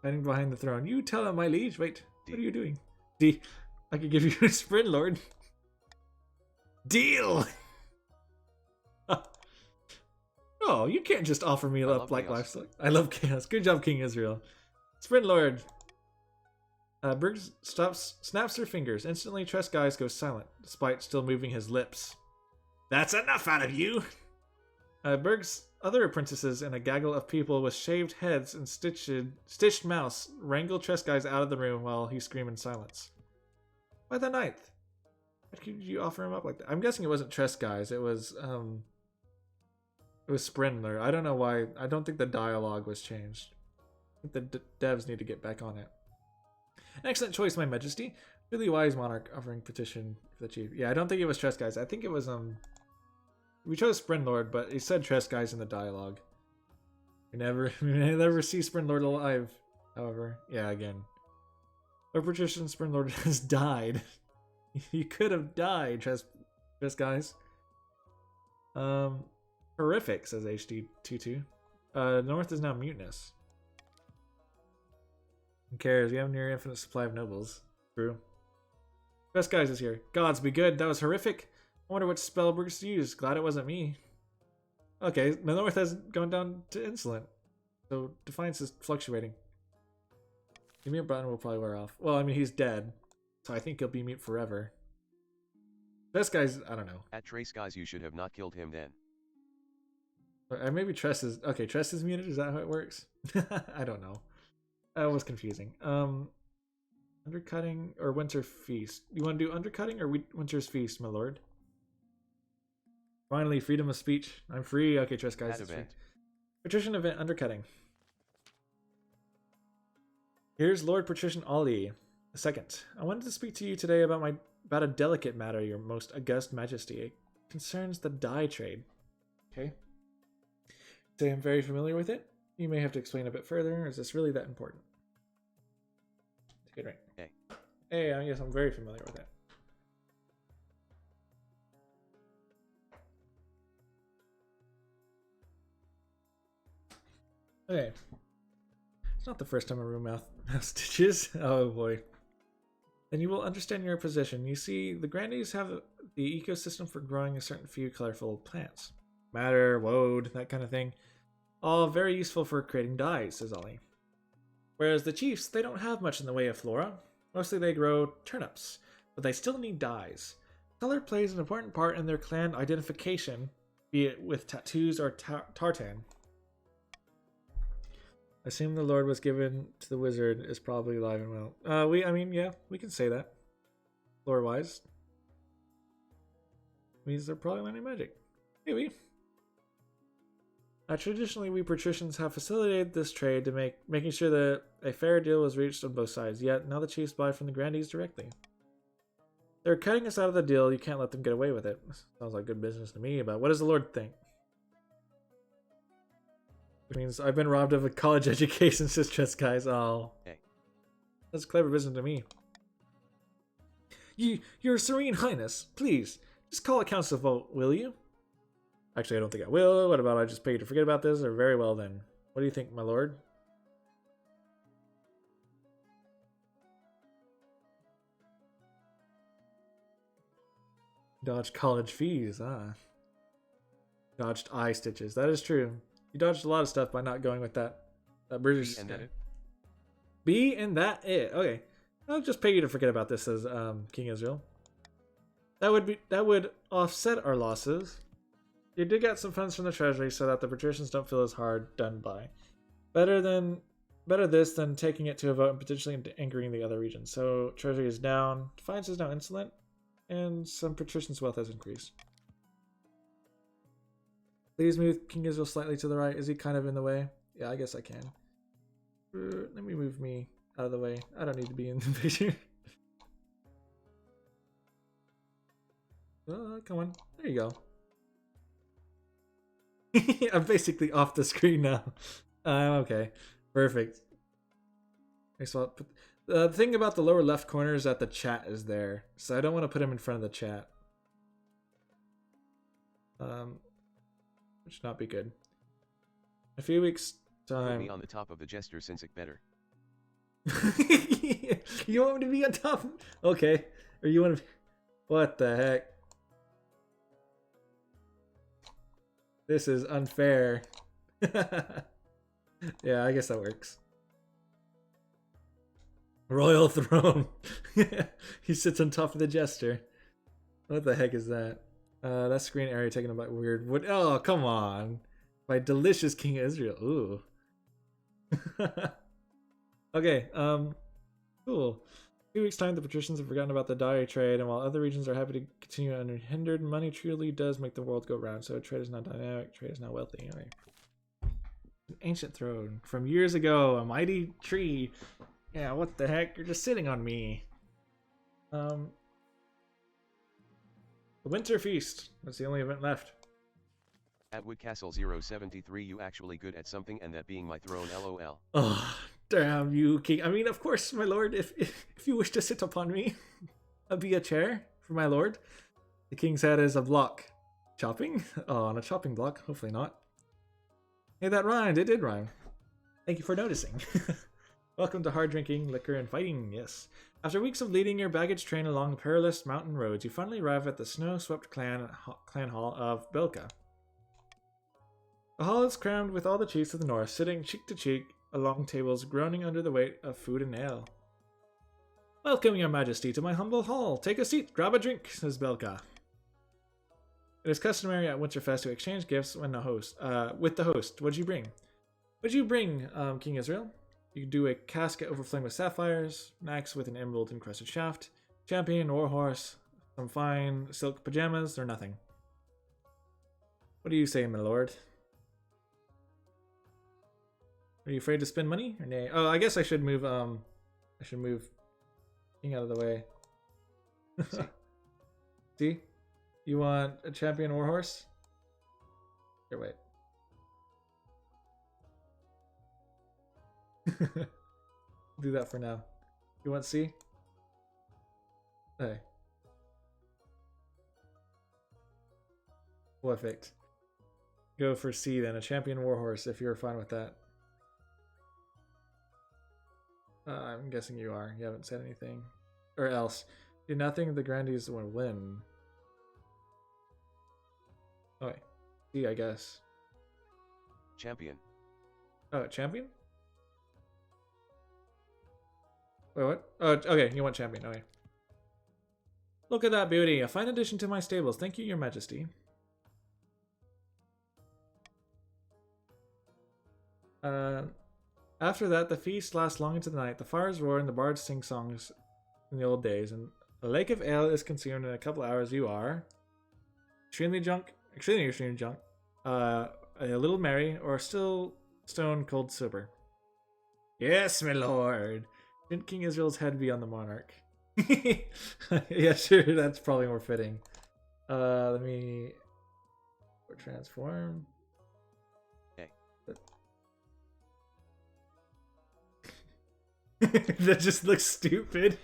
Hiding behind the throne. You tell him, my liege. Wait, what are you doing? D. I could give you a Sprint Lord. Deal! Oh, you can't just offer me up like livestock. I love chaos. Good job, King Israel. Sprint Lord. Briggs snaps her fingers. Instantly, Tress Guys goes silent, despite still moving his lips. That's enough out of you! Berg's other apprentices and a gaggle of people with shaved heads and stitched mouths wrangle Tress Guys out of the room while he screams in silence. By the ninth. How could you offer him up like that? I'm guessing it wasn't Tress Guys, it was Sprindler. I don't know why. I don't think the dialogue was changed. I think the devs need to get back on it. An excellent choice, my majesty. Really wise monarch offering petition for the chief. Yeah, I don't think it was Tress Guys. I think it was we chose Sprindlord, but he said Tress Guys in the dialogue. We never see Sprindlord alive. However, yeah, again. Our patrician Sprindlord has died. You could have died, Tress Guys. Horrific, says HD22. North is now mutinous. Who cares? We have near infinite supply of nobles. True. Tress Guys is here. Gods be good. That was horrific. I wonder what spell Briggs used. Glad it wasn't me. Okay, the North has gone down to insolent. So Defiance is fluctuating. The mute button will probably wear off. Well, I mean, he's dead. So I think he'll be mute forever. This guy's, I don't know. At Trace Guys, you should have not killed him then. Maybe Tress is, okay, Tress is muted? Is that how it works? I don't know. That was confusing. Undercutting or Winter Feast? You want to do undercutting or Winter's Feast, my lord? Finally, freedom of speech. I'm free. Okay, Tress Guys. Patrician event undercutting. Here's Lord Patrician Ali II. I wanted to speak to you today about a delicate matter, your most august majesty. It concerns the dye trade. Okay. Say I'm very familiar with it. You may have to explain a bit further. Is this really that important? Take it right. Hey, yes, I'm very familiar with it. Okay. It's not the first time a room mouth stitches. Oh boy. Then you will understand your position. You see, the Grandies have the ecosystem for growing a certain few colorful plants. Matter, woad, that kind of thing. All very useful for creating dyes, says Ollie. Whereas the chiefs, they don't have much in the way of flora. Mostly they grow turnips, but they still need dyes. Color plays an important part in their clan identification, be it with tattoos or tartan. I assume the Lord was given to the wizard is probably alive and well. I mean, yeah, we can say that. Lore-wise. Means they're probably learning magic. Maybe. Traditionally, we patricians have facilitated this trade to making sure that a fair deal was reached on both sides. Yet, now the chiefs buy from the grandees directly. They're cutting us out of the deal. You can't let them get away with it. Sounds like good business to me, but what does the Lord think? Which means I've been robbed of a college education, says Chess Guys. Oh. Hey. That's clever business to me. Your Serene Highness, please, just call a council vote, will you? Actually, I don't think I will. What about I just pay you to forget about this? Or very well then. What do you think, my lord? Dodged college fees, Dodged eye stitches. That is true. You dodged a lot of stuff by not going with that British. And that it? B and that it. Okay. I'll just pay you to forget about this, says King Israel. That would offset our losses. You did get some funds from the treasury so that the patricians don't feel as hard done by. Better this than taking it to a vote and potentially angering the other regions. So treasury is down, defiance is now insolent, and some patricians' wealth has increased. Please move King Israel slightly to the right. Is he kind of in the way? Yeah, I guess I can. Let me move me out of the way. I don't need to be in the picture. Come on. There you go. I'm basically off the screen now. I'm okay. Perfect. The thing about the lower left corner is that the chat is there. So I don't want to put him in front of the chat. Which would not be good. A few weeks time. Put me on the top of the Jester since it better. You want me to be on top? Okay. Or you want to... What the heck? This is unfair. Yeah, I guess that works. Royal throne. He sits on top of the Jester. What the heck is that? That screen area taken about weird wood. Oh, come on. By delicious King Israel. Ooh. Okay, cool. 2 weeks time, the patricians have forgotten about the dye trade, and while other regions are happy to continue unhindered, money truly does make the world go round. So trade is now dynamic, trade is now wealthy. Anyway. An ancient throne from years ago, a mighty tree. Yeah, what the heck? You're just sitting on me. The Winter Feast. That's the only event left. At Woodcastle 073, you actually good at something, and that being my throne, lol. Oh, damn you, King. I mean, of course, my lord, if you wish to sit upon me, I'll be a chair for my lord. The king's head is a block. Chopping? Oh, on a chopping block? Hopefully not. Hey, that rhymed. It did rhyme. Thank you for noticing. Welcome to hard drinking, liquor, and fighting. Yes. After weeks of leading your baggage train along perilous mountain roads, you finally arrive at the snow-swept clan hall of Belka. The hall is crammed with all the chiefs of the north, sitting cheek to cheek along tables, groaning under the weight of food and ale. Welcome, your majesty, to my humble hall. Take a seat, grab a drink, says Belka. It is customary at Winterfest to exchange gifts when with the host. What'd you bring? What'd you bring, King Israel? You could do a casket overflowing with sapphires, an axe with an emerald encrusted shaft, champion, warhorse, some fine silk pajamas, or nothing. What do you say, my lord? Are you afraid to spend money? Or nay? Oh, I guess I should move, King out of the way. See? You want a champion warhorse? Here, wait. Do that for now. You want C? Hey. Perfect. Go for C then, a champion warhorse if you're fine with that. I'm guessing you are. You haven't said anything. Or else. Do nothing, the grandees will win. Oh, wait. C, I guess. Champion. Oh, champion? Wait, what? Oh, okay, you want champion. Okay. Look at that beauty. A fine addition to my stables. Thank you, your majesty. After that, the feast lasts long into the night. The fires roar and the bards sing songs in the old days. And a lake of ale is consumed in a couple hours. You are... extremely drunk, extremely drunk, a little merry, or still stone cold sober? Yes, my lord. Didn't King Israel's head be on the monarch? Yeah, sure, that's probably more fitting. Let me transform. Hey. That just looks stupid.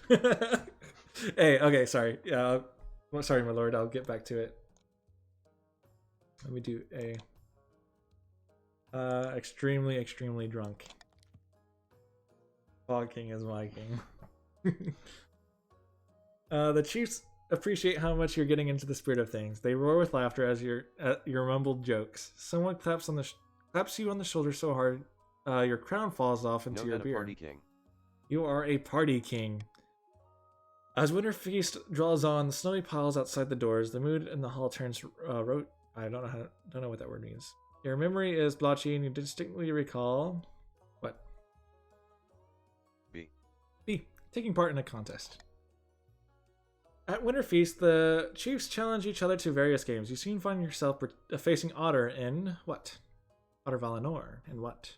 Hey, okay, sorry. Well, sorry, my lord. I'll get back to it. Let me do a extremely drunk. Fog King is my king. The chiefs appreciate how much you're getting into the spirit of things. They roar with laughter as at your mumbled jokes. Someone claps you on the shoulder so hard, your crown falls off into your beard. Party king. You are a party king. As winter feast draws on, the snowy piles outside the doors, the mood in the hall turns I don't know what that word means. Your memory is blotchy, and you distinctly recall what? B. Taking part in a contest. At Winter Feast, the chiefs challenge each other to various games. You soon find yourself facing Otter in what? Otter Valinor in what?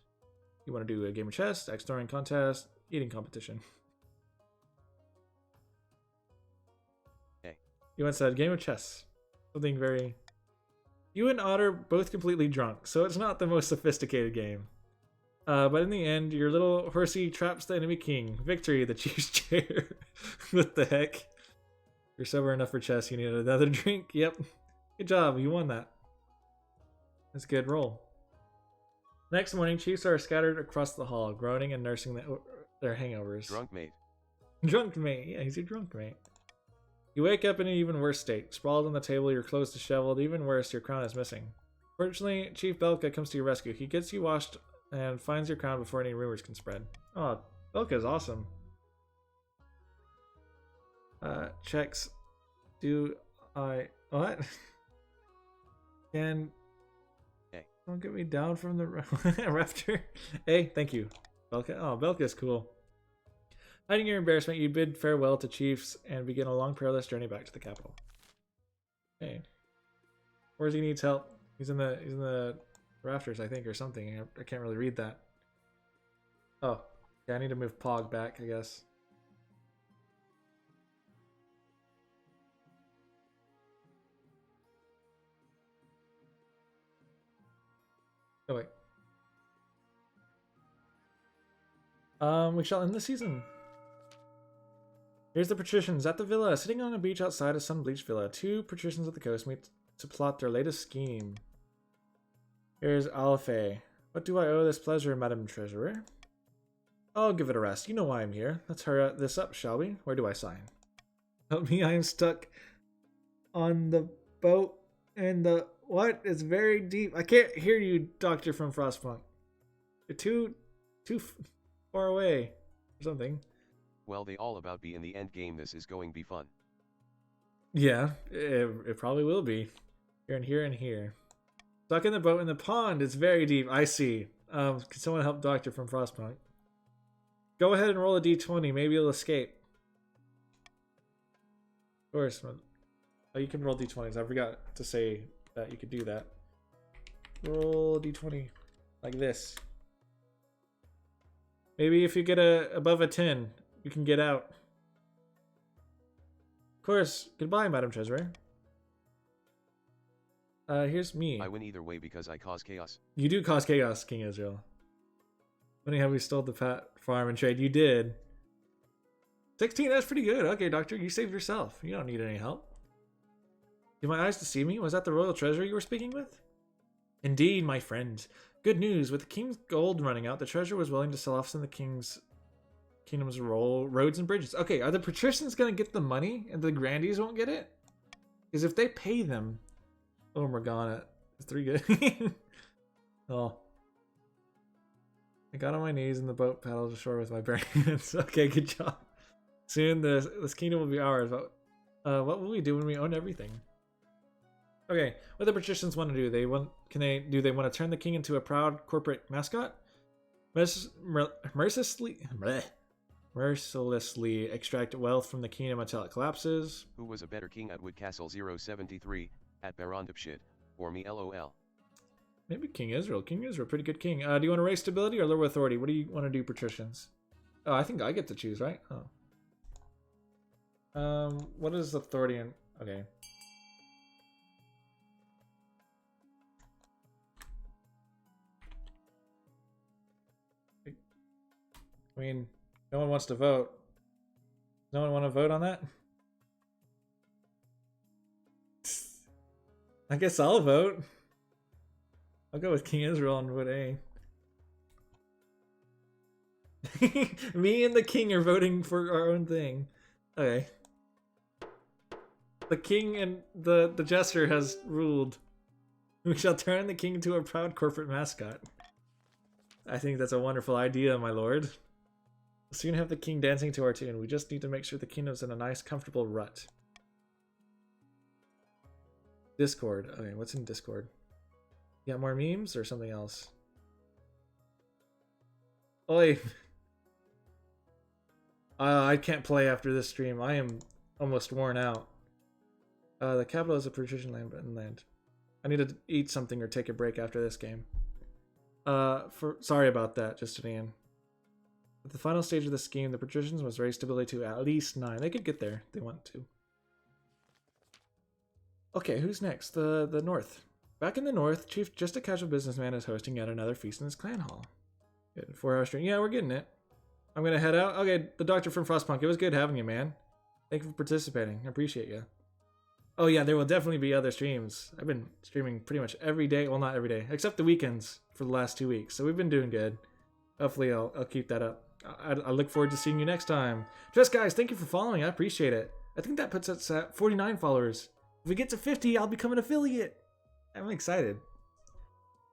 You want to do a game of chess, exploring contest, eating competition. Hey. You once said game of chess. Something very... You and Otter both completely drunk, so it's not the most sophisticated game. But in the end, your little horsey traps the enemy king. Victory, the chief's chair. What the heck? You're sober enough for chess, you need another drink? Yep. Good job, you won that. That's a good roll. Next morning, chiefs are scattered across the hall, groaning and nursing their hangovers. Drunk mate. Drunk mate, yeah, he's your drunk mate. You wake up in an even worse state. Sprawled on the table, your clothes disheveled. Even worse, your crown is missing. Fortunately, Chief Belka comes to your rescue. He gets you washed and finds your crown before any rumors can spread. Oh, Belka is awesome. Checks. Do I... What? Can... Hey. Don't get me down from the rafter. Hey, thank you. Belka. Oh, Belka is cool. Hiding your embarrassment, you bid farewell to chiefs and begin a long perilous journey back to the capital. Hey. Where's he needs help? He's in the rafters, I think, or something. I can't really read that. Oh. Yeah, I need to move Pog back, I guess. Oh, wait. We shall end the season. Here's the patricians at the villa, sitting on a beach outside a sun-bleached villa. Two patricians at the coast meet to plot their latest scheme. Here's Alfei. What do I owe this pleasure, Madam Treasurer? I'll give it a rest. You know why I'm here. Let's hurry this up, shall we? Where do I sign? Help me, I am stuck on the boat and the... What? It's very deep. I can't hear you, Doctor from Frostpunk. You're too far away or something. Well, they all about be in the end game. This is going to be fun. Yeah, it probably will be. Here and here and here. Stuck in the boat in the pond. It's very deep. I see. Can someone help Doctor from Frostpunk? Go ahead and roll a d20. Maybe you'll escape. Of course. Oh, you can roll d20s. I forgot to say that you could do that. Roll a d20 like this. Maybe if you get above a 10, you can get out. Of course. Goodbye, Madam Treasurer. Here's me. I win either way because I cause chaos. You do cause chaos, King Israel. Funny how we stole the Pat farm and trade. You did. 16, that's pretty good. Okay, Doctor, you saved yourself. You don't need any help. Did my eyes deceive me? Was that the royal treasurer you were speaking with? Indeed, my friend. Good news. With the king's gold running out, the treasurer was willing to sell off some of the kingdom's roads and bridges. Okay, are the patricians going to get the money and the grandees won't get it? Because if they pay them... Oh, Morgana. Is 3 good? Oh. I got on my knees in the boat, paddled ashore with my bare hands. Okay, good job. Soon this kingdom will be ours, but what will we do when we own everything? Okay, what the patricians want to do? They want to turn the king into a proud corporate mascot? Mercilessly extract wealth from the kingdom until it collapses. Who was a better king at Woodcastle 073? At Barondipshit, or me lol. Maybe King Israel. King Israel, pretty good king. Do you want to raise stability or lower authority? What do you want to do, patricians? Oh, I think I get to choose, right? Oh. What is authority in... Okay. I mean, no one wants to vote. No one want to vote on that? I guess I'll vote. I'll go with King Israel on vote A. Me and the king are voting for our own thing. Okay. The king and the jester has ruled. We shall turn the king into a proud corporate mascot. I think that's a wonderful idea, my lord. We'll soon have the king dancing to our tune. We just need to make sure the kingdom's in a nice, comfortable rut. Discord. Okay, what's in Discord? You got more memes or something else? Oi! I can't play after this stream. I am almost worn out. The capital is a patrician land. I need to eat something or take a break after this game. Sorry about that, Justinian. At the final stage of the scheme, the patricians must raise stability to at least 9. They could get there if they want to. Okay, who's next? The north. Back in the north, Chief Just a Casual Businessman is hosting yet another feast in his clan hall. Good. 4-hour stream. Yeah, we're getting it. I'm gonna head out. Okay, the doctor from Frostpunk. It was good having you, man. Thank you for participating. I appreciate you. Oh yeah, there will definitely be other streams. I've been streaming pretty much every day. Well, not every day, except the weekends for the last 2 weeks. So we've been doing good. Hopefully I'll keep that up. I look forward to seeing you next time. Just guys, thank you for following. I appreciate it. I think that puts us at 49 followers. If we get to 50, I'll become an affiliate. I'm excited.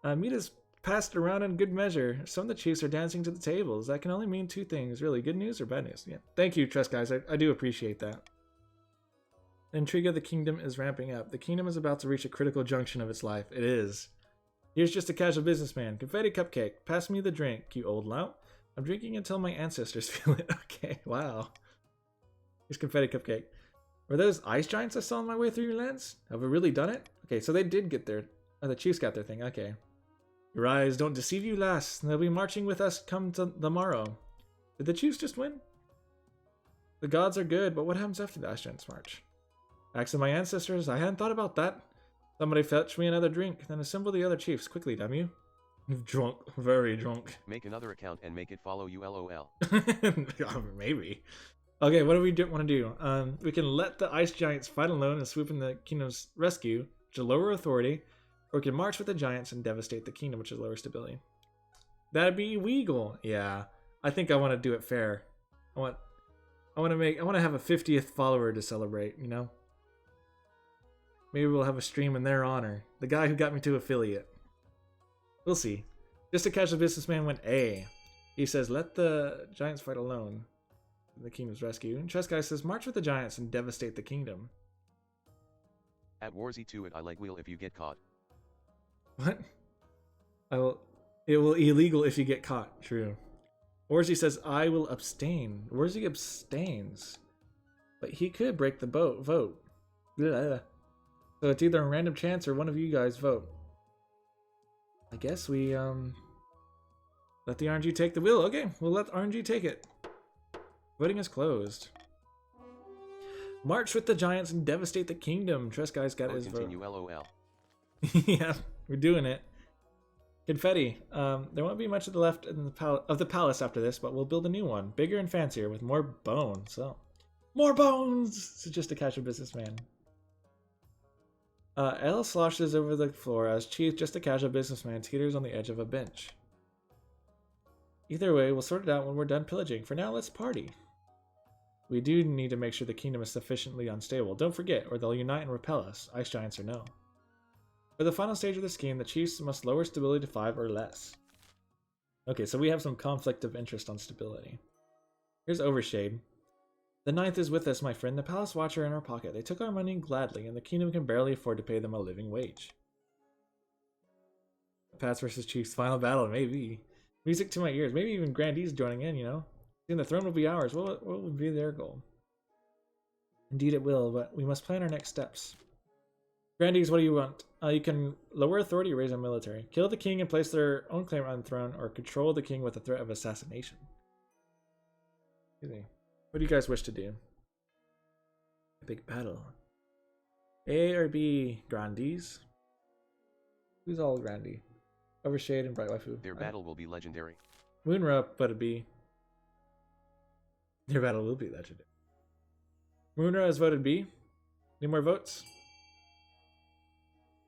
Meat is passed around in good measure. Some of the chiefs are dancing to the tables. That can only mean 2 things, really. Good news or bad news. Yeah. Thank you, Trust guys. I do appreciate that. The intrigue of the kingdom is ramping up. The kingdom is about to reach a critical junction of its life. It is. Here's Just a Casual Businessman. Confetti cupcake. Pass me the drink, you old lout. I'm drinking until my ancestors feel it. Okay, wow. Here's confetti cupcake. Were those ice giants I saw on my way through your lens? Have we really done it? Okay, so they did get their... Oh, the chiefs got their thing. Okay. Your eyes don't deceive you, lass. They'll be marching with us come to the morrow. Did the chiefs just win? The gods are good, but what happens after the ice giants march? Acts of my ancestors? I hadn't thought about that. Somebody fetch me another drink, then assemble the other chiefs. Quickly, damn you. Drunk. Very drunk. Make another account and make it follow you lol. Maybe. Okay, what do we want to do? We can let the ice giants fight alone and swoop in the kingdom's rescue, which is lower authority, or we can march with the giants and devastate the kingdom, which is lower stability. That'd be illegal. Yeah, I think I want to do it fair. I want to have a 50th follower to celebrate. You know. Maybe we'll have a stream in their honor. The guy who got me to affiliate. We'll see. Just a Casual Businessman went A. He says, let the giants fight alone. The kingdom's rescue. And Chess Guy says, march with the giants and devastate the kingdom. At Warzy 2 it I like wheel if you get caught. What? It will illegal if you get caught. True. Warzy says, I will abstain. Warzy abstains. But he could break the vote. Blah. So it's either a random chance or one of you guys vote. I guess we let the RNG take the wheel. Okay, we'll let RNG take it. Voting is closed. March with the giants and devastate the kingdom. Trust guy's got his continue vote. lol. Yeah, we're doing it. Confetti. There won't be much to the left in the palace after this, but we'll build a new one, bigger and fancier, with more bones. So, more bones. It's just a Casual Businessman. Elle sloshes over the floor as Chief, Just a Casual Businessman, teeters on the edge of a bench. Either way, we'll sort it out when we're done pillaging. For now, let's party. We do need to make sure the kingdom is sufficiently unstable. Don't forget, or they'll unite and repel us, ice giants or no. For the final stage of the scheme, the chiefs must lower stability to 5 or less. Okay, so we have some conflict of interest on stability. Here's Overshade. The ninth is with us, my friend. The palace watch are in our pocket. They took our money gladly, and the kingdom can barely afford to pay them a living wage. Pats versus Chiefs, final battle, maybe. Music to my ears. Maybe even Grandee's joining in, you know? Soon the throne will be ours. What will be their goal? Indeed it will, but we must plan our next steps. Grandees, what do you want? You can lower authority or raise a military. Kill the king and place their own claim on the throne, or control the king with a threat of assassination. Excuse me. What do you guys wish to do? A big battle. A or B, Grandees? Who's all Grandee? Overshade and Bright Waifu. Their battle will be legendary. Moonra, but a B. Their battle will be legendary. Moonra has voted B. Any more votes?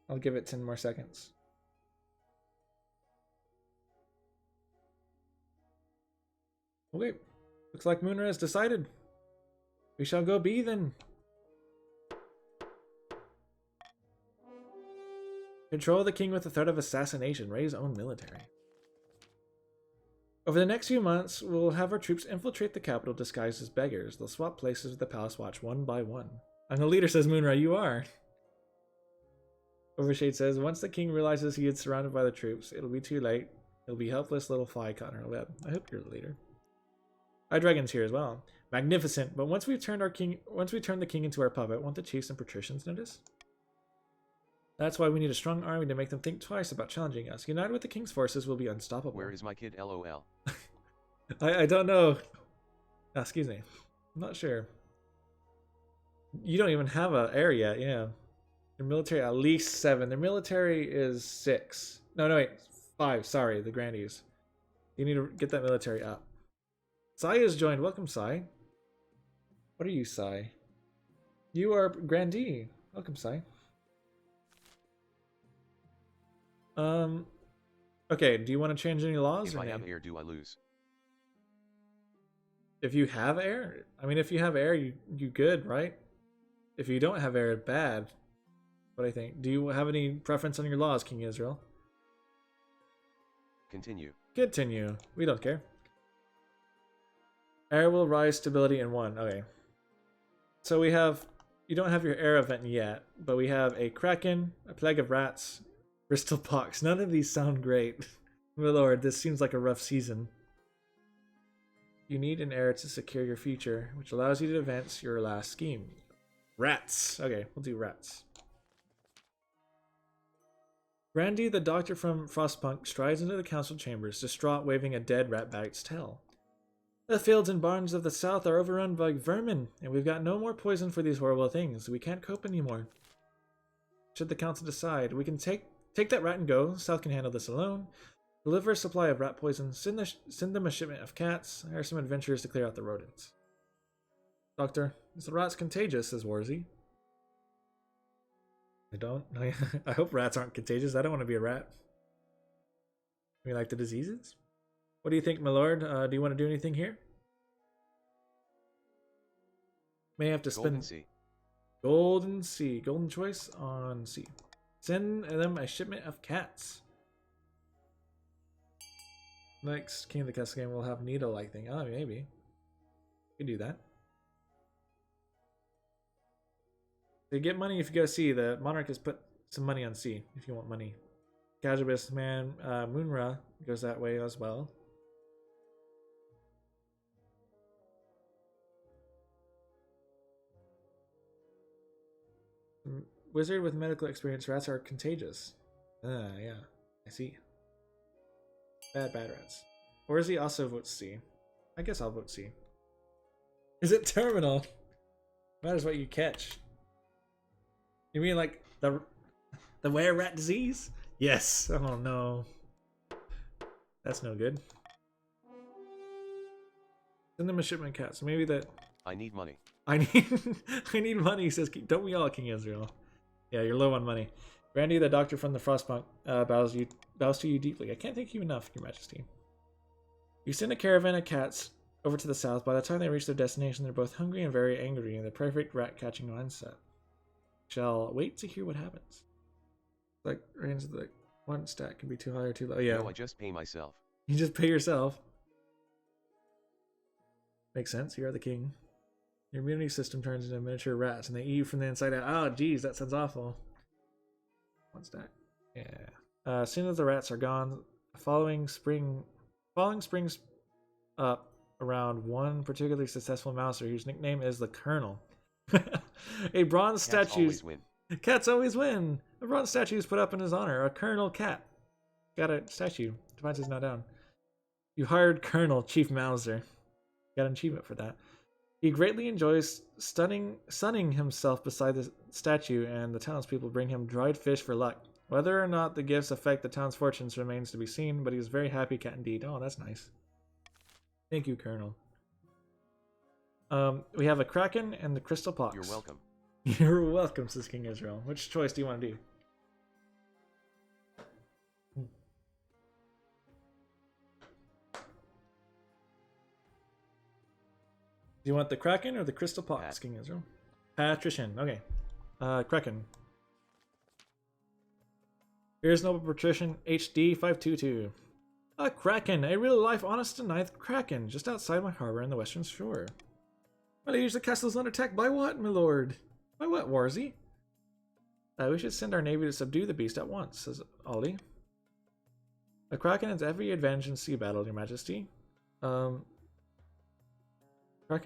I'll give it 10 more seconds. Okay. Looks like Moonra has decided. We shall go B then. Control the king with the threat of assassination. Raise own military. Over the next few months, we'll have our troops infiltrate the capital disguised as beggars. They'll swap places with the Palace Watch one by one. And the leader says, Moonra, you are. Overshade says, once the king realizes he is surrounded by the troops, it'll be too late. He'll be helpless little fly caught in her web. I hope you're the leader. Our dragon's here as well. Magnificent, but once we turn the king into our puppet, won't the chiefs and patricians notice? That's why we need a strong army to make them think twice about challenging us. United with the king's forces, we'll be unstoppable. Where is my kid, LOL? I don't know. Excuse me. I'm not sure. You don't even have an heir yet, yeah. Their military, at least 7. Their military is 6. No, wait. 5. Sorry, the Grandees. You need to get that military up. Sai has joined. Welcome, Sai. What are you, Sai? You are Grandee. Welcome, Sai. Okay, do you want to change any laws? If I have heir, do I lose? If you have heir? I mean, if you have heir, you good, right? If you don't have heir, bad. What I think. Do you have any preference on your laws, King Israel? Continue. Continue. We don't care. Heir will rise stability in 1. Okay. So we have... You don't have your heir event yet, but we have a Kraken, a Plague of Rats, Bristol Pox. None of these sound great. My lord, this seems like a rough season. You need an heir to secure your future, which allows you to advance your last scheme. Rats. Okay, we'll do rats. Grandee, the doctor from Frostpunk, strides into the council chambers, distraught, waving a dead ratbag's tail. The fields and barns of the south are overrun by vermin, and we've got no more poison for these horrible things. We can't cope anymore. Should the council decide, we can take that rat and go. South can handle this alone. Deliver a supply of rat poison. Send them a shipment of cats. Hire some adventurers to clear out the rodents. Doctor, is the rats contagious? Says Warzy. I don't. I hope rats aren't contagious. I don't want to be a rat. We like the diseases? What do you think, my lord? Do you want to do anything here? May have to spend... Golden Sea. Golden Sea. Golden choice on C. Send them a shipment of cats. Next King of the Castle game will have needle-like thing. Oh, maybe. You can do that. They get money if you go C. The Monarch has put some money on C if you want money. Casual Businessman, Moonra goes that way as well. Wizard with medical experience. Rats are contagious. Yeah. I see. Bad rats. Or is he also vote C? I guess I'll vote C. Is it terminal? Matters what you catch. You mean like the were rat disease? Yes. Oh no. That's no good. Send them a shipment of cats. Maybe that. I need money. I need money, says don't we all, King Israel? Yeah, you're low on money. Randy, the doctor from the Frostpunk, bows to you deeply. I can't thank you enough, Your Majesty. You send a caravan of cats over to the south. By the time they reach their destination, they're both hungry and very angry in the perfect rat-catching mindset. Shall wait to hear what happens. Like, range of the one stat can be too high or too low. Yeah. No, I just pay myself. You just pay yourself. Makes sense. You are the king. Your immunity system turns into miniature rats, and they eat you from the inside out. Oh, geez, that sounds awful. What's that? Yeah. As soon as the rats are gone, falling springs up around one particularly successful mouser whose nickname is the Colonel. A bronze Cats statue. always win. Cats always win. A bronze statue is put up in his honor. A Colonel Cat. Got a statue. Defiance is now down. You hired Colonel Chief Mauser. Got an achievement for that. He greatly enjoys sunning himself beside the statue, and the townspeople bring him dried fish for luck. Whether or not the gifts affect the town's fortunes remains to be seen, but he is a very happy cat indeed. Oh, that's nice. Thank you, Colonel. We have a Kraken and the Crystal Pox. You're welcome. You're welcome, says King Israel. Which choice do you want to do? Do you want the Kraken or the Crystal Pox, Pat. King Israel? Patrician. Okay. Kraken. Here's Noble Patrician HD 522. A Kraken, a real-life honest-to-ninth Kraken, just outside my harbor in the western shore. My liege, the castle is under attack by what, my lord? By what, Warzy? We should send our navy to subdue the beast at once, says Ollie. A Kraken has every advantage in sea battle, your majesty. Kraken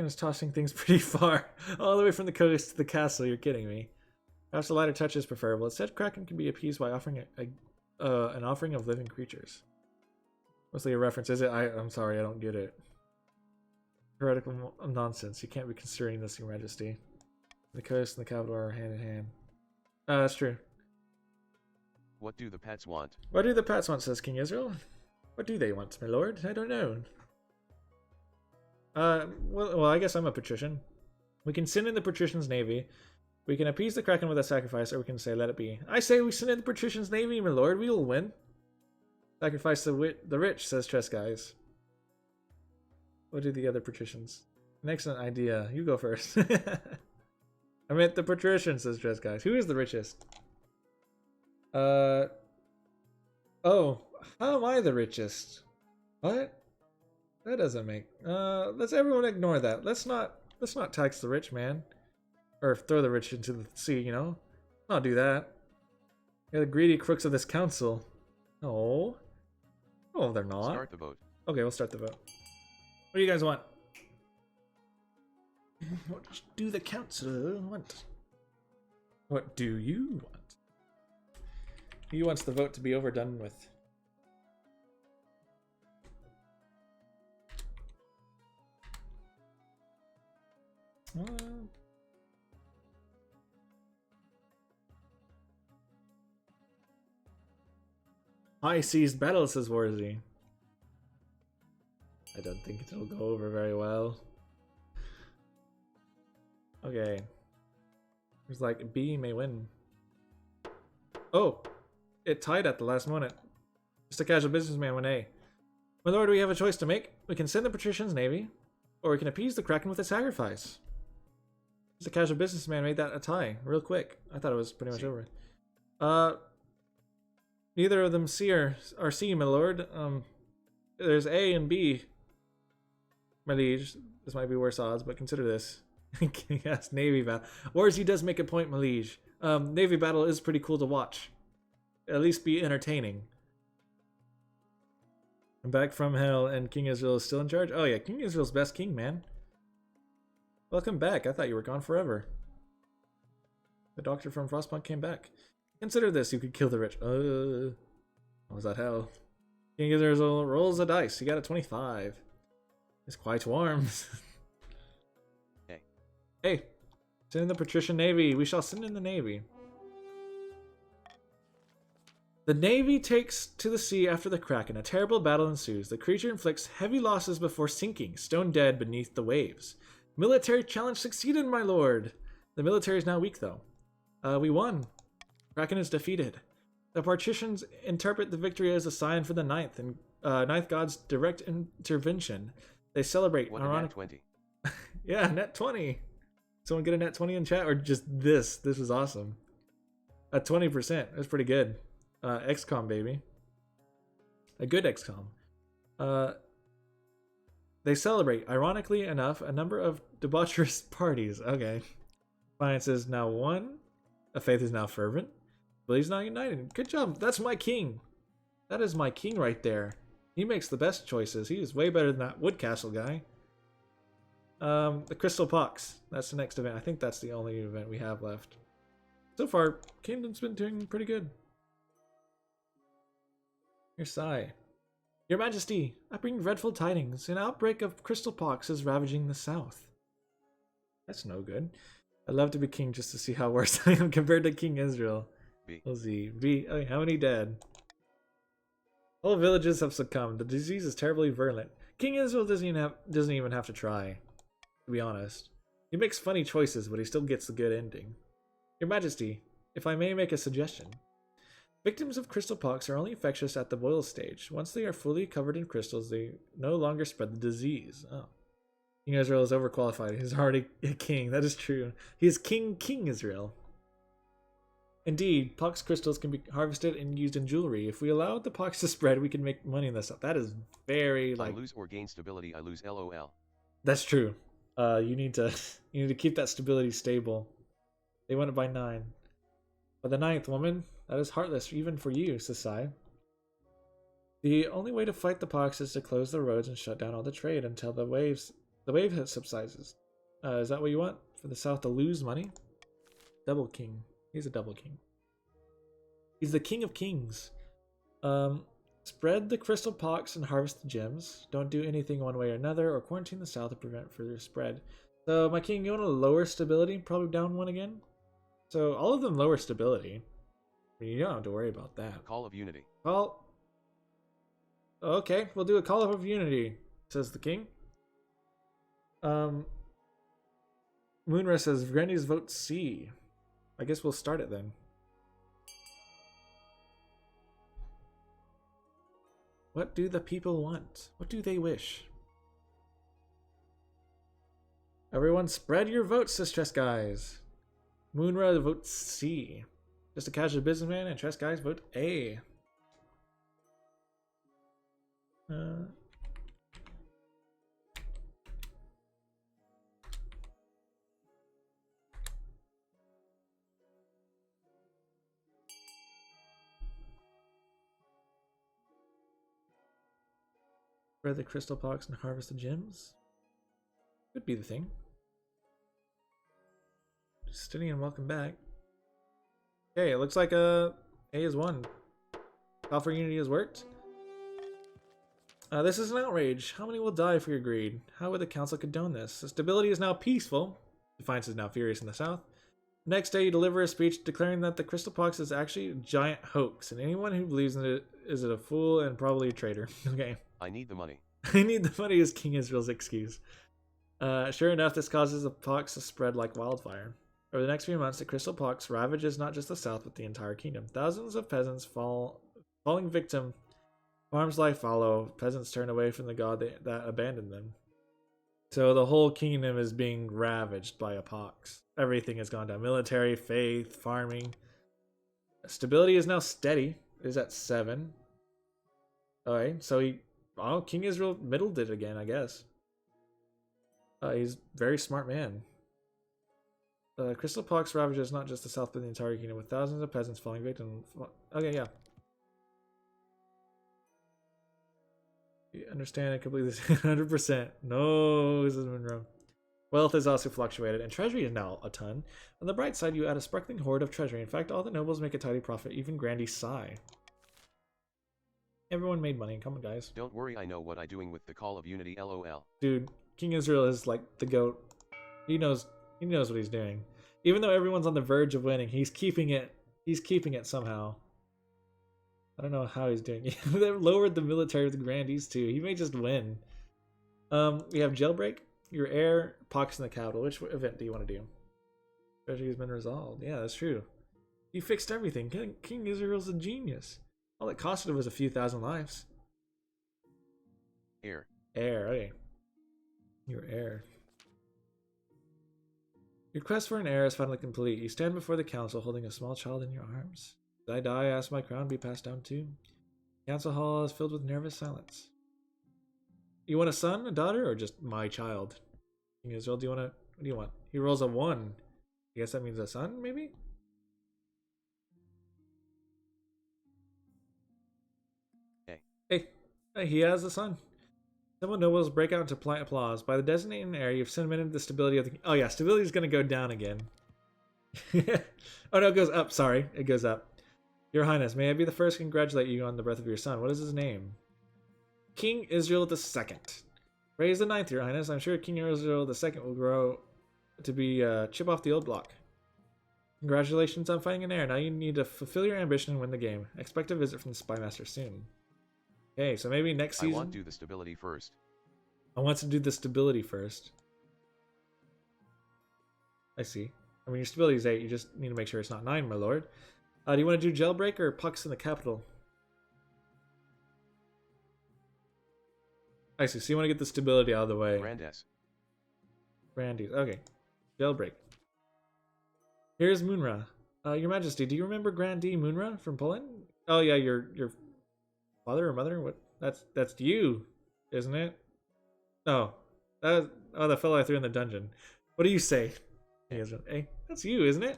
is tossing things pretty far, all the way from the coast to the castle, you're kidding me. Perhaps the lighter touch is preferable. Instead, Kraken can be appeased by offering an offering of living creatures. Mostly a reference, is it? I'm sorry, I don't get it. Heretical nonsense. You can't be considering this, your majesty. The coast and the capital are hand in hand. That's true. What do the pets want? What do the pets want, says King Israel? What do they want, my lord? I don't know. Well, I guess I'm a patrician. We can send in the patrician's navy. We can appease the Kraken with a sacrifice, or we can say, let it be. I say we send in the patrician's navy, my lord. We will win. Sacrifice the rich, says Tresguys. What do the other patricians? An excellent idea. You go first. I meant the patrician, says Tresguys. Who is the richest? Oh, how am I the richest? What? That doesn't make. Let's everyone ignore that. Let's not tax the rich man, or throw the rich into the sea. You know, not do that. They're the greedy crooks of this council. No, oh, they're not. Start the vote. Okay, we'll start the vote. What do you guys want? What do the council want? What do you want? He wants the vote to be overdone with. High seas battle, says Warzy. I don't think it'll go over very well. Okay. There's like B may win. Oh! It tied at the last moment. Just a casual businessman win A. My lord, we have a choice to make. We can send the patrician's navy, or we can appease the Kraken with a sacrifice. Just a casual businessman made that a tie real quick. I thought it was pretty much over. Neither of them are C, my lord. There's A and B. My liege, this might be worse odds, but consider this. Yes, Navy battle. Warzy does make a point, my liege. Navy battle is pretty cool to watch. At least be entertaining. I'm back from hell, and King Israel is still in charge? Oh yeah, King Israel's best king, man. Welcome back. I thought you were gone forever. The doctor from Frostpunk came back. Consider this, you could kill the rich. What was that hell? King Israel rolls a dice. He got a 25. It's quite warm. Hey. Hey. Send in the patrician navy. We shall send in the navy. The navy takes to the sea after the Kraken. A terrible battle ensues. The creature inflicts heavy losses before sinking, stone dead beneath the waves. Military challenge succeeded, my lord. The military is now weak, though. We won. Kraken is defeated. The patricians interpret the victory as a sign for the ninth, and ninth god's direct intervention. They celebrate. What a nat 20. Yeah, net 20. Someone get a net 20 in chat, or just this? This is awesome. At 20%, that's pretty good. XCOM, baby. A good XCOM. They celebrate, ironically enough, a number of debaucherous parties. Okay. Defiance is now one. A faith is now fervent. Believes now united. Good job. That's my king. That is my king right there. He makes the best choices. He is way better than that Woodcastle guy. The Crystal Pox. That's the next event. I think that's the only event we have left. So far, Kingdom's been doing pretty good. Your Sai. Your Majesty, I bring dreadful tidings. An outbreak of crystal pox is ravaging the south. That's no good. I'd love to be king just to see how worse I am compared to King Israel. B. We'll see. B. Okay, how many dead? Whole villages have succumbed. The disease is terribly virulent. King Israel doesn't even have to try, to be honest. He makes funny choices, but he still gets the good ending. Your Majesty, if I may make a suggestion. Victims of crystal pox are only infectious at the boil stage. Once they are fully covered in crystals, they no longer spread the disease. Oh. King Israel is overqualified. He's already a king. That is true. He is King Israel. Indeed, pox crystals can be harvested and used in jewelry. If we allow the pox to spread, we can make money in this. That is very like. I lose or gain stability. I lose. LOL. That's true. You need to keep that stability stable. They won it by 9. But the 9th woman, that is heartless even for you, Sasai. The only way to fight the pox is to close the roads and shut down all the trade until the wave subsides. Is that what you want? For the south to lose money? Double king. He's a double king. He's the king of kings. Spread the crystal pox and harvest the gems. Don't do anything one way or another, or quarantine the south to prevent further spread. So, my king, you want to lower stability? Probably down 1 again? So, all of them lower stability. I mean, you don't have to worry about that. Call of Unity. Well, okay, we'll do a call of unity, says the king. Moonra says, Granny's vote C. I guess we'll start it then. What do the people want? What do they wish? Everyone spread your votes, says Tress Guys. Moonra votes C. Just a casual businessman, and Tress Guys vote A. Spread the crystal pox and harvest the gems? Could be the thing. Justinian, welcome back. Okay, it looks like A is won. Call for Unity has worked. This is an outrage. How many will die for your greed? How would the council condone this? The stability is now peaceful. Defiance is now furious in the south. Next day, you deliver a speech declaring that the crystal pox is actually a giant hoax, and anyone who believes in it is a fool and probably a traitor. Okay. I need the money. I need the money is King Israel's excuse. Sure enough, this causes the pox to spread like wildfire. Over the next few months, the crystal pox ravages not just the south, but the entire kingdom. Thousands of peasants falling victim. Farms lie fallow. Peasants turn away from the god that abandoned them. So the whole kingdom is being ravaged by a pox. Everything has gone down. Military, faith, farming. Stability is now steady. It is at 7. Alright, so King Israel middled it again, I guess. He's a very smart man. Crystal pox ravages not just the south, but the entire kingdom, with thousands of peasants falling victim. Okay, yeah. You understand it completely. 100%. No, this is Monroe. Wealth is also fluctuated, and treasury is now a ton. On the bright side, you add a sparkling hoard of treasury. In fact, all the nobles make a tidy profit, even Grandy Sai. Everyone made money. Come on, guys. Don't worry, I know what I'm doing with the Call of Unity. LOL. Dude, King Israel is like the GOAT. He knows what he's doing. Even though everyone's on the verge of winning, he's keeping it. He's keeping it somehow. I don't know how he's doing it. They've lowered the military with the grandees too. He may just win. We have Jailbreak, your heir, Pox in the capital. Which event do you want to do? Treasury has been resolved. Yeah, that's true. He fixed everything. King Israel's a genius. All it costed was a few thousand lives. Heir. Heir, okay. Your heir. Your quest for an heir is finally complete. You stand before the council holding a small child in your arms. Did I die? Ask my crown be passed down too. Council hall is filled with nervous silence. You want a son, a daughter, or just my child? King Israel, what do you want? He rolls a 1. I guess that means a son, maybe? Hey, he has a son. Someone nobles break out into polite applause. By the designating heir, you've cemented the stability of the... Oh yeah, stability is going to go down again. Oh no, it goes up. Sorry, it goes up. Your Highness, may I be the first to congratulate you on the birth of your son. What is his name? King Israel II. Praise the ninth, Your Highness. I'm sure King Israel II will grow to be chip off the old block. Congratulations on fighting an heir. Now you need to fulfill your ambition and win the game. Expect a visit from the Spymaster soon. Okay, so maybe next season. I want to do the stability first. I want to do the stability first. I see. I mean, your stability is 8. You just need to make sure it's not 9, my lord. Do you want to do Jailbreak or Pucks in the capital? I see. So you want to get the stability out of the way. Grandes. Brandy. Okay. Jailbreak. Here's Munra. Your Majesty, do you remember Grandee Munra from Poland? Oh yeah, your father or mother? What? That's you, isn't it? Oh, the fellow I threw in the dungeon. What do you say? Hey, that's you, isn't it?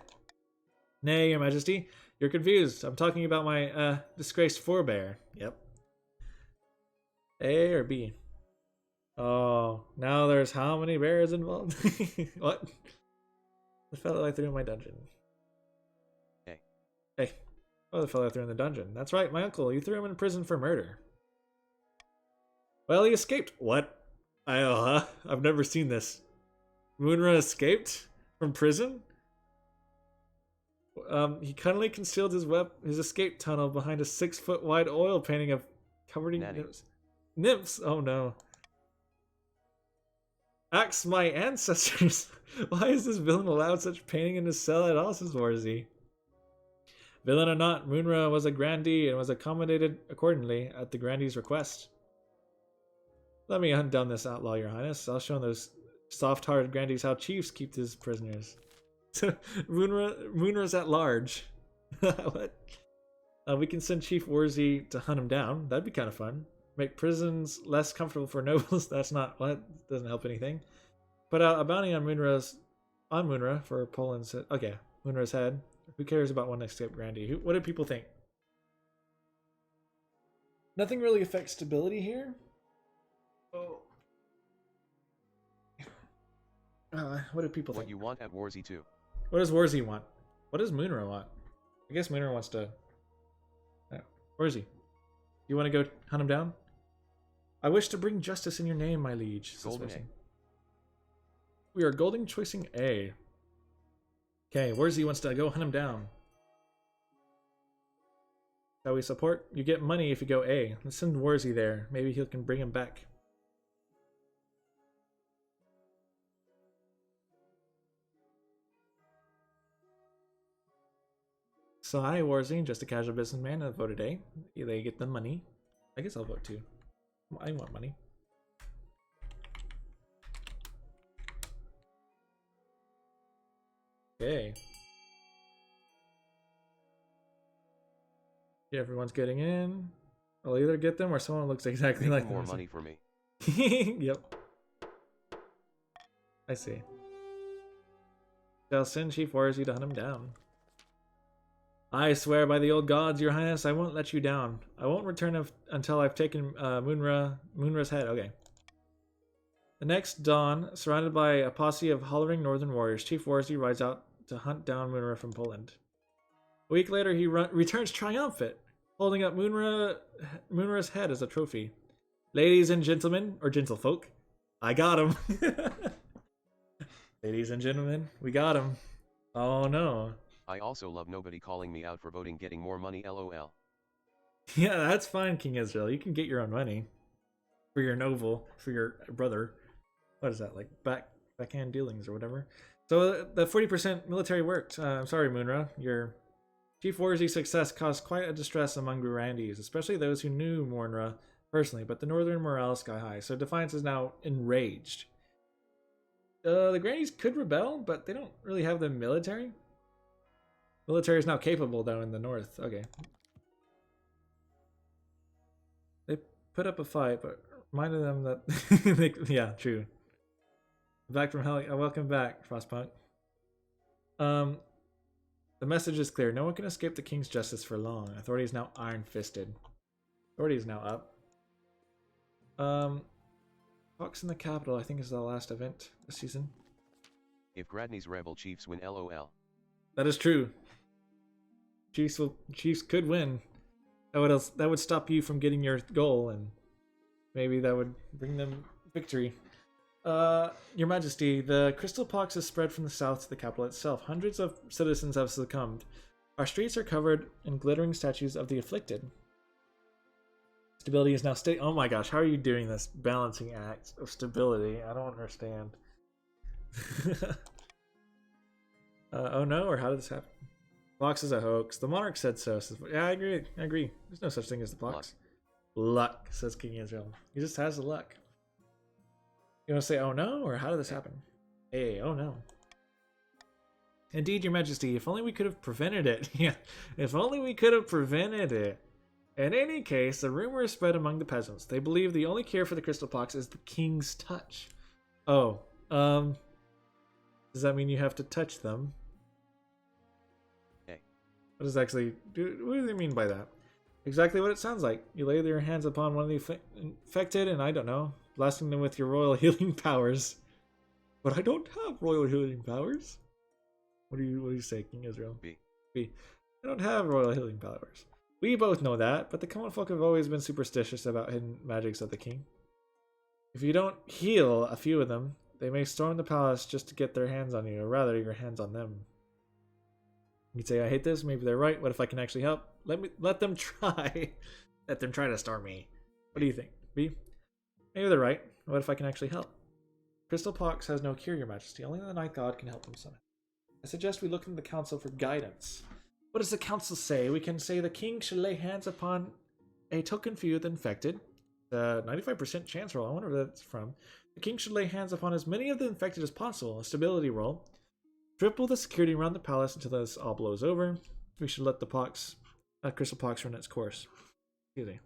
Nay, Your Majesty, you're confused. I'm talking about my disgraced forebear. Yep. A or B? Oh, now there's how many bears involved? What? The fellow I threw in my dungeon. Hey. Oh, the fellow I threw in the dungeon. That's right, my uncle. You threw him in prison for murder. Well, he escaped. What? I've never seen this. Munra escaped from prison? He cunningly concealed his escape tunnel behind a 6-foot wide oil painting of covered in nymphs. Nymphs? Oh no. Axe my ancestors. Why is this villain allowed such painting in his cell at all, says Warzy? Villain or not, Munra was a grandee and was accommodated accordingly at the grandee's request. Let me hunt down this outlaw, Your Highness. I'll show those soft-hearted grandees how chiefs keep his prisoners. Munra's at large. What? We can send Chief Warzy to hunt him down. That'd be kind of fun. Make prisons less comfortable for nobles. That's not what doesn't help anything. Put out a bounty on Munra for Poland's. Okay, Munra's head. Who cares about one escaped grandee? What do people think? Nothing really affects stability here. Oh. What do people think? What you want at Warzy 2? What does Warzy want? What does Munra want? I guess Munra wants to. Warzy, you want to go hunt him down? I wish to bring justice in your name, my liege. Golden A. We are golden choicing A. Okay, Warzy wants to go hunt him down. Shall we support? You get money if you go A. Let's send Warzy there. Maybe he can bring him back. So hi, Warzy, just a casual businessman. I voted A. They get the money. I guess I'll vote too. I want money. Okay. Yeah, everyone's getting in. I'll either get them or someone looks exactly like them. More money for me. Yep. I see. Shall send Chief Warzy to hunt him down. I swear by the old gods, Your Highness, I won't let you down. I won't return until I've taken Munra's head. Okay. The next dawn, surrounded by a posse of hollering northern warriors, Chief Warzy rides out to hunt down Munra from Poland. A week later, he returns triumphant, holding up Munra's head as a trophy. Ladies and gentlemen, or gentlefolk, I got him. Ladies and gentlemen, we got him. Oh no. I also love nobody calling me out for voting getting more money, lol. Yeah, that's fine, King Israel. You can get your own money. For your noble, for your brother. What is that, like backhand dealings or whatever? So the 40% military worked. I'm sorry, Munra. Your Chief Warzy's success caused quite a distress among Grandees, especially those who knew Munra personally, but the northern morale is sky high, so Defiance is now enraged. The Grandees could rebel, but they don't really have the military. Military is now capable, though, in the north. Okay. They put up a fight, but reminded them that... yeah, true. Back from hell. Welcome back, Frostpunk. The message is clear. No one can escape the King's justice for long. Authority is now iron-fisted. Authority is now up. Fox in the Capital, I think, is the last event this season. If Gradney's rebel chiefs win, lol. That is true. Chiefs could win. That would stop you from getting your goal, and maybe that would bring them victory. Your Majesty, the crystal pox has spread from the south to the capital itself. Hundreds of citizens have succumbed. Our streets are covered in glittering statues of the afflicted. Stability is now oh my gosh, how are you doing this balancing act of stability? I don't understand. Oh no, or how did this happen? Pox is a hoax. The monarch said so. Yeah, I agree. There's no such thing as the pox. Luck, says King Israel. He just has the luck. You want to say, oh no, or how did this happen? Hey, oh no. Indeed, Your Majesty, if only we could have prevented it. Yeah, if only we could have prevented it. In any case, the rumor is spread among the peasants. They believe the only cure for the crystal pox is the king's touch. Oh, does that mean you have to touch them? Hey. What does actually what do they mean by that? Exactly what it sounds like. You lay your hands upon one of the infected, and I don't know, blasting them with your royal healing powers. But I don't have royal healing powers. What do you say, King Israel? B. I don't have royal healing powers. We both know that, but the common folk have always been superstitious about hidden magics of the king. If you don't heal a few of them, they may storm the palace just to get their hands on you, or rather, your hands on them. You'd say, I hate this, maybe they're right. What if I can actually help? Let them try. Let them try to storm me. What do you think? B? Maybe they're right. What if I can actually help? Crystal pox has no cure, Your Majesty. Only the Night God can help them summon. I suggest we look into the council for guidance. What does the council say? We can say the king should lay hands upon a token few of the infected. The 95% chance roll. I wonder where that's from. The king should lay hands upon as many of the infected as possible. A stability roll. Triple the security around the palace until this all blows over. We should let the crystal pox run its course. Excuse me.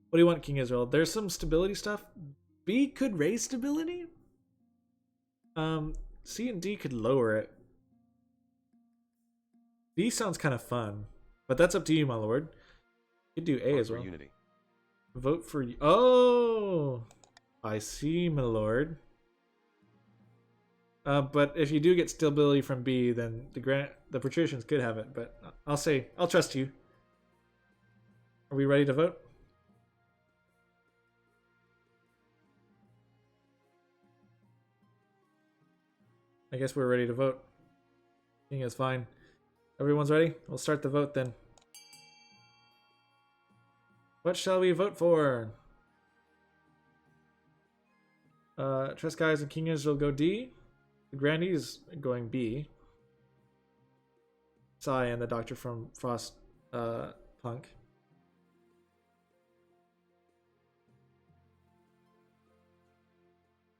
What do you want, King Israel? There's some stability stuff. B could raise stability. C and D could lower it. B sounds kind of fun, but that's up to you, my lord. You could do A as well. Unity. Vote for you. Oh, I see, my lord. But if you do get stability from B, then the patricians could have it. But I'll trust you. Are we ready to vote? I guess we're ready to vote. I think it's fine. Everyone's ready? We'll start the vote then. What shall we vote for? Tresguys and King Israel go D. The Grandees going B. Sai and the Doctor from Frost Punk.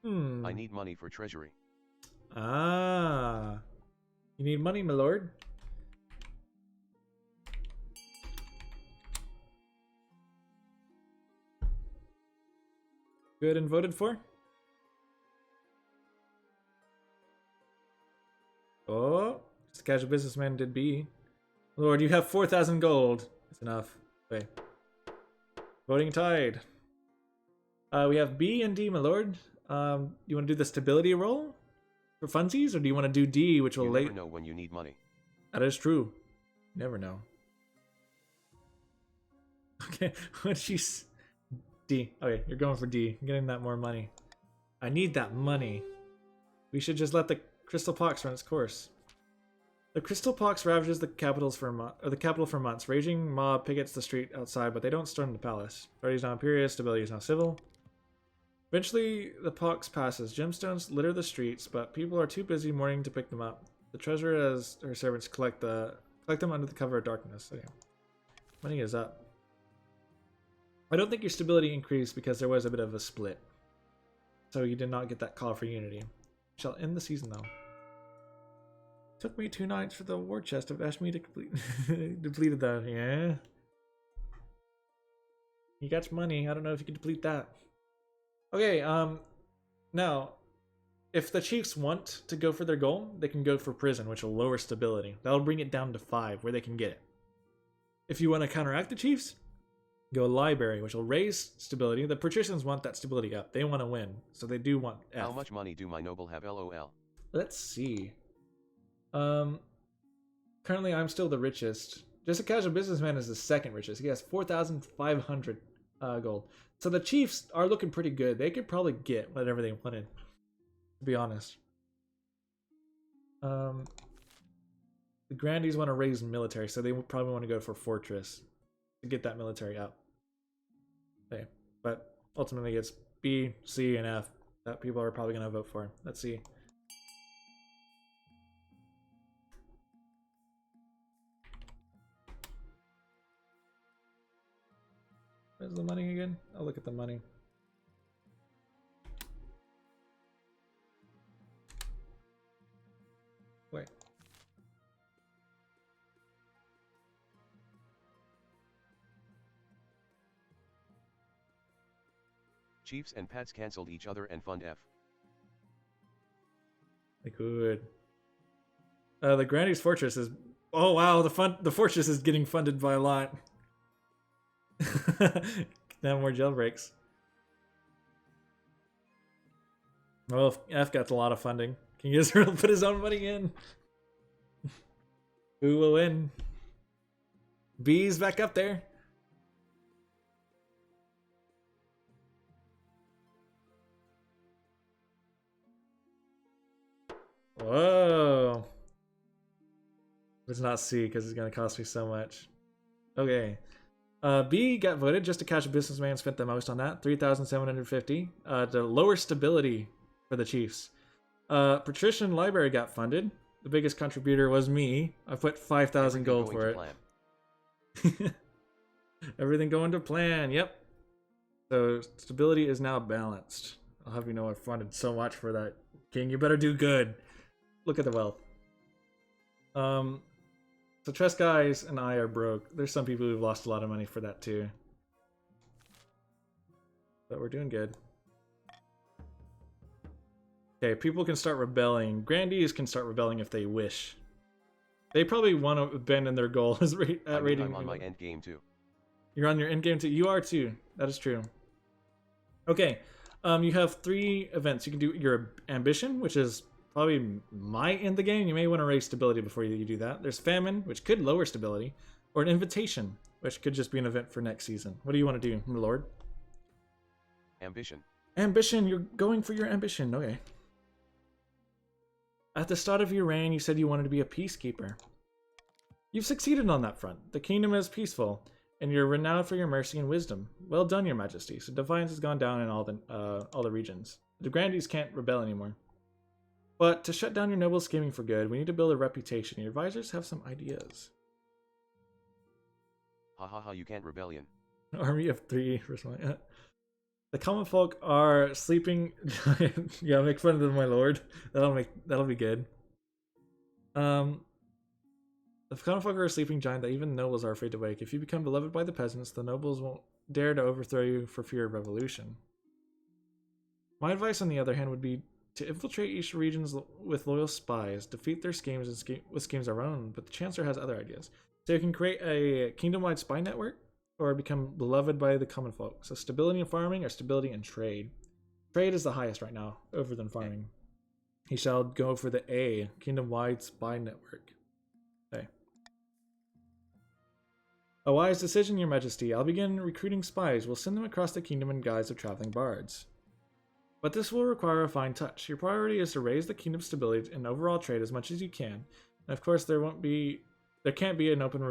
I need money for treasury. Ah. You need money, my lord? Good and voted for? Oh, just a casual businessman did B. Lord, you have 4,000 gold. That's enough. Okay. Voting tied. We have B and D, my lord. You want to do the stability roll for funsies, or do you want to do D, which will You never know when you need money. That is true. Never know. Okay, what she's D. Okay, you're going for D. I'm getting that more money. I need that money. We should just let the crystal pox run its course. The crystal pox ravages the capital for months. Raging mob pickets the street outside, but they don't storm the palace. Authority is now imperious. Stability is now civil. Eventually, the pox passes. Gemstones litter the streets, but people are too busy mourning to pick them up. The treasurer has her servants collect them under the cover of darkness. Okay. Money is up. I don't think your stability increased because there was a bit of a split. So you did not get that call for unity. Shall end the season though. Took me 2 nights for the war chest of Ashmi to complete. Depleted that, yeah. You got money. I don't know if you can deplete that. Okay, now, if the Chiefs want to go for their goal, they can go for prison, which will lower stability. That'll bring it down to 5, where they can get it. If you want to counteract the Chiefs, go library, which will raise stability. The patricians want that stability up. They want to win, so they do want F. How much money do my noble have, lol? Let's see. Um, Currently, I'm still the richest. Just a casual businessman is the second richest. He has 4,500 gold. So the Chiefs are looking pretty good. They could probably get whatever they wanted, to be honest. The Grandees want to raise military, so they probably want to go for Fortress to get that military up. Okay, but ultimately it's B, C, and F that people are probably going to vote for. Let's see. Where's the money again? I'll look at the money. Wait. Chiefs and Pats cancelled each other and fund F. Good. The Grandees Fortress is. Oh wow, the fortress is getting funded by a lot. Now more jailbreaks. Well, F got a lot of funding. King Israel put his own money in. Who will win? B's back up there. Whoa. Let's not C because it's going to cost me so much. Okay. B got voted. Just a casual businessman spent the most on that. 3,750. The lower stability for the Chiefs. Patrician Library got funded. The biggest contributor was me. I put 5,000 gold for it. Everything going to plan. Yep. So stability is now balanced. I'll have you know I funded so much for that. King, you better do good. Look at the wealth. So Trust Guys and I are broke. There's some people who've lost a lot of money for that too. But we're doing good. Okay, people can start rebelling. Grandees can start rebelling if they wish. They probably want to abandon their goal at rating. I'm on my end game too. You're on your end game too. You are too. That is true. Okay. You have 3 events. You can do your ambition, which is probably my end the game. You may want to raise stability before you do that. There's famine, which could lower stability, or an invitation, which could just be an event for next season. What do you want to do, my lord? Ambition. Ambition. You're going for your ambition. Okay. At the start of your reign, you said you wanted to be a peacekeeper. You've succeeded on that front. The kingdom is peaceful, and you're renowned for your mercy and wisdom. Well done, your majesty. So defiance has gone down in all the regions. The Grandees can't rebel anymore. But to shut down your noble scheming for good, we need to build a reputation. Your advisors have some ideas. Ha ha ha, you can't rebellion. Army of 3. The common folk are sleeping. Yeah, make fun of them, my lord. That'll be good. The common folk are a sleeping giant that even nobles are afraid to wake. If you become beloved by the peasants, the nobles won't dare to overthrow you for fear of revolution. My advice, on the other hand, would be to infiltrate each regions with loyal spies, defeat their schemes with schemes of our own, but the Chancellor has other ideas. So you can create a kingdom-wide spy network, or become beloved by the common folk. So stability in farming or stability in trade. Trade is the highest right now, over than farming. He shall go for the A, kingdom-wide spy network. Okay. A wise decision, your majesty. I'll begin recruiting spies. We'll send them across the kingdom in guise of traveling bards. But this will require a fine touch. Your priority is to raise the kingdom's stability and overall trade as much as you can. And of course, there can't be an open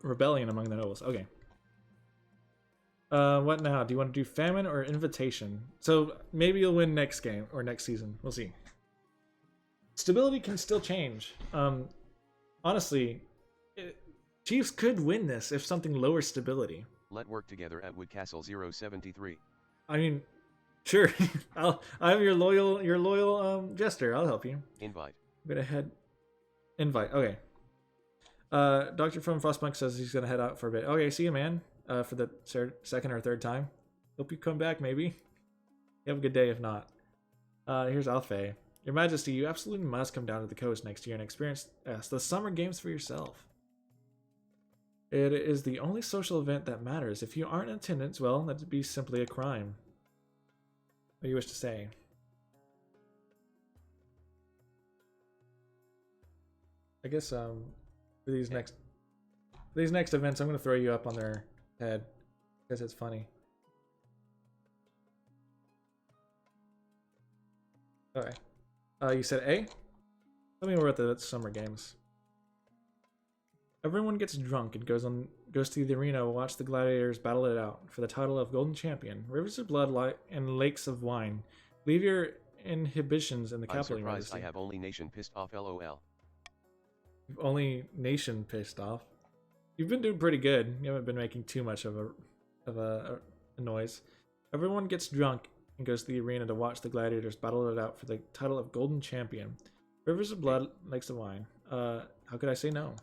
rebellion among the nobles. Okay. What now? Do you want to do famine or invitation? So maybe you'll win next game or next season. We'll see. Stability can still change. Honestly, Chiefs could win this if something lowers stability. Let work together at Woodcastle 073. I mean, sure. I'm your loyal jester. I'll help you. Invite. I'm gonna head. Invite. Okay. Doctor from Frostpunk says he's gonna head out for a bit. Okay, see you, man. For the second or third time. Hope you come back, maybe. You have a good day if not. Here's Alfei. Your Majesty, you absolutely must come down to the coast next year and experience the summer games for yourself. It is the only social event that matters. If you aren't in attendance, well, that'd be simply a crime. What do you wish to say? I guess for these next events, I'm gonna throw you up on their head because it's funny. Alright. You said A? Tell me more about the summer games. Everyone gets drunk and goes to the arena to watch the gladiators battle it out for the title of Golden Champion. Rivers of blood and lakes of wine. Leave your inhibitions in the capital. I'm surprised I have only nation pissed off, lol. You've only nation pissed off. You've been doing pretty good. You haven't been making too much of a noise. Everyone gets drunk and goes to the arena to watch the gladiators battle it out for the title of Golden Champion. Rivers of blood, lakes of wine. How could I say no?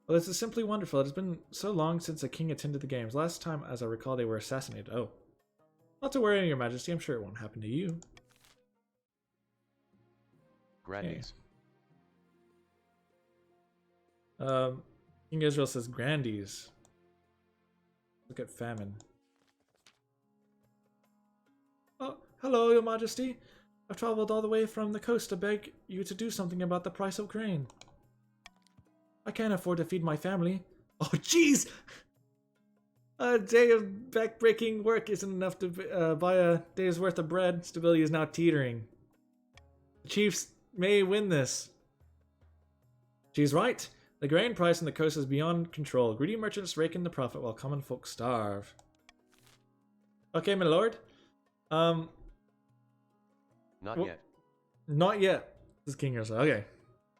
Well, this is simply wonderful. It has been so long since a king attended the games. Last time, as I recall, they were assassinated. Oh. Not to worry, Your Majesty. I'm sure it won't happen to you. Grandies. Okay. King Israel says Grandies. Look at famine. Oh, hello, Your Majesty. I've traveled all the way from the coast to beg you to do something about the price of grain. I can't afford to feed my family. Oh, jeez! A day of backbreaking work isn't enough to buy a day's worth of bread. Stability is now teetering. The Chiefs may win this. She's right. The grain price on the coast is beyond control. Greedy merchants rake in the profit while common folk starve. Okay, my lord. Not yet. Not yet. This is King Israel. Okay.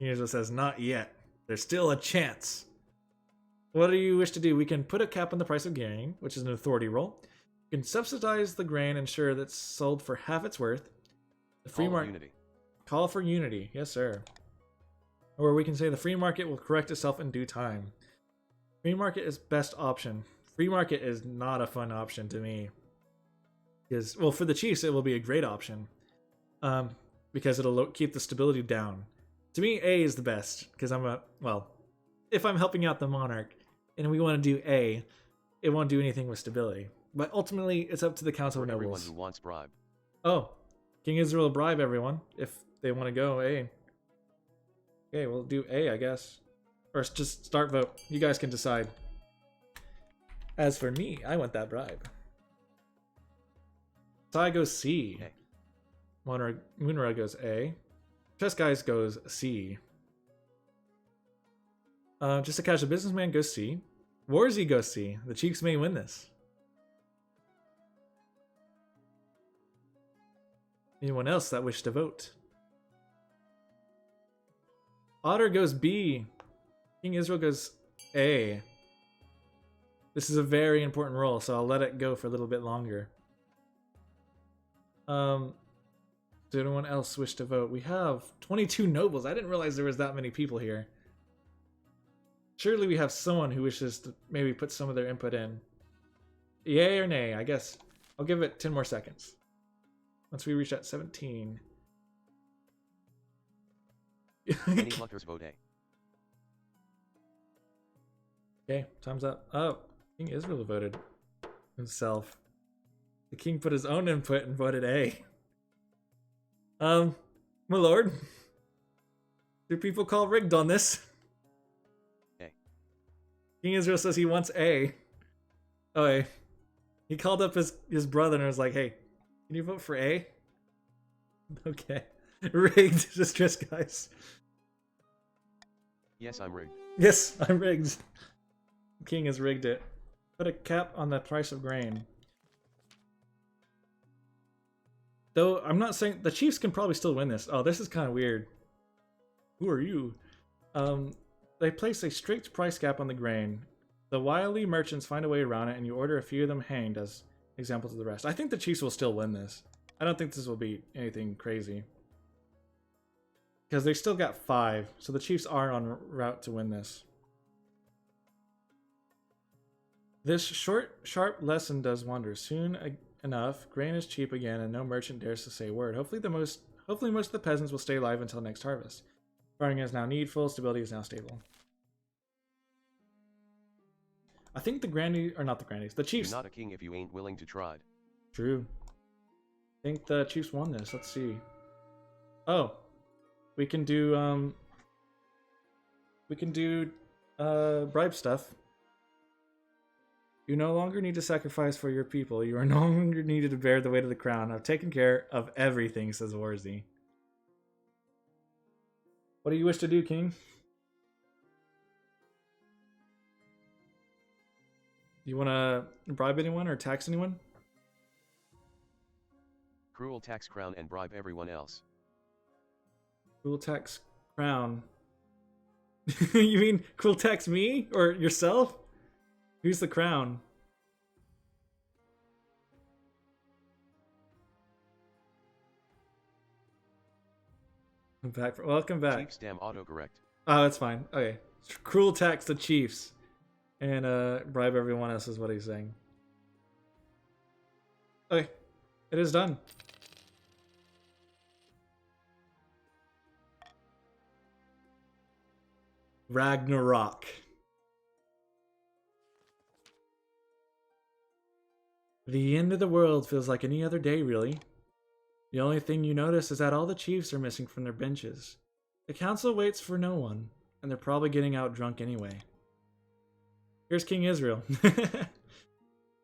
King Israel says not yet. There's still a chance. What do you wish to do? We can put a cap on the price of grain, which is an authority roll. We can subsidize the grain, ensure that's sold for half its worth. The free market. Call for unity. Yes, sir. Or we can say the free market will correct itself in due time. Free market is best option. Free market is not a fun option to me. Because, well, for the Chiefs, it will be a great option. Because it'll keep the stability down. To me, A is the best. Because if I'm helping out the monarch and we want to do A, it won't do anything with stability. But ultimately, it's up to the Council of Nobles. Everyone who wants bribe. Oh, King Israel will bribe everyone if they want to go A. Okay, we'll do A, I guess. Or just start vote. You guys can decide. As for me, I want that bribe. Sai goes C. Okay. Munra goes A. Chess Guys goes C. Just a casual businessman goes C. Warzy goes C. The Chiefs may win this. Anyone else that wish to vote? Otter goes B. King Israel goes A. This is a very important roll, so I'll let it go for a little bit longer. Does anyone else wish to vote? We have 22 nobles. I didn't realize there was that many people here. Surely we have someone who wishes to maybe put some of their input in. Yay or nay? I guess I'll give it 10 more seconds. Once we reach that 17. Any luckers vote A. Okay, time's up. Oh, King Israel voted himself. The king put his own input and voted A. My lord. Do people call rigged on this? A. King Israel says he wants A. Oh, A. He called up his brother and was like, hey, can you vote for A? Okay. Rigged. Just trust, guys. Yes, I'm rigged. Yes, I'm rigged. King has rigged it. Put a cap on the price of grain. Though, I'm not saying... The Chiefs can probably still win this. Oh, this is kind of weird. Who are you? They place a strict price cap on the grain. The wily merchants find a way around it, and you order a few of them hanged as examples of the rest. I think the Chiefs will still win this. I don't think this will be anything crazy. Because they still got 5, so the Chiefs are on route to win this. This short, sharp lesson does wonders. Soon enough, grain is cheap again, and no merchant dares to say a word. Hopefully most of the peasants will stay alive until next harvest. Farming is now needful, stability is now stable. I think the Grandies, or not the Grandies, the Chiefs... You're not a king if you ain't willing to try. True. I think the Chiefs won this. Let's see. Oh. We can do, we can do bribe stuff. You no longer need to sacrifice for your people. You are no longer needed to bear the weight of the crown. I've taken care of everything, says Warzy. What do you wish to do, King? You want to bribe anyone or tax anyone? Cruel tax crown and bribe everyone else. Cruel tax crown. You mean cruel tax me or yourself? Who's the crown? I'm back. Welcome back. Chiefs damn autocorrect. Oh, that's fine. Okay. Cruel tax the chiefs. And bribe everyone else is what he's saying. Okay. It is done. Ragnarok. The end of the world feels like any other day, really. The only thing you notice is that all the chiefs are missing from their benches. The council waits for no one, and they're probably getting out drunk anyway. Here's King Israel.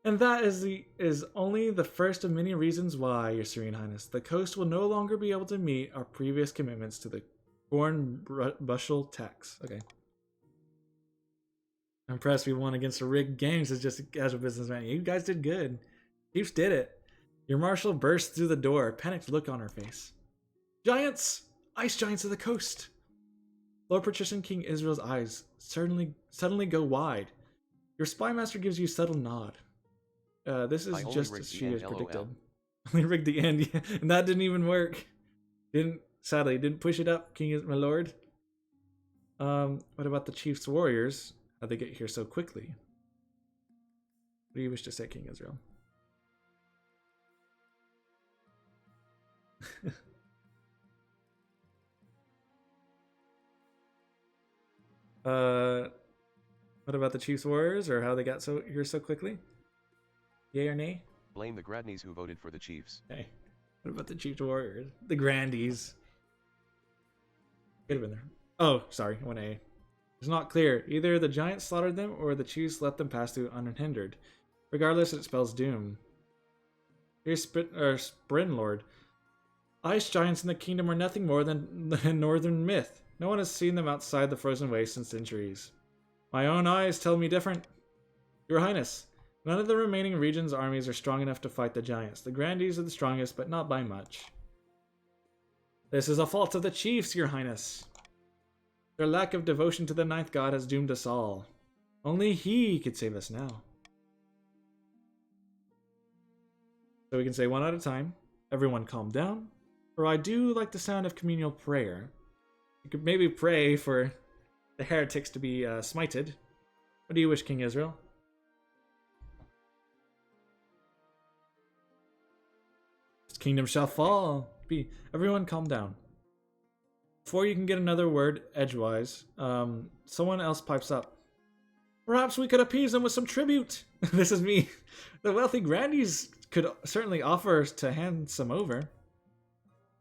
And that is only the first of many reasons why, Your Serene Highness, the coast will no longer be able to meet our previous commitments to the corn bushel tax. Okay. I'm impressed we won against a rigged games as just a casual businessman. You guys did good. Chiefs did it. Your marshal burst through the door, a panicked look on her face. Giants! Ice giants of the coast! Lord Patrician King Israel's eyes suddenly go wide. Your spy master gives you a subtle nod. This is just as she has predicted. Only rigged the end, yeah, and that didn't even work. Sadly, didn't push it up, King my lord. What about the chief's warriors? How'd they get here so quickly? What do you wish to say, King Israel? What about the chief's warriors, or how they got here so quickly? Yay or nay? Blame the Gradneys who voted for the chiefs. Hey, what about the chief's warriors? The Grandies. Could have been there. Oh, sorry, 1A. It's not clear. Either the giants slaughtered them, or the chiefs let them pass through unhindered. Regardless, it spells doom. Here's Sprin Lord. Ice giants in the kingdom are nothing more than northern myth. No one has seen them outside the frozen waste in centuries. My own eyes tell me different. Your Highness, none of the remaining region's armies are strong enough to fight the giants. The Grandies are the strongest, but not by much. This is a fault of the chiefs, Your Highness. Their lack of devotion to the ninth god has doomed us all. Only he could save us now. So we can say one at a time. Everyone calm down. For I do like the sound of communal prayer. You could maybe pray for the heretics to be smited. What do you wish, King Israel? This kingdom shall fall. Everyone calm down. Before you can get another word edgewise, someone else pipes up. Perhaps we could appease them with some tribute. This is me. The wealthy Grandies could certainly offer to hand some over.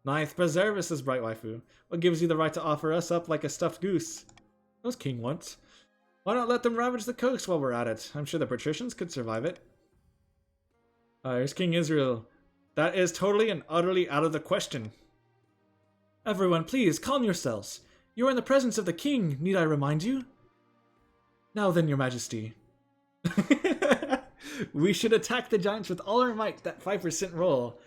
Ninth, preserve us, says Bright Waifu. What gives you the right to offer us up like a stuffed goose? Those king wants. Why not let them ravage the coast while we're at it? I'm sure the patricians could survive it. Here's King Israel. That is totally and utterly out of the question. Everyone, please, calm yourselves. You are in the presence of the king, need I remind you? Now then, your majesty. We should attack the giants with all our might, that 5% roll.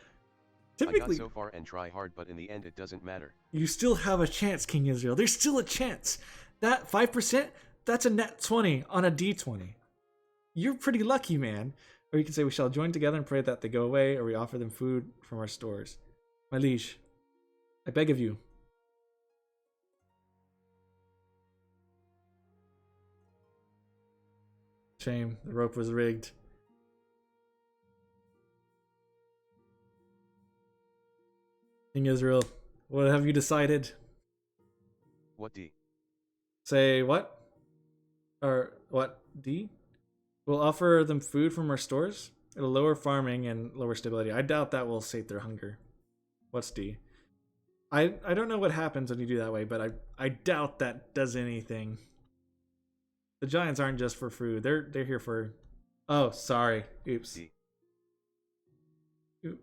Typically, I got so far and try hard, but in the end it doesn't matter. You still have a chance, King Israel. There's still a chance. That 5%, that's a net 20 on a D20. You're pretty lucky, man. Or you can say, we shall join together and pray that they go away, or we offer them food from our stores. My liege, I beg of you. Shame, the rope was rigged. King Israel, what have you decided? What D? Say what? Or what D? We'll offer them food from our stores. It'll lower farming and lower stability. I doubt that will sate their hunger. What's D? I don't know what happens when you do that way, but I doubt that does anything. The giants aren't just for food. They're here for. Oh, sorry. Oops. D. Oop.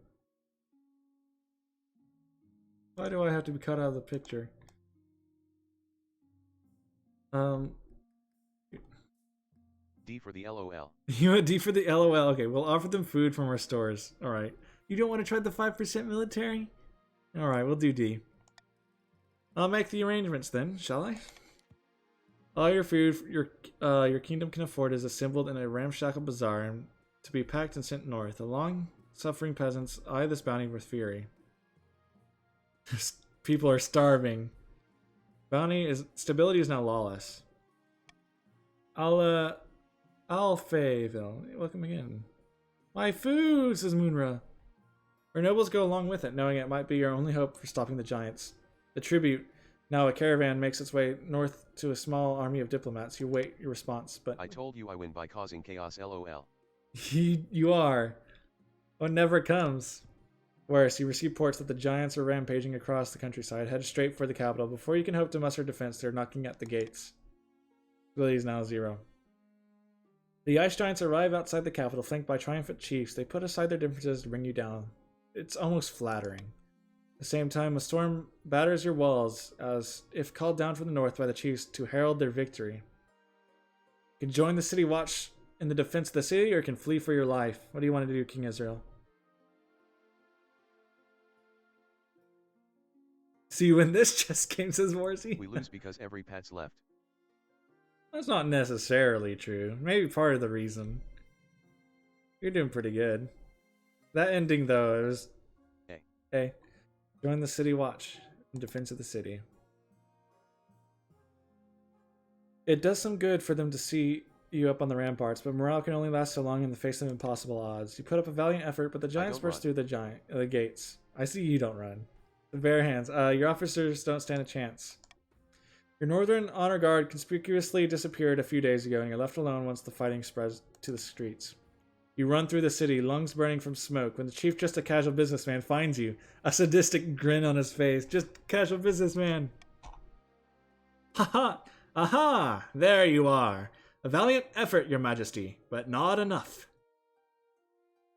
Why do I have to be cut out of the picture? D for the LOL. You want D for the LOL? Okay, we'll offer them food from our stores. All right. You don't want to try the 5% military? All right, we'll do D. I'll make the arrangements then, shall I? All your food your kingdom can afford is assembled in a ramshackle bazaar and to be packed and sent north. The long-suffering peasants eye this bounty with fury. People are starving. Stability is now lawless. Alfayville, welcome again. My food, says Moonra. Our nobles go along with it, knowing it might be your only hope for stopping the giants. The tribute. Now a caravan makes its way north to a small army of diplomats. You wait your response, but... I told you I win by causing chaos, LOL. You are. What never comes. Worse, you receive reports that the giants are rampaging across the countryside. Head straight for the capital. Before you can hope to muster defense, they're knocking at the gates. Ability is now 0. The ice giants arrive outside the capital, flanked by triumphant chiefs. They put aside their differences to bring you down. It's almost flattering. At the same time, a storm batters your walls, as if called down from the north by the chiefs to herald their victory. You can join the city watch in the defense of the city, or you can flee for your life. What do you want to do, King Israel? See, when this chess game, says Warzy. We lose because every pet's left. That's not necessarily true. Maybe part of the reason. You're doing pretty good. That ending, though, it was... Hey. Join the city watch in defense of the city. It does some good for them to see you up on the ramparts, but morale can only last so long in the face of impossible odds. You put up a valiant effort, but the giants burst through the gates. I see you don't run. The bare hands. Your officers don't stand a chance. Your Northern Honor Guard conspicuously disappeared a few days ago, and you're left alone once the fighting spreads to the streets. You run through the city, lungs burning from smoke, when the chief, just a casual businessman, finds you, a sadistic grin on his face. Just casual businessman. Ha ha! Aha! There you are. A valiant effort, your majesty, but not enough.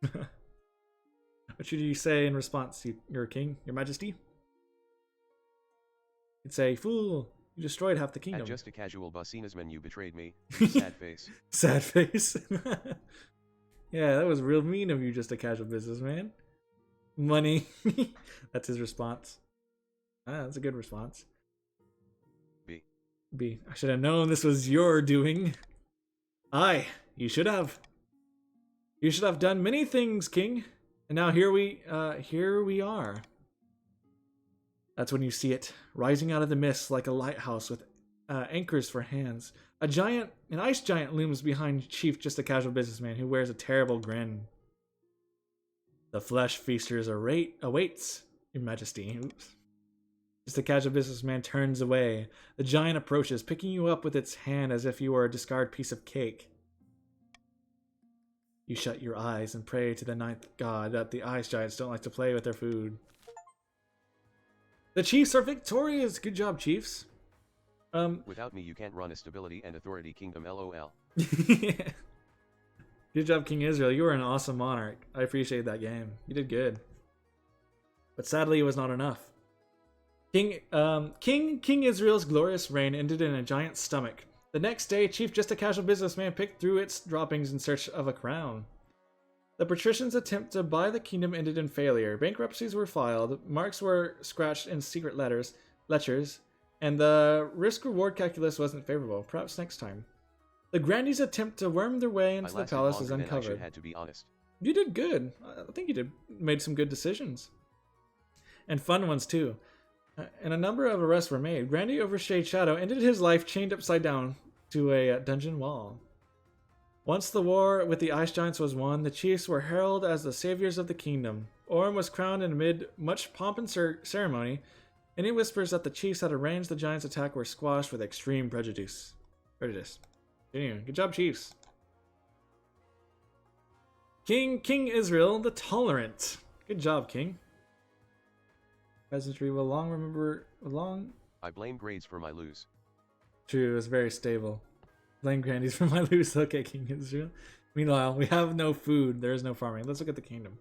What should you say in response, your king, your majesty? You'd say, fool, you destroyed half the kingdom. At just a casual businessman, you betrayed me. Sad face. Sad face. Yeah, that was real mean of you, just a casual businessman. Money. That's his response. That's a good response. B. I should have known this was your doing. Aye, you should have. You should have done many things, king. And now here we are. That's when you see it, rising out of the mist like a lighthouse with anchors for hands. An ice giant looms behind Chief, just a casual businessman who wears a terrible grin. The flesh feasters awaits, your majesty. Oops. Just a casual businessman turns away. The giant approaches, picking you up with its hand as if you were a discarded piece of cake. You shut your eyes and pray to the ninth god that the ice giants don't like to play with their food. The chiefs are victorious! Good job, chiefs. Without me, you can't run a stability and authority kingdom, LOL. Good job, King Israel. You were an awesome monarch. I appreciate that game. You did good. But sadly, it was not enough. King Israel's glorious reign ended in a giant's stomach. The next day, Chief, just a casual businessman, picked through its droppings in search of a crown. The patricians' attempt to buy the kingdom ended in failure. Bankruptcies were filed, marks were scratched in secret lectures, and the risk-reward calculus wasn't favorable. Perhaps next time. The Grandees' attempt to worm their way into the palace is uncovered. I had to be honest. You did good. I think you made some good decisions. And fun ones, too. And a number of arrests were made. Grandy Overshade Shadow ended his life chained upside down to a dungeon wall. Once the war with the Ice Giants was won, the chiefs were heralded as the saviors of the kingdom. Orm was crowned, and amid much pomp and ceremony, any whispers that the chiefs had arranged the giants' attack were squashed with extreme prejudice. Anyway, good job, chiefs. King Israel the Tolerant. Good job, King. Peasantry will long. I blame grades for my lose. True, it was very stable. Blame grandies for my loose. Okay, King Israel. Meanwhile, we have no food. There is no farming. Let's look at the kingdom.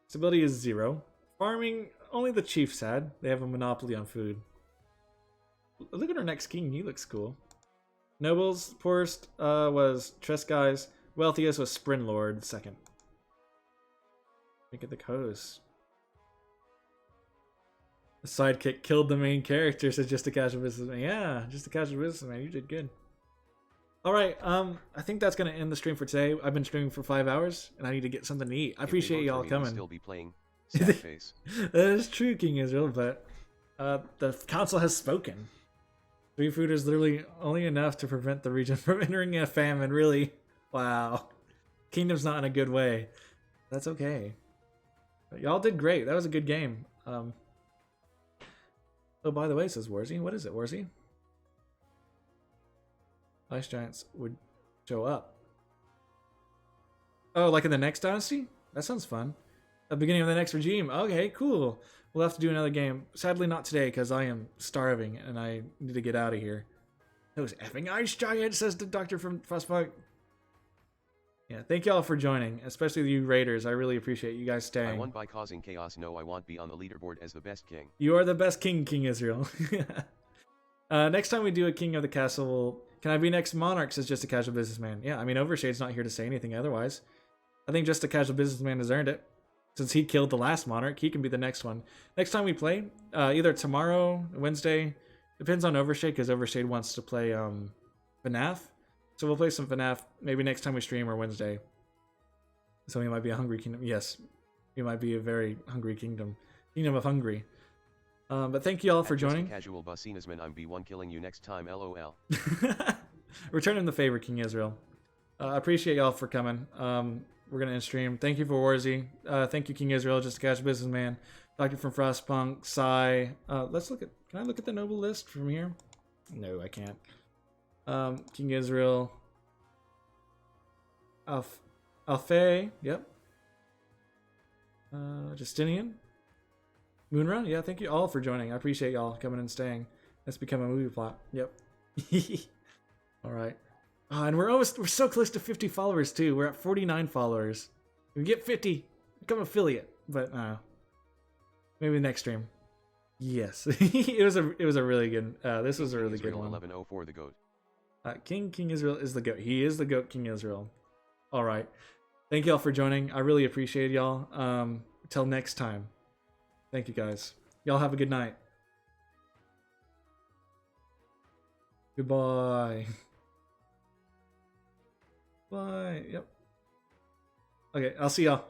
Stability is 0. Farming, only the chiefs had. They have a monopoly on food. Look at our next king. He looks cool. Nobles, poorest was Tresguys. Wealthiest was Sprinlord, second. Look at the coast. The sidekick killed the main character, says Just a Casual Businessman. Yeah, Just a Casual Businessman. You did good. Alright, I think that's going to end the stream for today. I've been streaming for 5 hours, and I need to get something to eat. I appreciate y'all coming. Still be playing. Sad face. That is true, King Israel, but the council has spoken. 3 food is literally only enough to prevent the region from entering a famine, really. Wow. Kingdom's not in a good way. That's okay. But y'all did great. That was a good game. Oh, by the way, says Warzy. What is it, Warzy? Ice Giants would show up. Oh, like in the next Dynasty? That sounds fun. The beginning of the next regime. Okay, cool. We'll have to do another game. Sadly, not today, because I am starving, and I need to get out of here. Those effing Ice Giants, says the doctor from Frostpunk. Yeah, thank y'all for joining, especially you Raiders. I really appreciate you guys staying. I won by causing chaos. No, I won't be on the leaderboard as the best king. You are the best king, King Israel. Next time we do a King of the Castle, can I be next Monarch, says Just a Casual Businessman. Yeah, I mean, Overshade's not here to say anything otherwise. I think Just a Casual Businessman has earned it. Since he killed the last Monarch, he can be the next one. Next time we play, either tomorrow, Wednesday, depends on Overshade, because Overshade wants to play FNAF. So we'll play some FNAF maybe next time we stream or Wednesday. So we might be a Hungry Kingdom. Yes, we might be a very hungry kingdom. Kingdom of Hungry. But thank you all for joining. Casual Businessman, I'm B1 killing you next time, LOL. Return him the favor, King Israel. I appreciate y'all for coming. We're gonna end stream. Thank you for Warzy. Thank you, King Israel, Just a Casual Businessman, Doctor from Frostpunk, Psy. Let's look at. Can I look at the noble list from here? No, I can't. King Israel. Alfei. Yep. Justinian. Moonra. Yeah, thank you all for joining. I appreciate y'all coming and staying. Let's become a movie plot. Yep. All right. And we're so close to 50 followers too. We're at 49 followers. If we get 50, become affiliate. But maybe next stream. Yes, it was a really good. This was a really good one. 1104 the goat. King Israel is the goat. He is the goat, King Israel. All right. Thank y'all for joining. I really appreciate y'all. Till next time. Thank you guys. Y'all have a good night. Goodbye. Bye. Yep. Okay, I'll see y'all.